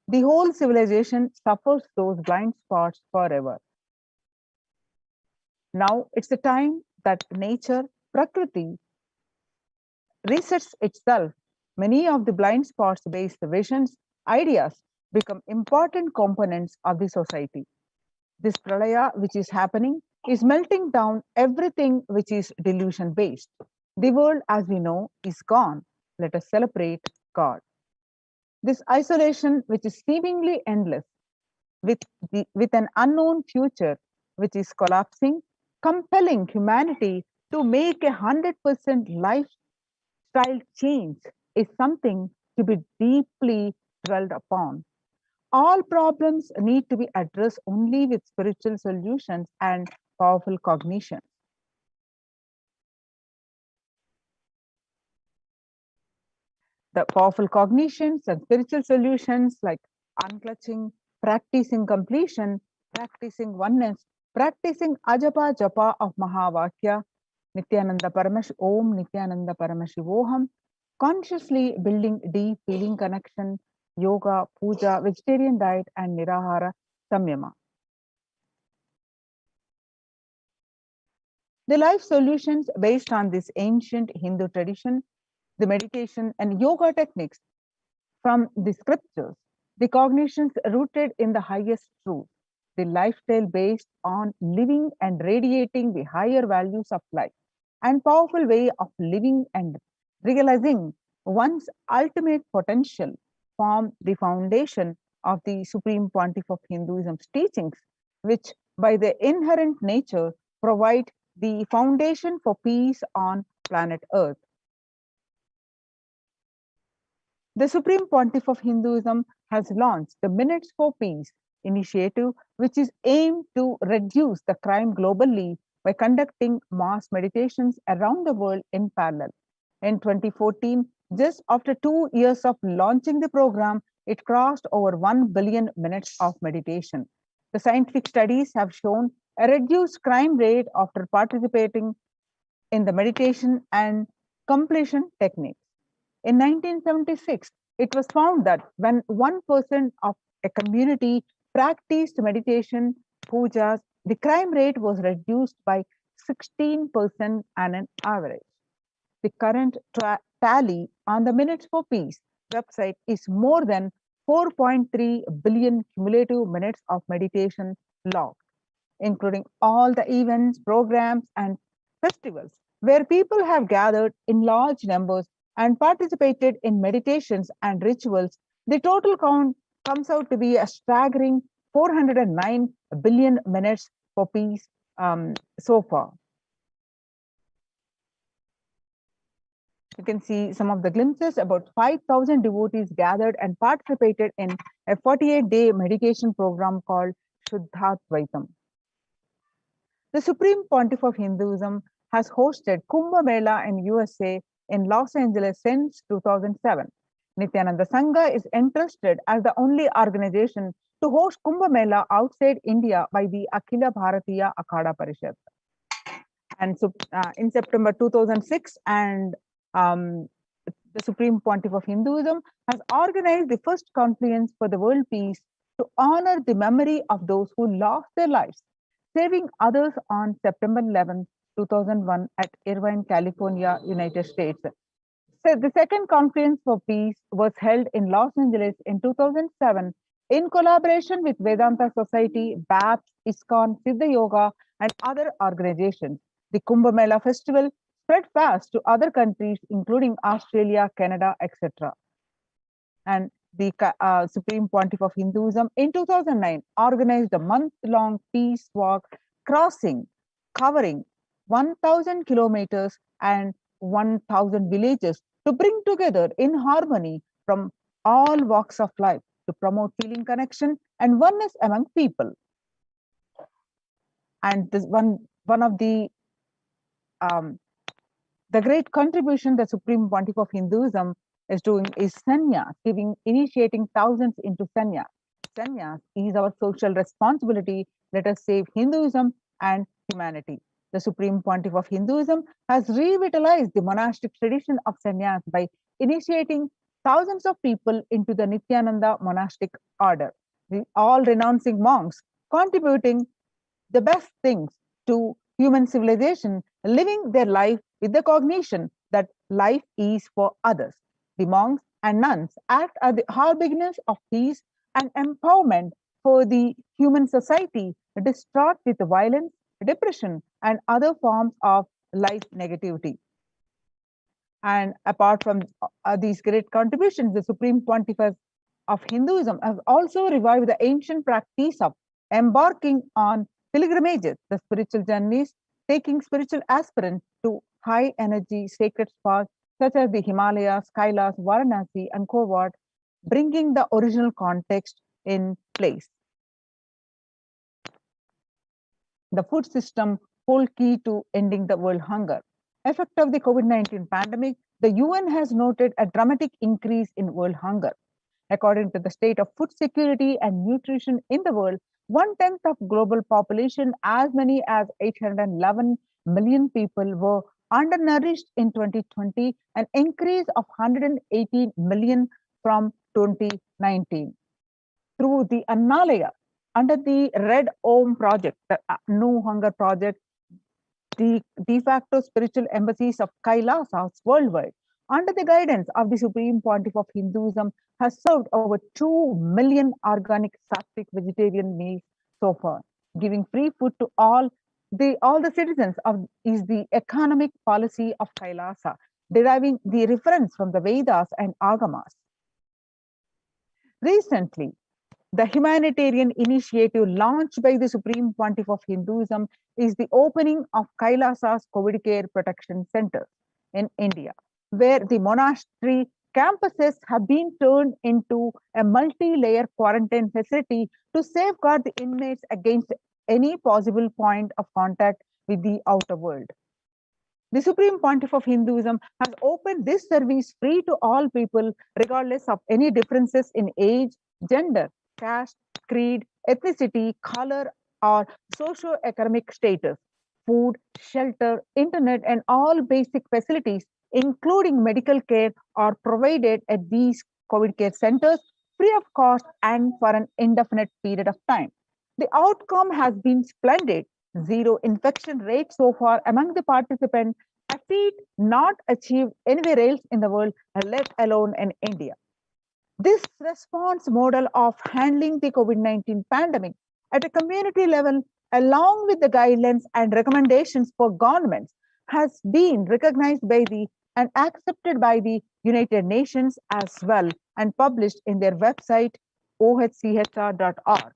the whole civilization suffers those blind spots forever. Now it's the time that nature, Prakriti, resets itself. Many of the blind spots based visions, ideas become important components of the society. This pralaya which is happening is melting down everything which is delusion based. The world as we know is gone. Let us celebrate God. This isolation which is seemingly endless with an unknown future which is collapsing, compelling humanity to make 100% lifestyle change is something to be deeply dwelled upon. All problems need to be addressed only with spiritual solutions and powerful cognition. The powerful cognitions and spiritual solutions like unclutching, practicing completion, practicing oneness, practicing ajapa japa of Mahavakya, Nithyananda Paramashivam, Nithyananda Paramashivoham, consciously building deep feeling connection, yoga, puja, vegetarian diet, and nirahara samyama. The life solutions based on this ancient Hindu tradition, the meditation and yoga techniques from the scriptures, the cognitions rooted in the highest truth, the lifestyle based on living and radiating the higher values of life, and powerful way of living and realizing one's ultimate potential form the foundation of the Supreme Pontiff of Hinduism's teachings, which by their inherent nature, provide the foundation for peace on planet Earth. The Supreme Pontiff of Hinduism has launched the Minutes for Peace initiative, which is aimed to reduce the crime globally by conducting mass meditations around the world in parallel. In 2014, just after 2 years of launching the program, it crossed over 1 billion minutes of meditation. The scientific studies have shown a reduced crime rate after participating in the meditation and completion techniques. In 1976, it was found that when 1% of a community practiced meditation pujas, the crime rate was reduced by 16% on an average. The current tally on the Minutes for Peace website is more than 4.3 billion cumulative minutes of meditation logged, including all the events, programs, and festivals where people have gathered in large numbers and participated in meditations and rituals. The total count comes out to be a staggering 409 billion minutes for peace so far. You can see some of the glimpses. About 5,000 devotees gathered and participated in a 48-day meditation program called Shuddhatvaitam. The Supreme Pontiff of Hinduism has hosted Kumbh Mela in USA in Los Angeles since 2007. Nithyananda Sangha is entrusted as the only organization to host Kumbh Mela outside India by the Akhila Bharatiya Akhada Parishad. And so, in September 2006, and the Supreme Pontiff of Hinduism has organized the first conference for the world peace to honor the memory of those who lost their lives, saving others on September 11, 2001 at Irvine, California, United States. So the second conference for peace was held in Los Angeles in 2007 in collaboration with Vedanta Society, BAPS, ISKCON, Siddha Yoga, and other organizations. The Kumbh Mela festival spread fast to other countries, including Australia, Canada, etc. And the Supreme Pontiff of Hinduism in 2009 organized a month-long peace walk covering 1,000 kilometers and 1,000 villages to bring together in harmony from all walks of life to promote feeling connection and oneness among people. And this one of the great contribution the Supreme Pontiff of Hinduism is doing is sannyas, initiating thousands into sannyas. Sannyas is our social responsibility. Let us save Hinduism and humanity. The Supreme Pontiff of Hinduism has revitalized the monastic tradition of sannyas by initiating thousands of people into the Nithyananda monastic order, all renouncing monks, contributing the best things to human civilization, living their life with the cognition that life is for others. The monks and nuns act as the harbingers of peace and empowerment for the human society distraught with violence, depression, and other forms of life negativity. And apart from these great contributions, the Supreme Pontiff of Hinduism has also revived the ancient practice of embarking on pilgrimages, the spiritual journeys, taking spiritual aspirants to high energy sacred spots such as the Himalayas, Kailas, Varanasi, and Kovat, bringing the original context in place. The food system whole key to ending the world hunger. Effect of the COVID-19 pandemic, the UN has noted a dramatic increase in world hunger. According to the state of food security and nutrition in the world, 1/10 of global population, as many as 811 million people, were undernourished in 2020, an increase of 118 million from 2019. Through the Annalaya, under the Red Om project, the No Hunger project, the de facto spiritual embassies of Kailasas worldwide, under the guidance of the Supreme Pontiff of Hinduism, has served over 2 million organic sattvic vegetarian meals so far. Giving free food to all the citizens is the economic policy of Kailasa, deriving the reference from the Vedas and Agamas. Recently, The humanitarian initiative launched by the Supreme Pontiff of Hinduism is the opening of Kailasa's COVID Care Protection Center in India, where the monastery campuses have been turned into a multi-layer quarantine facility to safeguard the inmates against any possible point of contact with the outer world. The Supreme Pontiff of Hinduism has opened this service free to all people, regardless of any differences in age, gender, caste, creed, ethnicity, color, or socio-economic status. Food, shelter, internet, and all basic facilities, including medical care, are provided at these COVID care centers free of cost and for an indefinite period of time. The outcome has been splendid. Zero infection rate so far among the participants, a feat not achieved anywhere else in the world, let alone in India. This response model of handling the COVID-19 pandemic at a community level, along with the guidelines and recommendations for governments, has been recognized by the and accepted by the United Nations as well and published in their website ohchr.org.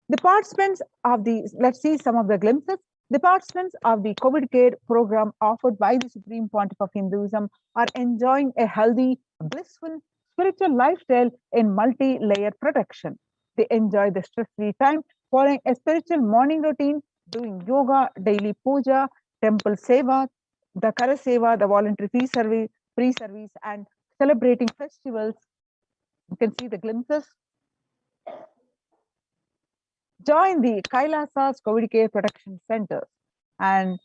The participants of the, let's see some of the glimpses. The participants of the COVID care program offered by the Supreme Pontiff of Hinduism are enjoying a healthy, blissful, spiritual lifestyle in multi-layer protection. They enjoy the stress-free time following a spiritual morning routine, doing yoga, daily puja, temple seva, the Kara Seva, the voluntary free service, and celebrating festivals. You can see the glimpses. Join the Kailasa's COVID Care Protection Center and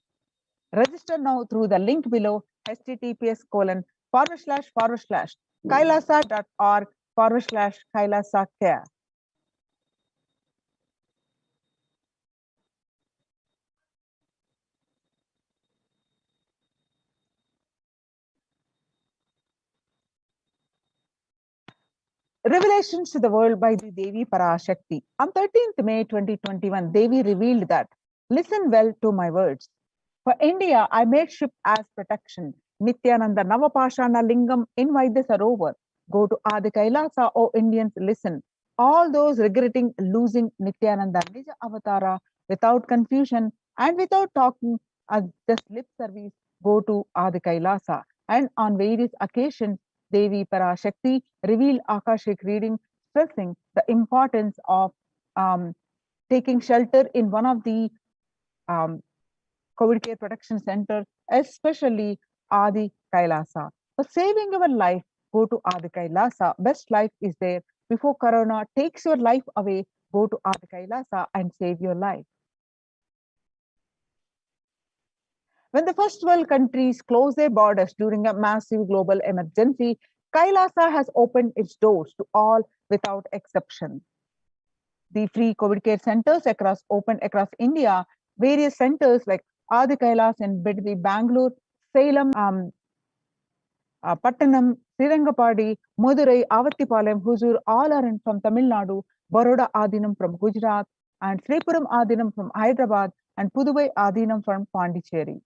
register now through the link below https://kailasa.org/Kailasa Care. Revelations to the world by the Devi Parashakti. On 13th May 2021, Devi revealed that, listen well to my words. For India, I made shift as protection. Nithyananda Navapashana Lingam invite the Sarovar. Go to Adi Kailasa, O Indians, listen. All those regretting losing Nithyananda Nija Avatara without confusion and without talking as just lip service, go to Adi Kailasa. And on various occasions, Devi Parashakti revealed Akashic reading, stressing the importance of taking shelter in one of the COVID Care Protection Center, especially Adi Kailasa. For saving your life, go to Adi Kailasa. Best life is there. Before Corona takes your life away, go to Adi Kailasa and save your life. When the first world countries closed their borders during a massive global emergency, Kailasa has opened its doors to all without exception. The free COVID care centers opened across India. Various centers like Adi Kailas in Bidvi, Bangalore, Salem, Pattanam, Srirangapadi, Madurai, Avattipalem, Huzur, all are from Tamil Nadu, Baroda Adinam from Gujarat, and Sripuram Adinam from Hyderabad, and Puduvai Adinam from Pondicherry.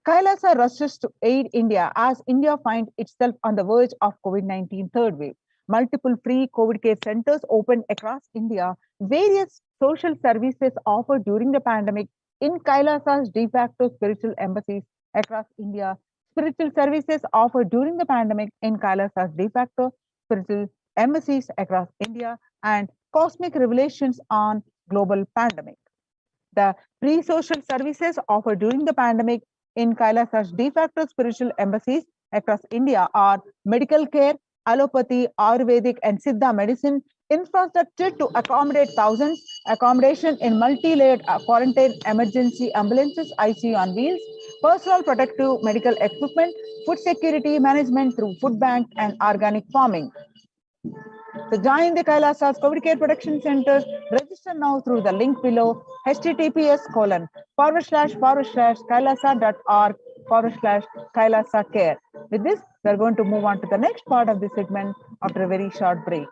Kailasa rushes to aid India as India finds itself on the verge of COVID-19 third wave. Multiple free COVID care centers opened across India. Various social services offered during the pandemic in Kailasa's de facto spiritual embassies across India. Spiritual services offered during the pandemic in Kailasa's de facto spiritual embassies across India, and cosmic revelations on global pandemic. The free social services offered during the pandemic in Kailasa's de facto spiritual embassies across India are medical care, allopathy, Ayurvedic, and Siddha medicine, infrastructure to accommodate thousands, accommodation in multi-layered quarantine emergency ambulances, ICU on wheels, personal protective medical equipment, food security management through food bank, and organic farming. So join the Kailasa's COVID Care Protection Centers. Register now through the link below https://kailasa.org/Kailasa Care. With this, we're going to move on to the next part of the segment after a very short break.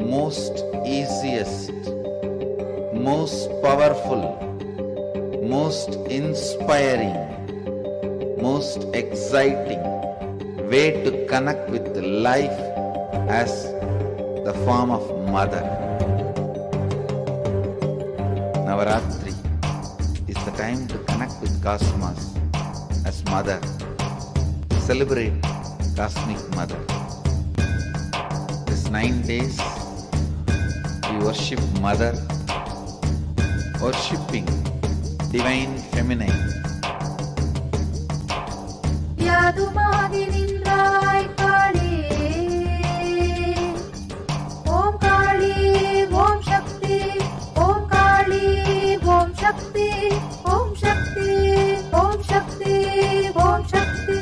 most easiest, most powerful, most inspiring, most exciting way to connect with life as the form of mother. Navaratri is the time to connect with Cosmos as mother. Celebrate Cosmic Mother. This 9 days we worship Mother, worshipping Divine Feminine. யாதுமாகி நின்றாய் காளி ஓம் காளி ஓம் சக்தி ஓம் காளி ஓம் சக்தி ஓம் சக்தி ஓம் சக்தி ஓம் சக்தி.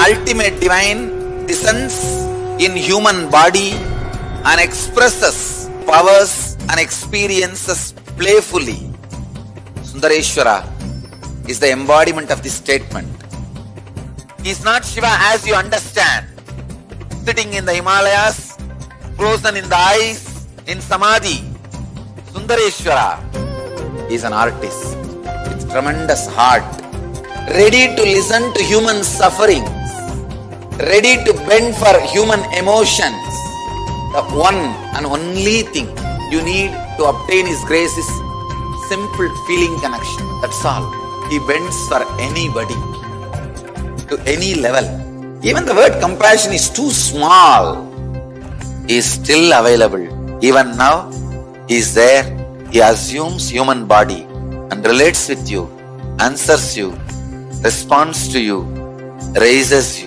Ultimate divine descends in human body and expresses powers and experiences playfully. Sundareshwara is the embodiment of this statement. He is not Shiva as you understand, sitting in the Himalayas, frozen in the ice, in Samadhi. Sundareshwara is an artist with tremendous heart, ready to listen to human suffering, ready to bend for human emotions. The one and only thing you need to obtain His grace is simple feeling connection. That's all. He bends for anybody, to any level. Even the word compassion is too small. He is still available. Even now, He is there. He assumes human body and relates with you, answers you, responds to you, raises you.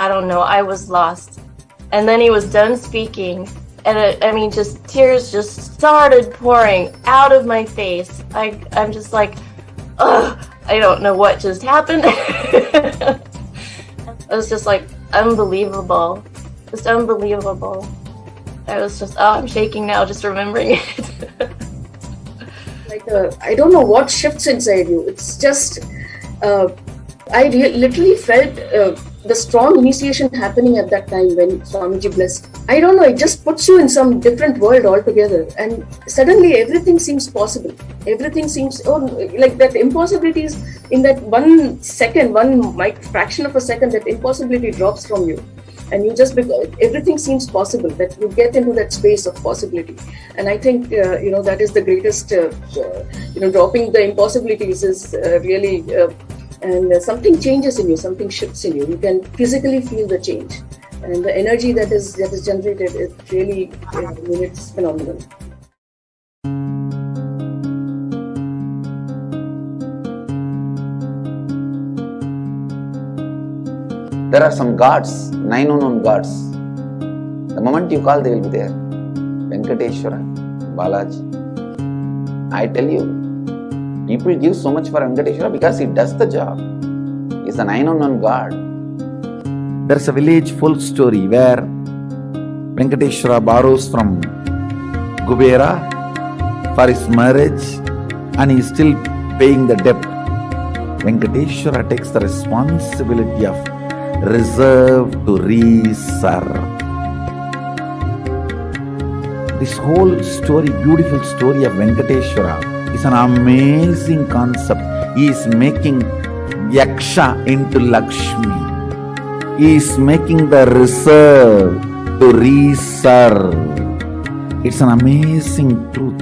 I don't know, I was lost. And then he was done speaking, and just tears just started pouring out of my face. I'm just like, ugh, I don't know what just happened. It was just like unbelievable, just unbelievable. I was just, I'm shaking now just remembering it. I don't know what shifts inside you. It's just, I literally felt the strong initiation happening at that time when Swamiji blessed. I don't know, it just puts you in some different world altogether, and suddenly everything seems possible. Everything seems, like that impossibilities in that 1 second, fraction of a second, that impossibility drops from you. And you just, everything seems possible, that you get into that space of possibility. And I think, that is the greatest, dropping the impossibilities is really, and something changes in you, something shifts in you. You can physically feel the change. And the energy that is generated, it really, it's phenomenal. There are some gods, 9 unknown gods. The moment you call, they will be there. Venkateshwara, Balaji. I tell you, people give so much for Venkateshwara because he does the job. He's the 9 unknown god. There's a village folk story where Venkateshwara borrows from Kubera for his marriage and he's still paying the debt. Venkateshwara takes the responsibility of reserve to reserve. This whole story, beautiful story of Venkateshwara is an amazing concept. He is making Yaksha into Lakshmi. He is making the reserve to reserve. It's an amazing truth.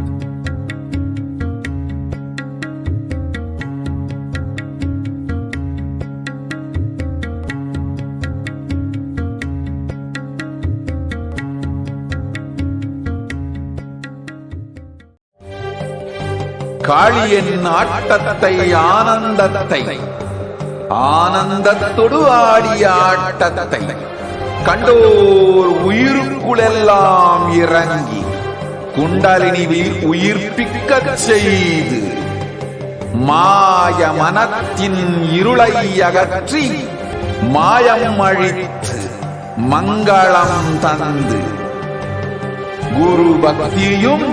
காளியின் ஆட்டத்தை ஆனந்தத்தை ஆனந்தத்தொடு ஆடிய ஆட்டத்தை கண்டோர் உயிருக்குளெல்லாம் இறங்கி குண்டலினி உயிர்ப்பிக்கச் செய்து மாய மனத்தின் இருளை அகற்றி மாயம் அழித்து மங்களம் தந்து குரு பக்தியும்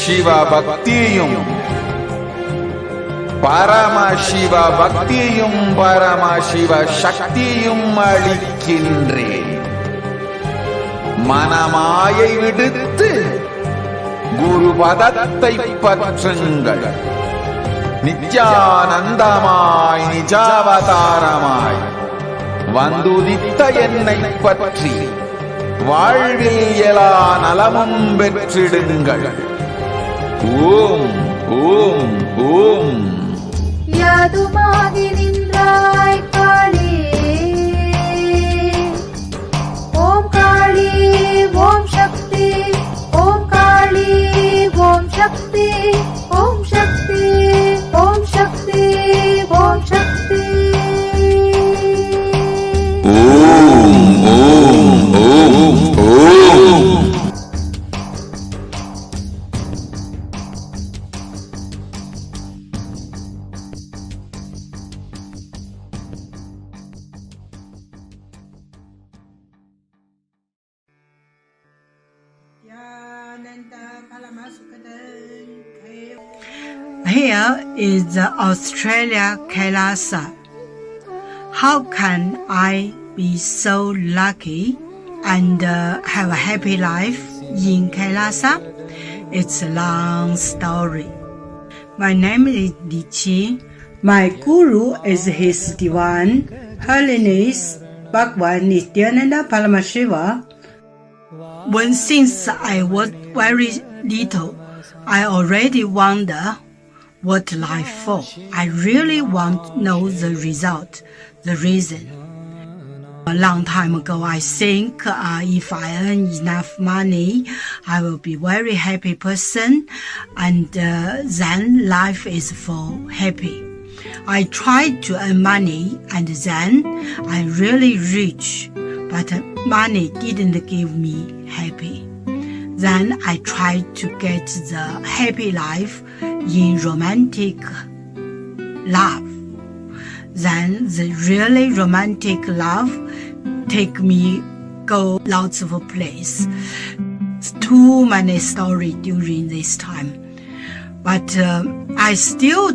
சிவ பக்தியும் பரமசிவ பக்தியும் பரமசிவ சக்தியும் அளிக்கின்றேன். மனமாயை விடுத்து குரு பதத்தை பற்றுங்கள். நித்யானந்தமாய் நிஜாவதாரமாய் வந்துதித்த என்னை பற்றி வாழ்வில் எல்லா நலமும் பெற்றிடுங்கள். ஓம் ஓம் ஓம். யாதுமாகி நின்றாய் காளி, ஓம் காளி ஓம் சக்தி, ஓம் காளி ஓம் சக்தி, ஓம் சக்தி ஓம் சக்தி ஓம் சக்தி. ஓம் ஓம் ஓம் ஓம். Here is the Australia Kailasa. How can I be so lucky and have a happy life in Kailasa? It's a long story. My name is Li Qi. My guru is His Divine Holiness Bhagwan Nithyananda Paramashiva. Since I was very little, I already wonder what life for. I really want to know the result, the reason. A long time ago, I think if I earn enough money, I will be very happy person, and then life is for happy. I tried to earn money, and then I really rich, but money didn't give me happy. Then I tried to get the happy life in romantic love. Then the really romantic love take me go lots of place. Too many stories during this time. But I still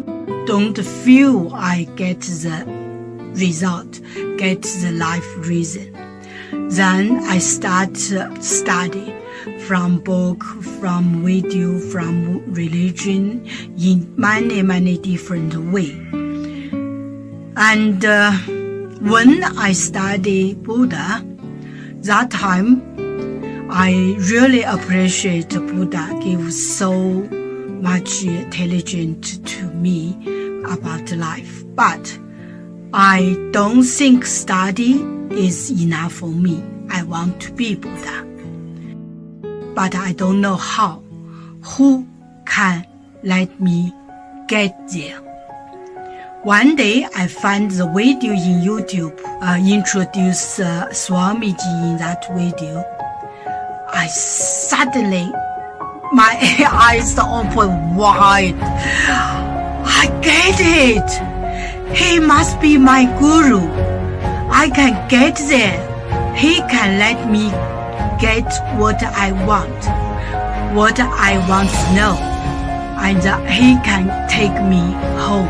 don't feel I get the result, get the life reason. Then I start study from book, from video, from religion in many different ways. And when I study Buddha, that time I really appreciate Buddha gives so much intelligence to me about life. But I don't think study is enough for me. I want to be Buddha. But I don't know how. Who can let me get there? One day I found the video in YouTube, introduce Swamiji in that video. I suddenly, my eyes open wide. I get it. He must be my guru. I can get there. He can let me get what I want to know. And he can take me home,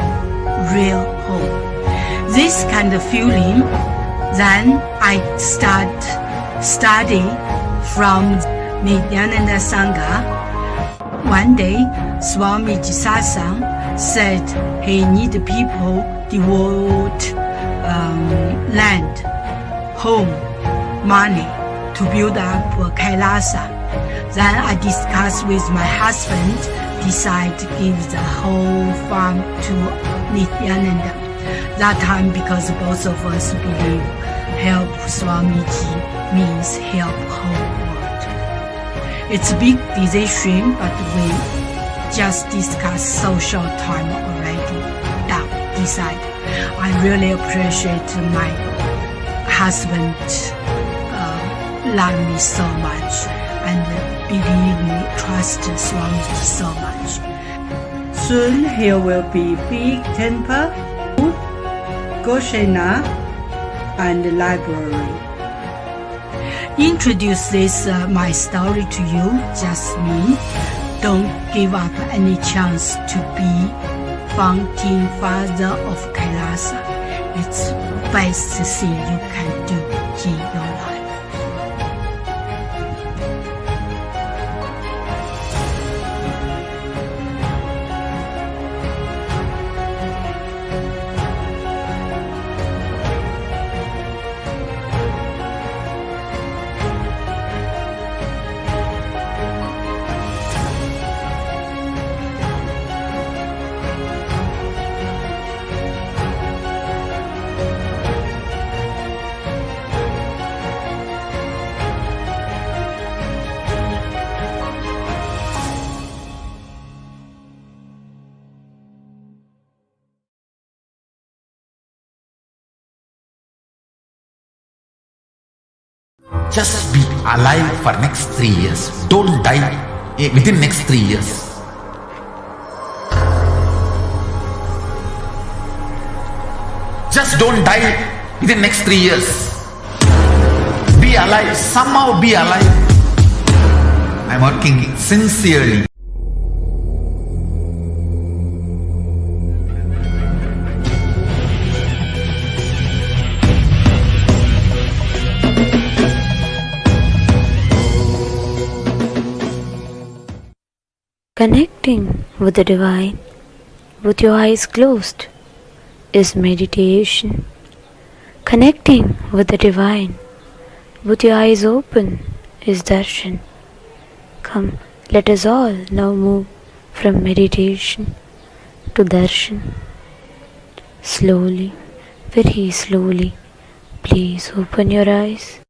real home. This kind of feeling, then I start study from Nithyananda Sangha. One day, Swamiji Satsang said he need people devote land, home, money to build up Kailasa. Then I discussed with my husband, decide to give the whole farm to Nithyananda. That time, because both of us believe help Swamiji means help whole world. It's a big decision, but we just discussed so short time already. Decide. I really appreciate my husband love me so much and believe me, trust Swamiji so much. Soon here will be big temple, Goshena, and library. Introduce this my story to you, just me. Don't give up any chance to be fountain father of Kailasa. It's best thing you can do in your life. Just be alive for next 3 years. Don't die within next 3 years. Just don't die within next 3 years. Be alive. Somehow be alive. I'm working sincerely. Connecting with the divine with your eyes closed is meditation. Connecting with the divine with your eyes open is darshan. Come, let us all now move from meditation to darshan. Slowly, very slowly, please open your eyes.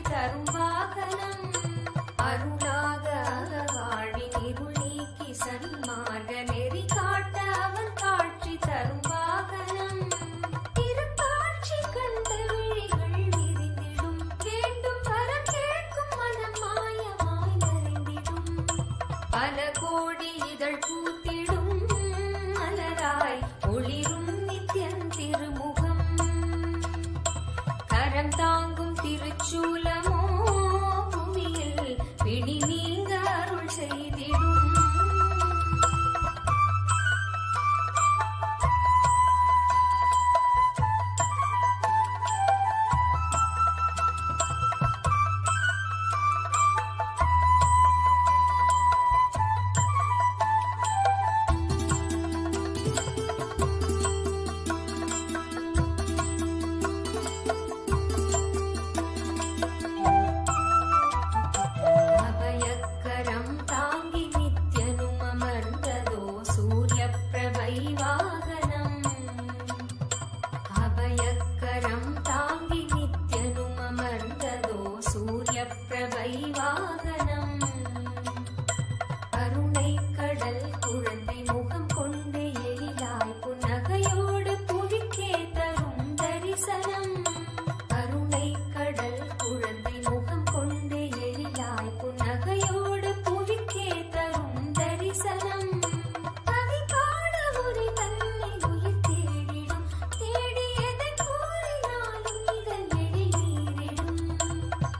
தரும் வாகனம் அருளாக அகவாழ்வின் இருள் நீக்கி சன்மார்க்க நெறி காட்ட அவன் காட்சி தரும் வாகனம் திருக்காட்சி கண்ட விழிகள் விரிந்திடும் வேண்டும் வரம் கேட்கும் மனம் மாயமாய் மறைந்திடும் பல கோடி இதழ் பூத்திடும் மலராய் ஒளிரும் நித்யன் திருமுகம் கரம் தாங்கும் திருச்சூலமோ புவியில் பிடி நீங்க அருள் செய்திடும் அபயக்கரம் தாங்கி நித்யனும் அமர்ந்ததோ சூரிய பிரபை வாகனம் அபயக்கரம் தாங்கி நித்யனும் அமர்ந்ததோ சூரிய பிரபை வாகனம் கருணை கடல் குழந்தை முகம் கொண்டு எழிலாய் புன்னகையோடு புவிக்கே தரும் தரிசனம் கருணை கடல் குழந்தை முகம் கொண்டு எழிலாய் புன்னகையோடு புவிக்கே தரும் தரிசனம் கவி பாட உரை தன்னை உயிர் தேடிடும் தேடியதை கூறினாலும் இதழ் நெடிநீரிடும்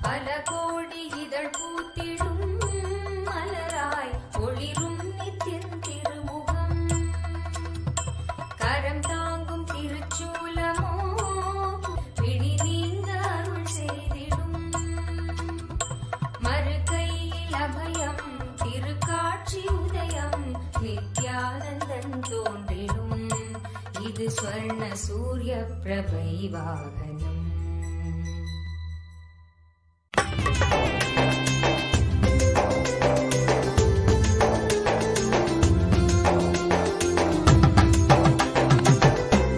பல கோடி இதழ் பூத்திடும் மலராய் ஒளிரும் நித்தியன் திருமுகம் கரம் தாங்கும் திருச்சூலமோ பிடி நீங்க அருள் செய்திடும் மறுகையில் அபயம் திருக்காட்சி உதயம் நித்யானந்தன் தோன்றிடும் இது ஸ்வர்ண சூரிய பிரபை வாகனம்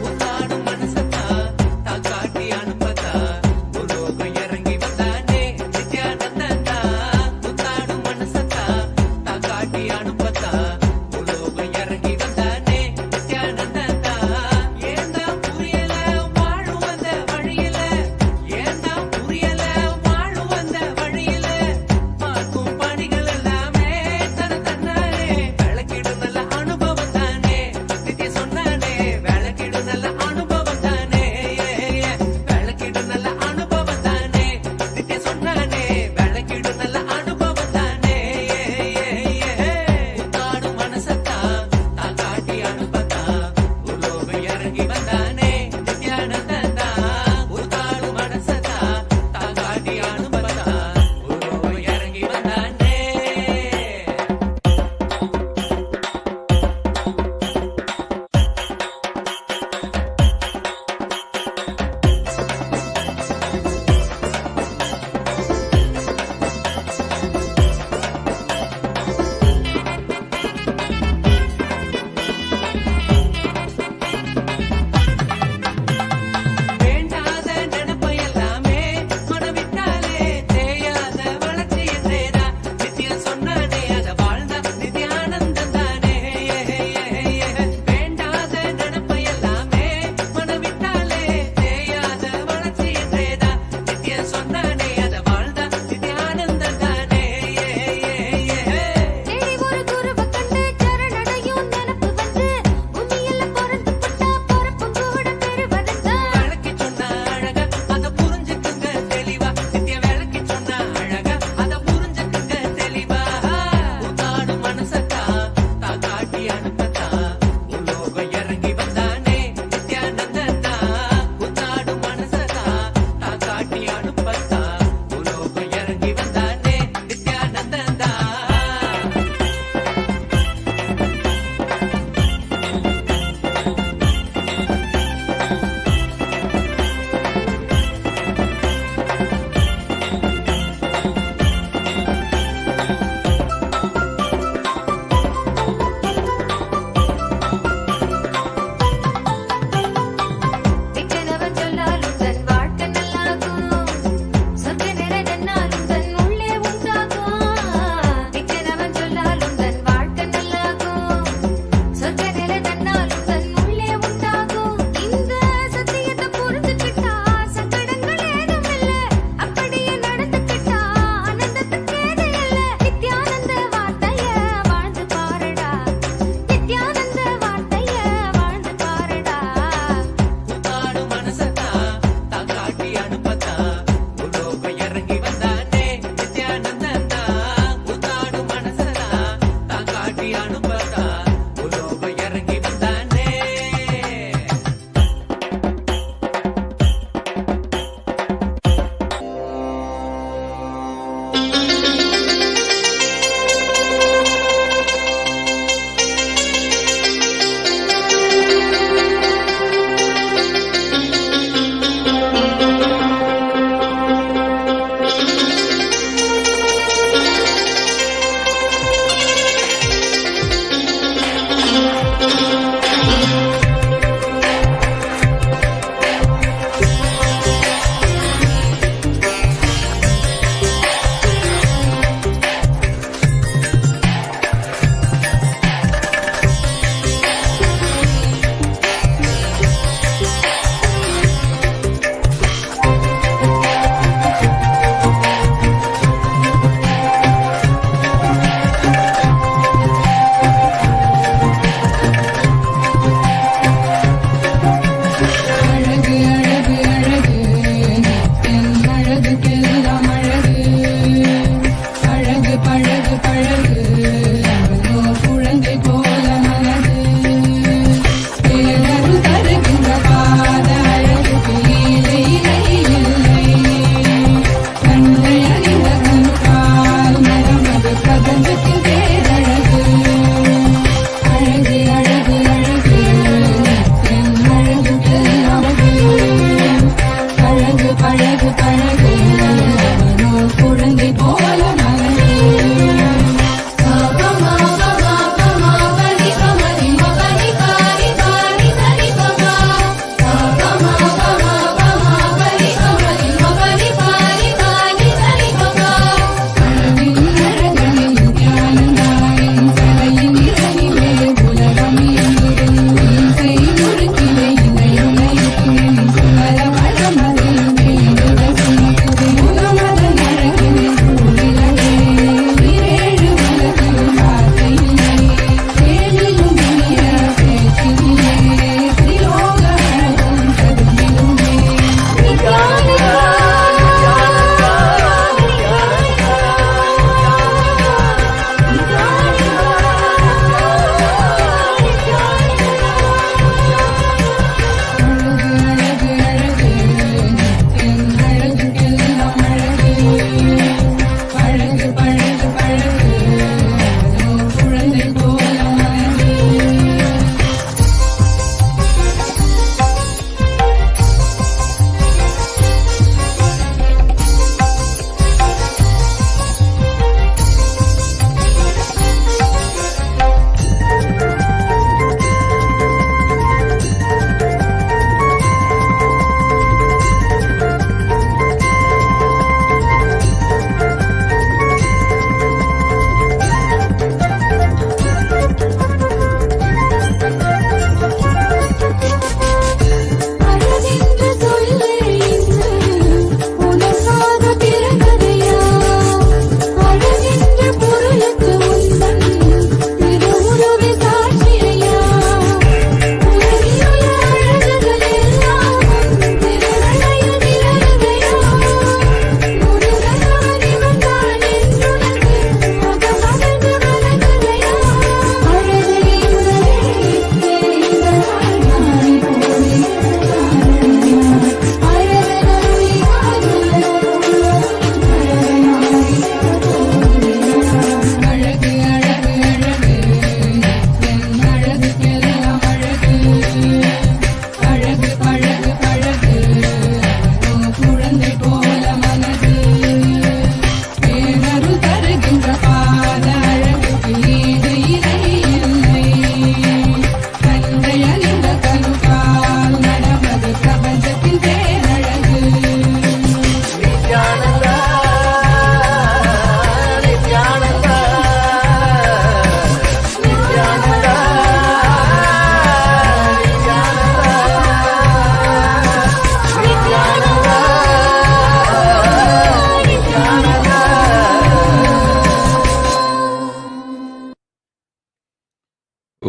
உன்னாடும் மனசத்தா தான் காட்டி அனுப்பத்தா உலோகம் இறங்கி வந்தானே நித்யானந்தா உன்னாடும் மனசத்தா தான் காட்டி அனுப்பத்தா உலோகம் இறங்கி வந்தானே நித்யானந்தா ஏந்தா புரியல வாழும் வந்த வழி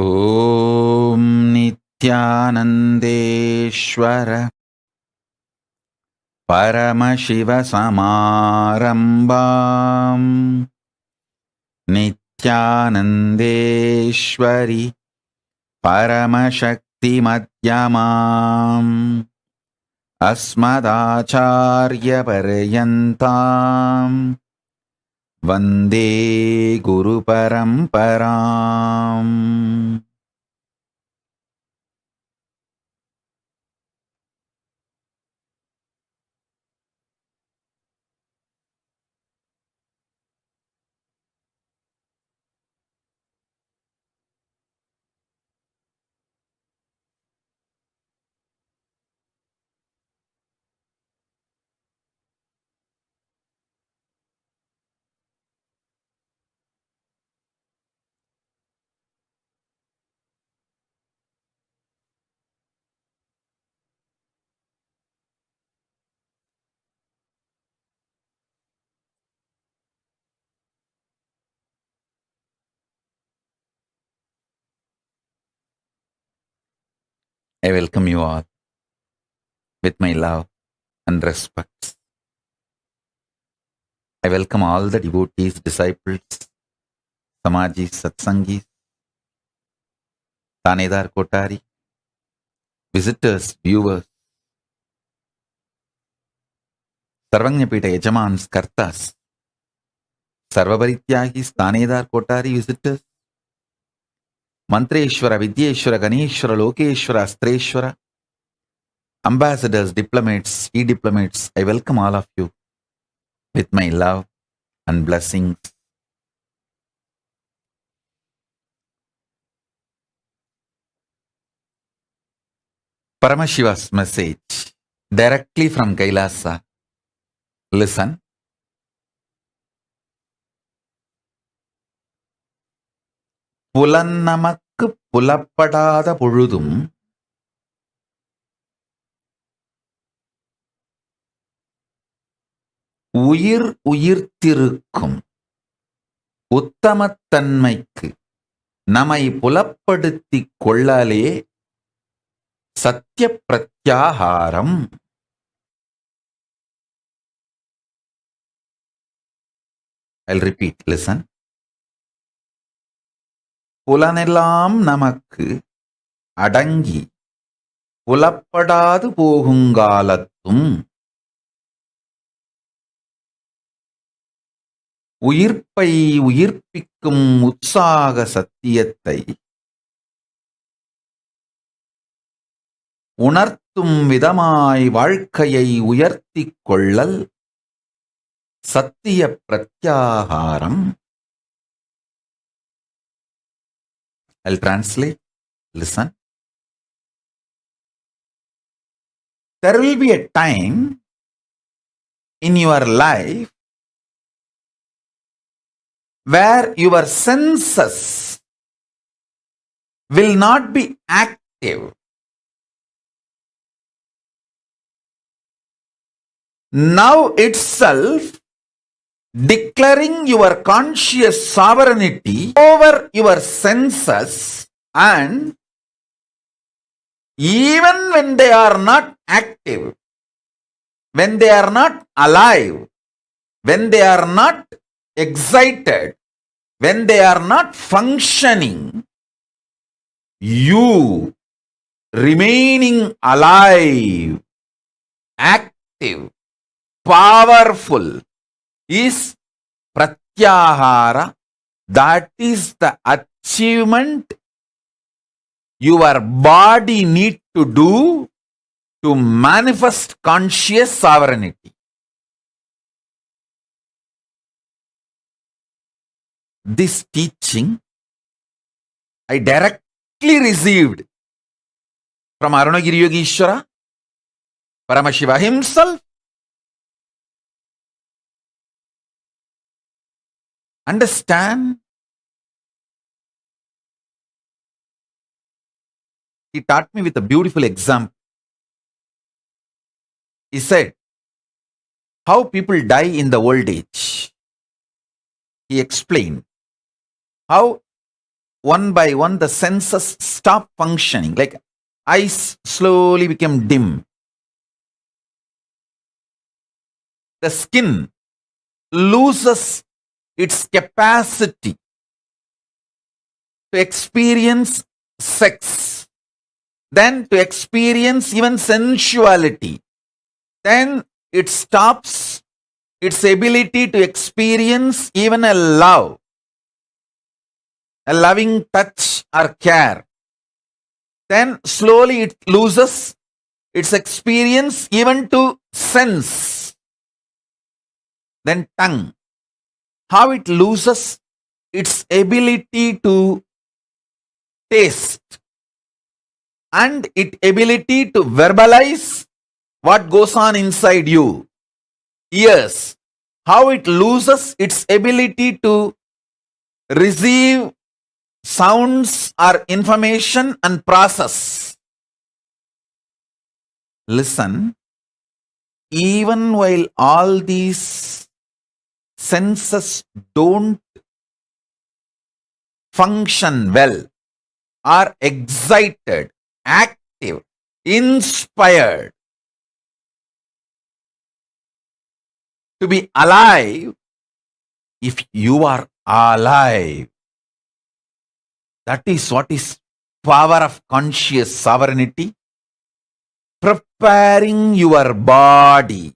ॐ नित्यानन्देश्वर परमशिवसमारम्भाम् नित्यानन्देश्वरि परमशक्तिमध्यमाम् अस्मदाचार्यपर्यन्ताम् वन्दे गुरुपरम्पराम्. I welcome you all with my love and respect. I welcome all the devotees, disciples, Samajis, Satsangis, Tanedar Kotari, visitors, viewers, Sarvanyapita Yajamans, Kartas, Sarvabarityagis, Tanedar Kotari, visitors, Mantreshwara, Vidyeshwara, Ganeshwara, Lokeshwara, Astreshwara, ambassadors, diplomats, e-diplomats, I welcome all of you with my love and blessings. Paramashiva's message directly from Kailasa. Listen. புலன்னமக்கு புலப்படாத பொழுதும் உயிர் உயிர்த்திருக்கும் உத்தமத்தன்மைக்கு நம்மை புலப்படுத்திக் கொள்ளலே சத்திய பிரத்யாகாரம். I'll repeat, listen. புலனெல்லாம் நமக்கு அடங்கி புலப்படாது போகுங்காலத்தும் உயிர்ப்பை உயிர்ப்பிக்கும் உற்சாக சத்தியத்தை உணர்த்தும் விதமாய் வாழ்க்கையை உயர்த்திக் கொள்ளல் சத்திய பிரத்யாகாரம். I'll translate. Listen. There will be a time in your life where your senses will not be active. Now itself, declaring your conscious sovereignty over your senses, and even when they are not active, when they are not alive, when they are not excited, when they are not functioning, you remaining alive, active, powerful is pratyahara. That is the achievement your body need to do to manifest conscious sovereignty. This teaching I directly received from Arunagiri Yogeshwara, Paramashiva himself. Understand? He taught me with a beautiful example. He said, how people die in the old age. He explained how one by one the senses stop functioning, like eyes slowly become dim. The skin loses its capacity to experience sex, then to experience even sensuality. Then it stops its ability to experience even a love, a loving touch or care. Then slowly it loses its experience even to sense. Then tongue, how it loses its ability to taste and its ability to verbalize what goes on inside you. Ears, how it loses its ability to receive sounds or information and process. Listen, even while all these senses don't function well, are excited, active, inspired, to be alive, if you are alive, that is what is power of conscious sovereignty, preparing your body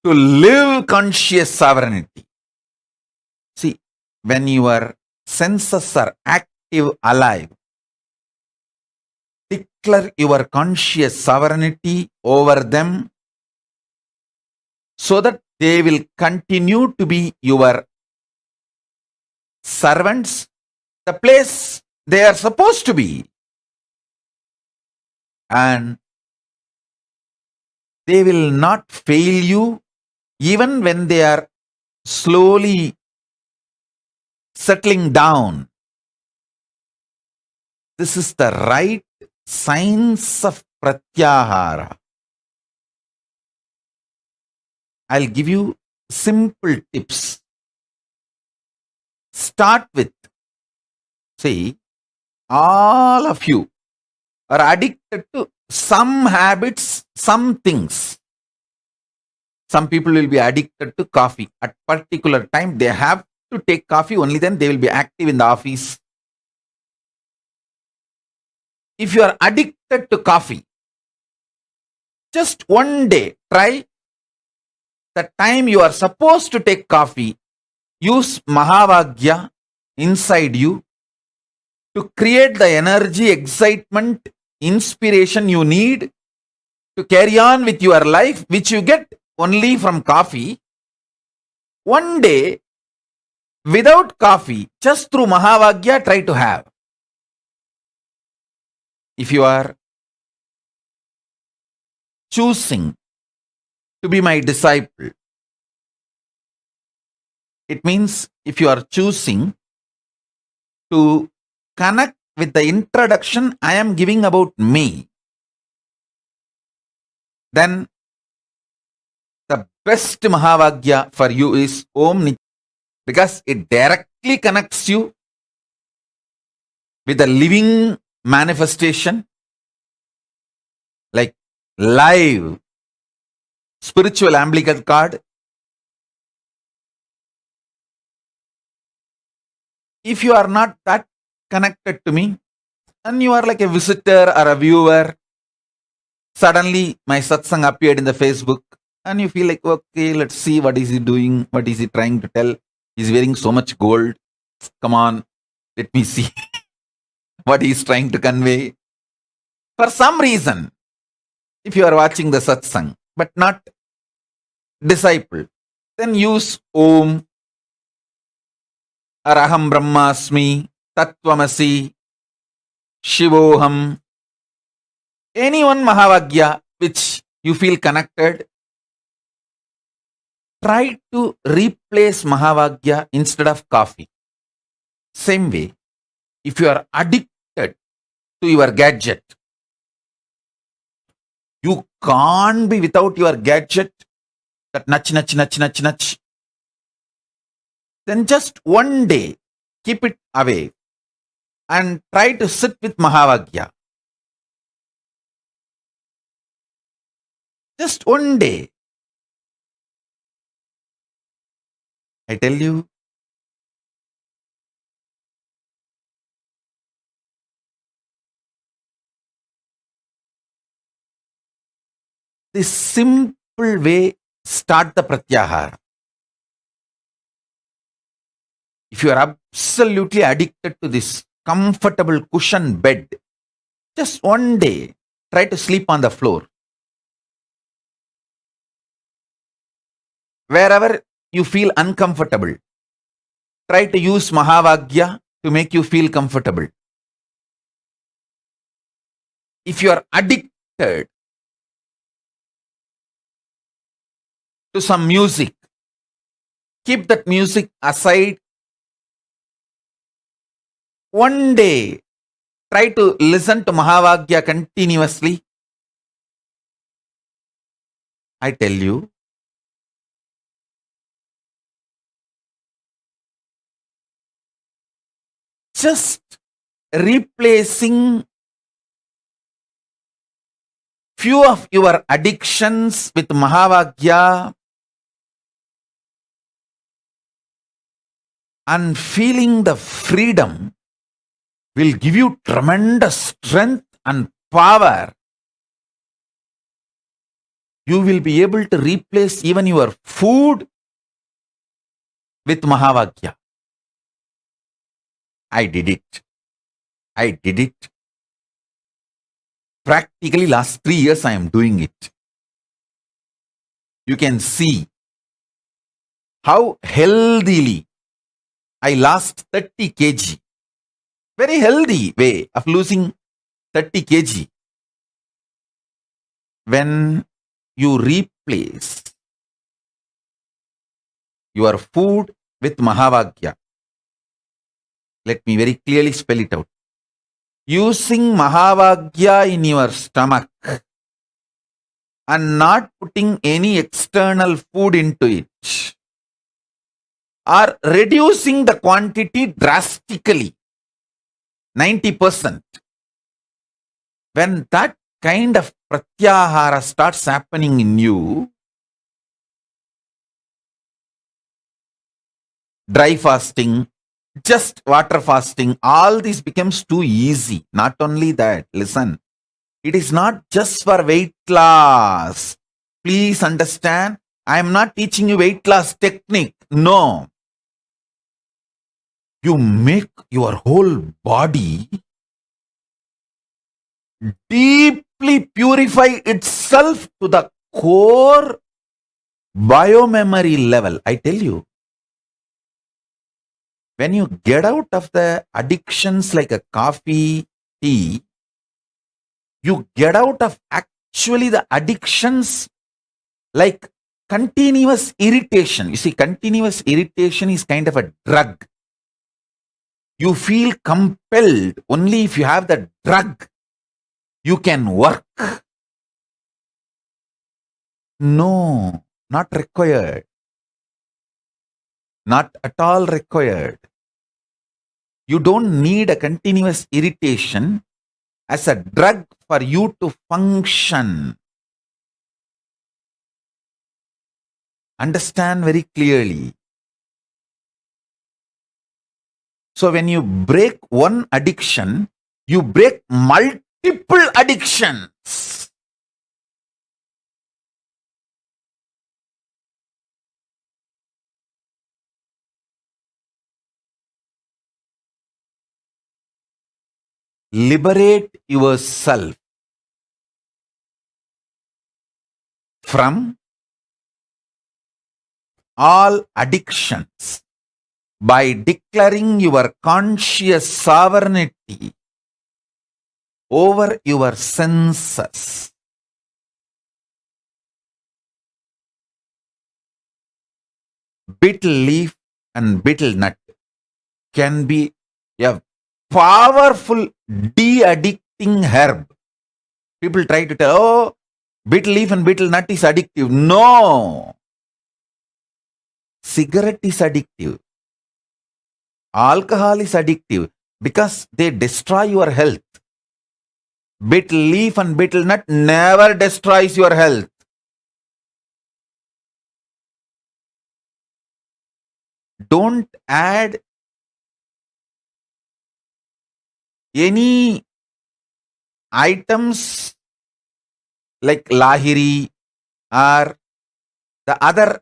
to live conscious sovereignty. See, when your senses are active, active, alive. Declare your conscious sovereignty over them so that they will continue to be your servants, the place they are supposed to be. And they will not fail you even when they are slowly settling down. This is the right science of pratyahara. I'll give you simple tips. Start with, see, all of you are addicted to some habits, some things. Some people will be addicted to coffee. At particular time, they have to take coffee, only then they will be active in the office. If you are addicted to coffee, just one day try the time you are supposed to take coffee, use Mahavagya inside you to create the energy, excitement, inspiration you need to carry on with your life, which you get only from coffee. One day, without coffee, just through Mahavagya, try to have. If you are choosing to be my disciple, it means if you are choosing to connect with the introduction I am giving about me, then the best Mahavagya for you is Om Nityananda, because it directly connects you with the living manifestation, like live spiritual umbilical cord. If you are not that connected to me and you are like a visitor or a viewer, suddenly my satsang appeared in the Facebook and you feel like, okay, let's see what is he doing, what is he trying to tell. He's wearing so much gold. Come on, let me see what he is trying to convey. For some reason, if you are watching the satsang but not disciple, then use Om or Aham Brahmasmi, Tattvamasi, Shivoham, any one Mahavagya which you feel connected. Try to replace Mahavagya instead of coffee. Same way, if you are addicted to your gadget, you can't be without your gadget, that nudge. Then just one day, keep it away and try to sit with Mahavagya. Just one day. I tell you, this simple way, start the pratyahara. If you are absolutely addicted to this comfortable cushion bed, just one day, try to sleep on the floor. Wherever you feel uncomfortable, try to use Mahavagya to make you feel comfortable. If you are addicted to some music, keep that music aside. One day, try to listen to Mahavagya continuously. I tell you, just replacing few of your addictions with Mahavagya and feeling the freedom will give you tremendous strength and power. You will be able to replace even your food with Mahavagya. I did it. I did it. Practically last 3 years I am doing it. You can see how healthily I lost 30 kg. Very healthy way of losing 30 kg. When you replace your food with Mahavagya. Let me very clearly spell it out. Using Mahavagya in your stomach and not putting any external food into it, or reducing the quantity drastically, 90%. When that kind of pratyahara starts happening in you, dry fasting, just water fasting, all this becomes too easy. Not only that, listen, it is not just for weight loss. Please understand, I am not teaching you weight loss technique. No. You make your whole body deeply purify itself to the core biomemory level. I tell you, when you get out of the addictions like a coffee, tea, you get out of actually the addictions like continuous irritation. You see, continuous irritation is kind of a drug. You feel compelled only if you have the drug, you can work. No, not required. Not at all required. You don't need a continuous irritation as a drug for you to function. Understand very clearly. So when you break one addiction, you break multiple addictions. Liberate yourself from all addictions by declaring your conscious sovereignty over your senses. Betel leaf and betel nut can be a powerful de-addicting herb. People try to tell, oh, betel leaf and betel nut is addictive. No. Cigarette is addictive. Alcohol is addictive because they destroy your health. Betel leaf and betel nut never destroys your health. Don't add any items like lahiri or the other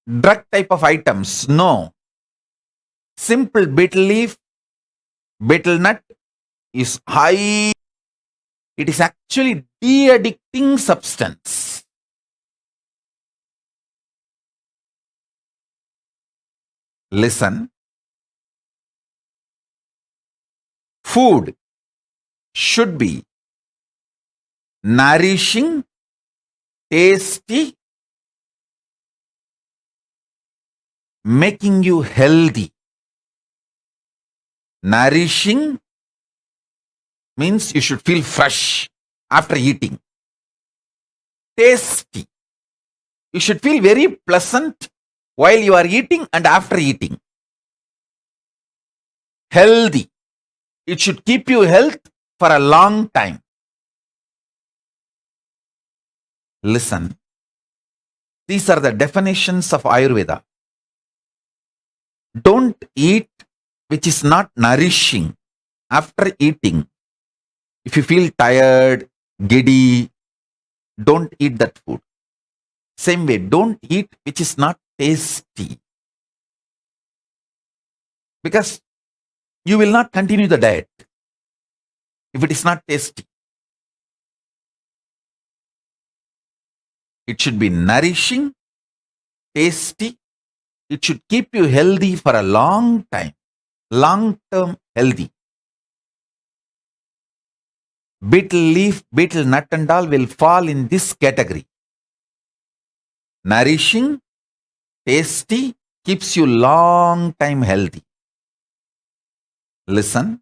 drug type of items. No. Simple betel leaf, betel nut is high. It is actually de-addicting substance. Listen. Food should be nourishing, tasty, making you healthy. Nourishing means you should feel fresh after eating. Tasty. You should feel very pleasant while you are eating and after eating. Healthy. It should keep you health for a long time. Listen. These are the definitions of Ayurveda. Don't eat which is not nourishing after eating. If you feel tired, giddy, don't eat that food. Same way, don't eat which is not tasty. Because you will not continue the diet. if it is not tasty. It should be nourishing, tasty. It should keep you healthy for a long time, long-term healthy. Betel leaf, betel nut and all will fall in this category. Nourishing, tasty, keeps you long time healthy. Listen.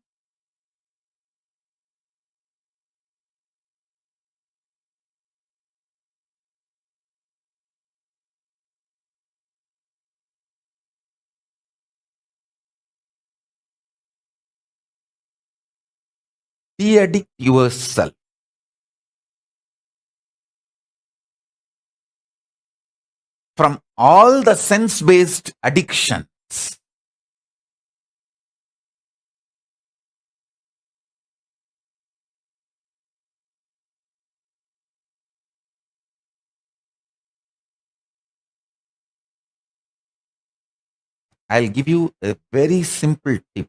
De-addict yourself. From all the sense-based addictions. I'll give you a very simple tip.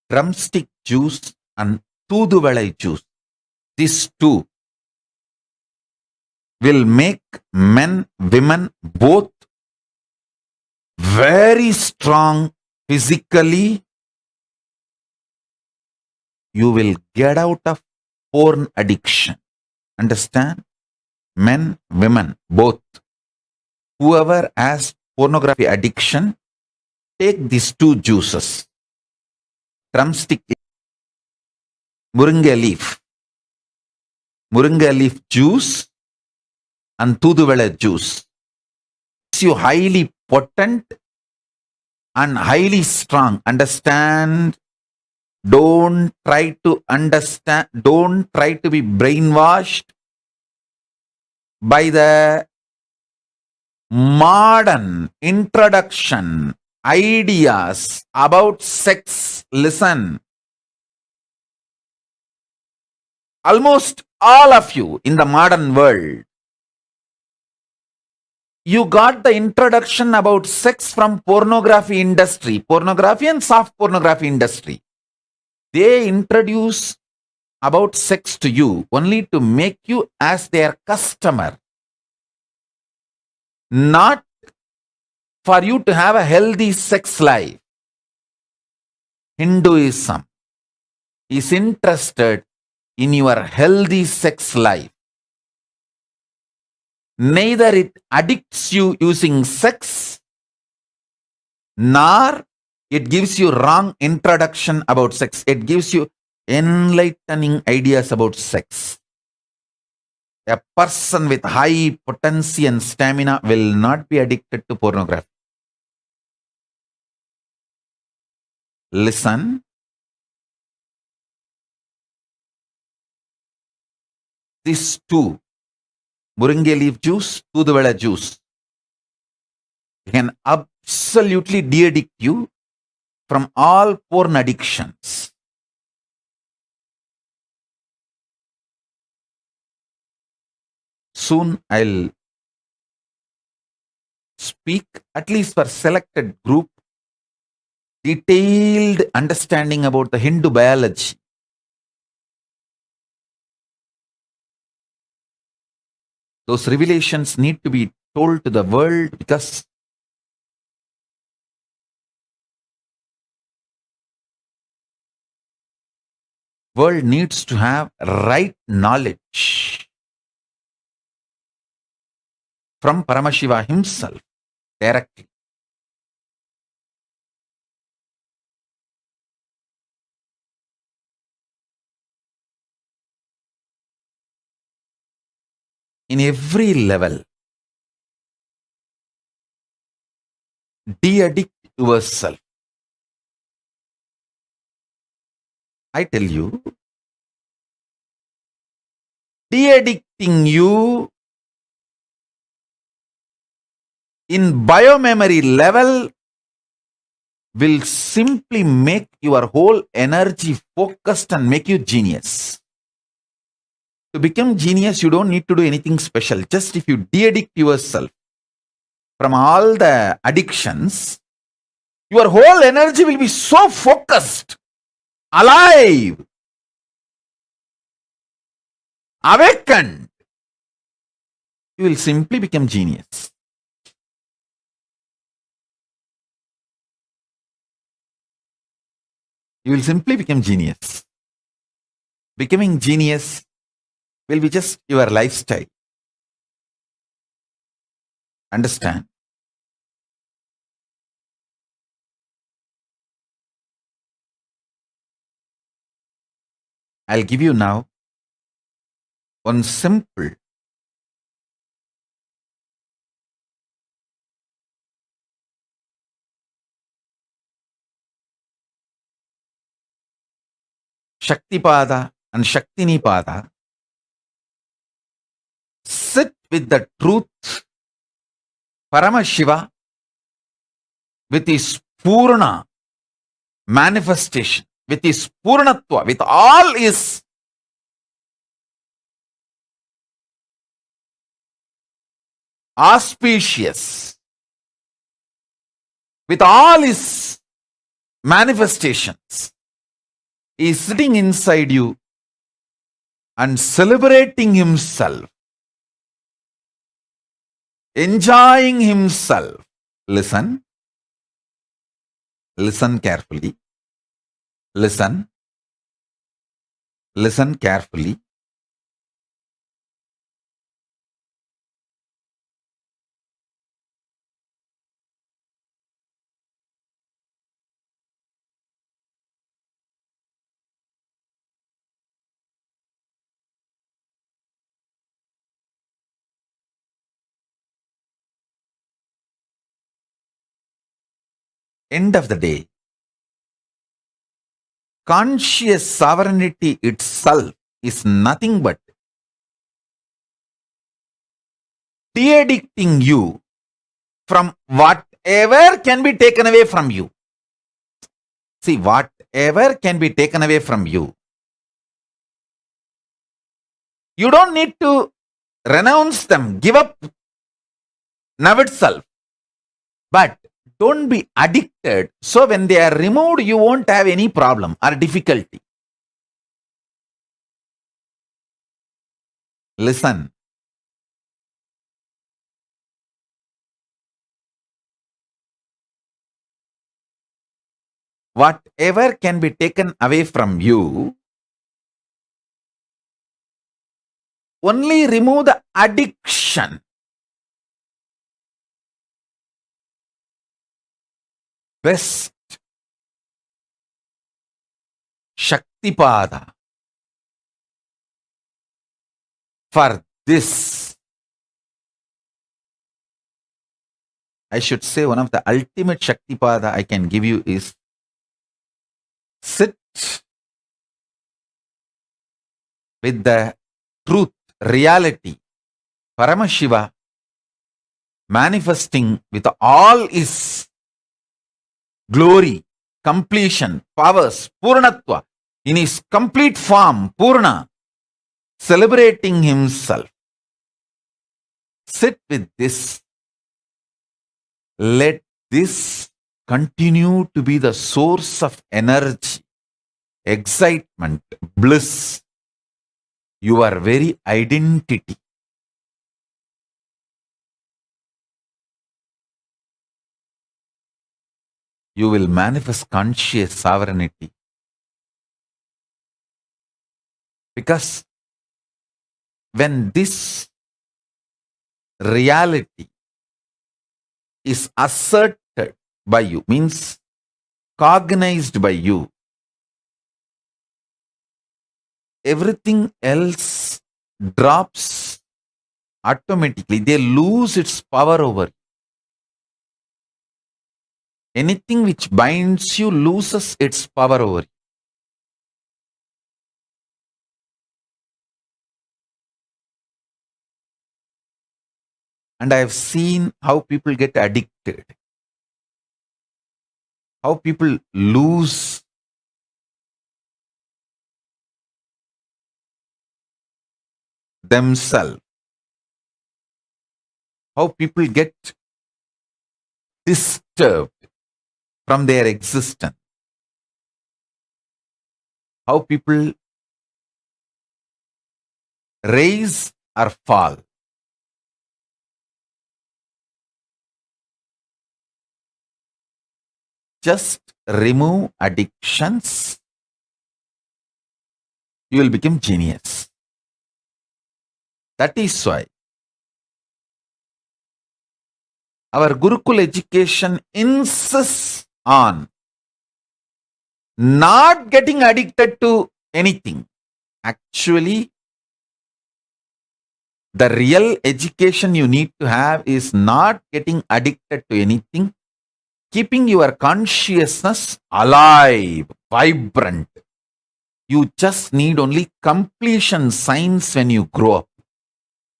Drumstick juice and Tooduvalai juice. These two will make men, women both very strong physically. You will get out of porn addiction. Understand? Men, women, both. Whoever has pornography addiction, take these two juices. Drumstick, Moringa leaf juice and Tooduvalai juice. Makes you highly potent and highly strong. Understand? Don't try to understand. Don't try to be brainwashed by the modern introduction ideas about sex. Listen. Almost all of you in the modern world, you got the introduction about sex from pornography industry, pornography and soft pornography industry. They introduce about sex to you only to make you as their customer, not for you to have a healthy sex life. Hinduism is interested in your healthy sex life. Neither it addicts you using sex, nor it gives you wrong introduction about sex. It gives you enlightening ideas about sex. A person with high potency and stamina will not be addicted to pornography. Listen. These two, Moringa leaf juice, Tooduvalai juice, can absolutely de-addict you from all porn addictions. Soon I'll speak, at least for selected group, detailed understanding about the Hindu biology. Those revelations need to be told to the world because world needs to have right knowledge from Paramashiva himself directly. In every level, de-addict yourself. I tell you, de-addicting you in biomemory level will simply make your whole energy focused and make you genius. To become genius, you don't need to do anything special. Just if you de-addict yourself from all the addictions, your whole energy will be so focused alive, awakened, you will simply become genius. You will simply become genius. Becoming genius will be just your lifestyle. Understand? I'll give you now one simple Shaktipada and Shaktinipada. Sit with the truth, Paramashiva, with his Purna manifestation, with his Purnatva, with all his auspicious, with all his manifestations. He is sitting inside you and celebrating himself, enjoying himself. Listen. Listen carefully. Listen. Listen carefully. End of the day, conscious sovereignty itself is nothing but de-addicting you from whatever can be taken away from you. See, whatever can be taken away from you, you don't need to renounce them, give up now itself. But don't be addicted. So when they are removed, you won't have any problem or difficulty. Listen. Whatever can be taken away from you, only remove the addiction. Best Shaktipada for this. I should say one of the ultimate Shaktipada I can give you is sit with the truth, reality, Paramashiva manifesting with all his glory, completion, powers, Purnatva, in his complete form, Purna, celebrating himself. Sit with this. Let this continue to be the source of energy, excitement, bliss, your very identity. You will manifest conscious sovereignty. Because when this reality is asserted by you, means cognized by you, everything else drops automatically. They lose its power over you. Anything which binds you loses its power over you. And I have seen how people get addicted, how people lose themselves, how people get disturbed from their existence. how people rise or fall. Just remove addictions, you will become genius. That is why our Gurukul education insists on not getting addicted to anything. Actually, the real education you need to have is not getting addicted to anything, keeping your consciousness alive, vibrant. You just need only completion signs when you grow up,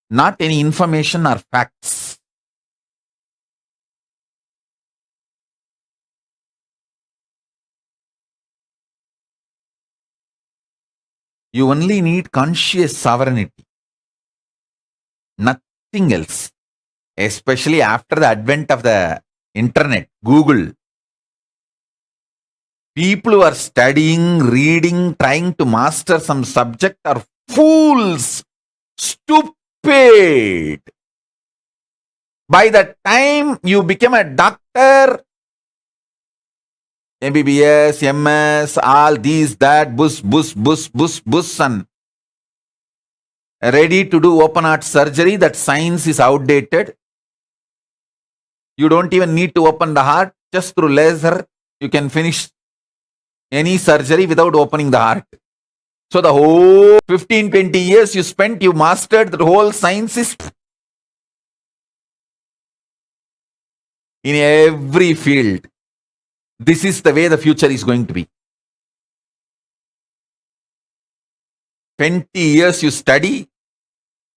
not any information or facts. You only need conscious sovereignty, nothing else. Especially after the advent of the internet, Google. People who are studying, reading, trying to master some subject are fools, stupid. By the time you become a doctor, MBBS, MS, all these, that, bus, and ready to do open heart surgery, that science is outdated. You don't even need to open the heart. Just through laser, you can finish any surgery without opening the heart. So the whole 15-20 years you spent, you mastered the whole sciences in every field. This is the way the future is going to be. 20 years you study.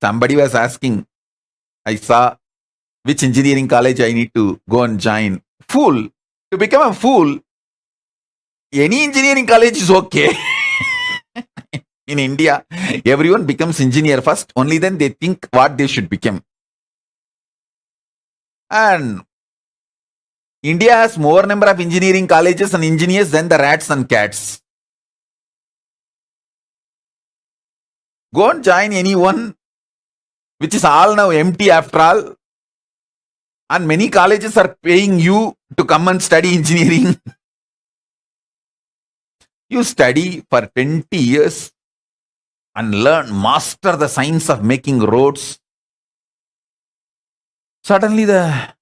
Somebody was asking, I saw which engineering college I need to go and join. Fool. To become a fool, any engineering college is okay. In India, everyone becomes engineer first, only then they think what they should become. And India has more number of engineering colleges and engineers than the rats and cats. Go and join anyone, which is all now empty after all. And many colleges are paying you to come and study engineering. You study for 20 years and learn, master the science of making roads. Suddenly the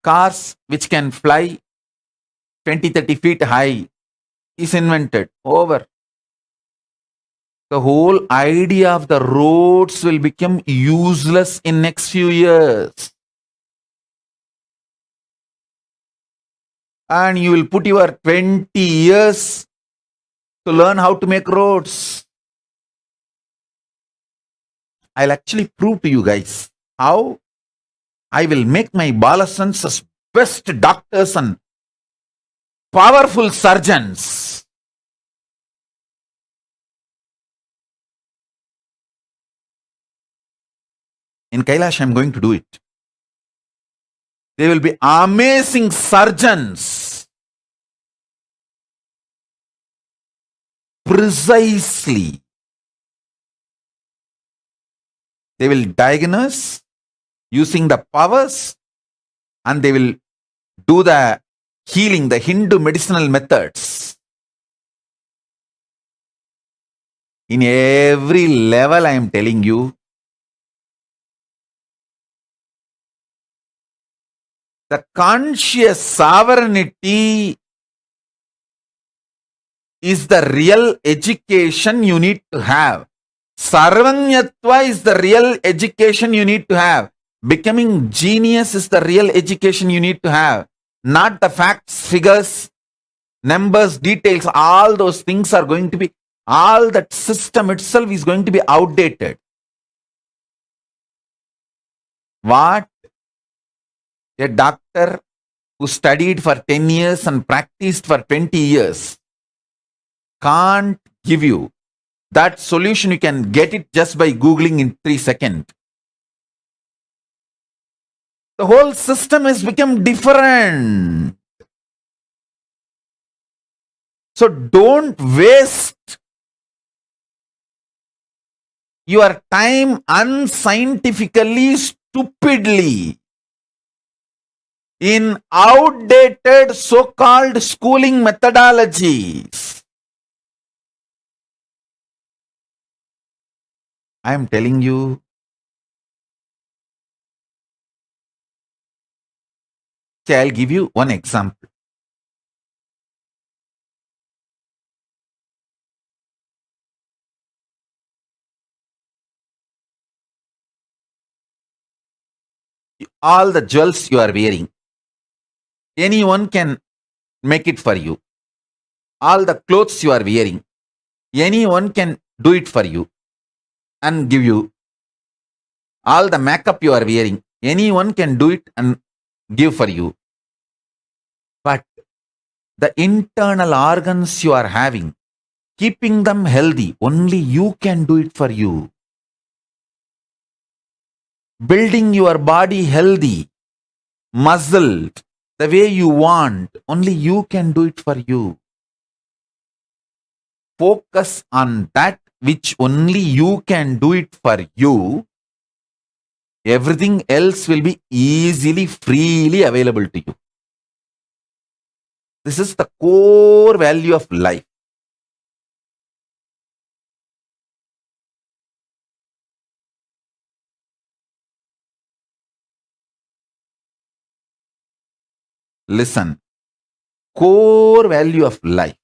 cars which can fly 20-30 feet high is invented. Over. The whole idea of the roads will become useless in next few years. And you will put your 20 years to learn how to make roads. I'll actually prove to you guys how I will make my Balasans as best doctors and powerful surgeons. In Kailash, I'm going to do it. They will be amazing surgeons. Precisely. They will diagnose using the powers and they will do the healing, the Hindu medicinal methods. In every level, I am telling you, the conscious sovereignty is the real education you need to have. Sarvanyatva is the real education you need to have. Becoming genius is the real education you need to have. Not the facts, figures, numbers, details. All those things are going to be, all that system itself is going to be outdated. What a doctor who studied for 10 years and practiced for 20 years can't give you. That solution, you can get it just by Googling in 3 seconds. The whole system has become different. So don't waste your time unscientifically, stupidly in outdated so-called schooling methodologies. I am telling you, I'll give you one example. All the jewels you are wearing, anyone can make it for you. All the clothes you are wearing, anyone can do it for you and give you. All the makeup you are wearing, anyone can do it and give for you. But the internal organs you are having, keeping them healthy, only you can do it for you. Building your body healthy, muscled, the way you want, only you can do it for you. Focus on that which only you can do it for you. Everything else will be easily, freely available to you. This is the core value of life. Listen, core value of life.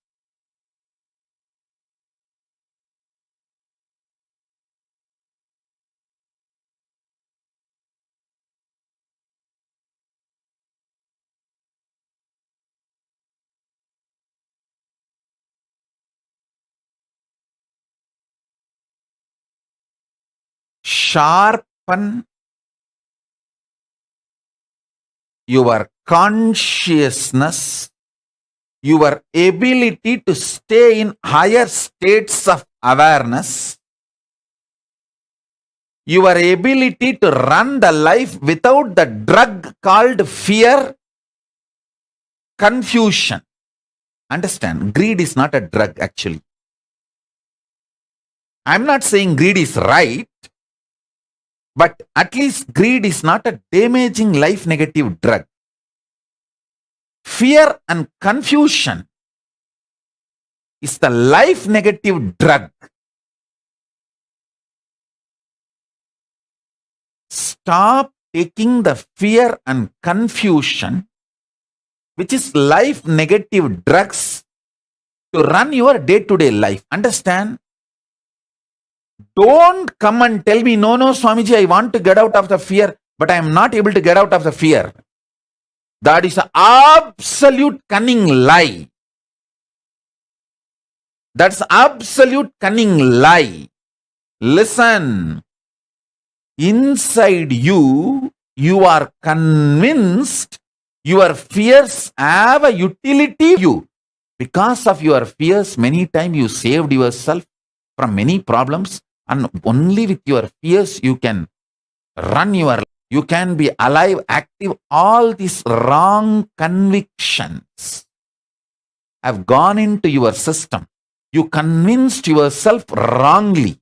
Sharpen your consciousness, your ability to stay in higher states of awareness, your ability to run the life without the drug called fear, confusion. Understand, greed is not a drug actually. I'm not saying greed is right, but at least greed is not a damaging life negative drug. Fear and confusion is the life negative drug. Stop taking the fear and confusion, which is life negative drugs, to run your day-to-day life. Understand? Don't come and tell me, no, Swamiji, I want to get out of the fear, but I am not able to get out of the fear. That is an absolute cunning lie. That's absolute cunning lie. Listen. Inside you, you are convinced your fears have a utility to you. Because of your fears, many times you saved yourself from many problems, and only with your fears you can run your life. You can be alive, active. All these wrong convictions have gone into your system. You convinced yourself wrongly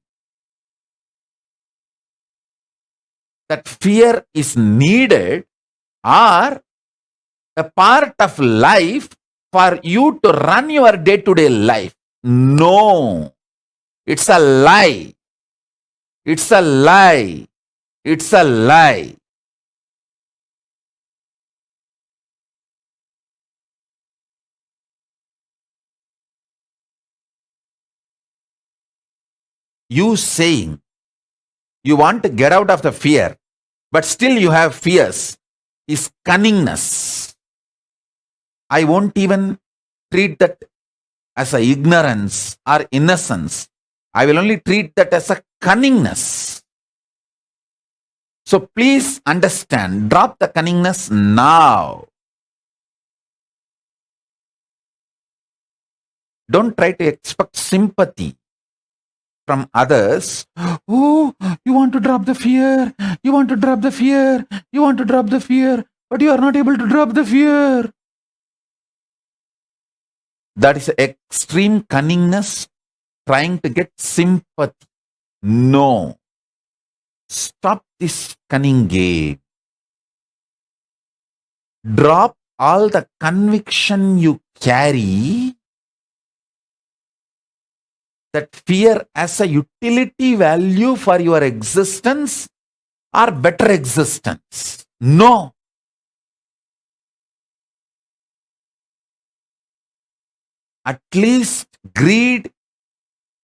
that fear is needed or a part of life for you to run your day-to-day life. No, it's a lie. It's a lie. It's a lie. You saying you want to get out of the fear, but still you have fears, is cunningness. I won't even treat that as a ignorance or innocence. I will only treat that as a cunningness. So please understand, drop the cunningness now. Don't try to expect sympathy from others. Oh, you want to drop the fear. You want to drop the fear. You want to drop the fear. But you are not able to drop the fear. That is extreme cunningness, trying to get sympathy. No. Stop this cunning game. Drop all the conviction you carry that fear as a utility value for your existence or better existence. No. At least greed,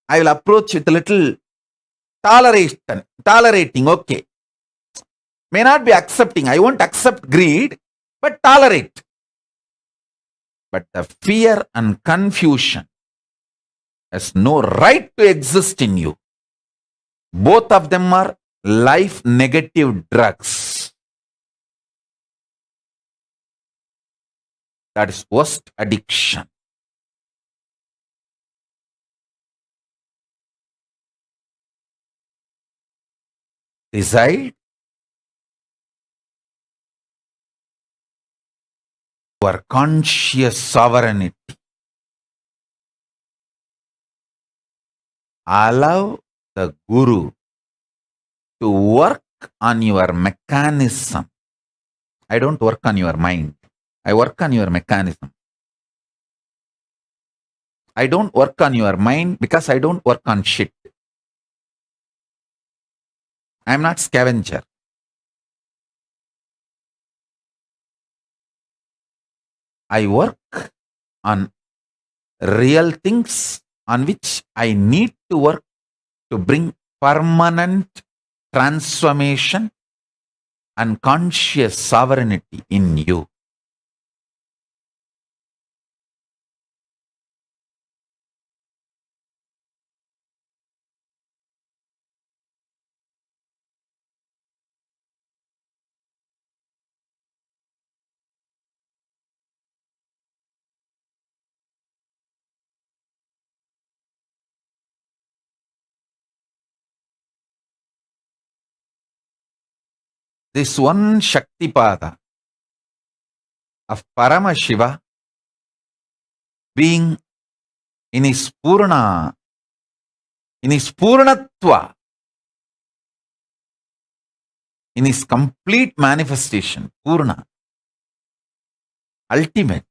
I will approach with a little tolerating, okay. May not be accepting, I won't accept greed, but tolerate. But the fear and confusion has no right to exist in you. Both of them are life negative drugs. That is worst addiction. Decide your conscious sovereignty. Allow the Guru to work on your mechanism. I don't work on your mind. I work on your mechanism. I don't work on your mind because I don't work on shit. I am not scavenger. I work on real things on which I need to work to bring permanent transformation and conscious sovereignty in you. This one Shaktipada of Paramashiva being in his Purnatva, in his complete manifestation, Purna, ultimate,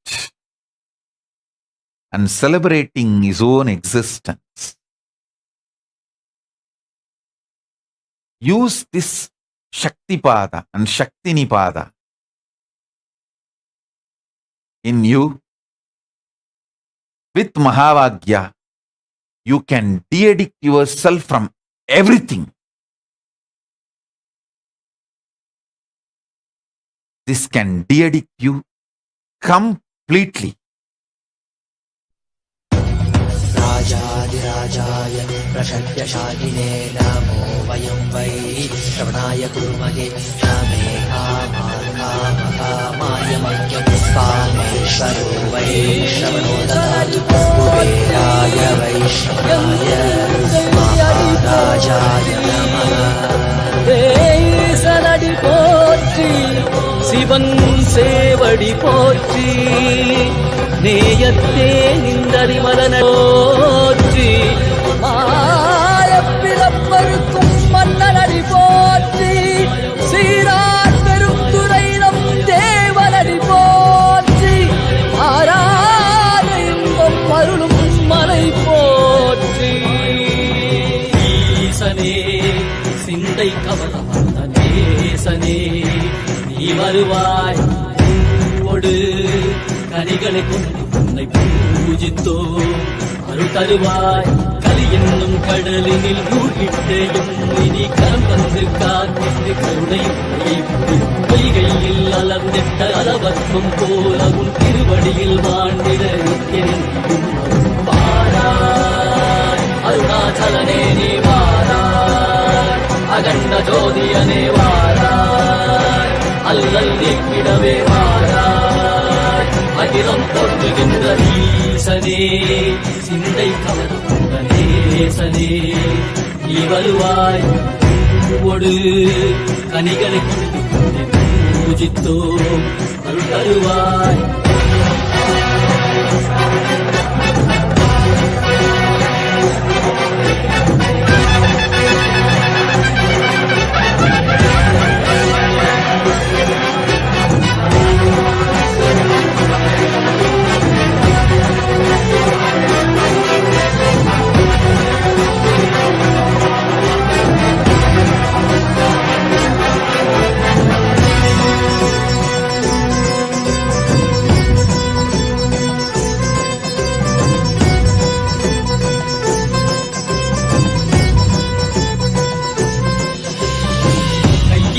and celebrating his own existence. Use this Shaktipada and Shaktinipada in you. With Mahavagya, you can de-addict yourself from everything. This can de-addict you completely. राजाधिराजाय प्रषड्यशालिने नमो वयं वै श्रवणाय कुर्महे रामे कामाय मह्यपुष्पामेश्वरो वै श्रवणो ददातु कुबेराय वै श्रवणाय महाराजाय नमः சலடி போற்றி சிவன் சேவடி போற்றி நேயத்தே நிந்தறிமலன போற்றி மாயப்பிறப்பருக்கும் மன்னனடி போற்றி சீரார் பெருந்துரை நம் தேவனடி போற்றி ஆராத இன்பம் அருளும் மலை போற்றி ஈசனே சிந்தை கவனம் வந்த நேசனே நீ வருவாய் பூவோடு கனிகளை கொண்டு உன்னை பூஜித்தோ அருள் தருவாய் கலி என்னும் கடலினில் மூழ்கிட்டேயும் இனி கரம் வந்து காத்திட்டு கருணையும் பொய்கையில் அலர்ந்திட்ட அளவர்க்கும் போல உன் திருவடியில் வாழ்ந்திட வாராய் அருணாச்சலனே நீ வாராய் அகண்ட ஜோதியனே வாராய் அல்லல் நீக்கிடவே வாராய் அகிலம் தோற்றுகின்ற ஈசனே சிந்தை கவர்ந்த நேசனே நீ வருவாய் பூவோடு கனிகளை கொண்டு பூஜித்தோ அருள் தருவாய்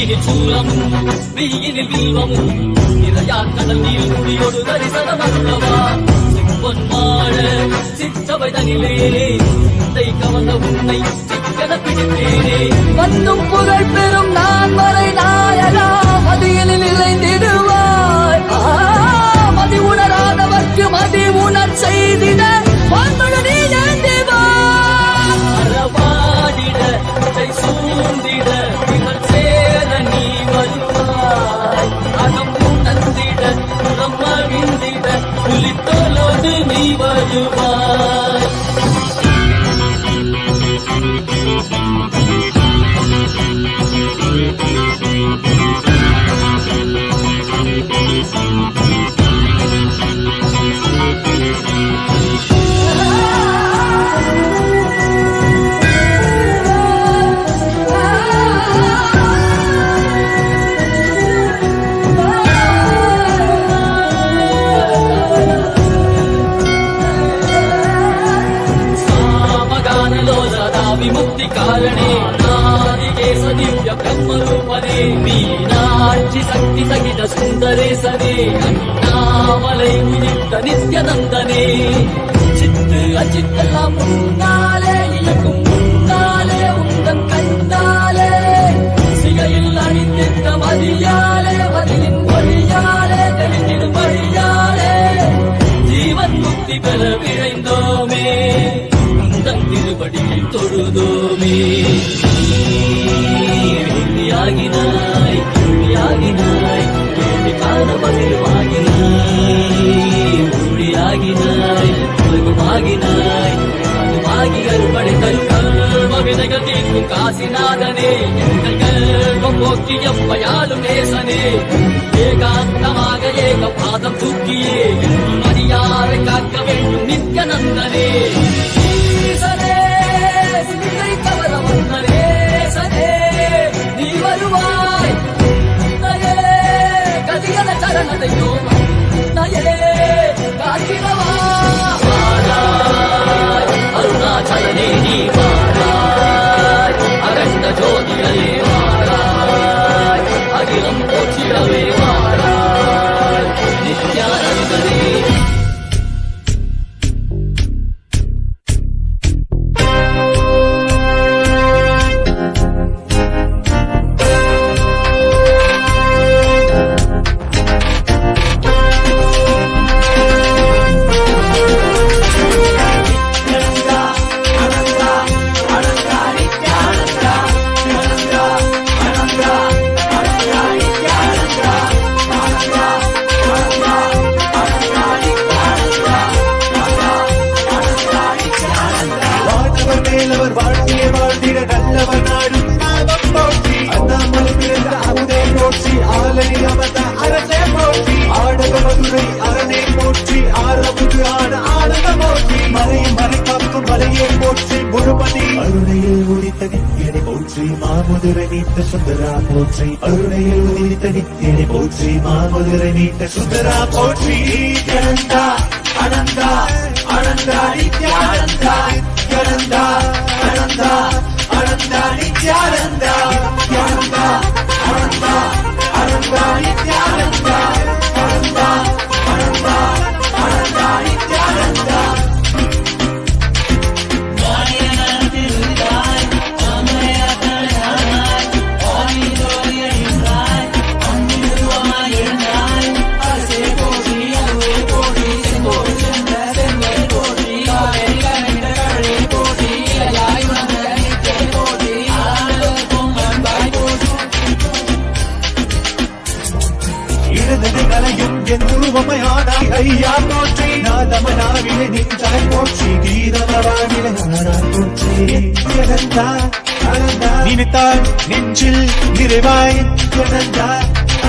கையினில் சூலமும் மெய்யினில் வில்வமும் நிறையாக்கடல் நீர் குடியோடு தரிசனம் அல்லவா பொன்மாட சிற்றவை தனிலே சிந்தை கவர்ந்த உன்னை சிக்கன பிடித்தேனே வந்தும் புகழ் பெறும் நான் வரை நாயகா மதியில் நிலைந்திடுவாய் மதி உணராதவர்க்கு மதி உணர் செய்திட பொன்மழு நீ ஏந்திவாய் அறவாடிட சூழ்ந்திட புகழ் சேர நீ வருவாய் அகம் உணர்ந்திட புறம் மகிழ்ந்திட புலித்தோலோடு நீ வருவாய் विमुक्ति कारणे नादिकेश दिव्य ब्रह्मरूपने मीनाक्षि शक्ति सहित सुन्दरेशने अण्णामलै उदित नित्यनन्दने चित्त अचित्तெல்லாம் முன்னாலே இயக்கும் முன்னாலே உந்தன் கண்ணாலே சிகையில் அணிந்திட்ட மதியாலே மதியின் மொழியாலே தெளிந்திடும் வழியாலே ஜீவன் முக்தி பெற விழைந்தோமே திருவடியில் தொழுதோமே ஆகினாய் ஆகினாய் கேள்வி காண பதிலுமாகினாய் மொழியாகினாய் உலகமாகினாய் அதுமாகி அறுபடை தருக்கல்வ வினைகள் தீர்க்கும் காசிநாதனே எங்கள் கல்வம் போக்கி எவ்வையாலும் நேசனே ஏகாந்தமாக ஏக பாதம் தூக்கியே மதியாரை காக்க வேண்டும் நித்யநந்தனே நீ வருவாய் கதிகல சரணத்தை நயே காத்திரவா அருணாச்சலனே நீ வாராய் அகண்ட ஜோதிகளே வாராய் அகிலம் போற்றிடவே வாராய் நித்யானந்தனே சுந்தரா போற்றி அருணையில் உதித்த நித்தியனை போற்றி மாமதுரை நீட்ட சுந்தரா போற்றி நித்யானந்தா அனந்தா அனந்தா நித்யானந்தா நித்யானந்தா அனந்தா அனந்தா நித்யானந்தா நித்யானந்தா அனந்தா அனந்தா நித்யானந்தா அனந்தா அனந்தா அனந்தா நித்யானந்தா ஐயா போற்றி நாதமனாவிலே நின்றாய் போற்றி கீதமவானிலே ஆனாய் போற்றி நித்யானந்தா அனந்தா நினைத்தால் நெஞ்சில் நிறைவாய் நித்யானந்தா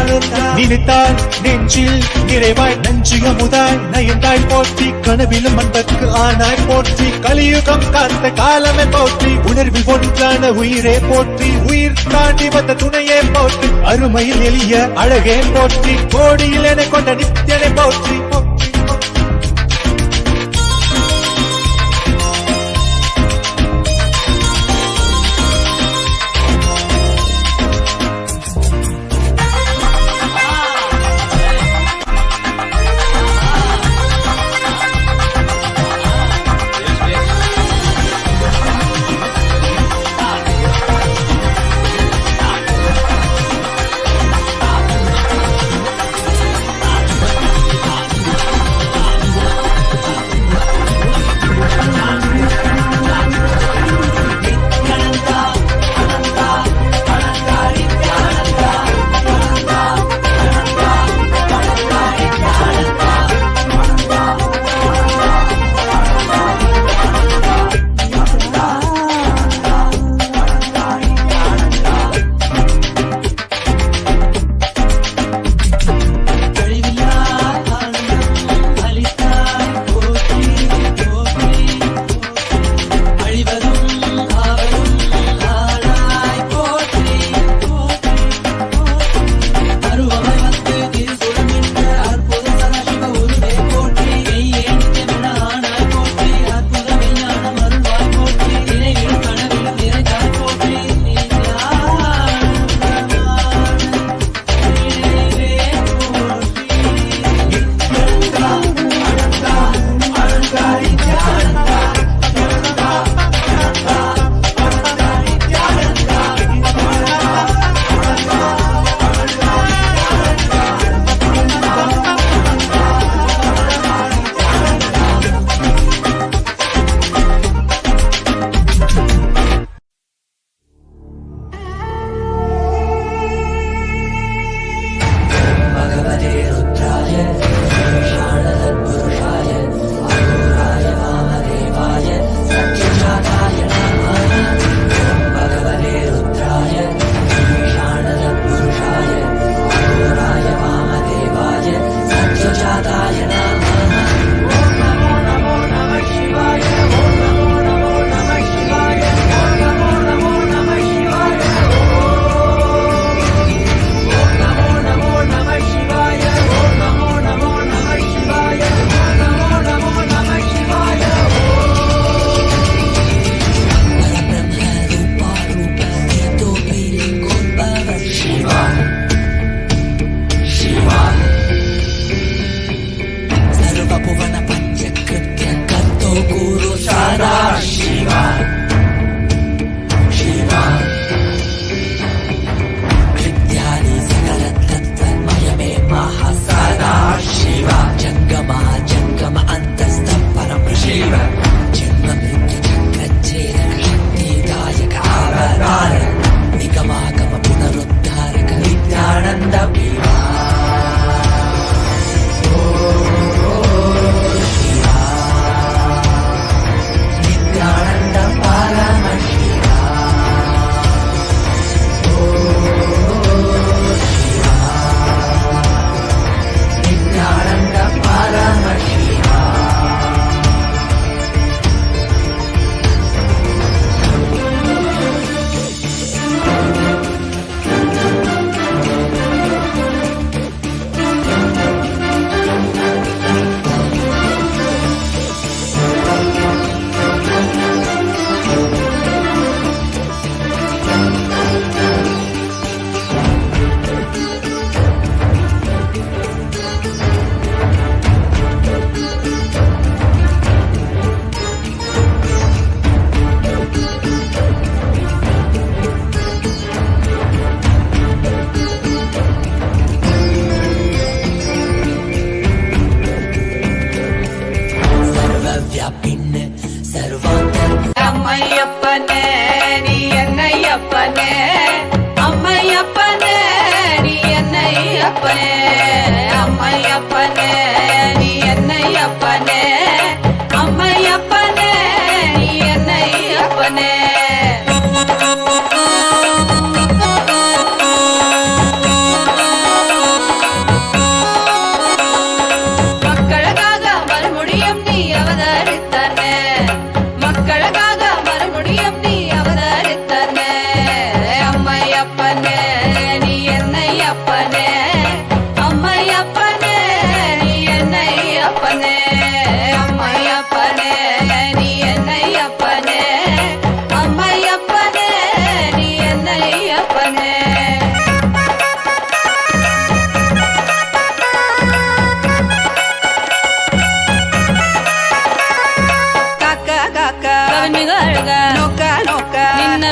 அனந்தா நினைத்தால் நெஞ்சில் நிறைவாய் நஞ்சிய முதாய் நயந்தாய் போற்றி கனவிலும் அன்பற்கு ஆனாய் போற்றி கலியுகம் காத்த காலமே போற்றி உணர்வில் ஒன்றான உயிரே போற்றி உயிர் தாண்டி வந்த துணையே போற்றி அருமையில் எளிய அழகே போற்றி கோடியில் என கொண்ட நித்யனை போற்றி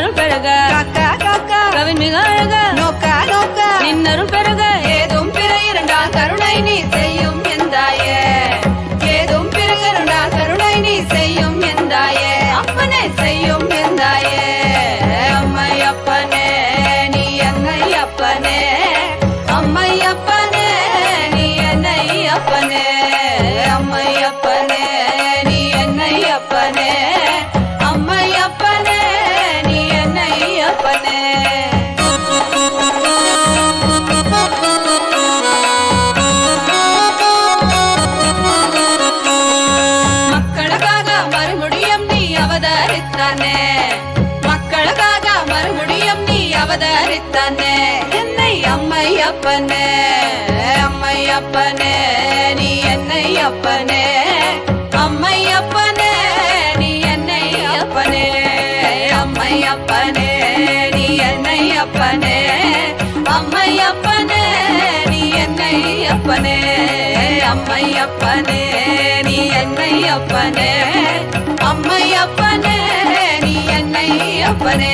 நின்னருள் பெருக காக்கா காக்கா கவின் மிக அழக நோக்கா நோக்கா நின்னருள் பெருக ஏதும் பிற இரண்டால் கருணை நீ செய்யும் எந்தாயே ஏதும் பிற இரண்டால் கருணை நீ செய்யும் எந்தாயே அப்பனே செய்யும் எந்தாயே அம்மை அப்பனே நீ என்னை அப்பனே அம்மை அப்பனே நீ என்னை அப்பனே அம்மை அப்பனே நீ என்னை அப்பனே அம்மை அப்பனே நீ என்னை அப்பனே மக்களுக்காக மறுபடியும் நீ அவதரித்தானே மக்களுக்காக மறுபடியும் நீ அவதரித்தானே என்னை அம்மை அப்பனே அம்மை அப்பனே நீ என்னை அப்பனே அம்மை அப்பனே நீ என்னை அப்பனே அம்மை அப்பனே நீ என்னை அப்பனே அம்மை அப்பனே நீ என்னை அப்பனே அம்மை அப்பனே நீ என்னை அப்பனே அம்மை அப்பனே நீ என்னை அப்பனே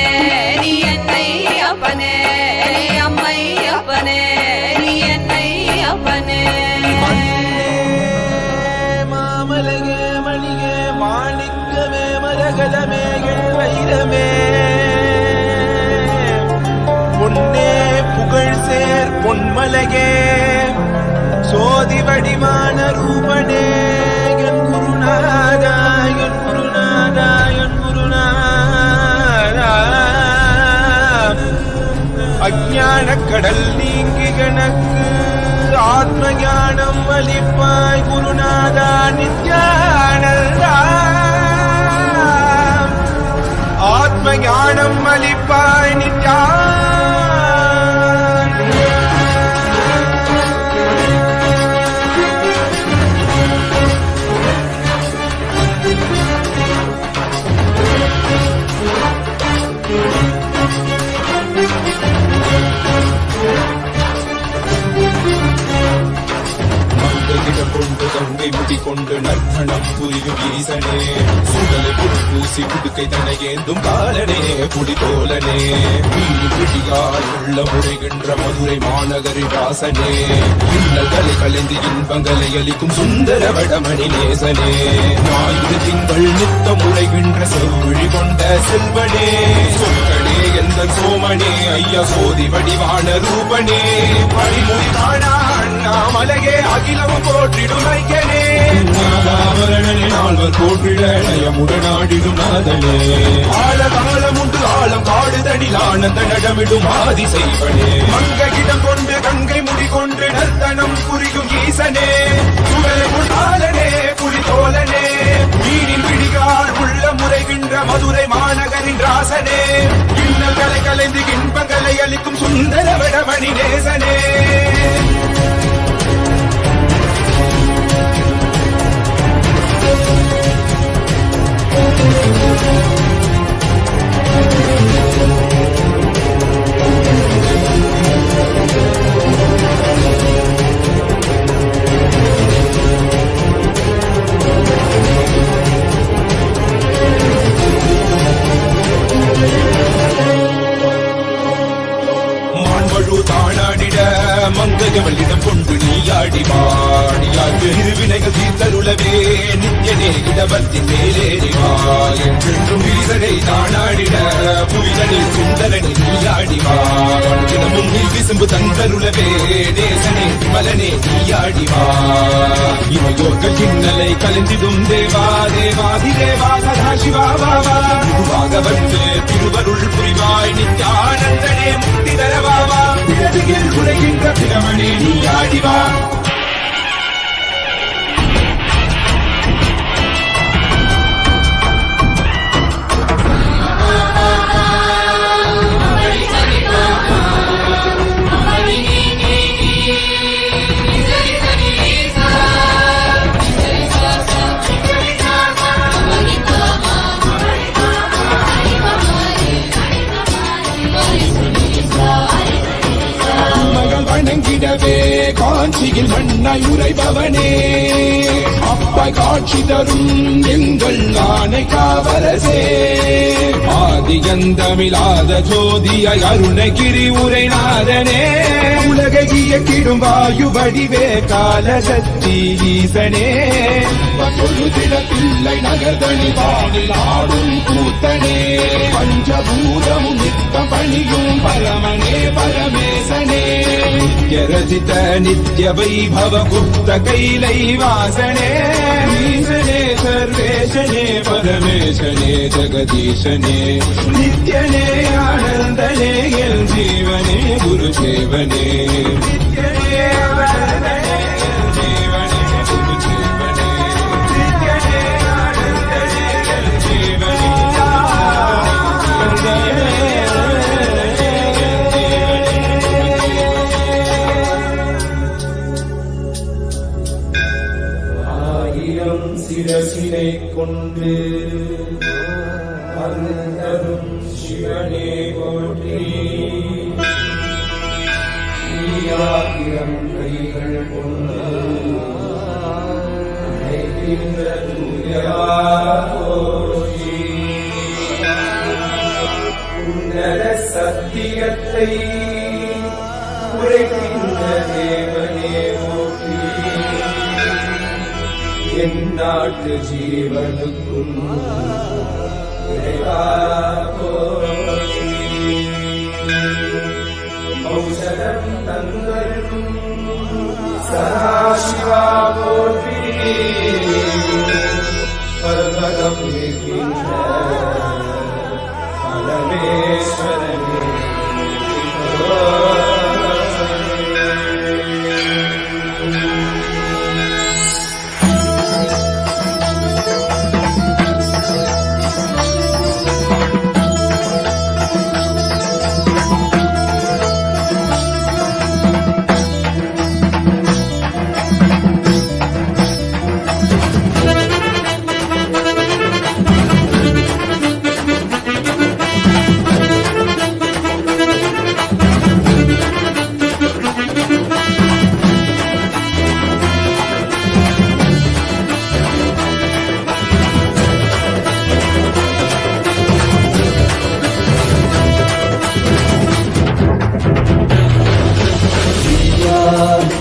நீ என்னை அப்பனே அம்மை அப்பனே நீ என்னை அப்பனே மாமலகே மணிகே மாணிக்கமே மரகதமே வைரமே பொன்னே புகழ் சேர் பொன்மலகே சோதி வடிவான ரூபனே என் குருநாதா என் குருநாதா என் குருநாதா அஞ்ஞான கடல் நீங்கி கணக்கு ஆத்ம ஞானம் அளிப்பாய் குருநாதா நித்யானந்தா ஆத்ம ஞானம் அளிப்பாய் நித்யா கொண்டு கங்கை முடி கொண்டு நர்த்தனம் புரியும் ஈசனே சுடலை புடுப்பூசி புடுக்கை தனையேந்தும் காலனே புடிதோலனே வீடு பிடியால் உள்ள முறைகின்ற மதுரை மாநகரின் ராசனே இன்னல்களை கலைந்து இன்பங்களை அளிக்கும் சுந்தர வடமணி நேசனே ஞாயிறு திங்கள் நித்த முறைகின்ற செவ்வழி கொண்ட செல்வனே சொற்களே எந்த சோமனே ஐயா சோதி வடிவான ரூபனே பழிமொழி காணா அண்ணாமலையே அகிலமும் போற்றிடும் ஐயனே நாதாவரணனே நால்வர் போற்றிட நயமுடனாடிடும் நாதனே ஆழகாலம் உண்டு ஆழம் காடுதடில் ஆனந்த நடமிடும் ஆதி செய்வனே மங்கையிடம் கொண்டு கங்கை முடி கொண்டு நர்த்தனம் புரியும் ஈசனே சுடலை முட்டாளனே புலிதோலனே மீனின் பிடிகால் உள்ள முறைகின்ற மதுரை மாநகரின் ராசனே இன்னல்களை கலைந்து இன்பங்களை அளிக்கும் சுந்தர வடமணி நேசனே மங்கையவளிடம் கொண்டு நீயாடி வாடியாக்கு இருவினைகள் தீர்த்தருளவே நித்யனே இடவத்தின் மேலேறிவா என்றென்றும் வீரனை தானாடிட புவிதனில் சுந்தரனை நீயாடிவா தினமும் நீ விசும்பு தந்தருளவே நேசனே விமலனே நீயாடிவா இவையோர்கள் இன்னலை கலந்திடும் தேவா தேவாதி தேவா சதா சிவா பாபா குருவாக வந்து திருவருள் புரிவாய் நித்யானந்தனே முக்தி தரவாவா இடதியில் உரைகின்ற பிரமணே நீயாடிவா வணங்கிடவே காஞ்சியில் மண்ணாய் உரைபவனே கருப்பாய் காட்சி தரும் எங்கள் ஆணை காவரசே. ஆதியந்தமிழாத ஜோதிய அருணகிரி உரைநாதனே, உலகை இயக்கிடும் வாயு வடிவே காலசக்தி ஈசனே. பொழுதிடத்தில்லை நகர்தனி வானில் ஆடும் கூத்தனே, பஞ்சபூதமும் நித்தம் பணியும் பரமனே பரமேசனே. நித்ய ரசித நித்ய வைபவ குப்த கைலை வாசனே, ஈசனே சர்வேசனே பரமேசனே ஜெகதீசனே. நித்யனே ஆனந்தனே என் ஜீவனே குரு சேவனே. நித்யனே ஆனந்தனே என் ஜீவனே குரு சேவனே. நித்யனே ஆனந்தனே என் ஜீவனே ஆயிரம் சிரசினை கொண்டு அருந்தரும் சிவனே போற்றி. ஆயிரம் கைகள் கொண்டு அழைக்கின்ற தூயவா போற்றி. உன்னத சத்தியத்தை உரைக்கின்ற தேவனே போற்றி. என் நாட்டு ஜீவனுக்கும் இறைவா போற்றி. ஔஷதம் தந்தருக்கும் சதாசிவா போற்றி. பர்வதம் இருக்கின்ற பரமேஸ்வரனே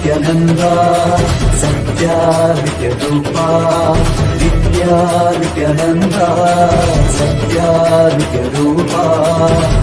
Nityananda Satya Nityarupa Nityananda Satya Nityarupa